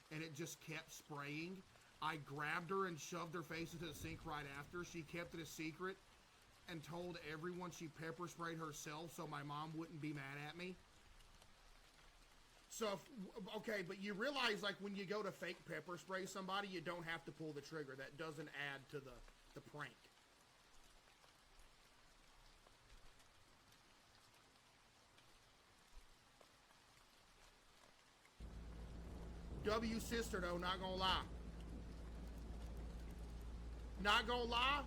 S1: And it just kept spraying. I grabbed her and shoved her face into the sink right after. She kept it a secret and told everyone she pepper sprayed herself so my mom wouldn't be mad at me. So, okay, but you realize, like, when you go to fake pepper spray somebody, you don't have to pull the trigger. That doesn't add to the prank. W sister, though, not gonna lie. Not gonna lie.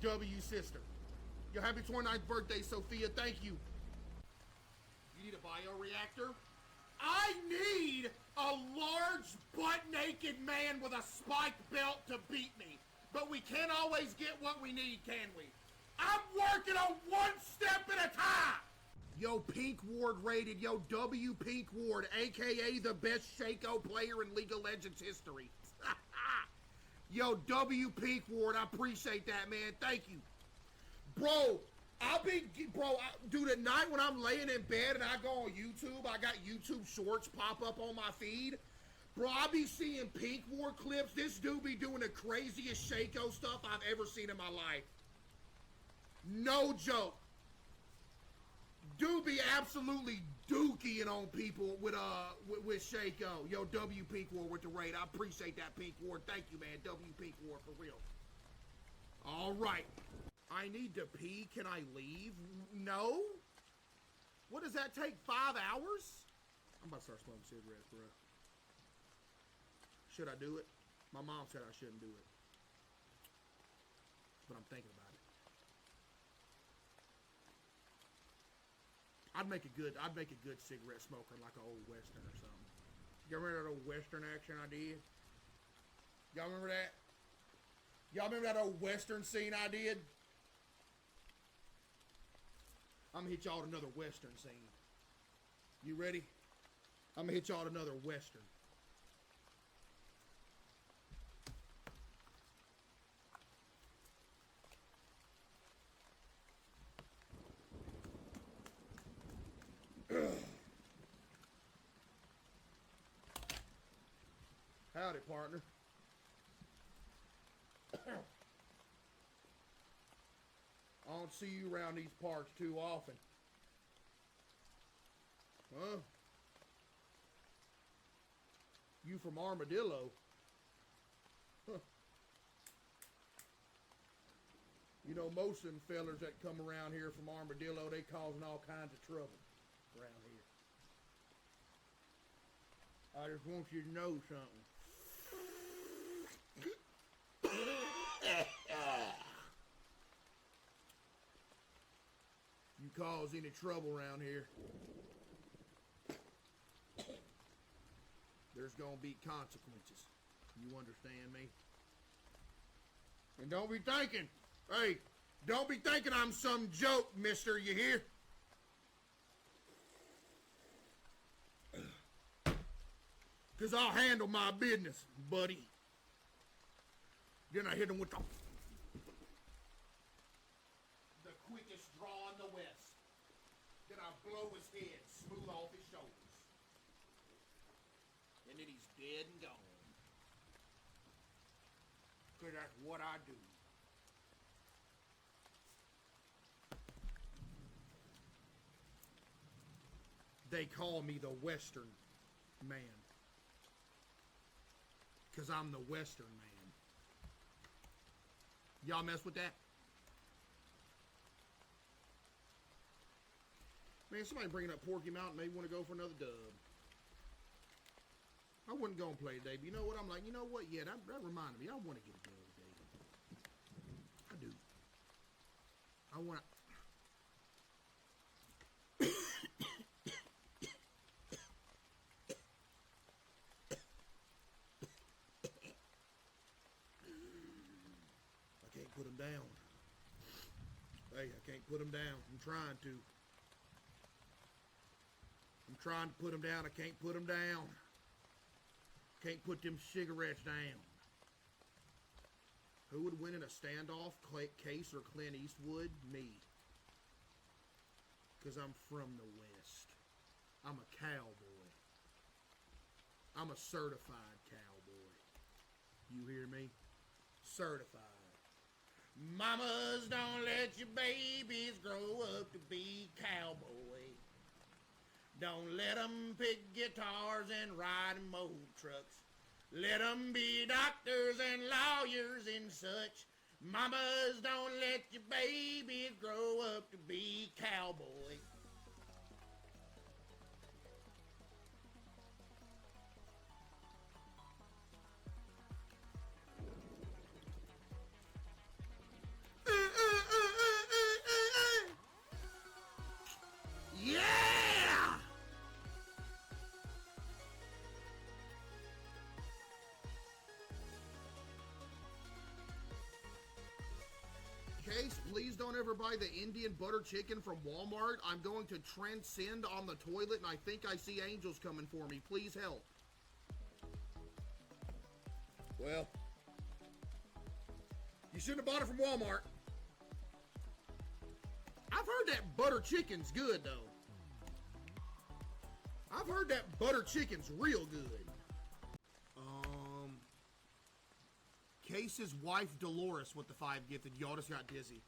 S1: W sister. Your happy 29th birthday, Sophia. Thank you. you need a bioreactor? I need a large, butt-naked man with a spiked belt to beat me. But we can't always get what we need, can we? I'm working on one step at a time! Yo, Pink Ward rated. Yo, W Pink Ward, a.k.a. the best Caseoh player in League of Legends history. Yo, W Pink Ward, I appreciate that, man. Thank you. Bro, dude, at night when I'm laying in bed and I go on YouTube, I got YouTube shorts pop up on my feed. Bro, I be seeing Pink Ward clips. This dude be doing the craziest Caseoh stuff I've ever seen in my life. No joke. Dude be absolutely dookieing on people with Caseoh. Yo, W Pink Ward with the raid. I appreciate that, Pink Ward. Thank you, man. W Pink Ward for real. All right. I need to pee. Can I leave? No? What does that take? 5 hours? I'm about to start smoking cigarettes, bro. Should I do it? My mom said I shouldn't do it. But I'm thinking about it. I'd make a good cigarette smoker, like an old Western or something. Y'all remember that old Western action I did? Y'all remember that? Y'all remember that old Western scene I did? I'm gonna hit y'all with another Western scene. You ready? I'm gonna hit y'all with another Western. Howdy, partner. I don't see you around these parts too often. Huh? You from Armadillo? Huh. You know, most of them fellers that come around here from Armadillo, they causing all kinds of trouble around here. I just want you to know something. You cause any trouble around here, there's gonna be consequences. You understand me? And don't be thinking, hey, don't be thinking I'm some joke, mister, you hear? Cause I'll handle my business, buddy. Then I hit him with the quickest draw in the West. Then I blow his head smooth off his shoulders. And then he's dead and gone. Cause that's what I do. They call me the Western Man. Cause I'm the Western Man. Y'all mess with that? Man, somebody bringing up Porky Mountain maybe want to go for another dub. I wouldn't go and play today, but you know what? I'm like, you know what? Yeah, that reminded me. I want to get a dub today. I do. I want to... Put him down. Hey, I can't put him down. I'm trying to. I'm trying to put him down. I can't put him down. Can't put them cigarettes down. Who would win in a standoff, Case or Clint Eastwood? Me. Because I'm from the West. I'm a cowboy. I'm a certified cowboy. You hear me? Certified. Mamas, don't let your babies grow up to be cowboy. Don't let them pick guitars and ride mow trucks. Let them be doctors and lawyers and such. Mamas, don't let your babies grow up to be cowboy. Yeah! Case, please don't ever buy the Indian butter chicken from Walmart. I'm going to transcend on the toilet, and I think I see angels coming for me. Please help. Well, you shouldn't have bought it from Walmart. I've heard that butter chicken's good, though. I've heard that butter chicken's real good. Case's wife, Dolores, with the 5 gifted. Y'all just got dizzy.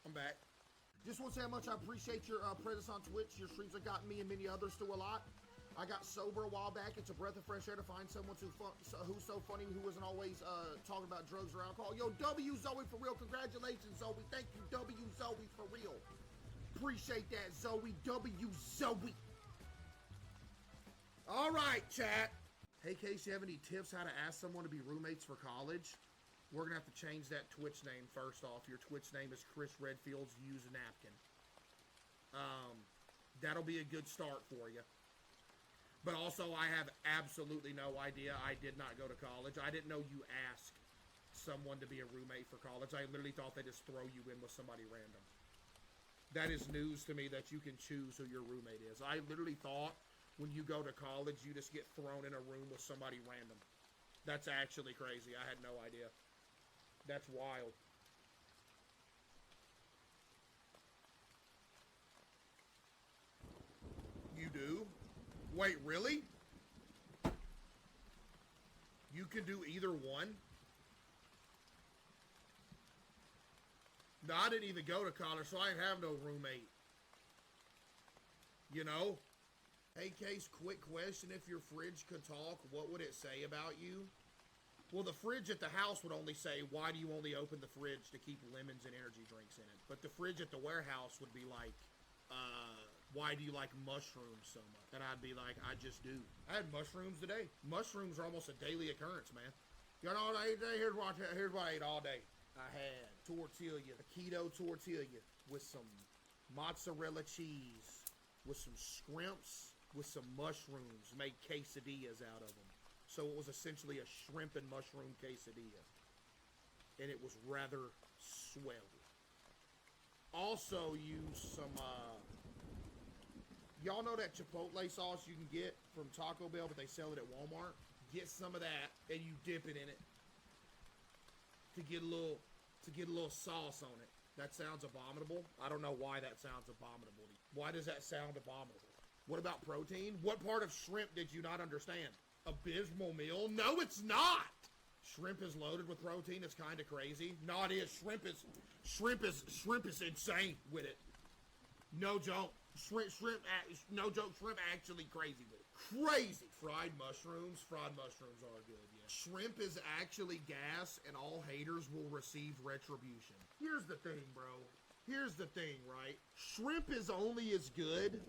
S1: I'm back. Just want to say how much I appreciate your presence on Twitch. Your streams have gotten me and many others through a lot. I got sober a while back. It's a breath of fresh air to find someone who's so funny, who isn't always talking about drugs or alcohol. Yo, W Zoe for real. Congratulations, Zoe. Thank you, W Zoe for real. Appreciate that, Zoe. W Zoe. All right, chat. Hey, Case, you have any tips how to ask someone to be roommates for college? We're going to have to change that Twitch name first off. Your Twitch name is Chris Redfield's Use a Napkin. That'll be a good start for you. But also, I have absolutely no idea. I did not go to college. I didn't know you asked someone to be a roommate for college. I literally thought they just throw you in with somebody random. That is news to me that you can choose who your roommate is. I literally thought when you go to college, you just get thrown in a room with somebody random. That's actually crazy. I had no idea. That's wild. You do? Wait, really? You can do either one? No, I didn't even go to college, so I didn't have no roommate. You know? Hey, Case, quick question. If your fridge could talk, what would it say about you? Well, the fridge at the house would only say, why do you only open the fridge to keep lemons and energy drinks in it? But the fridge at the warehouse would be like, why do you like mushrooms so much? And I'd be like, I just do. I had mushrooms today. Mushrooms are almost a daily occurrence, man. You know what I ate today? Here's what I ate all day. I had tortilla, a keto tortilla with some mozzarella cheese, with some shrimps, with some mushrooms, made quesadillas out of them. So it was essentially a shrimp and mushroom quesadilla. And it was rather swell. Also used some, y'all know that Chipotle sauce you can get from Taco Bell, but they sell it at Walmart? Get some of that, and you dip it in it. To get a little sauce on it. That sounds abominable. I don't know why that sounds abominable. Why does that sound abominable? What about protein? What part of shrimp did you not understand? Abysmal meal? No, it's not. Shrimp is loaded with protein. It's kind of crazy. No, it is. Shrimp is insane with it. No joke. No joke. Shrimp actually crazy with it. Crazy. Fried mushrooms are good. Yeah. Shrimp is actually gas, and all haters will receive retribution. Here's the thing, bro. Here's the thing, right? Shrimp is only as good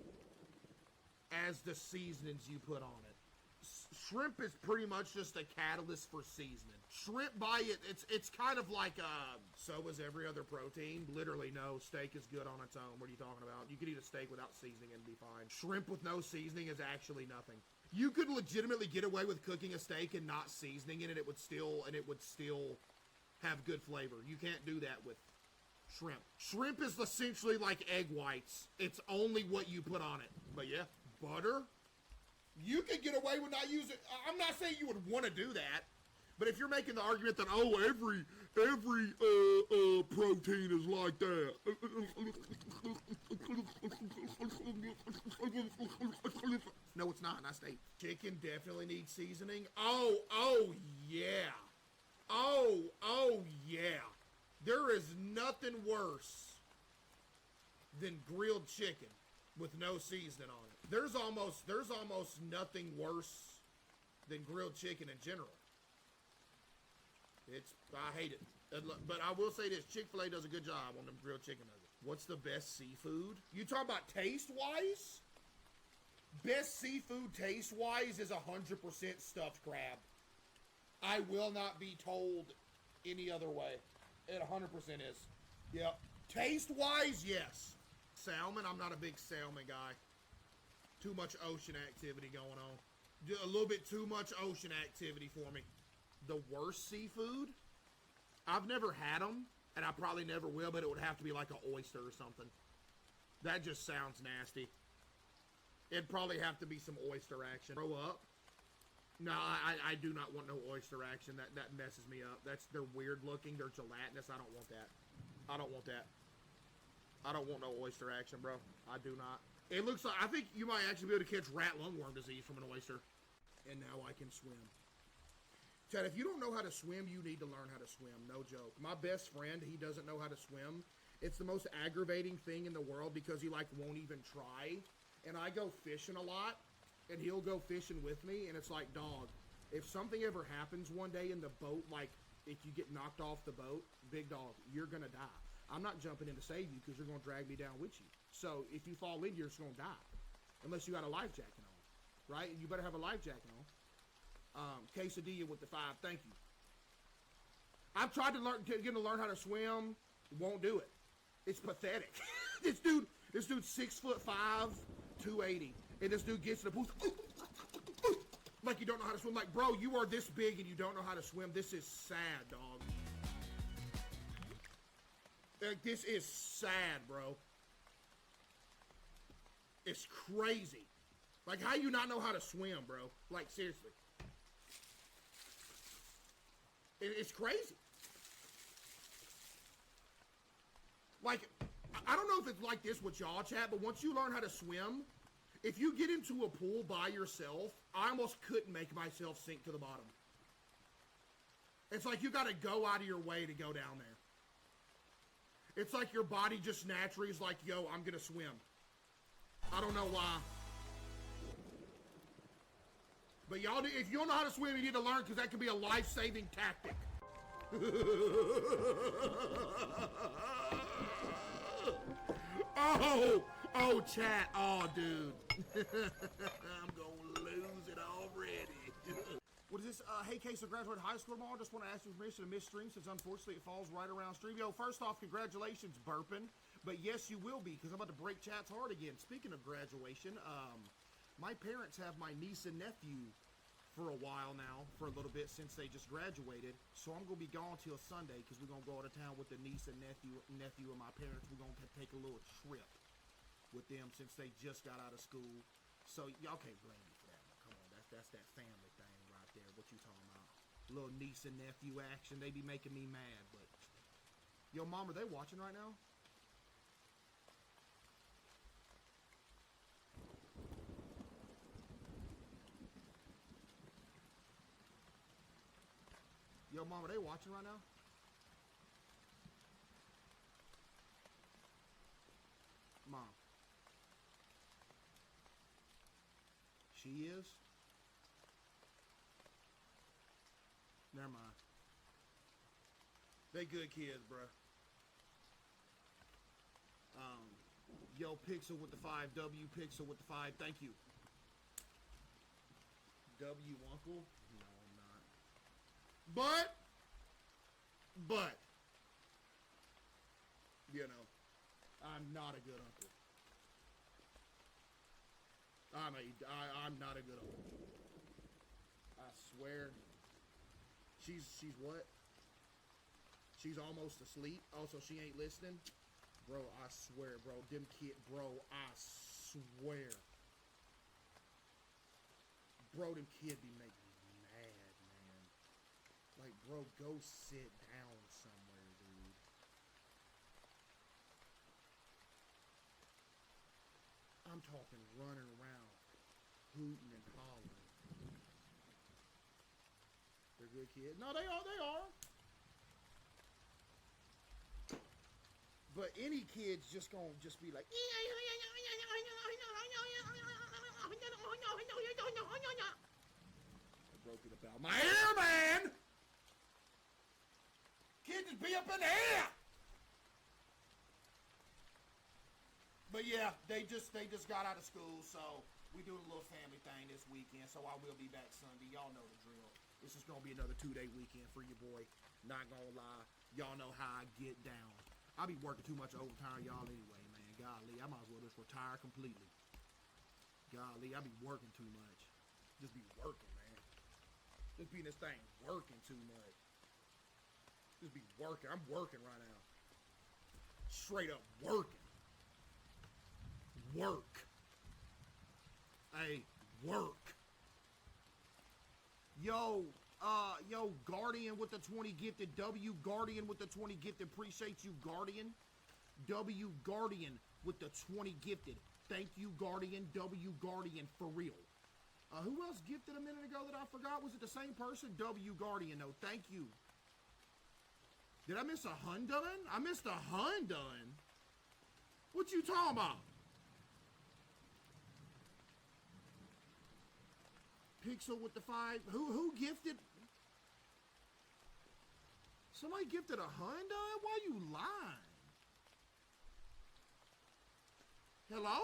S1: as the seasonings you put on it. Shrimp is pretty much just a catalyst for seasoning. Shrimp by it's kind of like, so is every other protein. Literally, no. Steak is good on its own. What are you talking about? You could eat a steak without seasoning and be fine. Shrimp with no seasoning is actually nothing. You could legitimately get away with cooking a steak and not seasoning it, and it would still have good flavor. You can't do that with shrimp. Shrimp is essentially like egg whites. It's only what you put on it. But yeah, butter. You could get away with not using. I'm not saying you would want to do that, but if you're making the argument that every protein is like that, no, it's not. Not steak. Chicken definitely needs seasoning. Oh yeah, oh yeah. There is nothing worse than grilled chicken with no seasoning on it. There's almost nothing worse than grilled chicken in general. I hate it. But I will say this, Chick-fil-A does a good job on them grilled chicken nuggets. What's the best seafood? You talking about taste-wise? Best seafood taste-wise is 100% stuffed crab. I will not be told any other way. It 100% is. Yep. Taste-wise, yes. Salmon, I'm not a big salmon guy. Too much ocean activity going on. A little bit too much ocean activity for me. The worst seafood? I've never had them, and I probably never will, but it would have to be like an oyster or something. That just sounds nasty. It'd probably have to be some oyster action. Grow up? No, I do not want no oyster action. That messes me up. They're weird looking. They're gelatinous. I don't want that. I don't want that. I don't want no oyster action, bro. I do not. It looks like, I think you might actually be able to catch rat lungworm disease from an oyster. And now I can swim. Chad, if you don't know how to swim, you need to learn how to swim. No joke. My best friend, he doesn't know how to swim. It's the most aggravating thing in the world because he, like, won't even try. And I go fishing a lot, and he'll go fishing with me, and it's like, dog, if something ever happens one day in the boat, like, if you get knocked off the boat, big dog, you're gonna die. I'm not jumping in to save you because you're gonna drag me down with you. So if you fall in, you're just gonna die. Unless you got a life jacket on, right? And you better have a life jacket on. Quesadilla with the 5, thank you. I've tried to get him to learn how to swim, won't do it. It's pathetic. This dude's 6'5", 280, and this dude gets in the pool like you don't know how to swim. Like, bro, you are this big and you don't know how to swim. This is sad, dog. Like, this is sad, bro. It's crazy. Like, how you not know how to swim, bro? Like, seriously. It's crazy. Like, I don't know if it's like this with y'all, chat, but once you learn how to swim, if you get into a pool by yourself, I almost couldn't make myself sink to the bottom. It's like you got to go out of your way to go down there. It's like your body just naturally is like, yo, I'm going to swim. I don't know why. But y'all, if you don't know how to swim, you need to learn because that could be a life-saving tactic. Oh, chat. Oh, dude. I'm going to lose it already. What is this? Hey, Caseoh graduated high school tomorrow. Just want to ask you permission to miss stream since unfortunately it falls right around stream. Yo, first off, congratulations, burping. But yes, you will be because I'm about to break chat's heart again. Speaking of graduation, my parents have my niece and nephew for a while now, for a little bit since they just graduated. So I'm going to be gone till Sunday because we're going to go out of town with the niece and nephew and my parents. We're going to take a little trip with them since they just got out of school. So y'all can't blame me for that. Come on, that's that family thing right there. What you talking about? Little niece and nephew action. They be making me mad, but yo, mom, are they watching right now? Yo, mom, are they watching right now? Mom. She is? Never mind. They good kids, bruh. Yo, Pixel with the 5. W, Pixel with the 5. Thank you. W, uncle? No, I'm not. But, you know, I'm not a good uncle. I'm not a good uncle. I swear. She's what? She's almost asleep. Oh, so she ain't listening? Bro, I swear, bro. Them kid, bro, I swear. Bro, them kid be making me mad, man. Like, bro, go sit down somewhere, dude. I'm talking running around, hooting and hollering. They're good kids. No, they are. But any kid's just gonna just be like, I broke it about my ear, man! Kids just be up in the air! But yeah, they just got out of school, so We doing a little family thing this weekend, so I will be back Sunday. Y'all know the drill. This is gonna be another 2-day weekend for your boy. Not gonna lie, y'all know how I get down. I be working too much overtime, y'all anyway, man. Golly, I might as well just retire completely. Golly, I be working too much. Just be working, man. Just be in this thing working too much. Just be working. I'm working right now. Straight up working. Work. Hey, work. Yo, Guardian with the 20 gifted. W Guardian with the 20 gifted. Appreciate you, Guardian. W Guardian with the 20 gifted. Thank you, Guardian. W Guardian for real. Who else gifted a minute ago that I forgot? Was it the same person? W Guardian, no. Thank you. Did I miss a hun done? I missed a hun done. What you talking about? Pixel with the 5. Who gifted? Somebody gifted a Honda? Why you lying? Hello?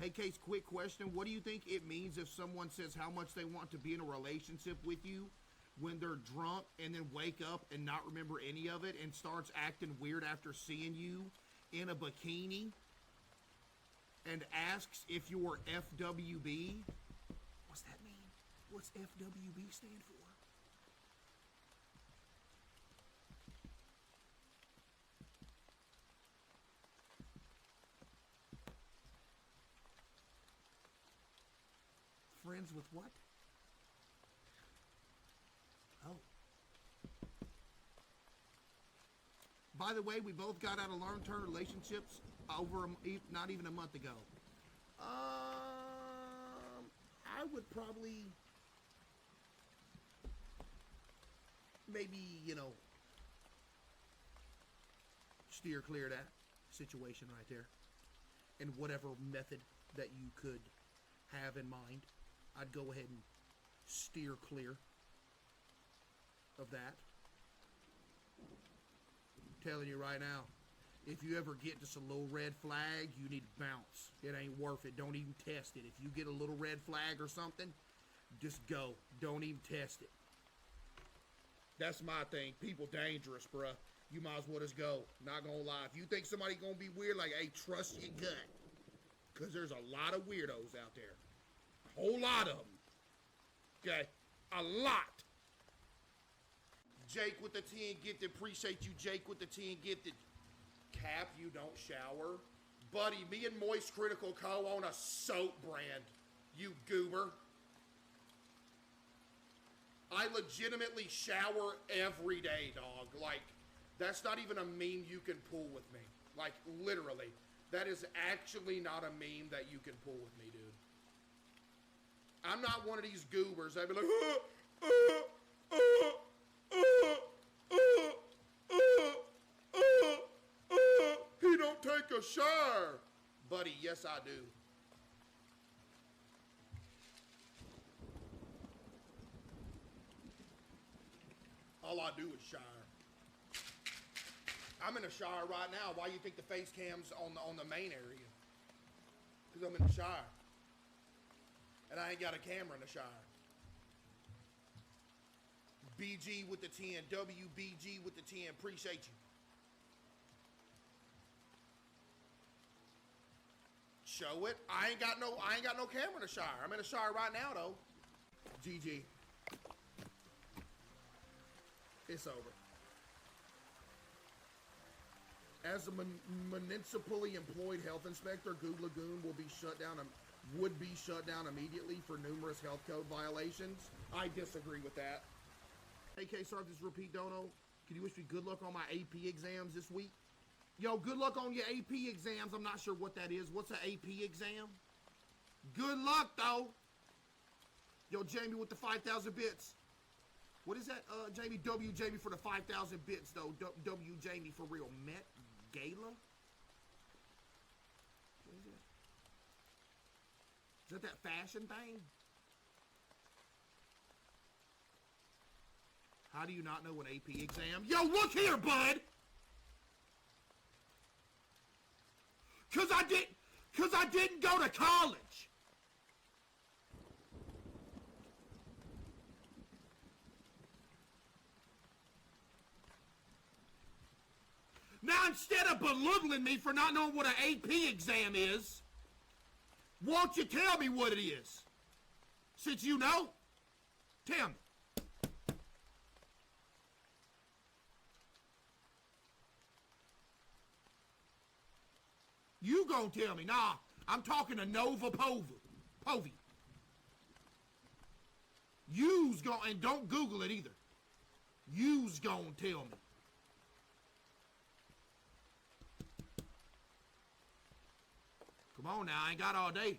S1: Hey, Case, quick question. What do you think it means if someone says how much they want to be in a relationship with you when they're drunk and then wake up and not remember any of it and starts acting weird after seeing you in a bikini and asks if you're FWB? What's that mean? What's FWB stand for? Friends with what? Oh. By the way, we both got out of long-term relationships over not even a month ago. I would probably maybe, steer clear of that situation right there. And whatever method that you could have in mind, I'd go ahead and steer clear of that. I'm telling you right now, if you ever get just a little red flag, you need to bounce. It ain't worth it. Don't even test it. If you get a little red flag or something, just go. Don't even test it. That's my thing. People dangerous, bruh. You might as well just go. Not gonna lie. If you think somebody gonna be weird, like, hey, trust your gut. Because there's a lot of weirdos out there. A whole lot of them. Okay? A lot. Jake with the 10 gifted. Appreciate you, Jake with the 10 gifted. Cap, you don't shower. Buddy, me and Moist Critical co-own a soap brand. You goober. I legitimately shower every day, dog. Like, that's not even a meme you can pull with me. Like, literally. That is actually not a meme that you can pull with me, dude. I'm not one of these goobers. I'd be like, he don't take a shower. Buddy, yes I do. All I do is shower. I'm in the shower right now. Why you think the face cam's on the main area? Because I'm in the shower. And I ain't got a camera in the shower. BG with the 10. WBG with the 10. Appreciate you. Show it. I ain't got no camera in the shower. I'm in the shower right now though. GG. It's over. As a municipally employed health inspector, Goog Lagoon would be shut down immediately for numerous health code violations. I disagree with that. Hey, Caseoh, this is Repeat Dono. Can you wish me good luck on my AP exams this week? Yo, good luck on your AP exams. I'm not sure what that is. What's an AP exam? Good luck, though. Yo, Jamie with the 5,000 bits. What is that, Jamie? W Jamie for the 5,000 bits, though. W Jamie for real. Met Gala? What is it? Is that fashion thing? How do you not know an AP exam? Yo, look here, bud! Cause I didn't go to college. instead of belittling me for not knowing what an AP exam is, won't you tell me what it is? Since you know, tell me. You gonna tell me? Nah, I'm talking to Nova Povey. You's gonna, and don't Google it either. You's gonna tell me. Come on now, I ain't got all day.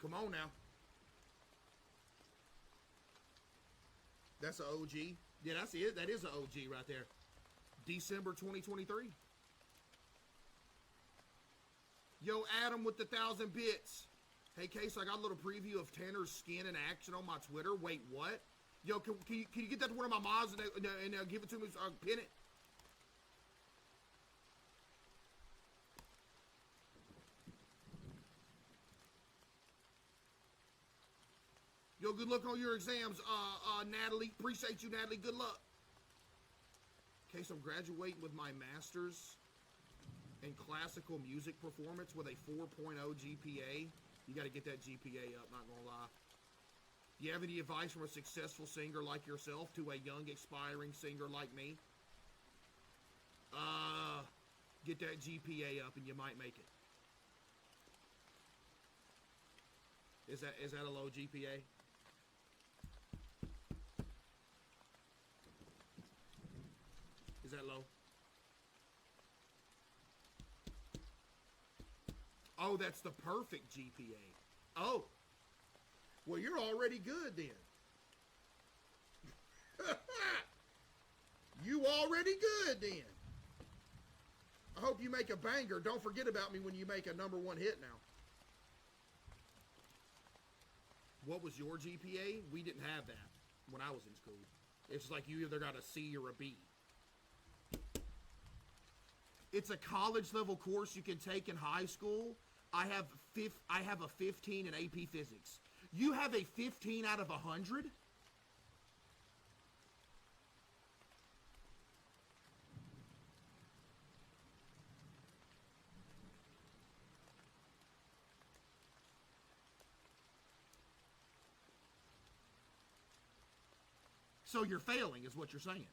S1: Come on now. That's an OG. Yeah, that's it. That is an OG right there. December 2023. Yo, Adam with the 1,000 bits. Hey, Case, I got a little preview of Tanner's skin in action on my Twitter. Wait, what? Yo, can you get that to one of my mods and give it to me? Pin it. Yo, good luck on your exams, Natalie. Appreciate you, Natalie. Good luck. Case, I'm graduating with my master's in classical music performance with a 4.0 GPA. You got to get that GPA up, not gonna lie. Do you have any advice from a successful singer like yourself to a young, aspiring singer like me? Get that GPA up and you might make it. Is that a low GPA? Is that low? Oh, that's the perfect GPA. Oh. Well, you're already good then. You already good then. I hope you make a banger. Don't forget about me when you make a #1 hit now. What was your GPA? We didn't have that when I was in school. It's like you either got a C or a B. It's a college level course you can take in high school. I have a 15 in AP Physics. You have a 15 out of 100? So you're failing is what you're saying.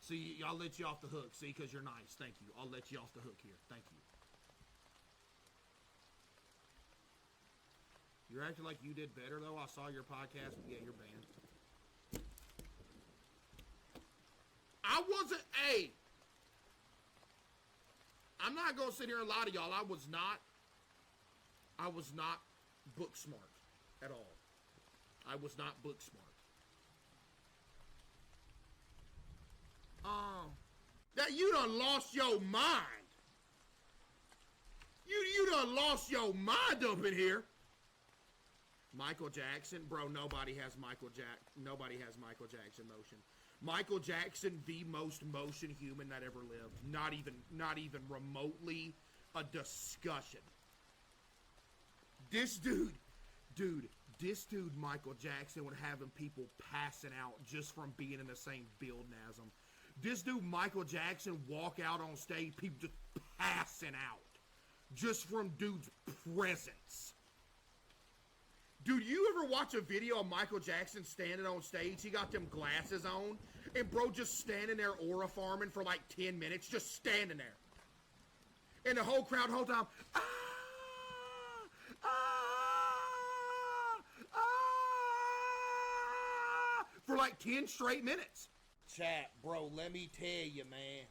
S1: See, I'll let you off the hook. See, because you're nice. Thank you. I'll let you off the hook here. Thank you. You're acting like you did better, though. I saw your podcast. Yeah, you're banned. I wasn't... Hey! I'm not going to sit here and lie to y'all. I was not book smart at all. I was not book smart. That you done lost your mind. You done lost your mind up in here. Michael Jackson, bro. Nobody has Michael Jackson motion. Michael Jackson, the most motion human that ever lived. Not even remotely a discussion. This dude, Michael Jackson would having people passing out just from being in the same building as him. This dude, Michael Jackson, walk out on stage, people just passing out. Just from dude's presence. Dude, you ever watch a video of Michael Jackson standing on stage? He got them glasses on, and bro just standing there aura farming for like 10 minutes, just standing there. And the whole crowd, the whole time, for like 10 straight minutes. Chat, bro, let me tell you, man.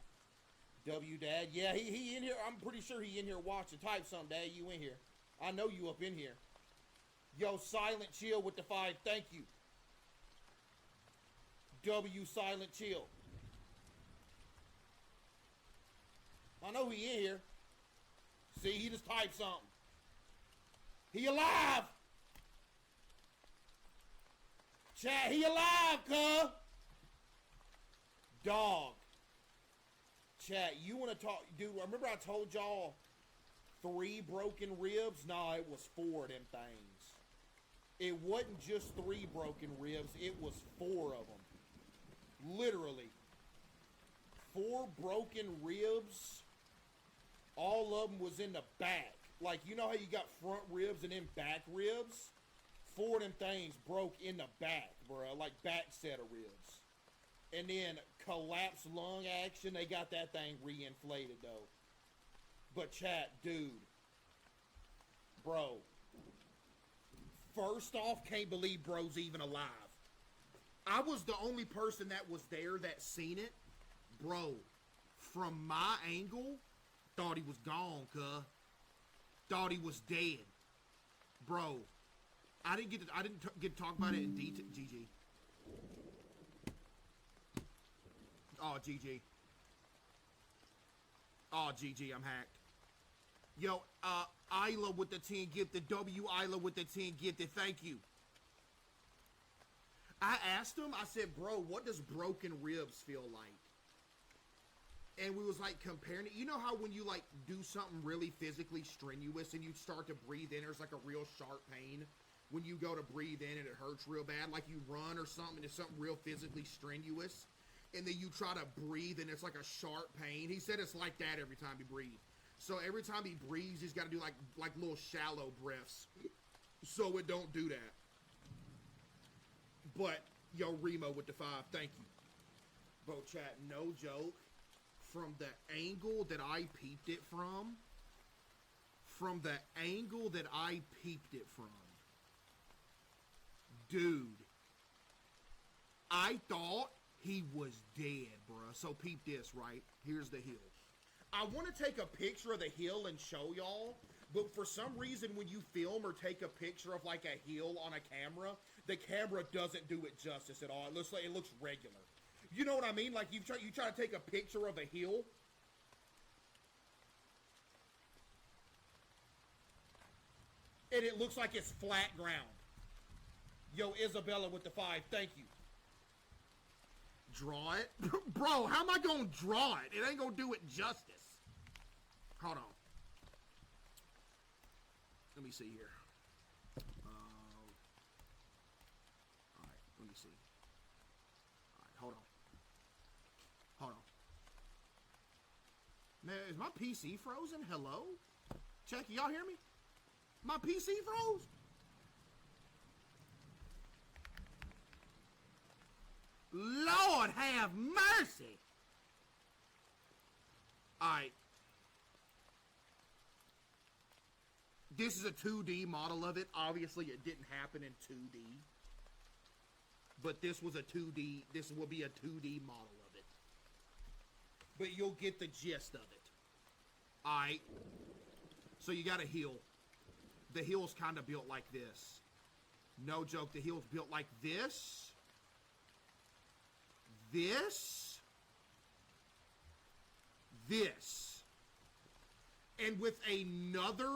S1: W-Dad, yeah, he in here. I'm pretty sure he in here watching. Type something, Dad, you in here. I know you up in here. Yo, Silent Chill with the 5, thank you. W Silent Chill. I know he in here. See, he just typed something. He alive! Chat, he alive, cuh! Dog. Chat, you want to talk... Dude, remember I told y'all 3 broken ribs? Nah, it was 4 of them things. It wasn't just 3 broken ribs, it was 4 of them. Literally. 4 broken ribs. All of them was in the back. Like, you know how you got front ribs and then back ribs? 4 of them things broke in the back, bro. Like, back set of ribs. And then collapsed lung action. They got that thing reinflated, though. But chat, dude. Bro. First off, can't believe bro's even alive. I was the only person that was there that seen it. Bro, from my angle, thought he was gone, cuh. Thought he was dead. Bro, I didn't get to talk about it in detail. GG. Oh, GG. Oh, GG, I'm hacked. Yo, Isla with the 10 gifted. W Isla with the 10 gifted. Thank you. I asked him, I said, bro, what does broken ribs feel like? And we was like comparing it. You know how when you like do something really physically strenuous and you start to breathe in, there's like a real sharp pain when you go to breathe in and it hurts real bad. Like you run or something, it's something real physically strenuous. And then you try to breathe and it's like a sharp pain. He said it's like that every time he breathes. So every time he breathes, he's got to do like little shallow breaths. So it don't do that. But, yo, Remo with the 5, thank you. Bro, chat, no joke. From the angle that I peeped it from, dude, I thought he was dead, bruh. So peep this, right? Here's the hill. I want to take a picture of the hill and show y'all, but for some reason when you film or take a picture of like a hill on a camera, the camera doesn't do it justice at all. It looks regular. You know what I mean? Like you try to take a picture of a hill. And it looks like it's flat ground. Yo, Isabella with the 5, thank you. Draw it? Bro, how am I gonna draw it? It ain't gonna do it justice. Hold on. Let me see here. Alright, let me see. Alright, hold on. Hold on. Man, is my PC frozen? Hello? Check, y'all hear me? My PC froze? Lord have mercy! Alright. This is a 2D model of it. Obviously, it didn't happen in 2D. But this was a 2D. This will be a 2D model of it. But you'll get the gist of it. Alright. So you got a hill. The hill's kind of built like this. No joke. The hill's built like this. This. This. And with another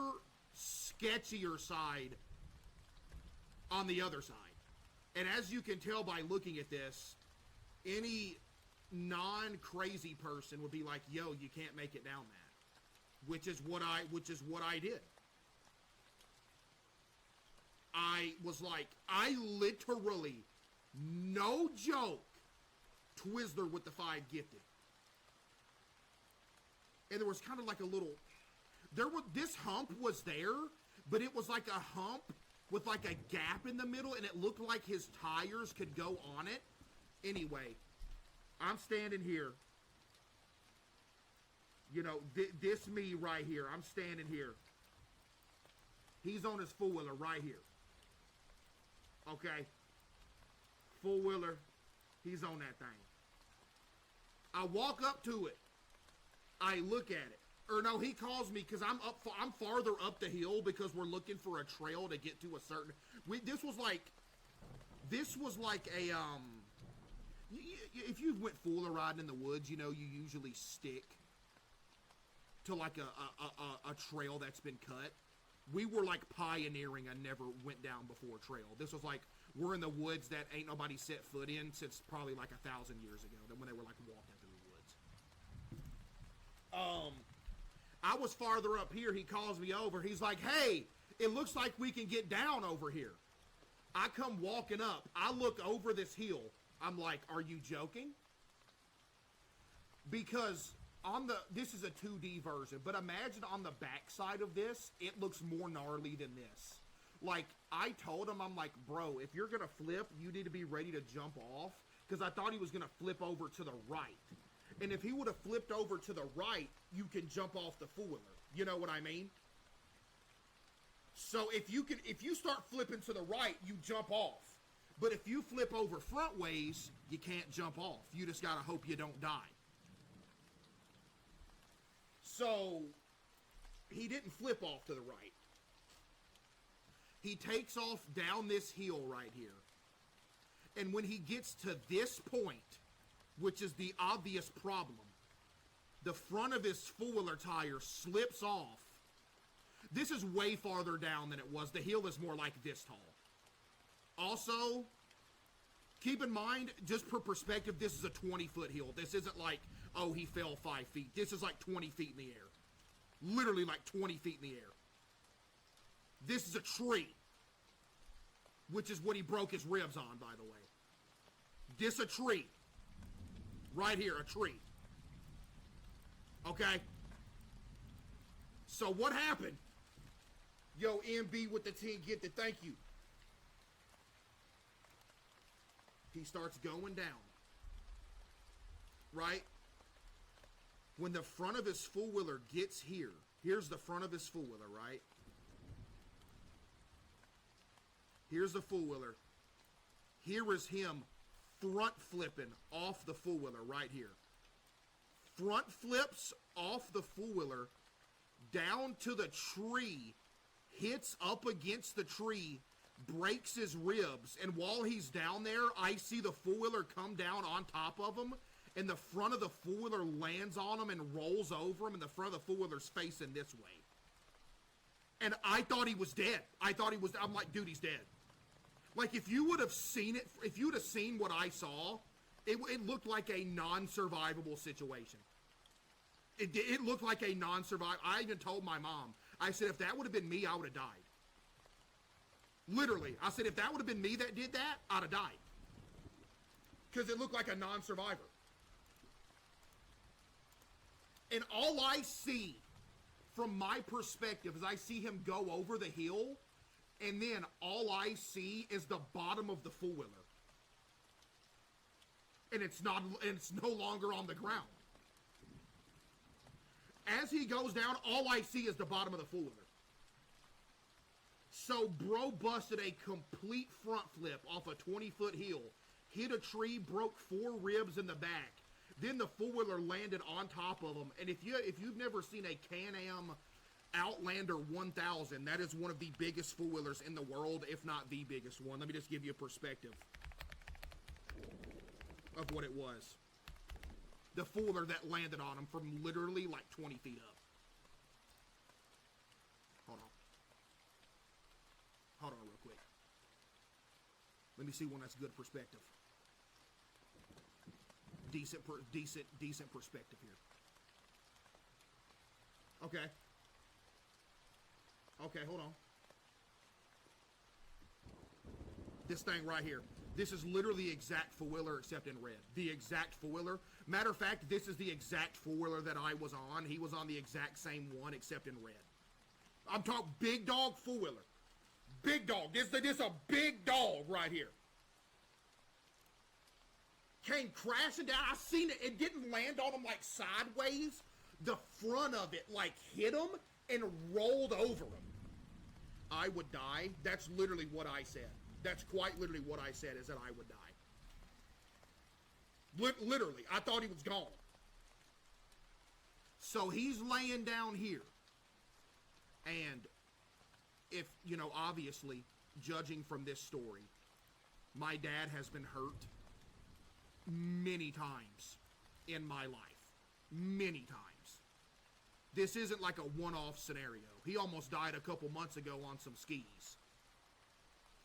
S1: sketchier side on the other side. And as you can tell by looking at this, any non-crazy person would be like, yo, you can't make it down that. Which is what I did. I was like, I literally, no joke, Twizzler with the 5 gifted. And there was kind of like a little, this hump was there, but it was like a hump with like a gap in the middle, and it looked like his tires could go on it. Anyway, I'm standing here. You know, this me right here. I'm standing here. He's on his four-wheeler right here. Okay? Four-wheeler. He's on that thing. I walk up to it. I look at it. Or no, he calls me because I'm farther up the hill because we're looking for a trail to get to a certain. This was like a if you went fooler riding in the woods, you know, you usually stick to like a trail that's been cut. We were like pioneering a never went down before trail. This was like we're in the woods that ain't nobody set foot in since probably like 1,000 years ago. When they were like walking through the woods. I was farther up here. He calls me over. He's like, hey, it looks like we can get down over here. I come walking up. I look over this hill. I'm like, are you joking? Because this is a 2D version, but imagine on the backside of this, it looks more gnarly than this. Like, I told him, I'm like, bro, if you're gonna flip, you need to be ready to jump off, because I thought he was gonna flip over to the right. And if he would have flipped over to the right, you can jump off the four-wheeler. You know what I mean? So if you start flipping to the right, you jump off. But if you flip over front ways, you can't jump off. You just gotta hope you don't die. So he didn't flip off to the right. He takes off down this hill right here. And when he gets to this point, which is the obvious problem, the front of his four-wheeler tire slips off. This is way farther down than it was. The hill is more like this tall. Also, keep in mind, just for perspective, this is a 20-foot hill. This isn't like, oh, he fell 5 feet. This is like 20 feet in the air. Literally like 20 feet in the air. This is a tree, which is what he broke his ribs on, by the way. This a tree. Right here, a tree. Okay? So what happened? Yo, MB with the 10 gifted, thank you. He starts going down. Right? When the front of his four-wheeler gets here, here's the front of his four-wheeler, right? Here's the four-wheeler. Here is him front flipping off the four-wheeler right here. Front flips off the four-wheeler down to the tree, hits up against the tree, breaks his ribs, and while he's down there, I see the four-wheeler come down on top of him, and the front of the four-wheeler lands on him and rolls over him, and the front of the four-wheeler's facing this way. And I thought he was dead. I'm like, dude, he's dead. Like, if you would have seen it, if you would have seen what I saw, it looked like a non-survivable situation. It looked like a non-survivable. I even told my mom, I said, if that would have been me, I would have died. Literally. I said, if that would have been me that did that, I'd have died. Because it looked like a non-survivor. And all I see, from my perspective, is I see him go over the hill, and then all I see is the bottom of the four-wheeler. And it's no longer on the ground. As he goes down, all I see is the bottom of the four-wheeler. So bro busted a complete front flip off a 20-foot hill, hit a tree, broke 4 ribs in the back. Then the four-wheeler landed on top of him. And if you've never seen a Can-Am Outlander 1000, that is one of the biggest four-wheelers in the world, if not the biggest one. Let me just give you a perspective of what it was. The four-wheeler that landed on him from literally like 20 feet up. Hold on real quick. Let me see one that's good perspective. Decent perspective here. Okay. Okay, hold on. This thing right here. This is literally the exact four-wheeler except in red. The exact four-wheeler. Matter of fact, this is the exact four-wheeler that I was on. He was on the exact same one except in red. I'm talking big dog four-wheeler. Big dog. This a big dog right here. Came crashing down. I seen it. It didn't land on him like sideways. The front of it like hit him and rolled over him. I would die. That's literally what I said. That's quite literally what I said, is that I would die. Literally. I thought he was gone. So he's laying down here. And if, obviously, judging from this story, my dad has been hurt many times in my life. Many times. This isn't like a one-off scenario. He almost died a couple months ago on some skis.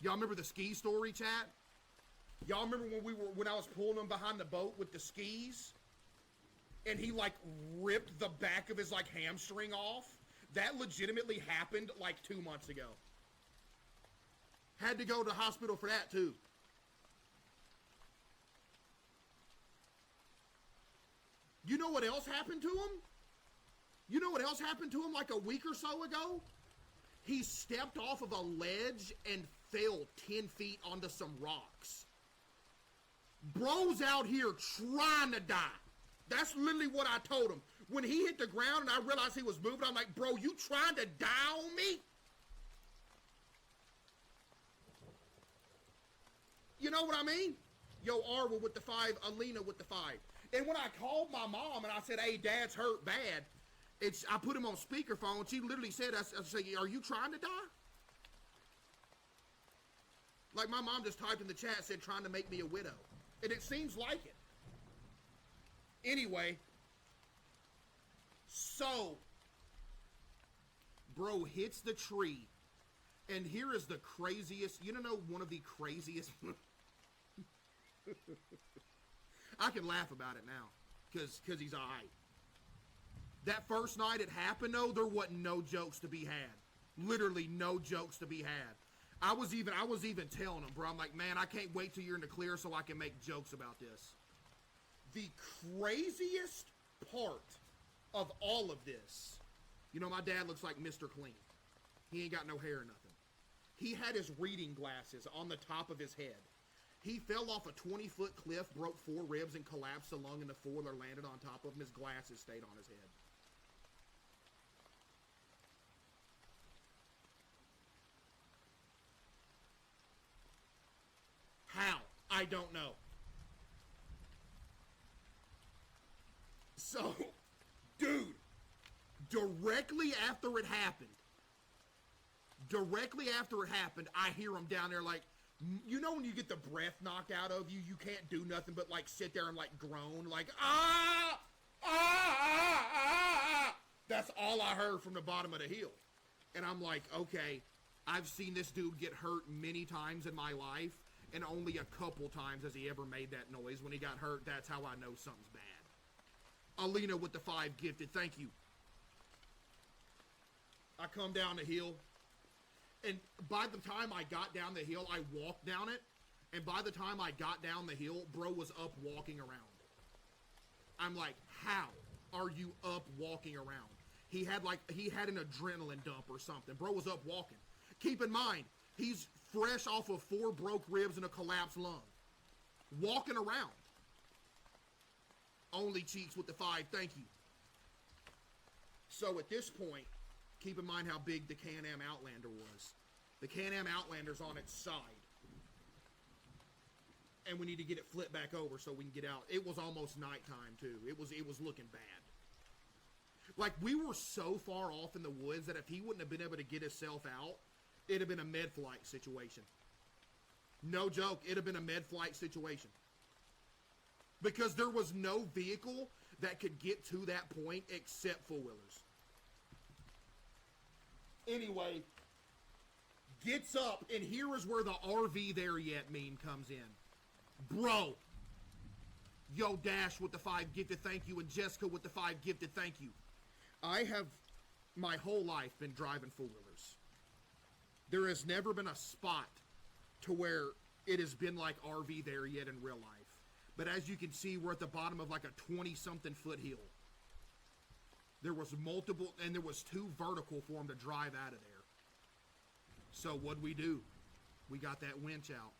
S1: Y'all remember the ski story, chat? Y'all remember when I was pulling him behind the boat with the skis? And he like ripped the back of his like hamstring off? That legitimately happened like 2 months ago. Had to go to the hospital for that too. You know what else happened to him? You know what else happened to him like a week or so ago? He stepped off of a ledge and fell 10 feet onto some rocks. Bro's out here trying to die. That's literally what I told him. When he hit the ground and I realized he was moving, I'm like, bro, you trying to die on me? You know what I mean? Yo, Arwa with the 5, Alina with the 5. And when I called my mom and I said, hey, Dad's hurt bad, I put him on speakerphone. She literally said, I said, are you trying to die? Like my mom just typed in the chat, said, trying to make me a widow. And it seems like it. Anyway, so, bro hits the tree. And here is the craziest, you know one of the craziest... I can laugh about it now, because he's all right. That first night it happened, though, there wasn't no jokes to be had. Literally no jokes to be had. I was even telling him, bro, I'm like, man, I can't wait till you're in the clear so I can make jokes about this. The craziest part of all of this, you know, my dad looks like Mr. Clean. He ain't got no hair or nothing. He had his reading glasses on the top of his head. He fell off a 20-foot cliff, broke 4 ribs, and collapsed. A lung and the 4 that landed on top of him. His glasses stayed on his head. How? I don't know. So, dude, directly after it happened, I hear him down there like, you know when you get the breath knocked out of you, you can't do nothing but like sit there and like groan, like, ah, ah, ah, ah, ah. That's all I heard from the bottom of the hill. And I'm like, okay, I've seen this dude get hurt many times in my life, and only a couple times has he ever made that noise. When he got hurt, that's how I know something's bad. Alina with the 5 gifted, thank you. I come down the hill. And by the time I got down the hill, I walked down it. And by the time I got down the hill, bro was up walking around. I'm like, how are you up walking around? He had an adrenaline dump or something. Bro was up walking. Keep in mind, he's fresh off of 4 broke ribs and a collapsed lung. Walking around. Only Cheeks with the 5, thank you. So at this point, keep in mind how big the Can-Am Outlander was. The Can-Am Outlander's on its side. And we need to get it flipped back over so we can get out. It was almost nighttime, too. It was looking bad. Like, we were so far off in the woods that if he wouldn't have been able to get himself out, it'd have been a med flight situation. No joke, it'd have been a med flight situation. Because there was no vehicle that could get to that point except four-wheelers. Anyway, gets up, and here is where the RV there yet meme comes in. Bro. Yo, Dash with the 5 gifted, thank you, and Jessica with the 5 gifted, thank you. I have, my whole life, been driving four-wheelers. There has never been a spot to where it has been like RV there yet in real life. But as you can see, we're at the bottom of like a 20-something foot hill. There was multiple, and there was 2 vertical for him to drive out of there. So what'd we do? We got that winch out.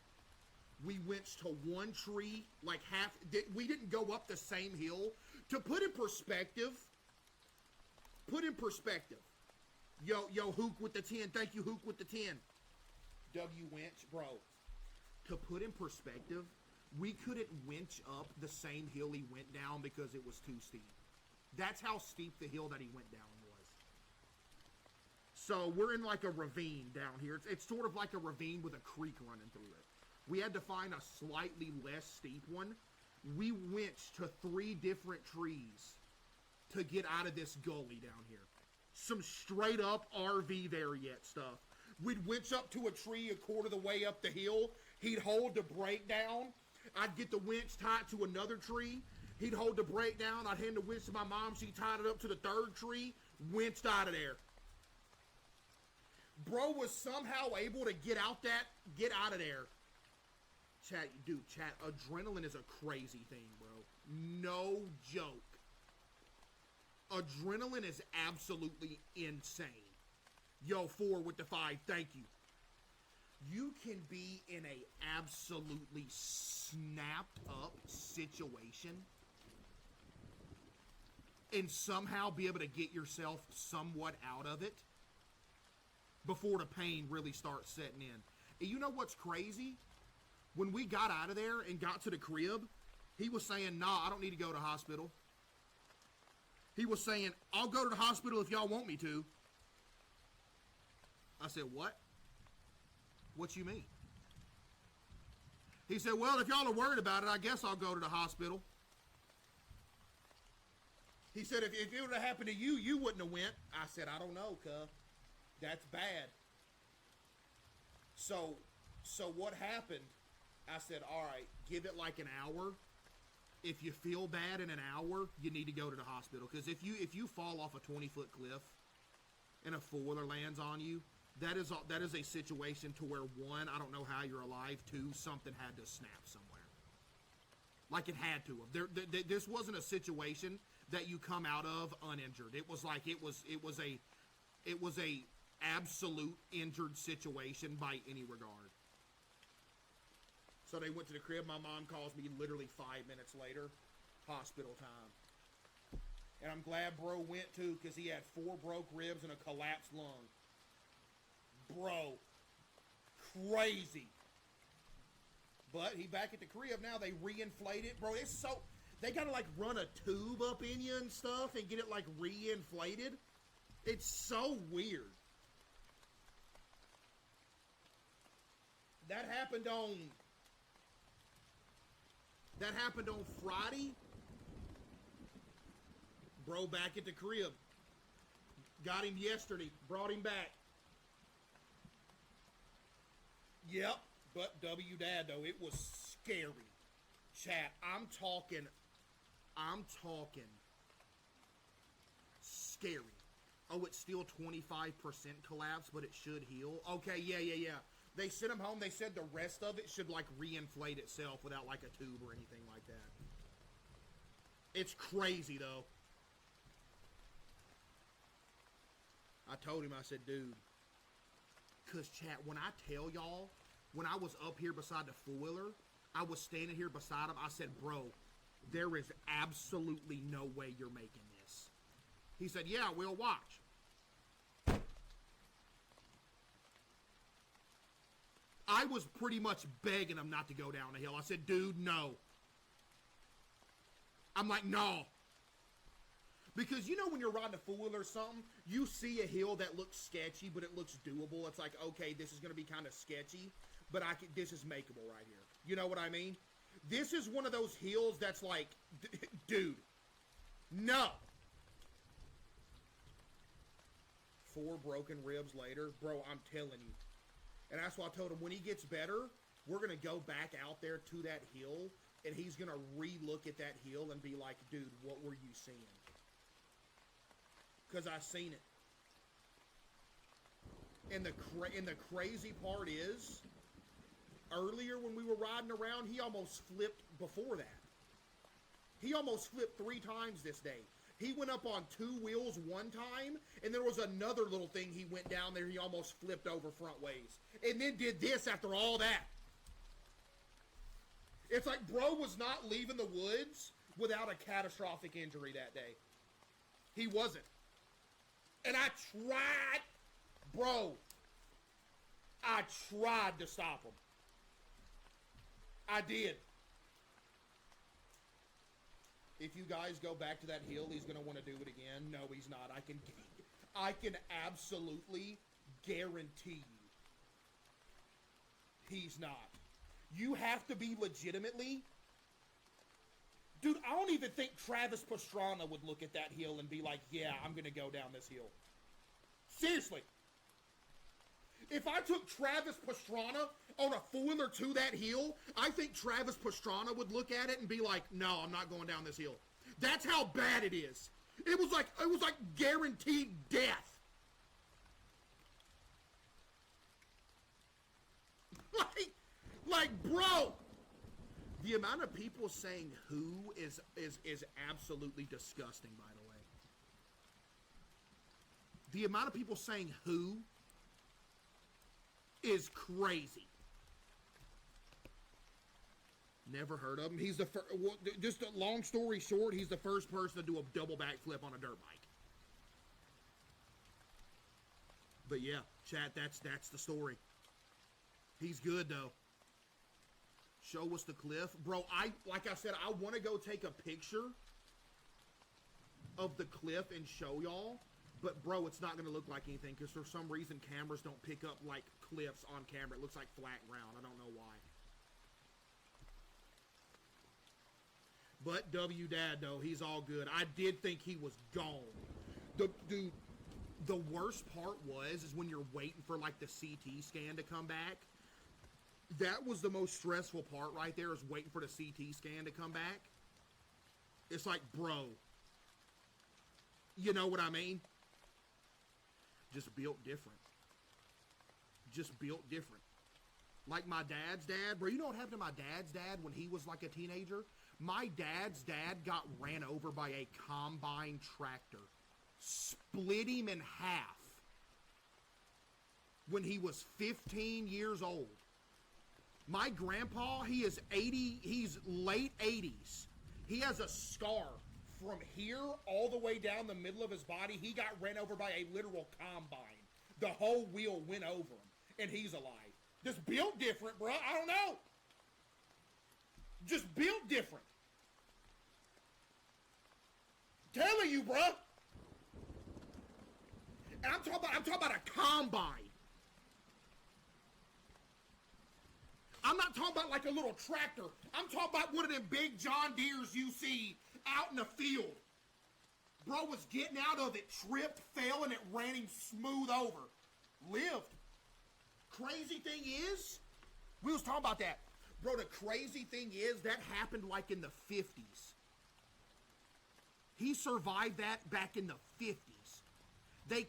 S1: We winched to one tree, like half, we didn't go up the same hill. To put in perspective, Yo, Hook with the 10, thank you, Hook with the 10. W winch, bro. To put in perspective, we couldn't winch up the same hill he went down because it was too steep. That's how steep the hill that he went down was. So we're in like a ravine down here. It's sort of like a ravine with a creek running through it. We had to find a slightly less steep one. We winched to 3 different trees to get out of this gully down here. Some straight up RV there yet stuff. We'd winch up to a tree a quarter of the way up the hill. He'd hold the brake down. I'd get the winch tied to another tree. He'd hold the brake down. I'd hand the winch to my mom. She tied it up to the 3rd tree. Winched out of there. Bro was somehow able to get out of there. Chat, dude, chat, adrenaline is a crazy thing, bro. No joke. Adrenaline is absolutely insane. Yo, 4 with the 5, thank you. You can be in a absolutely snapped up situation and somehow be able to get yourself somewhat out of it before the pain really starts setting in. And you know what's crazy? When we got out of there and got to the crib, he was saying, nah, I don't need to go to the hospital. He was saying, I'll go to the hospital if y'all want me to. I said, what? What you mean? He said, well, if y'all are worried about it, I guess I'll go to the hospital. He said, if it would have happened to you, you wouldn't have went. I said, I don't know, cuz. That's bad. So what happened? I said, all right, give it like an hour. If you feel bad in an hour, you need to go to the hospital. Because if you fall off a 20-foot cliff and a four-wheeler lands on you, that is a situation to where, 1, I don't know how you're alive. 2, something had to snap somewhere. Like it had to have. This wasn't a situation that you come out of uninjured. It was like it was a absolute injured situation by any regard. So they went to the crib. My mom calls me literally 5 minutes later. Hospital time. And I'm glad bro went too, because he had 4 broke ribs and a collapsed lung. Bro. Crazy. But he back at the crib now. They reinflate it. Bro, it's so... They gotta like run a tube up in you and stuff and get it like reinflated. It's so weird. That happened on Friday. Bro back at the crib. Got him yesterday. Brought him back. Yep. But W Dad though, it was scary. Chat, I'm talking scary. Oh, it's still 25% collapse, but it should heal. Okay, yeah. They sent him home. They said the rest of it should like reinflate itself without like a tube or anything like that. It's crazy though. I told him, I said, dude, cause chat, when I tell y'all, when I was up here beside the four-wheeler, I was standing here beside him, I said, bro, there is absolutely no way you're making this. He said, yeah, we'll watch. I was pretty much begging him not to go down the hill. I said, dude, no. I'm like, no. Because you know when you're riding a four-wheeler or something, you see a hill that looks sketchy, but it looks doable. It's like, okay, this is going to be kind of sketchy, but this is makeable right here. You know what I mean? This is one of those hills that's like, dude, no. 4 broken ribs later, bro, I'm telling you. And that's why I told him when he gets better, we're going to go back out there to that hill, and he's going to re-look at that hill and be like, dude, what were you seeing? Because I seen it. And the crazy part is, earlier when we were riding around, he almost flipped before that. He almost flipped 3 times this day. He went up on 2 wheels one time, and there was another little thing he went down there, he almost flipped over front ways. And then did this after all that. It's like bro was not leaving the woods without a catastrophic injury that day. He wasn't. And I tried, bro, I tried to stop him. I did. If you guys go back to that hill, he's going to want to do it again. No, he's not. I can absolutely guarantee you he's not. You have to be legitimately... Dude, I don't even think Travis Pastrana would look at that hill and be like, yeah, I'm going to go down this hill. Seriously. If I took Travis Pastrana on a four-wheeler to that hill, I think Travis Pastrana would look at it and be like, no, I'm not going down this hill. That's how bad it is. It was like guaranteed death. Like, bro, the amount of people saying who is absolutely disgusting, by the way. The amount of people saying who is crazy. Never heard of him. He's the first, just a long story short, he's the first person to do a double backflip on a dirt bike. But yeah, chat, that's the story. He's good though. Show us the cliff. Bro, like I said, I want to go take a picture of the cliff and show y'all. But bro, it's not going to look like anything because for some reason cameras don't pick up like cliffs on camera. It looks like flat ground. I don't know why. But W Dad though, he's all good. I did think he was gone. Dude, the worst part is when you're waiting for like the CT scan to come back. That was the most stressful part right there, is waiting for the CT scan to come back. It's like, bro, you know what I mean? Just built different. Just built different. Like my dad's dad, bro, you know what happened to my dad's dad when he was like a teenager? My dad's dad got ran over by a combine tractor. Split him in half when he was 15 years old. My grandpa, he is 80, he's late 80s. He has a scar from here all the way down the middle of his body. He got ran over by a literal combine. The whole wheel went over him, and he's alive. Just built different, bro. I don't know. Just built different. Telling you, bro. And I'm talking about a combine. I'm not talking about like a little tractor. I'm talking about one of them big John Deeres you see out in the field. Bro was getting out of it, tripped, fell, and it ran him smooth over. Lived. Crazy thing is, we was talking about that. Bro, the crazy thing is, that happened like in the 50s. He survived that back in the 50s. They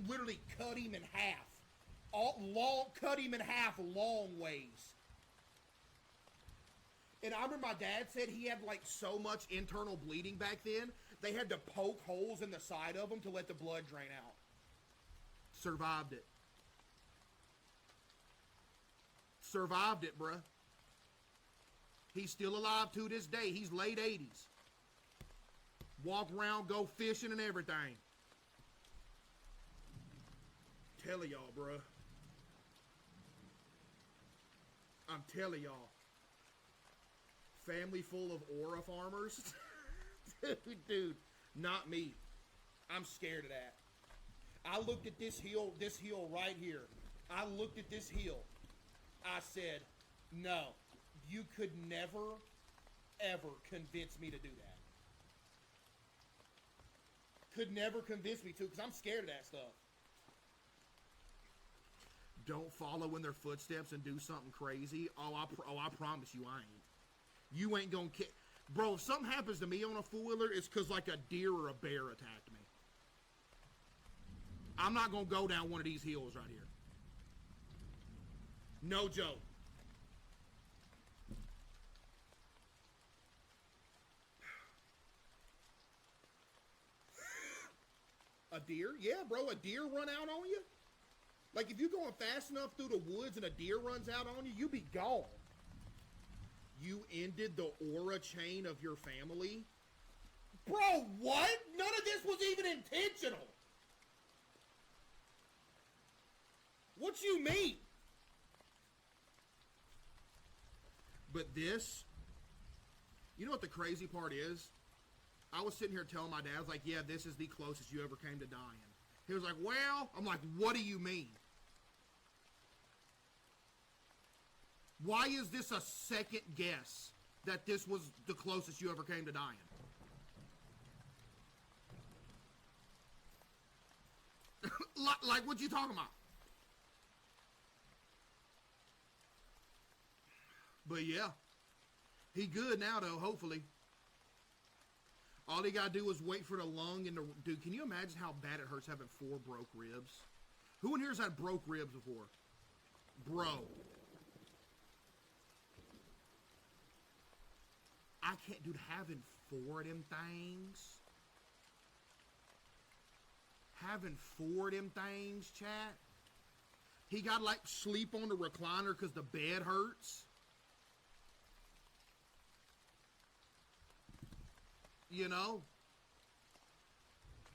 S1: literally cut him in half. Cut him in half long ways. And I remember my dad said he had like so much internal bleeding back then, they had to poke holes in the side of him to let the blood drain out. Survived it. Survived it, bruh. He's still alive to this day. He's late 80s. Walk around, go fishing and everything. Telling y'all, bruh. I'm telling y'all. Family full of aura farmers. Dude, not me. I'm scared of that. I looked at this hill right here. I looked at this hill. I said, no, you could never, ever convince me to do that. Could never convince me to, because I'm scared of that stuff. Don't follow in their footsteps and do something crazy. Oh, I promise you I ain't. You ain't gonna bro, if something happens to me on a four-wheeler, it's because like a deer or a bear attacked me. I'm not gonna go down one of these hills right here. No joke. A deer? Yeah, bro, a deer run out on you? Like, if you're going fast enough through the woods and a deer runs out on you, you be gone. You ended the aura chain of your family? Bro, what? None of this was even intentional. What you mean? But this, you know what the crazy part is? I was sitting here telling my dad, I was like, yeah, this is the closest you ever came to dying. He was like, well, I'm like, what do you mean? Why is this a second guess that this was the closest you ever came to dying? Like, what you talking about? But yeah, he good now though, hopefully. All he gotta do is wait for the lung and the... Dude, can you imagine how bad it hurts having 4 broke ribs? Who in here has had broke ribs before? Bro. I can't, dude, having 4 of them things. Having 4 of them things, chat. He got like sleep on the recliner because the bed hurts. You know?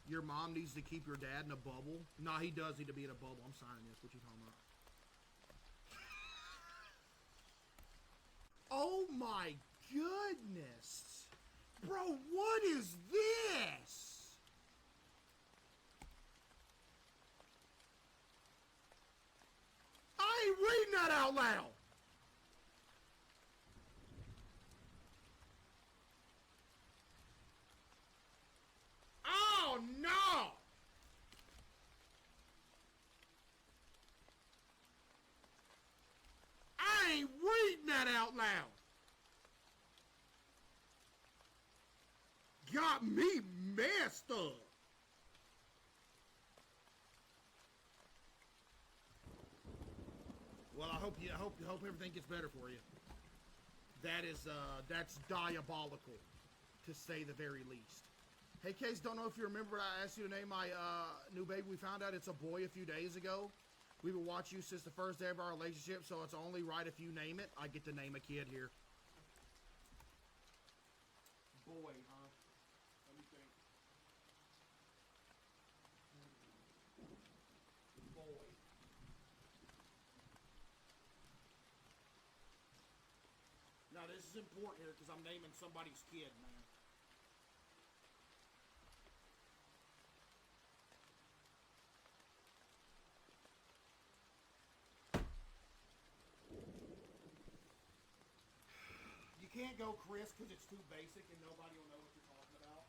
S1: Your mom needs to keep your dad in a bubble. Nah, he does need to be in a bubble. I'm signing this. What you talking about? Oh my goodness. Bro, what is this? I ain't reading that out loud. Oh no. I ain't reading that out loud. Got me messed up. Well, I hope everything gets better for you. That's diabolical, to say the very least. Hey, Case, don't know if you remember, I asked you to name my new baby. We found out it's a boy a few days ago. We've been watching you since the first day of our relationship, so it's only right if you name it. I get to name a kid here. Boy, huh? Let me think. Boy. Now, this is important here because I'm naming somebody's kid, man. You can't go Chris because it's too basic and nobody will know what you're talking about.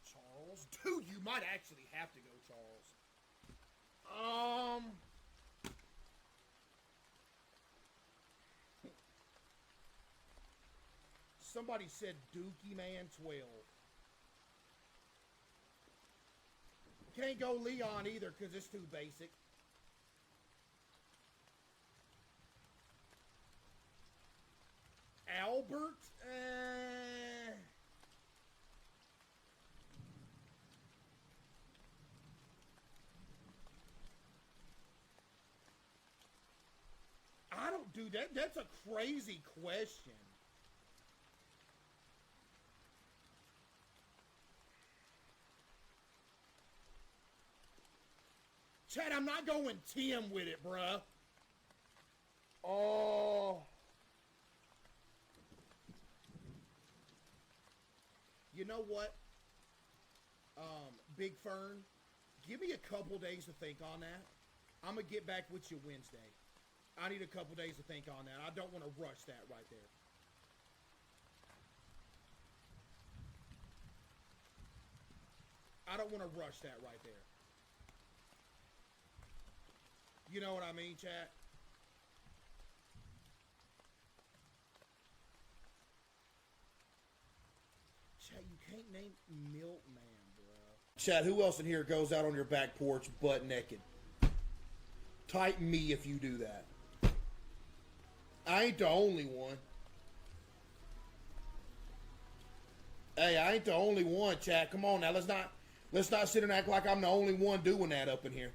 S1: Charles? Dude, you might actually have to go Charles. Somebody said Dookie Man 12. Can't go Leon either because it's too basic. Albert? I don't do that. That's a crazy question. Chad, I'm not going Tim with it, bruh. Oh. You know what? Big Fern, give me a couple days to think on that. I'm going to get back with you Wednesday. I need a couple days to think on that. I don't want to rush that right there. I don't want to rush that right there. You know what I mean, chat? Chat, you can't name Milkman, bro. Chat, who else in here goes out on your back porch butt naked? Type me if you do that. I ain't the only one. Hey, I ain't the only one, chat. Come on now, let's not sit and act like I'm the only one doing that up in here.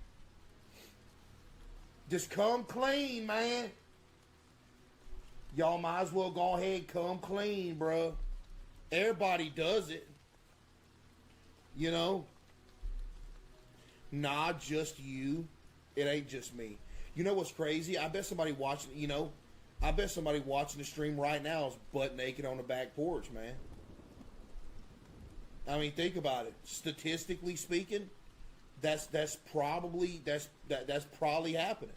S1: Just come clean, man. Y'all might as well go ahead and come clean, bro. Everybody does it. You know? Not just you. It ain't just me. You know what's crazy? I bet somebody watching, I bet somebody watching the stream right now is butt naked on the back porch, man. I mean, think about it. Statistically speaking, that's probably happening.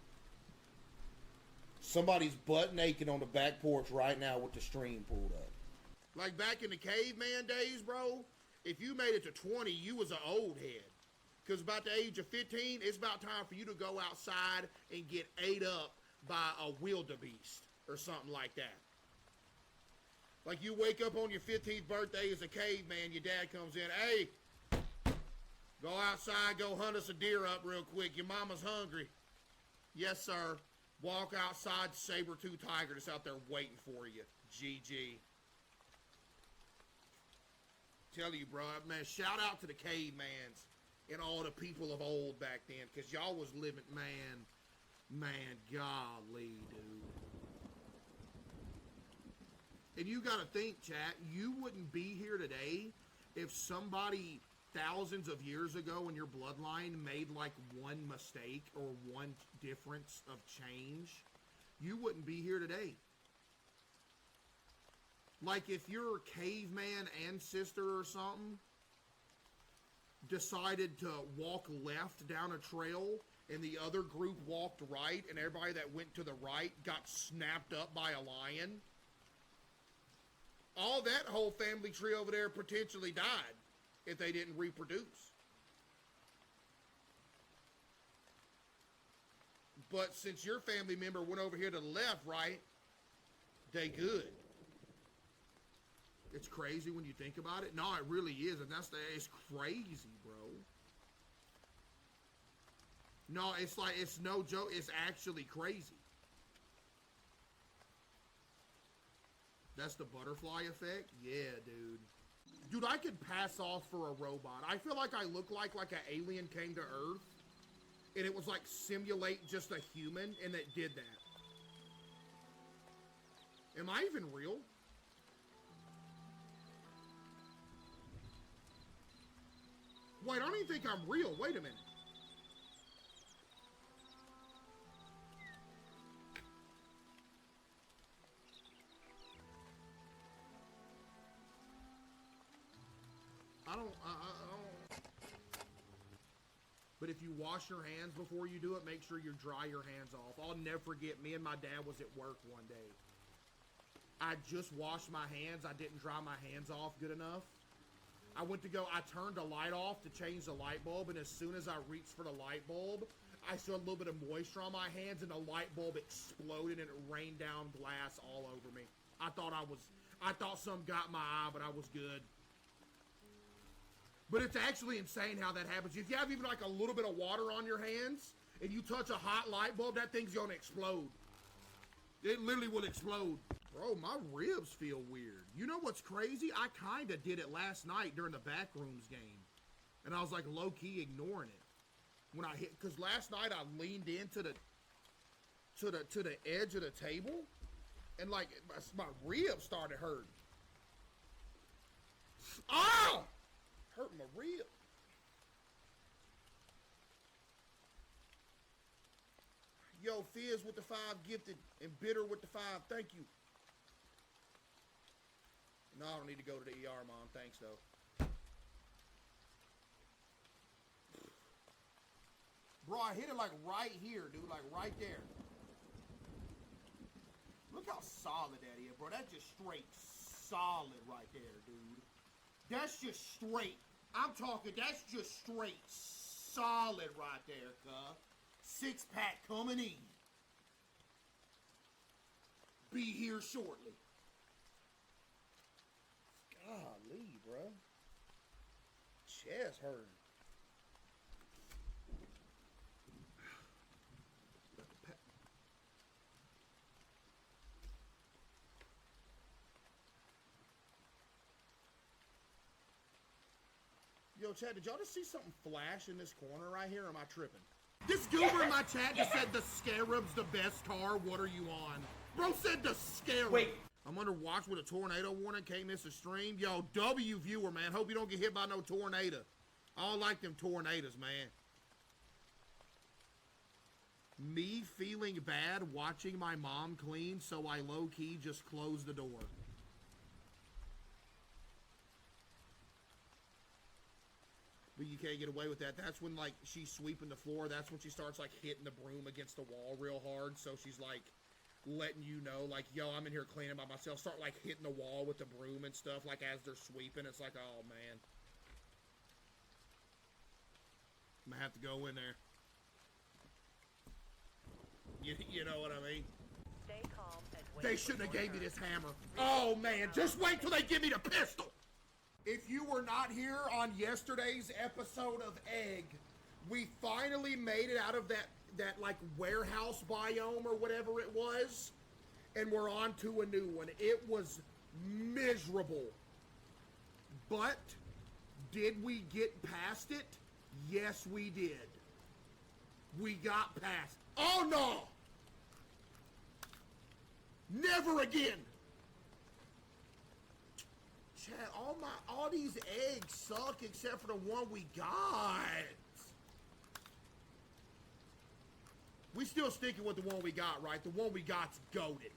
S1: Somebody's butt naked on the back porch right now with the stream pulled up. Like back in the caveman days, bro, if you made it to 20, you was an old head. Because about the age of 15, it's about time for you to go outside and get ate up by a wildebeest or something like that. Like you wake up on your 15th birthday as a caveman, your dad comes in, hey, go outside, go hunt us a deer up real quick. Your mama's hungry. Yes, sir. Walk outside, saber-tooth tiger just out there waiting for you. GG. Tell you, bro, man, shout out to the cavemans and all the people of old back then, because y'all was living, man, golly, dude. And you gotta think, chat, you wouldn't be here today if somebody thousands of years ago in your bloodline made like one mistake or one difference of change. You wouldn't be here today. Like if your caveman ancestor or something decided to walk left down a trail and the other group walked right and everybody that went to the right got snapped up by a lion, all that whole family tree over there potentially died if they didn't reproduce. But since your family member went over here to the left, right, they good. It's crazy when you think about it. No, it really is, and it's crazy, bro. No, it's like, it's no joke. It's actually crazy. That's the butterfly effect? Yeah, dude. Dude, I could pass off for a robot. I feel like I look like an alien came to Earth, and it was like simulate just a human, and it did that. Am I even real? Wait, I don't even think I'm real. Wait a minute. I don't. But if you wash your hands before you do it, make sure you dry your hands off. I'll never forget, me and my dad was at work one day. I just washed my hands. I didn't dry my hands off good enough. I went to go, I turned the light off to change the light bulb, and as soon as I reached for the light bulb, I saw a little bit of moisture on my hands, and the light bulb exploded, and it rained down glass all over me. I thought something got my eye, but I was good. But it's actually insane how that happens. If you have even like a little bit of water on your hands, and you touch a hot light bulb, that thing's gonna explode. It literally will explode. Bro, my ribs feel weird. You know what's crazy? I kinda did it last night during the Backrooms game. And I was like low-key ignoring it. When I hit, cause last night I leaned into the edge of the table, and like my ribs started hurting. Oh! Hurt my rib. Yo, Fizz with the 5 gifted and Bitter with the 5. Thank you. No, I don't need to go to the ER, Mom. Thanks, though. Bro, I hit it like right here, dude. Like right there. Look how solid that is, bro. That's just straight solid right there, dude. That's just straight. I'm talking, that's just straight solid right there, cuh. 6-pack coming in. Be here shortly. Golly, bro. Chest hurting. Yo, chat, did y'all just see something flash in this corner right here, or am I tripping? This goober in my chat just said the Scarab's the best car, what are you on? Bro said the Scarab. Wait. I'm under watch with a tornado warning, can't miss a stream. Yo, W viewer, man, hope you don't get hit by no tornado. I don't like them tornadoes, man. Me feeling bad watching my mom clean, so I low-key just closed the door. But you can't get away with that. That's when, like, she's sweeping the floor. That's when she starts, like, hitting the broom against the wall real hard. So she's, like, letting you know, like, yo, I'm in here cleaning by myself. Start, like, hitting the wall with the broom and stuff, like, as they're sweeping. It's like, oh, man. I'm gonna have to go in there. You know what I mean?
S15: Stay calm and wait.
S1: They shouldn't have gave me this hammer. Oh, man. Just wait till they give me the pistol. If you were not here on yesterday's episode of Egg, we finally made it out of that like warehouse biome or whatever it was, and we're on to a new one. It was miserable. But did we get past it? Yes, we did. We got past. Oh no! Never again. Chat, all these eggs suck except for the one we got. We still sticking with the one we got, right? The one we got's goated.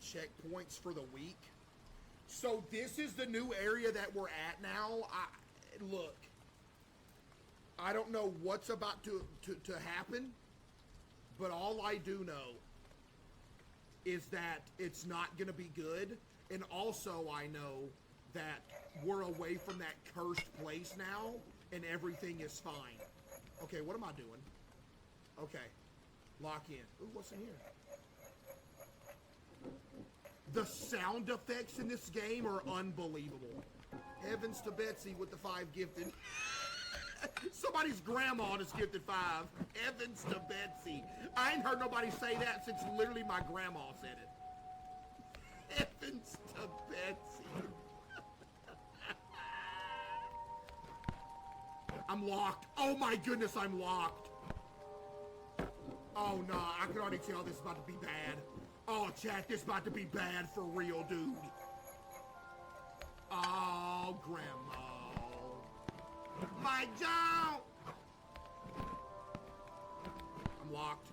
S1: Checkpoints for the week. So this is the new area that we're at now. Look, I don't know what's about to happen, but all I do know is that it's not going to be good, and also I know that we're away from that cursed place now, and everything is fine. Okay, what am I doing? Okay, lock in. Ooh, what's in here? The sound effects in this game are unbelievable. Heavens to Betsy with the 5 gifted. Somebody's grandma just gifted 5. Heavens to Betsy. I ain't heard nobody say that since literally my grandma said it. Heavens to Betsy. I'm locked. Oh my goodness, I'm locked. Oh no, I can already tell this is about to be bad. Oh chat, this is about to be bad for real, dude. Oh, grandma. My jaw! I'm locked.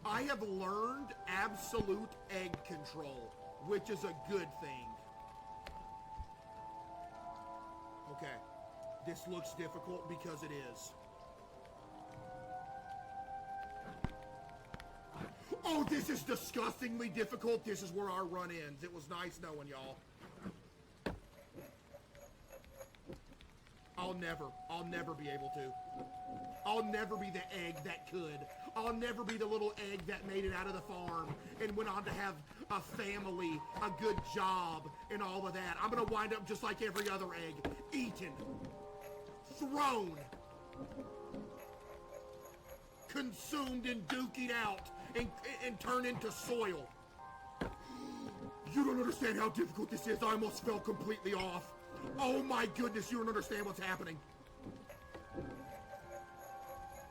S1: I have learned absolute egg control, which is a good thing. Okay. This looks difficult because it is. Oh, this is disgustingly difficult. This is where our run ends. It was nice knowing y'all. I'll never be able to. I'll never be the egg that could. I'll never be the little egg that made it out of the farm and went on to have a family, a good job, and all of that. I'm gonna wind up just like every other egg. Eaten. Thrown. Consumed and dookied out and turned into soil. You don't understand how difficult this is. I almost fell completely off. Oh my goodness, you don't understand what's happening.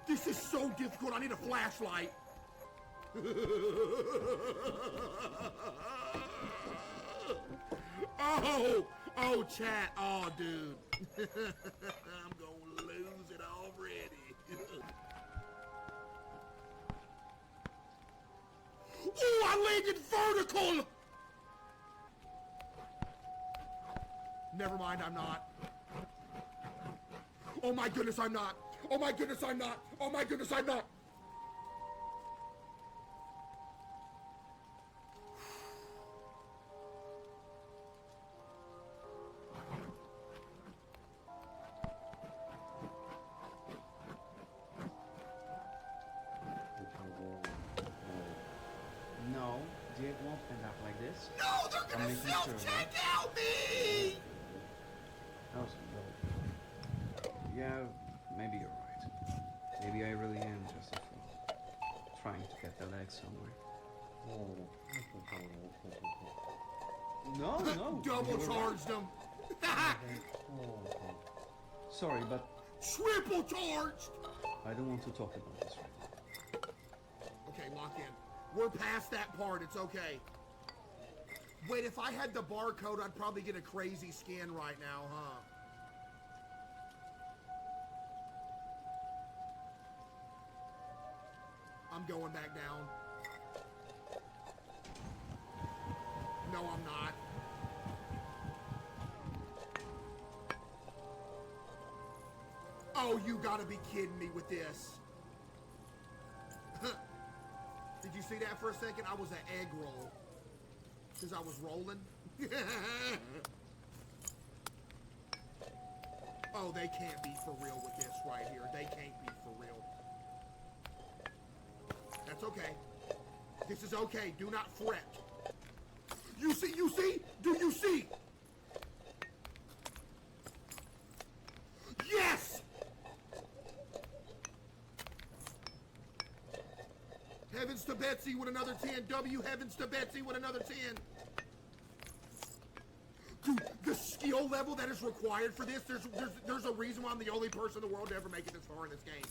S1: This is so difficult. I need a flashlight. Oh, chat. Oh, dude. I'm gonna lose it already. Oh, I landed vertical. Never mind, I'm not. Oh my goodness, I'm not. Oh my goodness, I'm not. Oh my goodness, I'm not.
S16: No, Jake won't end up like this.
S1: No, they're gonna self-check out me!
S16: Oh, yeah, maybe you're right. Maybe I really am just a fool, trying to get the legs somewhere. No.
S1: Double charged them.
S16: Sorry, but
S1: triple charged.
S16: I don't want to talk about this right now.
S1: Okay, lock in. We're past that part. It's okay. Wait, if I had the barcode, I'd probably get a crazy skin right now, huh? I'm going back down. No, I'm not. Oh, you gotta be kidding me with this. Did you see that for a second? I was an egg roll. Because I was rolling. Oh, they can't be for real with this right here. They can't be for real. That's okay. This is okay. Do not fret. You see? Do you see? Heavens to Betsy with another 10. W heavens to Betsy with another 10. Dude, the skill level that is required for this, there's a reason why I'm the only person in the world to ever make it this far in this game.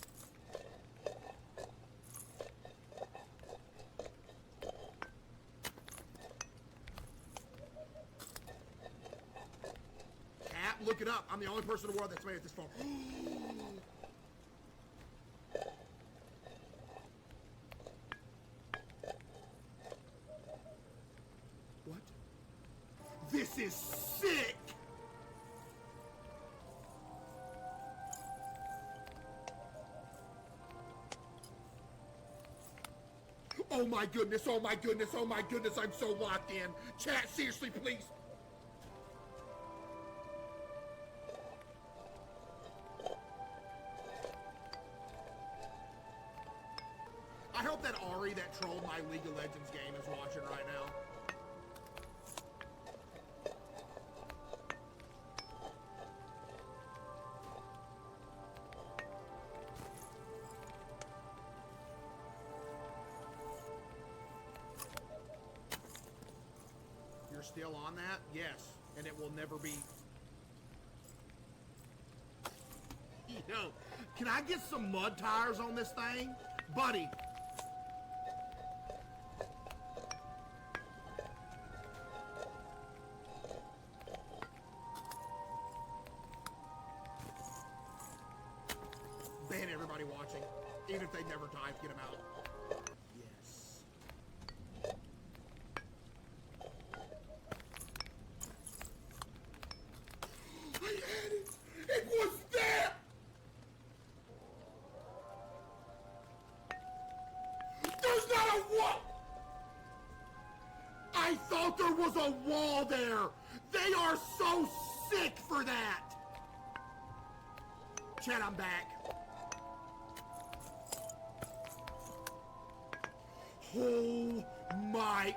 S1: Cat, look it up. I'm the only person in the world that's made it this far. What? This is sick! Oh my goodness, oh my goodness, oh my goodness, I'm so locked in. Chat, seriously, please. I hope that Ari that trolled my League of Legends game is watching right now. You're still on that? Yes. And it will never be... Yo, can I get some mud tires on this thing? Buddy. Ban everybody watching. Even if they never type, get them out. Yes. I had it! It was there! There's not a wall! I thought there was a wall there! They are so sick for that! Chat, I'm back. Oh my...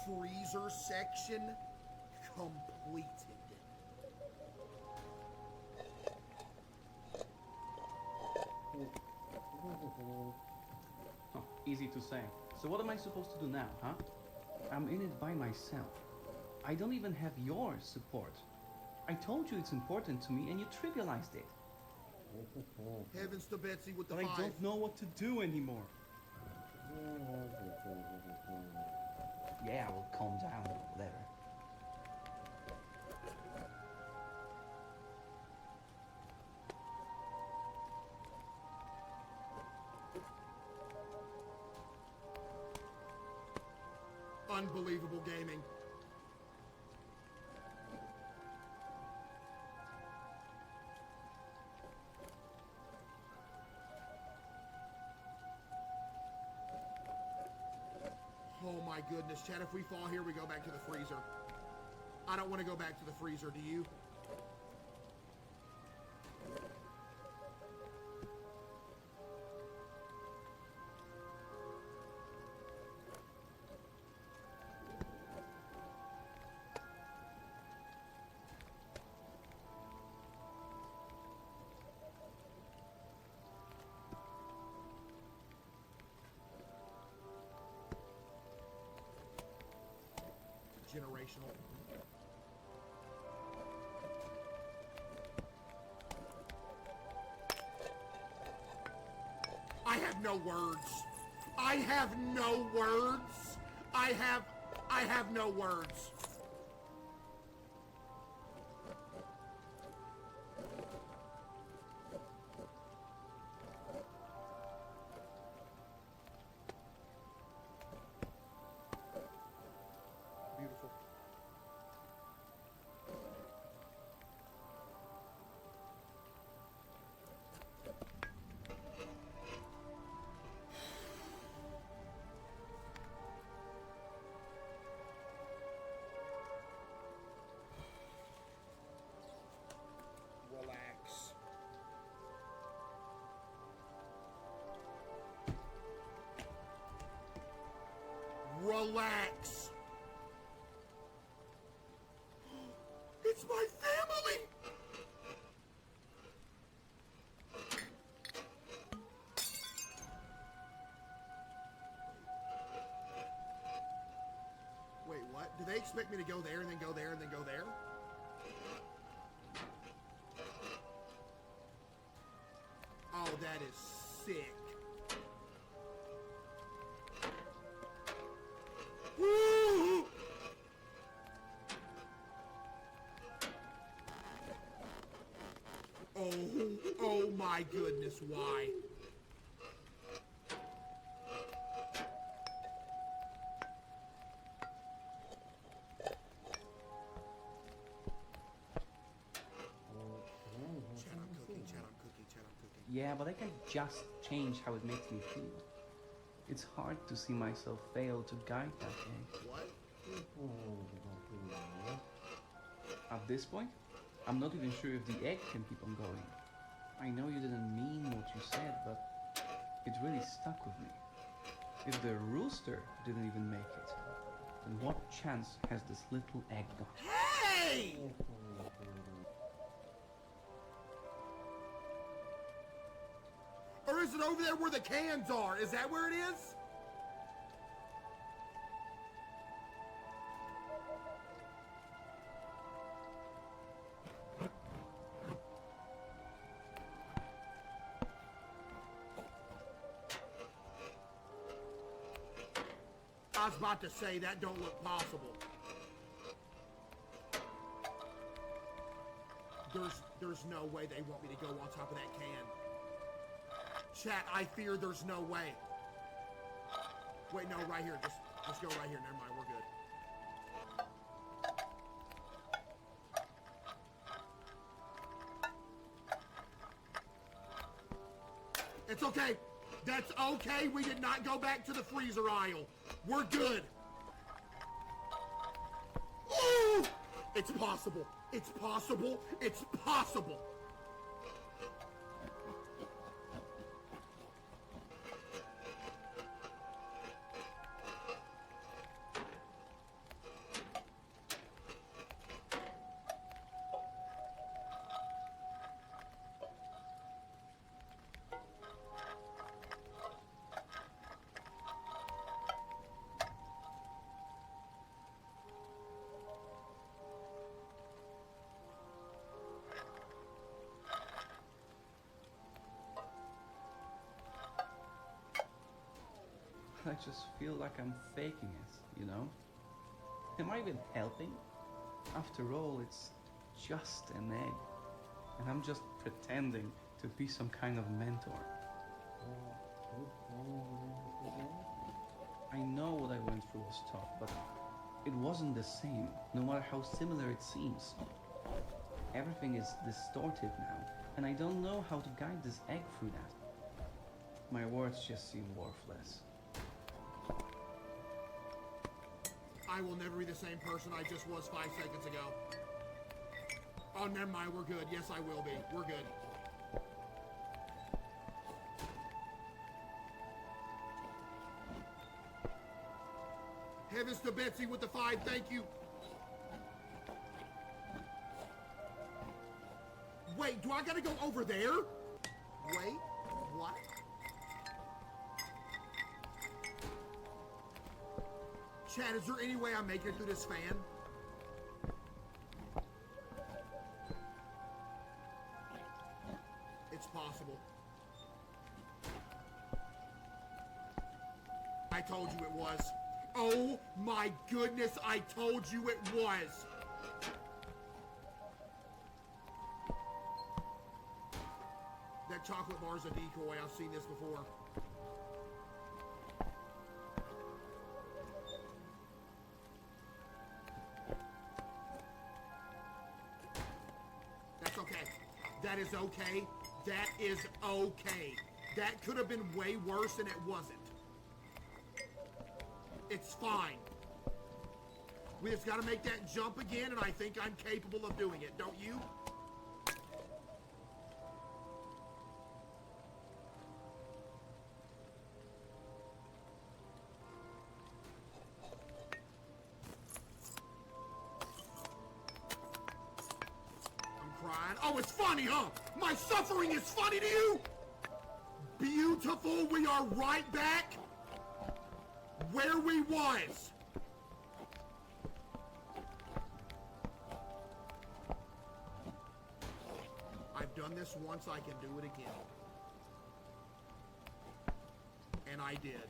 S1: Freezer section completed.
S16: Oh, easy to say. So what am I supposed to do now, huh? I'm in it by myself. I don't even have your support. I told you it's important to me and you trivialized it.
S1: Heavens to Betsy with the
S16: But
S1: 5.
S16: I don't know what to do anymore. Yeah, well, calm down, whatever.
S1: Unbelievable gaming. Oh my goodness, Chad, if we fall here, we go back to the freezer. I don't want to go back to the freezer, do you? Generational. I have no words. I have no words. I have no words. Beautiful. Relax. Relax. It's my family! Wait, what? Do they expect me to go there and then go there and then go there? Oh, that is sick. Woo! Oh my goodness, why?
S16: Yeah, but I can just change how it makes me feel. It's hard to see myself fail to guide that egg.
S1: What?
S16: At this point, I'm not even sure if the egg can keep on going. I know you didn't mean what you said, but it really stuck with me. If the rooster didn't even make it, then what chance has this little egg got?
S1: Hey! Or is it over there where the cans are? Is that where it is? I was about to say that don't look possible. There's no way they want me to go on top of that can. Chat, I fear there's no way. Wait, no, right here. Just go right here. Never mind, we're good. It's okay. That's okay. We did not go back to the freezer aisle. We're good. Ooh! It's possible. It's possible. It's possible.
S16: I just feel like I'm faking it, you know? Am I even helping? After all, it's just an egg. And I'm just pretending to be some kind of mentor. I know what I went through was tough, but it wasn't the same, no matter how similar it seems. Everything is distorted now, and I don't know how to guide this egg through that. My words just seem worthless.
S1: I will never be the same person I just was 5 seconds ago. Oh, never mind. We're good. Yes, I will be. We're good. Heavens to Betsy with the 5. Thank you. Wait, do I gotta go over there? Wait, what? Chad, is there any way I make it through this fan? It's possible. I told you it was. Oh my goodness, I told you it was. That chocolate bar's a decoy. I've seen this before. That's okay. That is okay. That is okay. That could have been way worse and it wasn't. It's fine. We just got to make that jump again, and I think I'm capable of doing it. Don't you? Oh, it's funny, huh? My suffering is funny to you? Beautiful, we are right back where we was. I've done this once, I can do it again. And I did.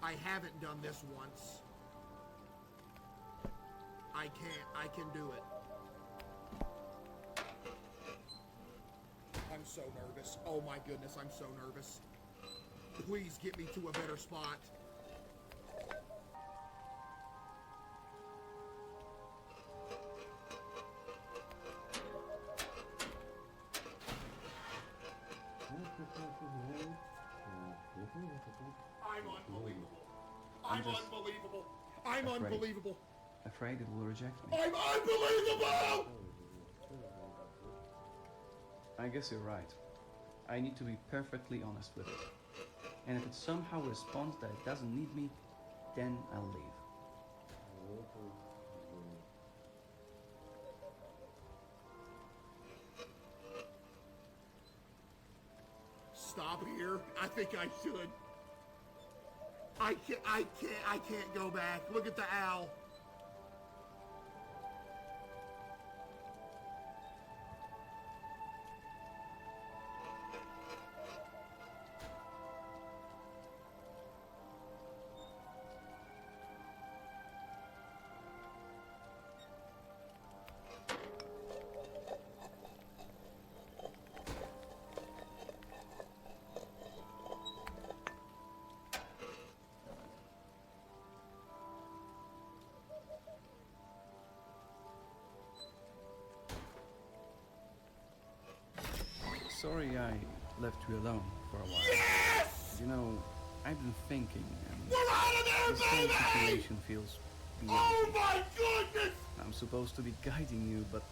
S1: I haven't done this once. I can do it. I'm so nervous. Oh my goodness, I'm so nervous. Please get me to a better spot. I'm unbelievable. I'm unbelievable. I'm unbelievable.
S16: Afraid it will reject me.
S1: I'm unbelievable!
S16: I guess you're right. I need to be perfectly honest with it. And if it somehow responds that it doesn't need me, then I'll leave.
S1: Stop here. I think I should. I can't go back. Look at the owl.
S16: Sorry I left you alone for a while.
S1: Yes!
S16: You know, I've been thinking, and
S1: we're out of there,
S16: this whole
S1: baby!
S16: situation feels beyond
S1: Oh
S16: me.
S1: my goodness!
S16: I'm supposed to be guiding you, but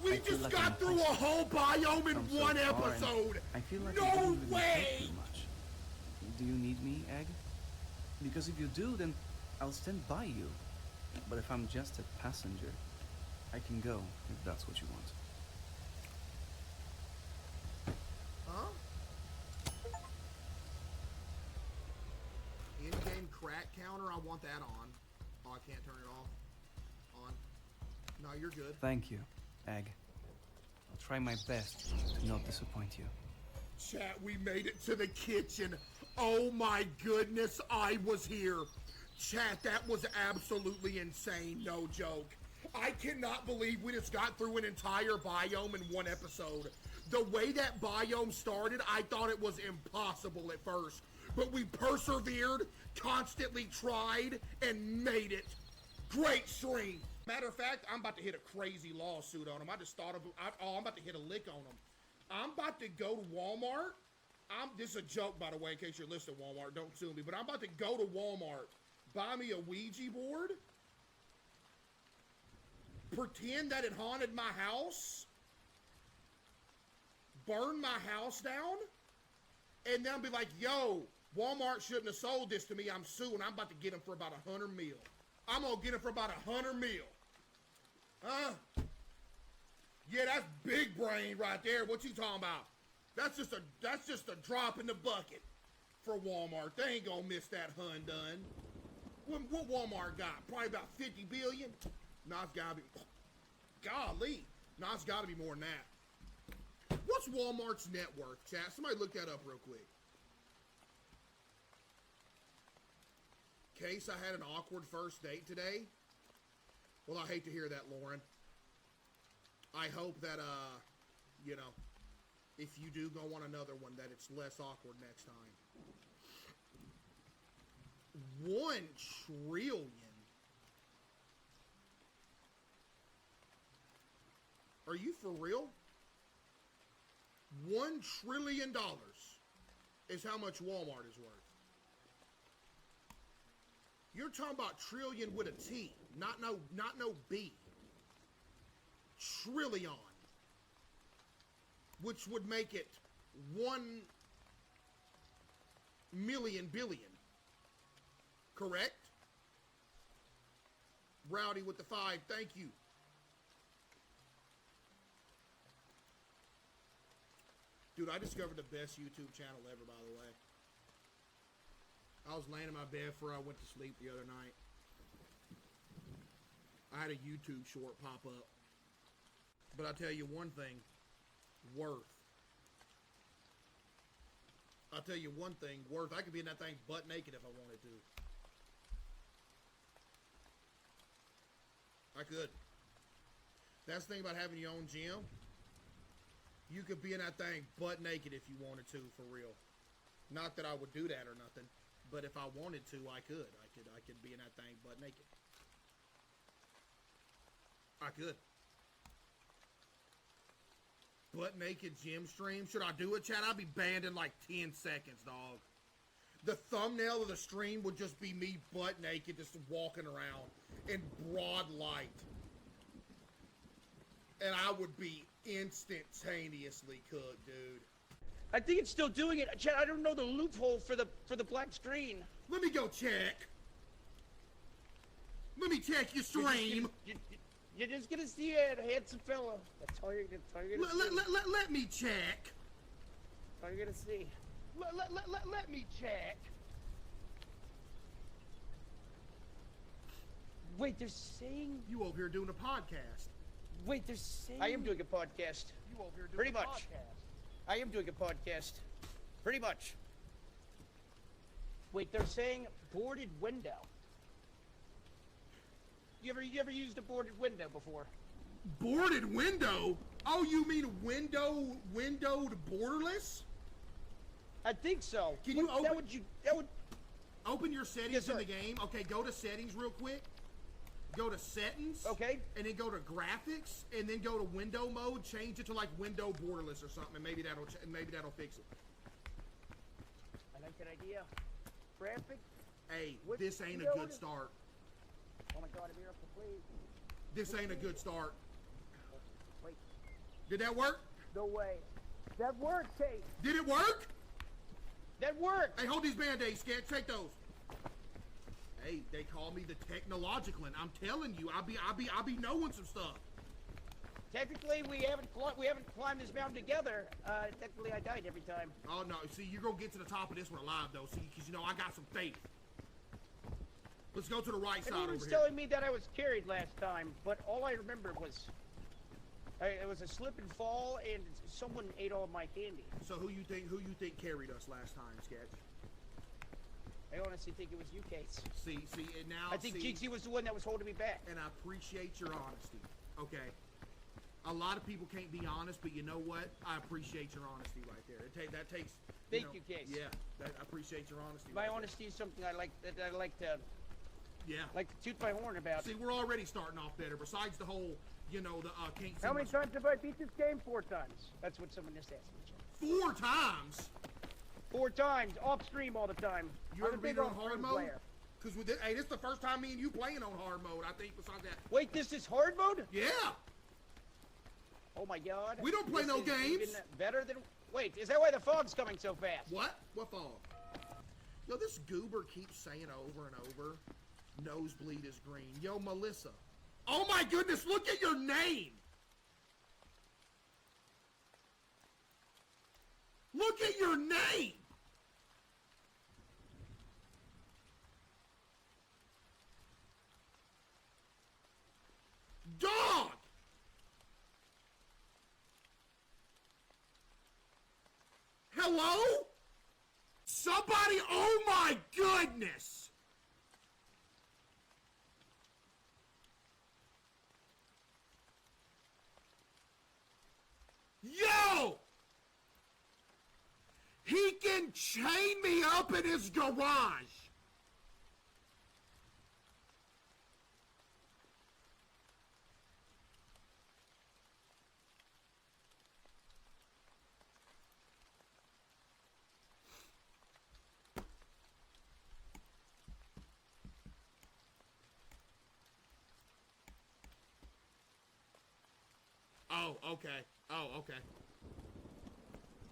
S1: We
S16: I feel
S1: just
S16: like
S1: got
S16: I'm
S1: through a whole biome in
S16: from so
S1: one
S16: far, and
S1: episode.
S16: I feel like I
S1: No
S16: didn't really
S1: way!
S16: help you much. Do you need me, Egg? Because if you do, then I'll stand by you. But if I'm just a passenger, I can go if that's what you want.
S1: Huh? In-game crack counter, I want that on. Oh, I can't turn it off. On. No, you're good.
S16: Thank you, Egg. I'll try my best to not disappoint you.
S1: Chat, we made it to the kitchen. Oh my goodness, I was here. Chat, that was absolutely insane, no joke. I cannot believe we just got through an entire biome in one episode. The way that biome started, I thought it was impossible at first. But we persevered, constantly tried, and made it. Great stream. Matter of fact, I'm about to hit a crazy lawsuit on him. I just thought of, I'm about to hit a lick on him. I'm about to go to Walmart. This is a joke, by the way, in case you're listening, Walmart. Don't sue me. But I'm about to go to Walmart, buy me a Ouija board, pretend that it haunted my house, burn my house down, and then be like, yo, Walmart shouldn't have sold this to me. I'm suing. I'm about to get them for about $100 million. I'm going to get them for about $100 million. Huh? Yeah, that's big brain right there. What you talking about? That's just a drop in the bucket for Walmart. They ain't gonna miss that done. What Walmart got? Probably about 50 billion? No, it's gotta be, golly. No, it's gotta be more than that. What's Walmart's net worth, chat? Somebody look that up real quick. Case, I had an awkward first date today. Well, I hate to hear that, Lauren. I hope that, you know, if you do go on another one, that it's less awkward next time. 1 trillion. Are you for real? $1 trillion is how much Walmart is worth. You're talking about trillion with a T, not no B. Trillion, which would make it 1 million billion. Correct? Rowdy with the 5, thank you. Dude, I discovered the best YouTube channel ever, by the way. I was laying in my bed before I went to sleep the other night. I had a YouTube short pop up. But I'll tell you one thing. Worth. I'll tell you one thing. Worth. I could be in that thing butt naked if I wanted to. I could. That's the thing about having your own gym. You could be in that thing butt naked if you wanted to, for real. Not that I would do that or nothing, but if I wanted to, I could. I could be in that thing butt naked. I could. Butt naked gym stream. Should I do it, Chad? I'd be banned in like 10 seconds, dog. The thumbnail of the stream would just be me butt naked, just walking around in broad light. And I would be instantaneously cooked, dude.
S17: I think it's still doing it. Chad, I don't know the loophole for the black screen.
S1: Let me go check. Let me check your stream.
S17: You're just gonna see a handsome fella. That's all you're gonna see.
S1: Let me check.
S17: That's all you're gonna see.
S1: Let me check.
S17: Wait, they're saying...
S1: You over here doing a podcast.
S17: Wait, they're saying... I am doing a podcast.
S1: You over here doing
S17: Pretty
S1: a
S17: much.
S1: podcast.
S17: I am doing a podcast. Pretty much. Wait, they're saying boarded window. You ever used a boarded window before?
S1: Boarded window? Oh, you mean windowed borderless?
S17: I think so.
S1: Can you open...
S17: That would...
S1: Open your settings in the game. Okay, go to settings real quick. Go to settings.
S17: Okay.
S1: And then go to graphics, and then go to window mode. Change it to like window borderless or something, and maybe that'll fix it.
S17: I like that idea. Graphic.
S1: Hey, this ain't a good start.
S17: Oh my God, I'm here up to please.
S1: This ain't a good start.
S17: Wait.
S1: Did that work?
S17: No way. That worked, Case.
S1: Did it work?
S17: That worked.
S1: Hey, hold these band-aids, Sketch. Take those. Hey, they call me the technological, and I'm telling you, I'll be knowing some stuff.
S17: Technically, we haven't climbed this mountain together. Technically, I died every time.
S1: Oh no! See, you're gonna get to the top of this one alive, though. See, because you know I got some faith. Let's go to the right side over here.
S17: Everyone was telling me that I was carried last time, but all I remember was it was a slip and fall, and someone ate all of my candy.
S1: So who you think carried us last time, Sketch?
S17: I honestly think it was you, Case.
S1: See, and now
S17: I think Jinxie was the one that was holding me back.
S1: And I appreciate your honesty. Okay. A lot of people can't be honest, but you know what? I appreciate your honesty right there. That takes.
S17: Thank you, Case.
S1: Yeah, I appreciate your honesty.
S17: My honesty is something I like to.
S1: Yeah.
S17: Like to toot my horn about.
S1: See, we're already starting off better. Besides the whole, can't.
S17: How many times have I beat this game? 4 times. That's what someone just asked me.
S1: 4 times.
S17: 4 times, off stream all the time.
S1: You ever been on hard mode? Because hey, this is the first time me and you playing on hard mode. I think besides that.
S17: Wait, this is hard mode?
S1: Yeah.
S17: Oh my God.
S1: We don't play no games.
S17: Even better than. Wait, is that why the fog's coming so fast?
S1: What? What fog? Yo, this goober keeps saying over and over, nosebleed is green. Yo, Melissa. Oh my goodness, look at your name. Look at your name. Dog. Hello? Somebody, oh my goodness! Yo! He can chain me up in his garage! Oh, okay. Oh, okay.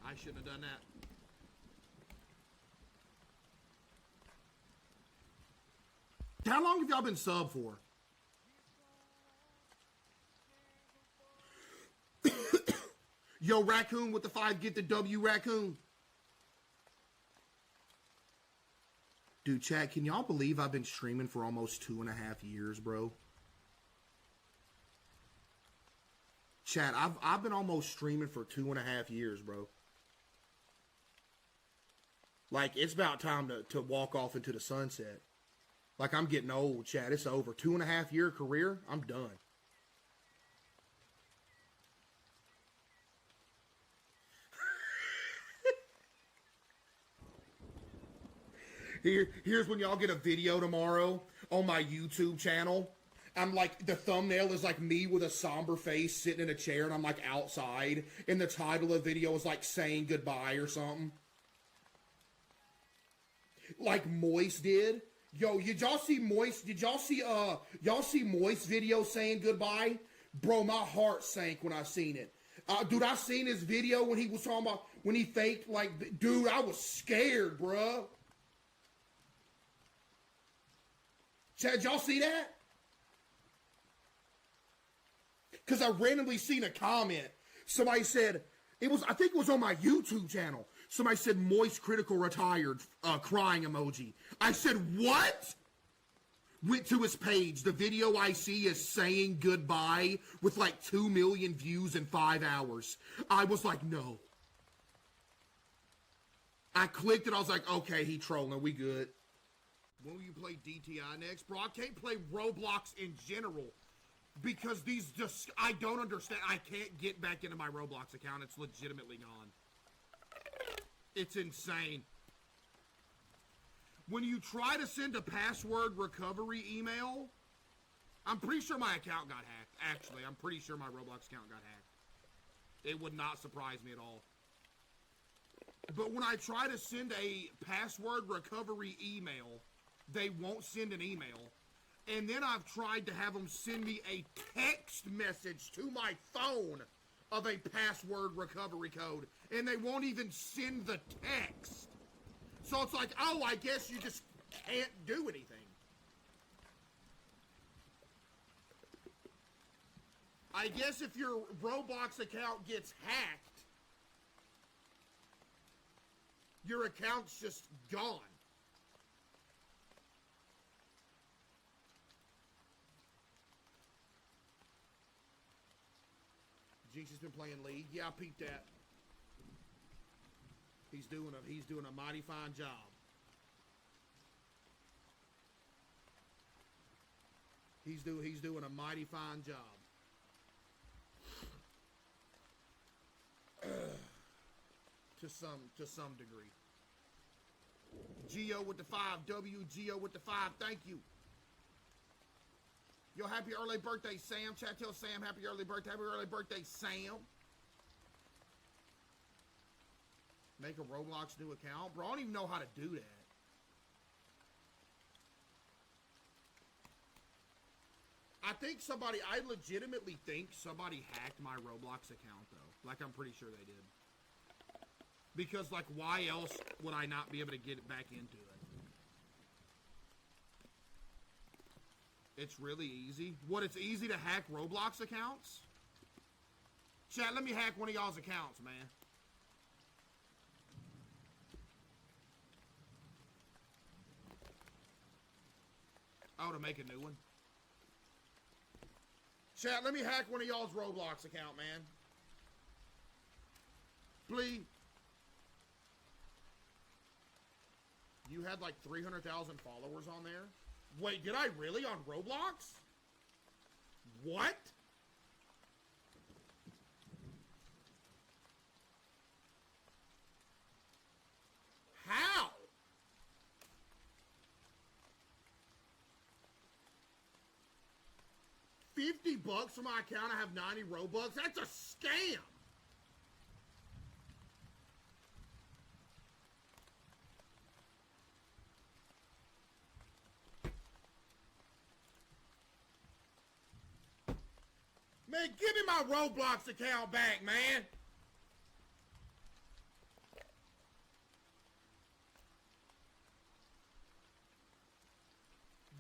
S1: I shouldn't have done that. How long have y'all been sub for? Yo, Raccoon with the 5, get the W, Raccoon. Dude, chat, can y'all believe I've been streaming for almost 2.5 years, bro? Chat, I've been almost streaming for 2.5 years, bro. Like, it's about time to walk off into the sunset. Like, I'm getting old, chat. It's over. 2.5 year career, I'm done. Here's when y'all get a video tomorrow on my YouTube channel. I'm like, the thumbnail is like me with a somber face sitting in a chair, and I'm like outside, and the title of the video is like saying goodbye or something. Like Moist did. Yo, did y'all see Moist? Did y'all see Moist video saying goodbye? Bro, my heart sank when I seen it. Dude, I seen his video when he was talking about, when he faked, like, dude, I was scared, bruh. Did y'all see that? Because I randomly seen a comment. Somebody said, I think it was on my YouTube channel. Somebody said, Moist Critical retired, crying emoji. I said, what? Went to his page. The video I see is saying goodbye with like 2 million views in 5 hours. I was like, no. I clicked it. I was like, okay, he trolling. We good. When will you play DTI next? Bro, I can't play Roblox in general because these just, I don't understand. I can't get back into my Roblox account. It's legitimately gone. It's insane. When you try to send a password recovery email, I'm pretty sure my account got hacked. Actually, I'm pretty sure my Roblox account got hacked. It would not surprise me at all. But when I try to send a password recovery email, they won't send an email. And then I've tried to have them send me a text message to my phone of a password recovery code, and they won't even send the text. So it's like, oh, I guess you just can't do anything. I guess if your Roblox account gets hacked, your account's just gone. Jinx has been playing League. Yeah, I peeped that. He's doing a mighty fine job. He's doing a mighty fine job. To some degree. Geo with the 5, Geo with the 5. Thank you. Yo, happy early birthday, Sam. Chat, tell Sam happy early birthday. Happy early birthday, Sam. Make a Roblox new account. Bro, I don't even know how to do that. I legitimately think somebody hacked my Roblox account, though. Like, I'm pretty sure they did. Because, like, why else would I not be able to get back into it? It's really easy. What, it's easy to hack Roblox accounts? Chat, let me hack one of y'all's accounts, man. Oh, to make a new one? Chat, let me hack one of y'all's Roblox account, man. Please. You had like 300,000 followers on there? Wait, did I really on Roblox? What? How? $50 for my account, I have 90 Robux? That's a scam! Man, give me my Roblox account back, man!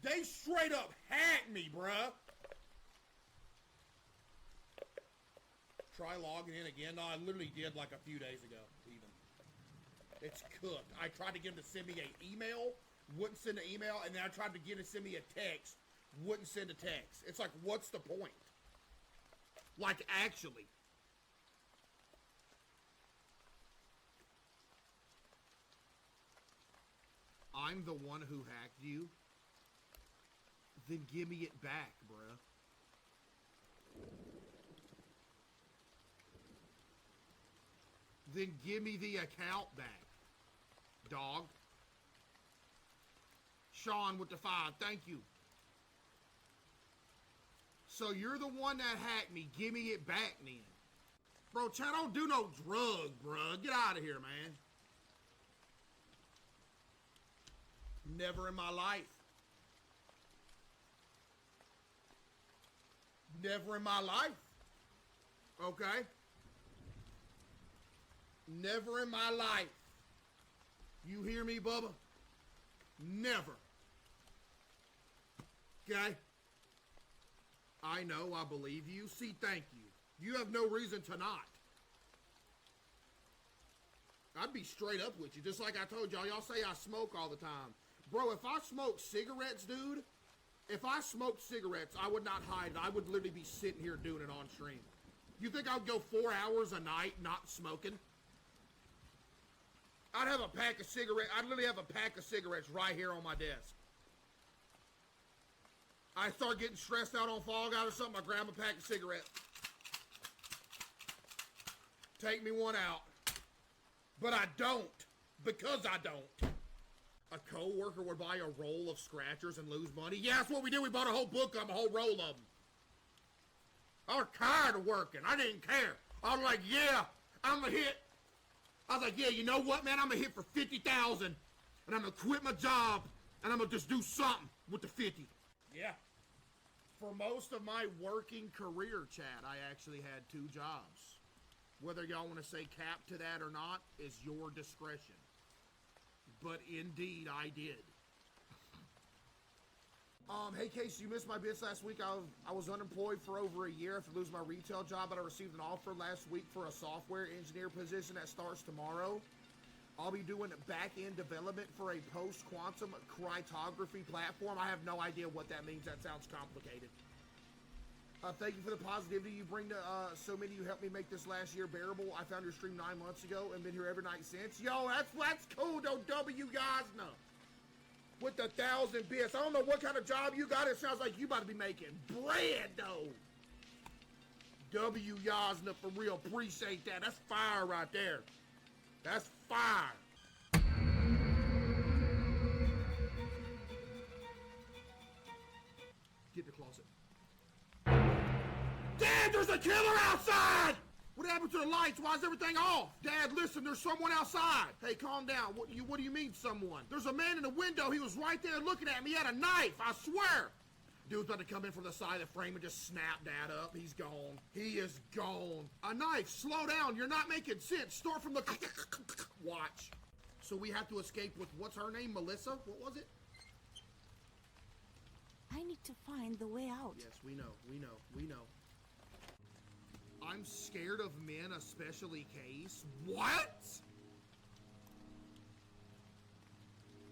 S1: They They straight up hacked me, bruh. Try logging in again. No, I literally did like a few days ago, even. It's cooked. I tried to get him to send me an email, wouldn't send an email, and then I tried to get him to send me a text, wouldn't send a text. It's like, what's the point? Like, actually. I'm the one who hacked you? Then give me it back, bruh. Then give me the account back, dog. Sean with the 5, thank you. So you're the one that hacked me. Give me it back then. Bro, Chad, I don't do no drug, bro. Get out of here, man. Never in my life. Never in my life. Okay? Never in my life. You hear me, Bubba? Never. Okay? I know, I believe you. See, thank you. You have no reason to not. I'd be straight up with you, just like I told y'all. Y'all say I smoke all the time. Bro, if I smoked cigarettes, dude, if I smoked cigarettes, I would not hide it. I would literally be sitting here doing it on stream. You think I would go 4 hours a night not smoking? I'd have a pack of cigarettes. I'd literally have a pack of cigarettes right here on my desk. I start getting stressed out on Fall Guys or something, I grab a pack of cigarettes. Take me one out. But I don't. Because I don't. A co-worker would buy a roll of scratchers and lose money. Yeah, that's what we did. We bought a whole book of them, a whole roll of them. I was tired of working. I didn't care. I was like, yeah, I'm gonna hit. I was like, yeah, you know what, man? I'm gonna hit for 50,000, and I'm gonna quit my job, and I'm gonna just do something with the 50. Yeah. For most of my working career, Chad, I actually had 2 jobs. Whether y'all want to say cap to that or not is your discretion. But indeed, I did. Hey, Case, you missed my bits last week. I was unemployed for over a year after losing my retail job, but I received an offer last week for a software engineer position that starts tomorrow. I'll be doing back-end development for a post-quantum cryptography platform. I have no idea what that means. That sounds complicated. Thank you for the positivity you bring to so many. You helped me make this last year bearable. I found your stream 9 months ago and been here every night since. Yo, that's cool, though, W. Yasna. With the 1,000 bits. I don't know what kind of job you got. It sounds like you about to be making bread, though. W. Yasna, for real. Appreciate that. That's fire right there. That's fire. Get in the closet. Dad, there's a killer outside! What happened to the lights? Why is everything off? Dad, listen, there's someone outside. Hey, calm down. What do you mean, someone? There's a man in the window. He was right there looking at me. He had a knife, I swear. Dude's about to come in from the side of the frame and just snap Dad up. He's gone. He is gone. A knife. Slow down. You're not making sense. Start from the... Watch. So we have to escape with, what's her name? Melissa? What was it?
S18: I need to find the way out.
S1: Yes, we know. I'm scared of men, especially Case. What?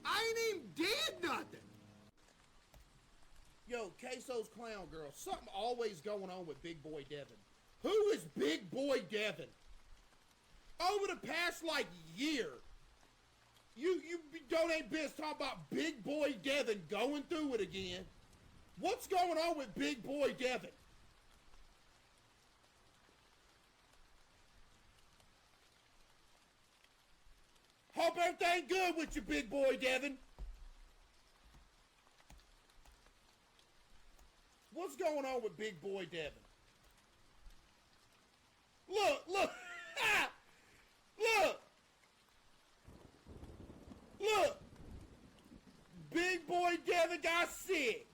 S1: I ain't even did nothing. Yo, Caseoh's Clown Girl. Something always going on with Big Boy Devin. Who is Big Boy Devin? Over the past, year, you donate bits talking about Big Boy Devin going through it again. What's going on with Big Boy Devin? Hope everything good with you, Big Boy Devin. What's going on with Big Boy Devin? Look! Look! Big Boy Devin got sick.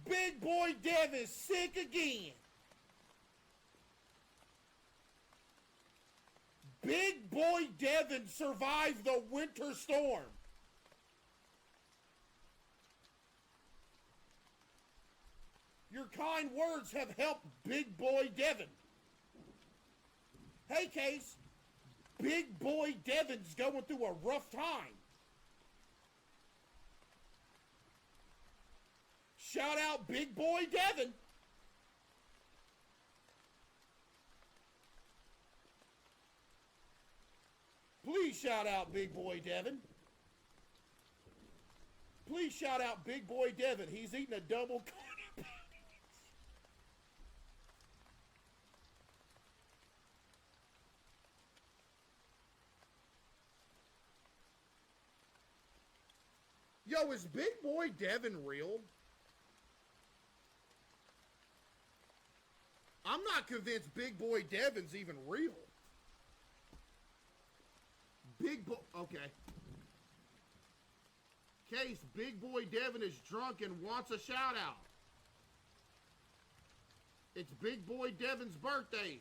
S1: Big Boy Devin sick again. Big Boy Devin survived the winter storm. Your kind words have helped Big Boy Devin. Hey, Case. Big Boy Devin's going through a rough time. Shout out Big Boy Devin. Please shout out Big Boy Devin. Please shout out Big Boy Devin. He's eating a double corner. Yo, is Big Boy Devin real? I'm not convinced Big Boy Devin's even real. Big Boy... Okay. Case, Big Boy Devin is drunk and wants a shout-out. It's Big Boy Devin's birthday.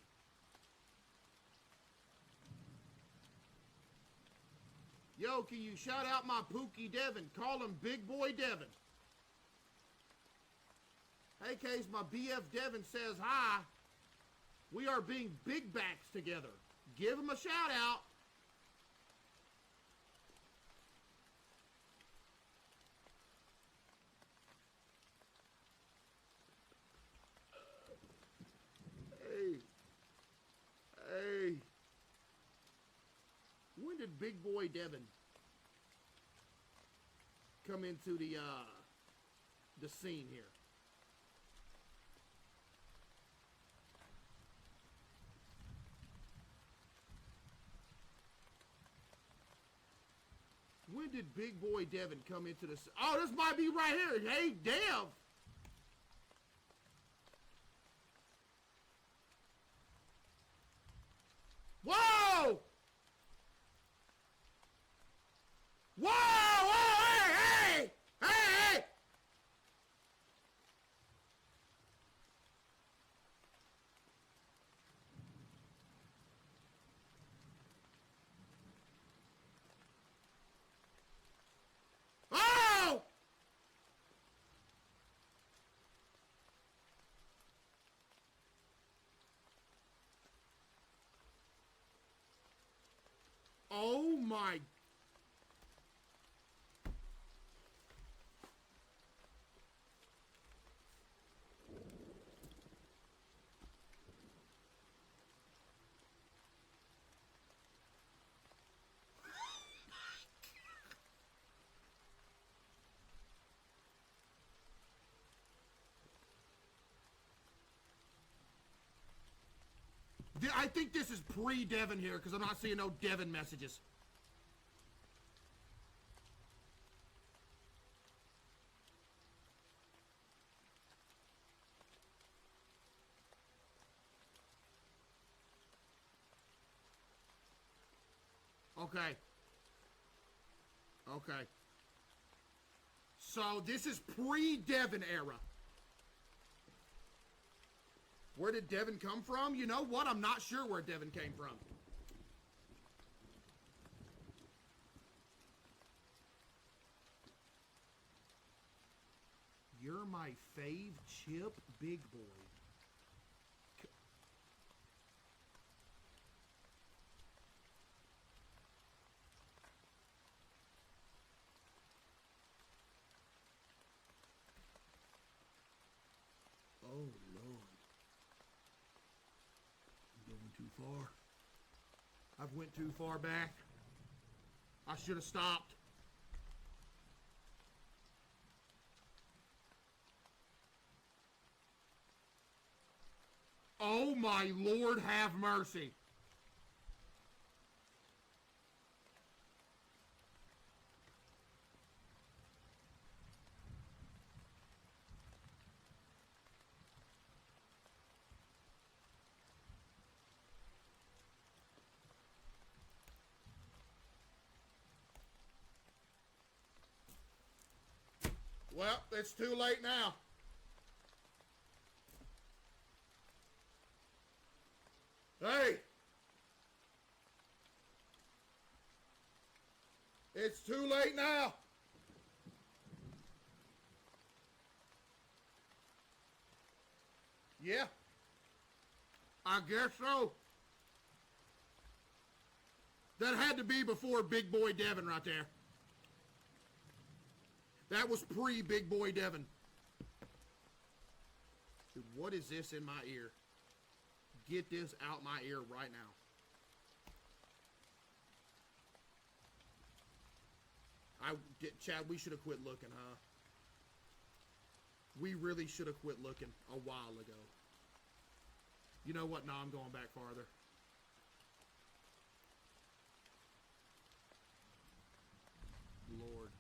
S1: Yo, can you shout out my Pookie Devin? Call him Big Boy Devin. Hey, Case, my BF Devin says hi. We are being big backs together. Give him a shout-out. Hey. When did Big Boy Devin come into the scene here? When did Big Boy Devin come into the... Oh, this might be right here. Hey, Dev. Whoa! Whoa! Whoa! Hey! Hey! Hey! Oh! Oh my... I think this is pre-Devin here, because I'm not seeing no Devin messages. Okay. Okay. So, this is pre-Devin era. Where did Devin come from? You know what? I'm not sure where Devin came from. You're my fave chip, Big Boy. Oh, Lord. I'm going too far. I've went too far back. I should have stopped. Oh, my Lord, have mercy. Well, it's too late now. Hey! It's too late now. Yeah. I guess so. That had to be before Big Boy Devin right there. That was pre-Big Boy Devin. Dude, what is this in my ear? Get this out my ear right now. Chad, we should have quit looking, huh? We really should have quit looking a while ago. You know what? No, I'm going back farther. Lord.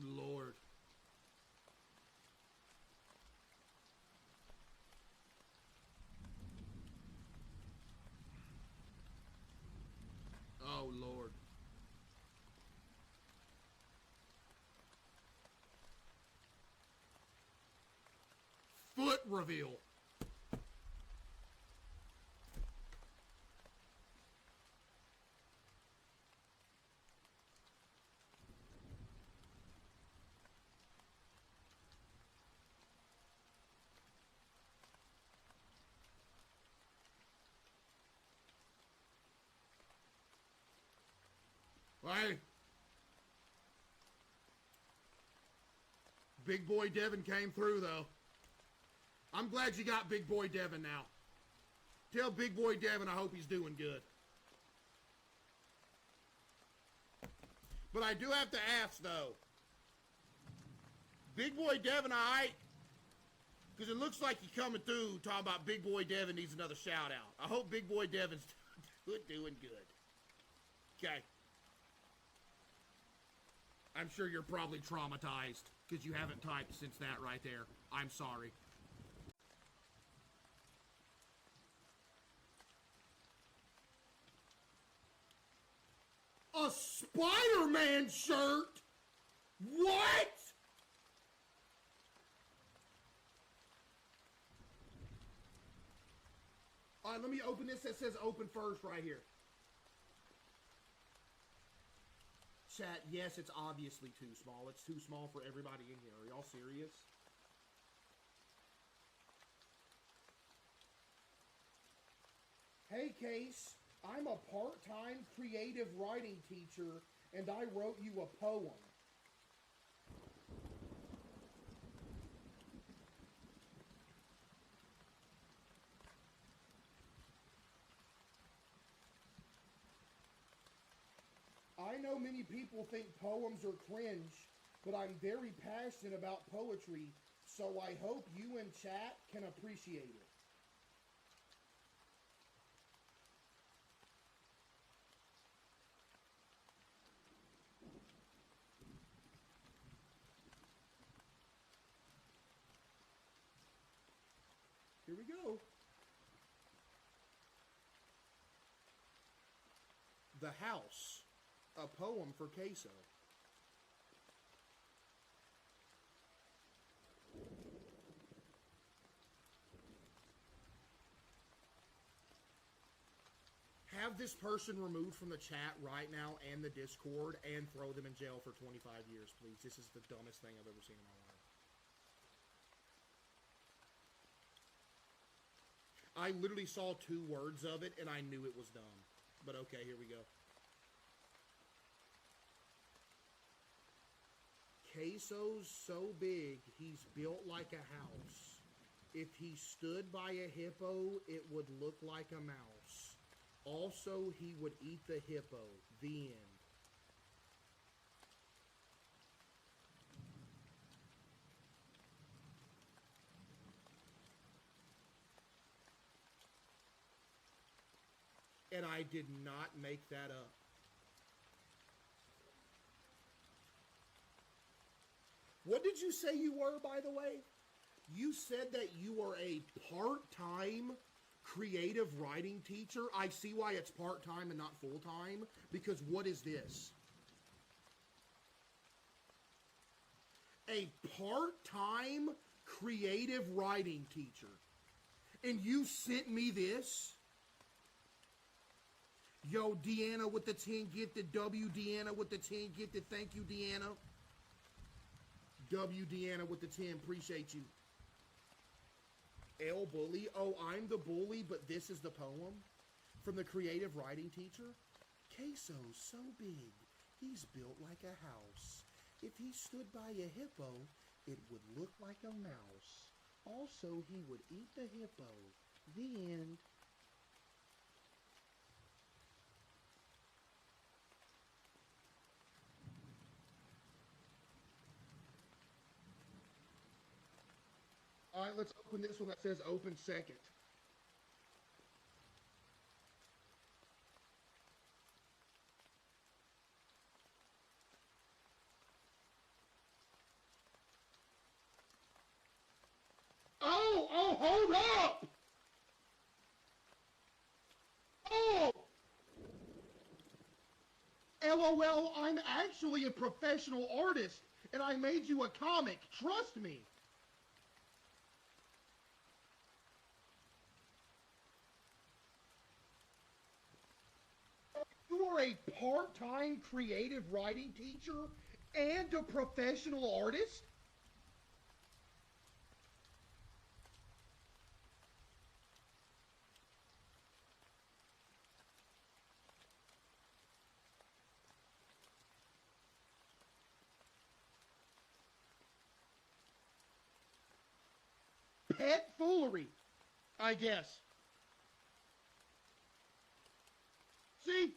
S1: Lord. Oh, Lord. Foot reveal. Hey. Big Boy Devin came through, though. I'm glad you got Big Boy Devin now. Tell Big Boy Devin I hope he's doing good. But I do have to ask, though. Big Boy Devin, all right? Because it looks like you're coming through talking about Big Boy Devin needs another shout-out. I hope Big Boy Devin's doing good. Okay. I'm sure you're probably traumatized because you haven't typed since that right there. I'm sorry. A Spider-Man shirt? What? All right, let me open this that says open first right here. Chat, yes, it's obviously too small. It's too small for everybody in here. Are y'all serious? Hey, Case. I'm a part-time creative writing teacher, and I wrote you a poem. I know many people think poems are cringe, but I'm very passionate about poetry, so I hope you in chat can appreciate it. Here we go. The House, a poem for Caseoh. Have this person removed from the chat right now and the Discord and throw them in jail for 25 years, please. This is the dumbest thing I've ever seen in my life. I literally saw 2 words of it and I knew it was dumb. But okay, here we go. Caseoh's so big, he's built like a house. If he stood by a hippo, it would look like a mouse. Also, he would eat the hippo. The end. And I did not make that up. What did you say you were, by the way? You said that you are a part-time creative writing teacher. I see why it's part-time and not full-time, because what is this? A part-time creative writing teacher. And you sent me this? Yo, Deanna with the 10 gifted. W, Deanna with the 10 gifted. Thank you, Deanna. W, Deanna with the 10. Appreciate you. L, bully. Oh, I'm the bully, but this is the poem. From the creative writing teacher. Caseoh's so big, he's built like a house. If he stood by a hippo, it would look like a mouse. Also, he would eat the hippo. The end. All right, let's open this one that says open second. Oh, hold up! Oh! LOL, I'm actually a professional artist, and I made you a comic. Trust me. You are a part-time creative writing teacher and a professional artist? Pet foolery, I guess. See?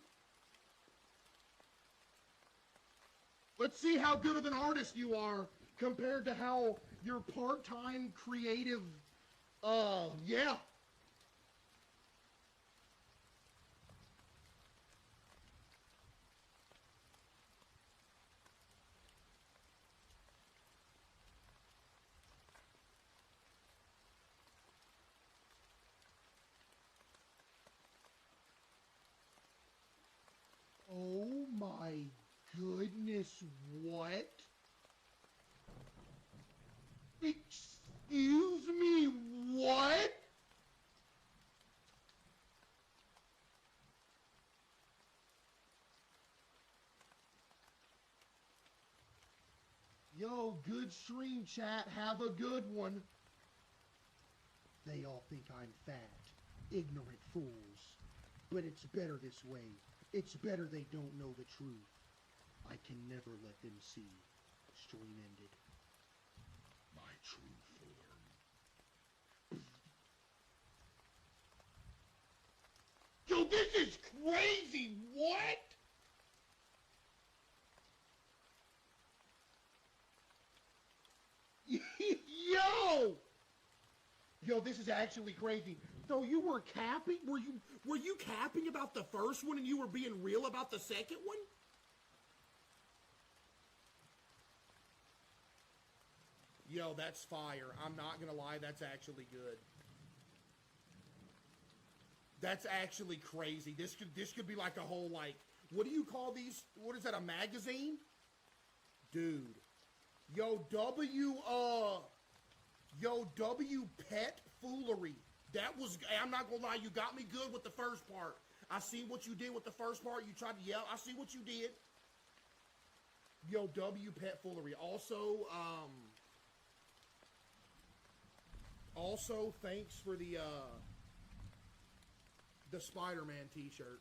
S1: Let's see how good of an artist you are compared to how your part-time creative, yeah. Oh my goodness, what? Excuse me, what? Yo, good stream chat, have a good one. They all think I'm fat, ignorant fools. But it's better this way. It's better they don't know the truth. I can never let them see. Stream ended. My true form. Yo, this is crazy! What? Yo! Yo, this is actually crazy. So you were capping? Were you capping about the first one and you were being real about the second one? Yo, that's fire. I'm not gonna lie, that's actually good. That's actually crazy. This could be like a whole, like, what do you call these? What is that, a magazine? Dude. Yo, W Pet Foolery. That was, I'm not gonna lie, you got me good with the first part. I see what you did with the first part. You tried to yell. I see what you did. Yo, W Pet Foolery. Also, thanks for the Spider-Man t-shirt.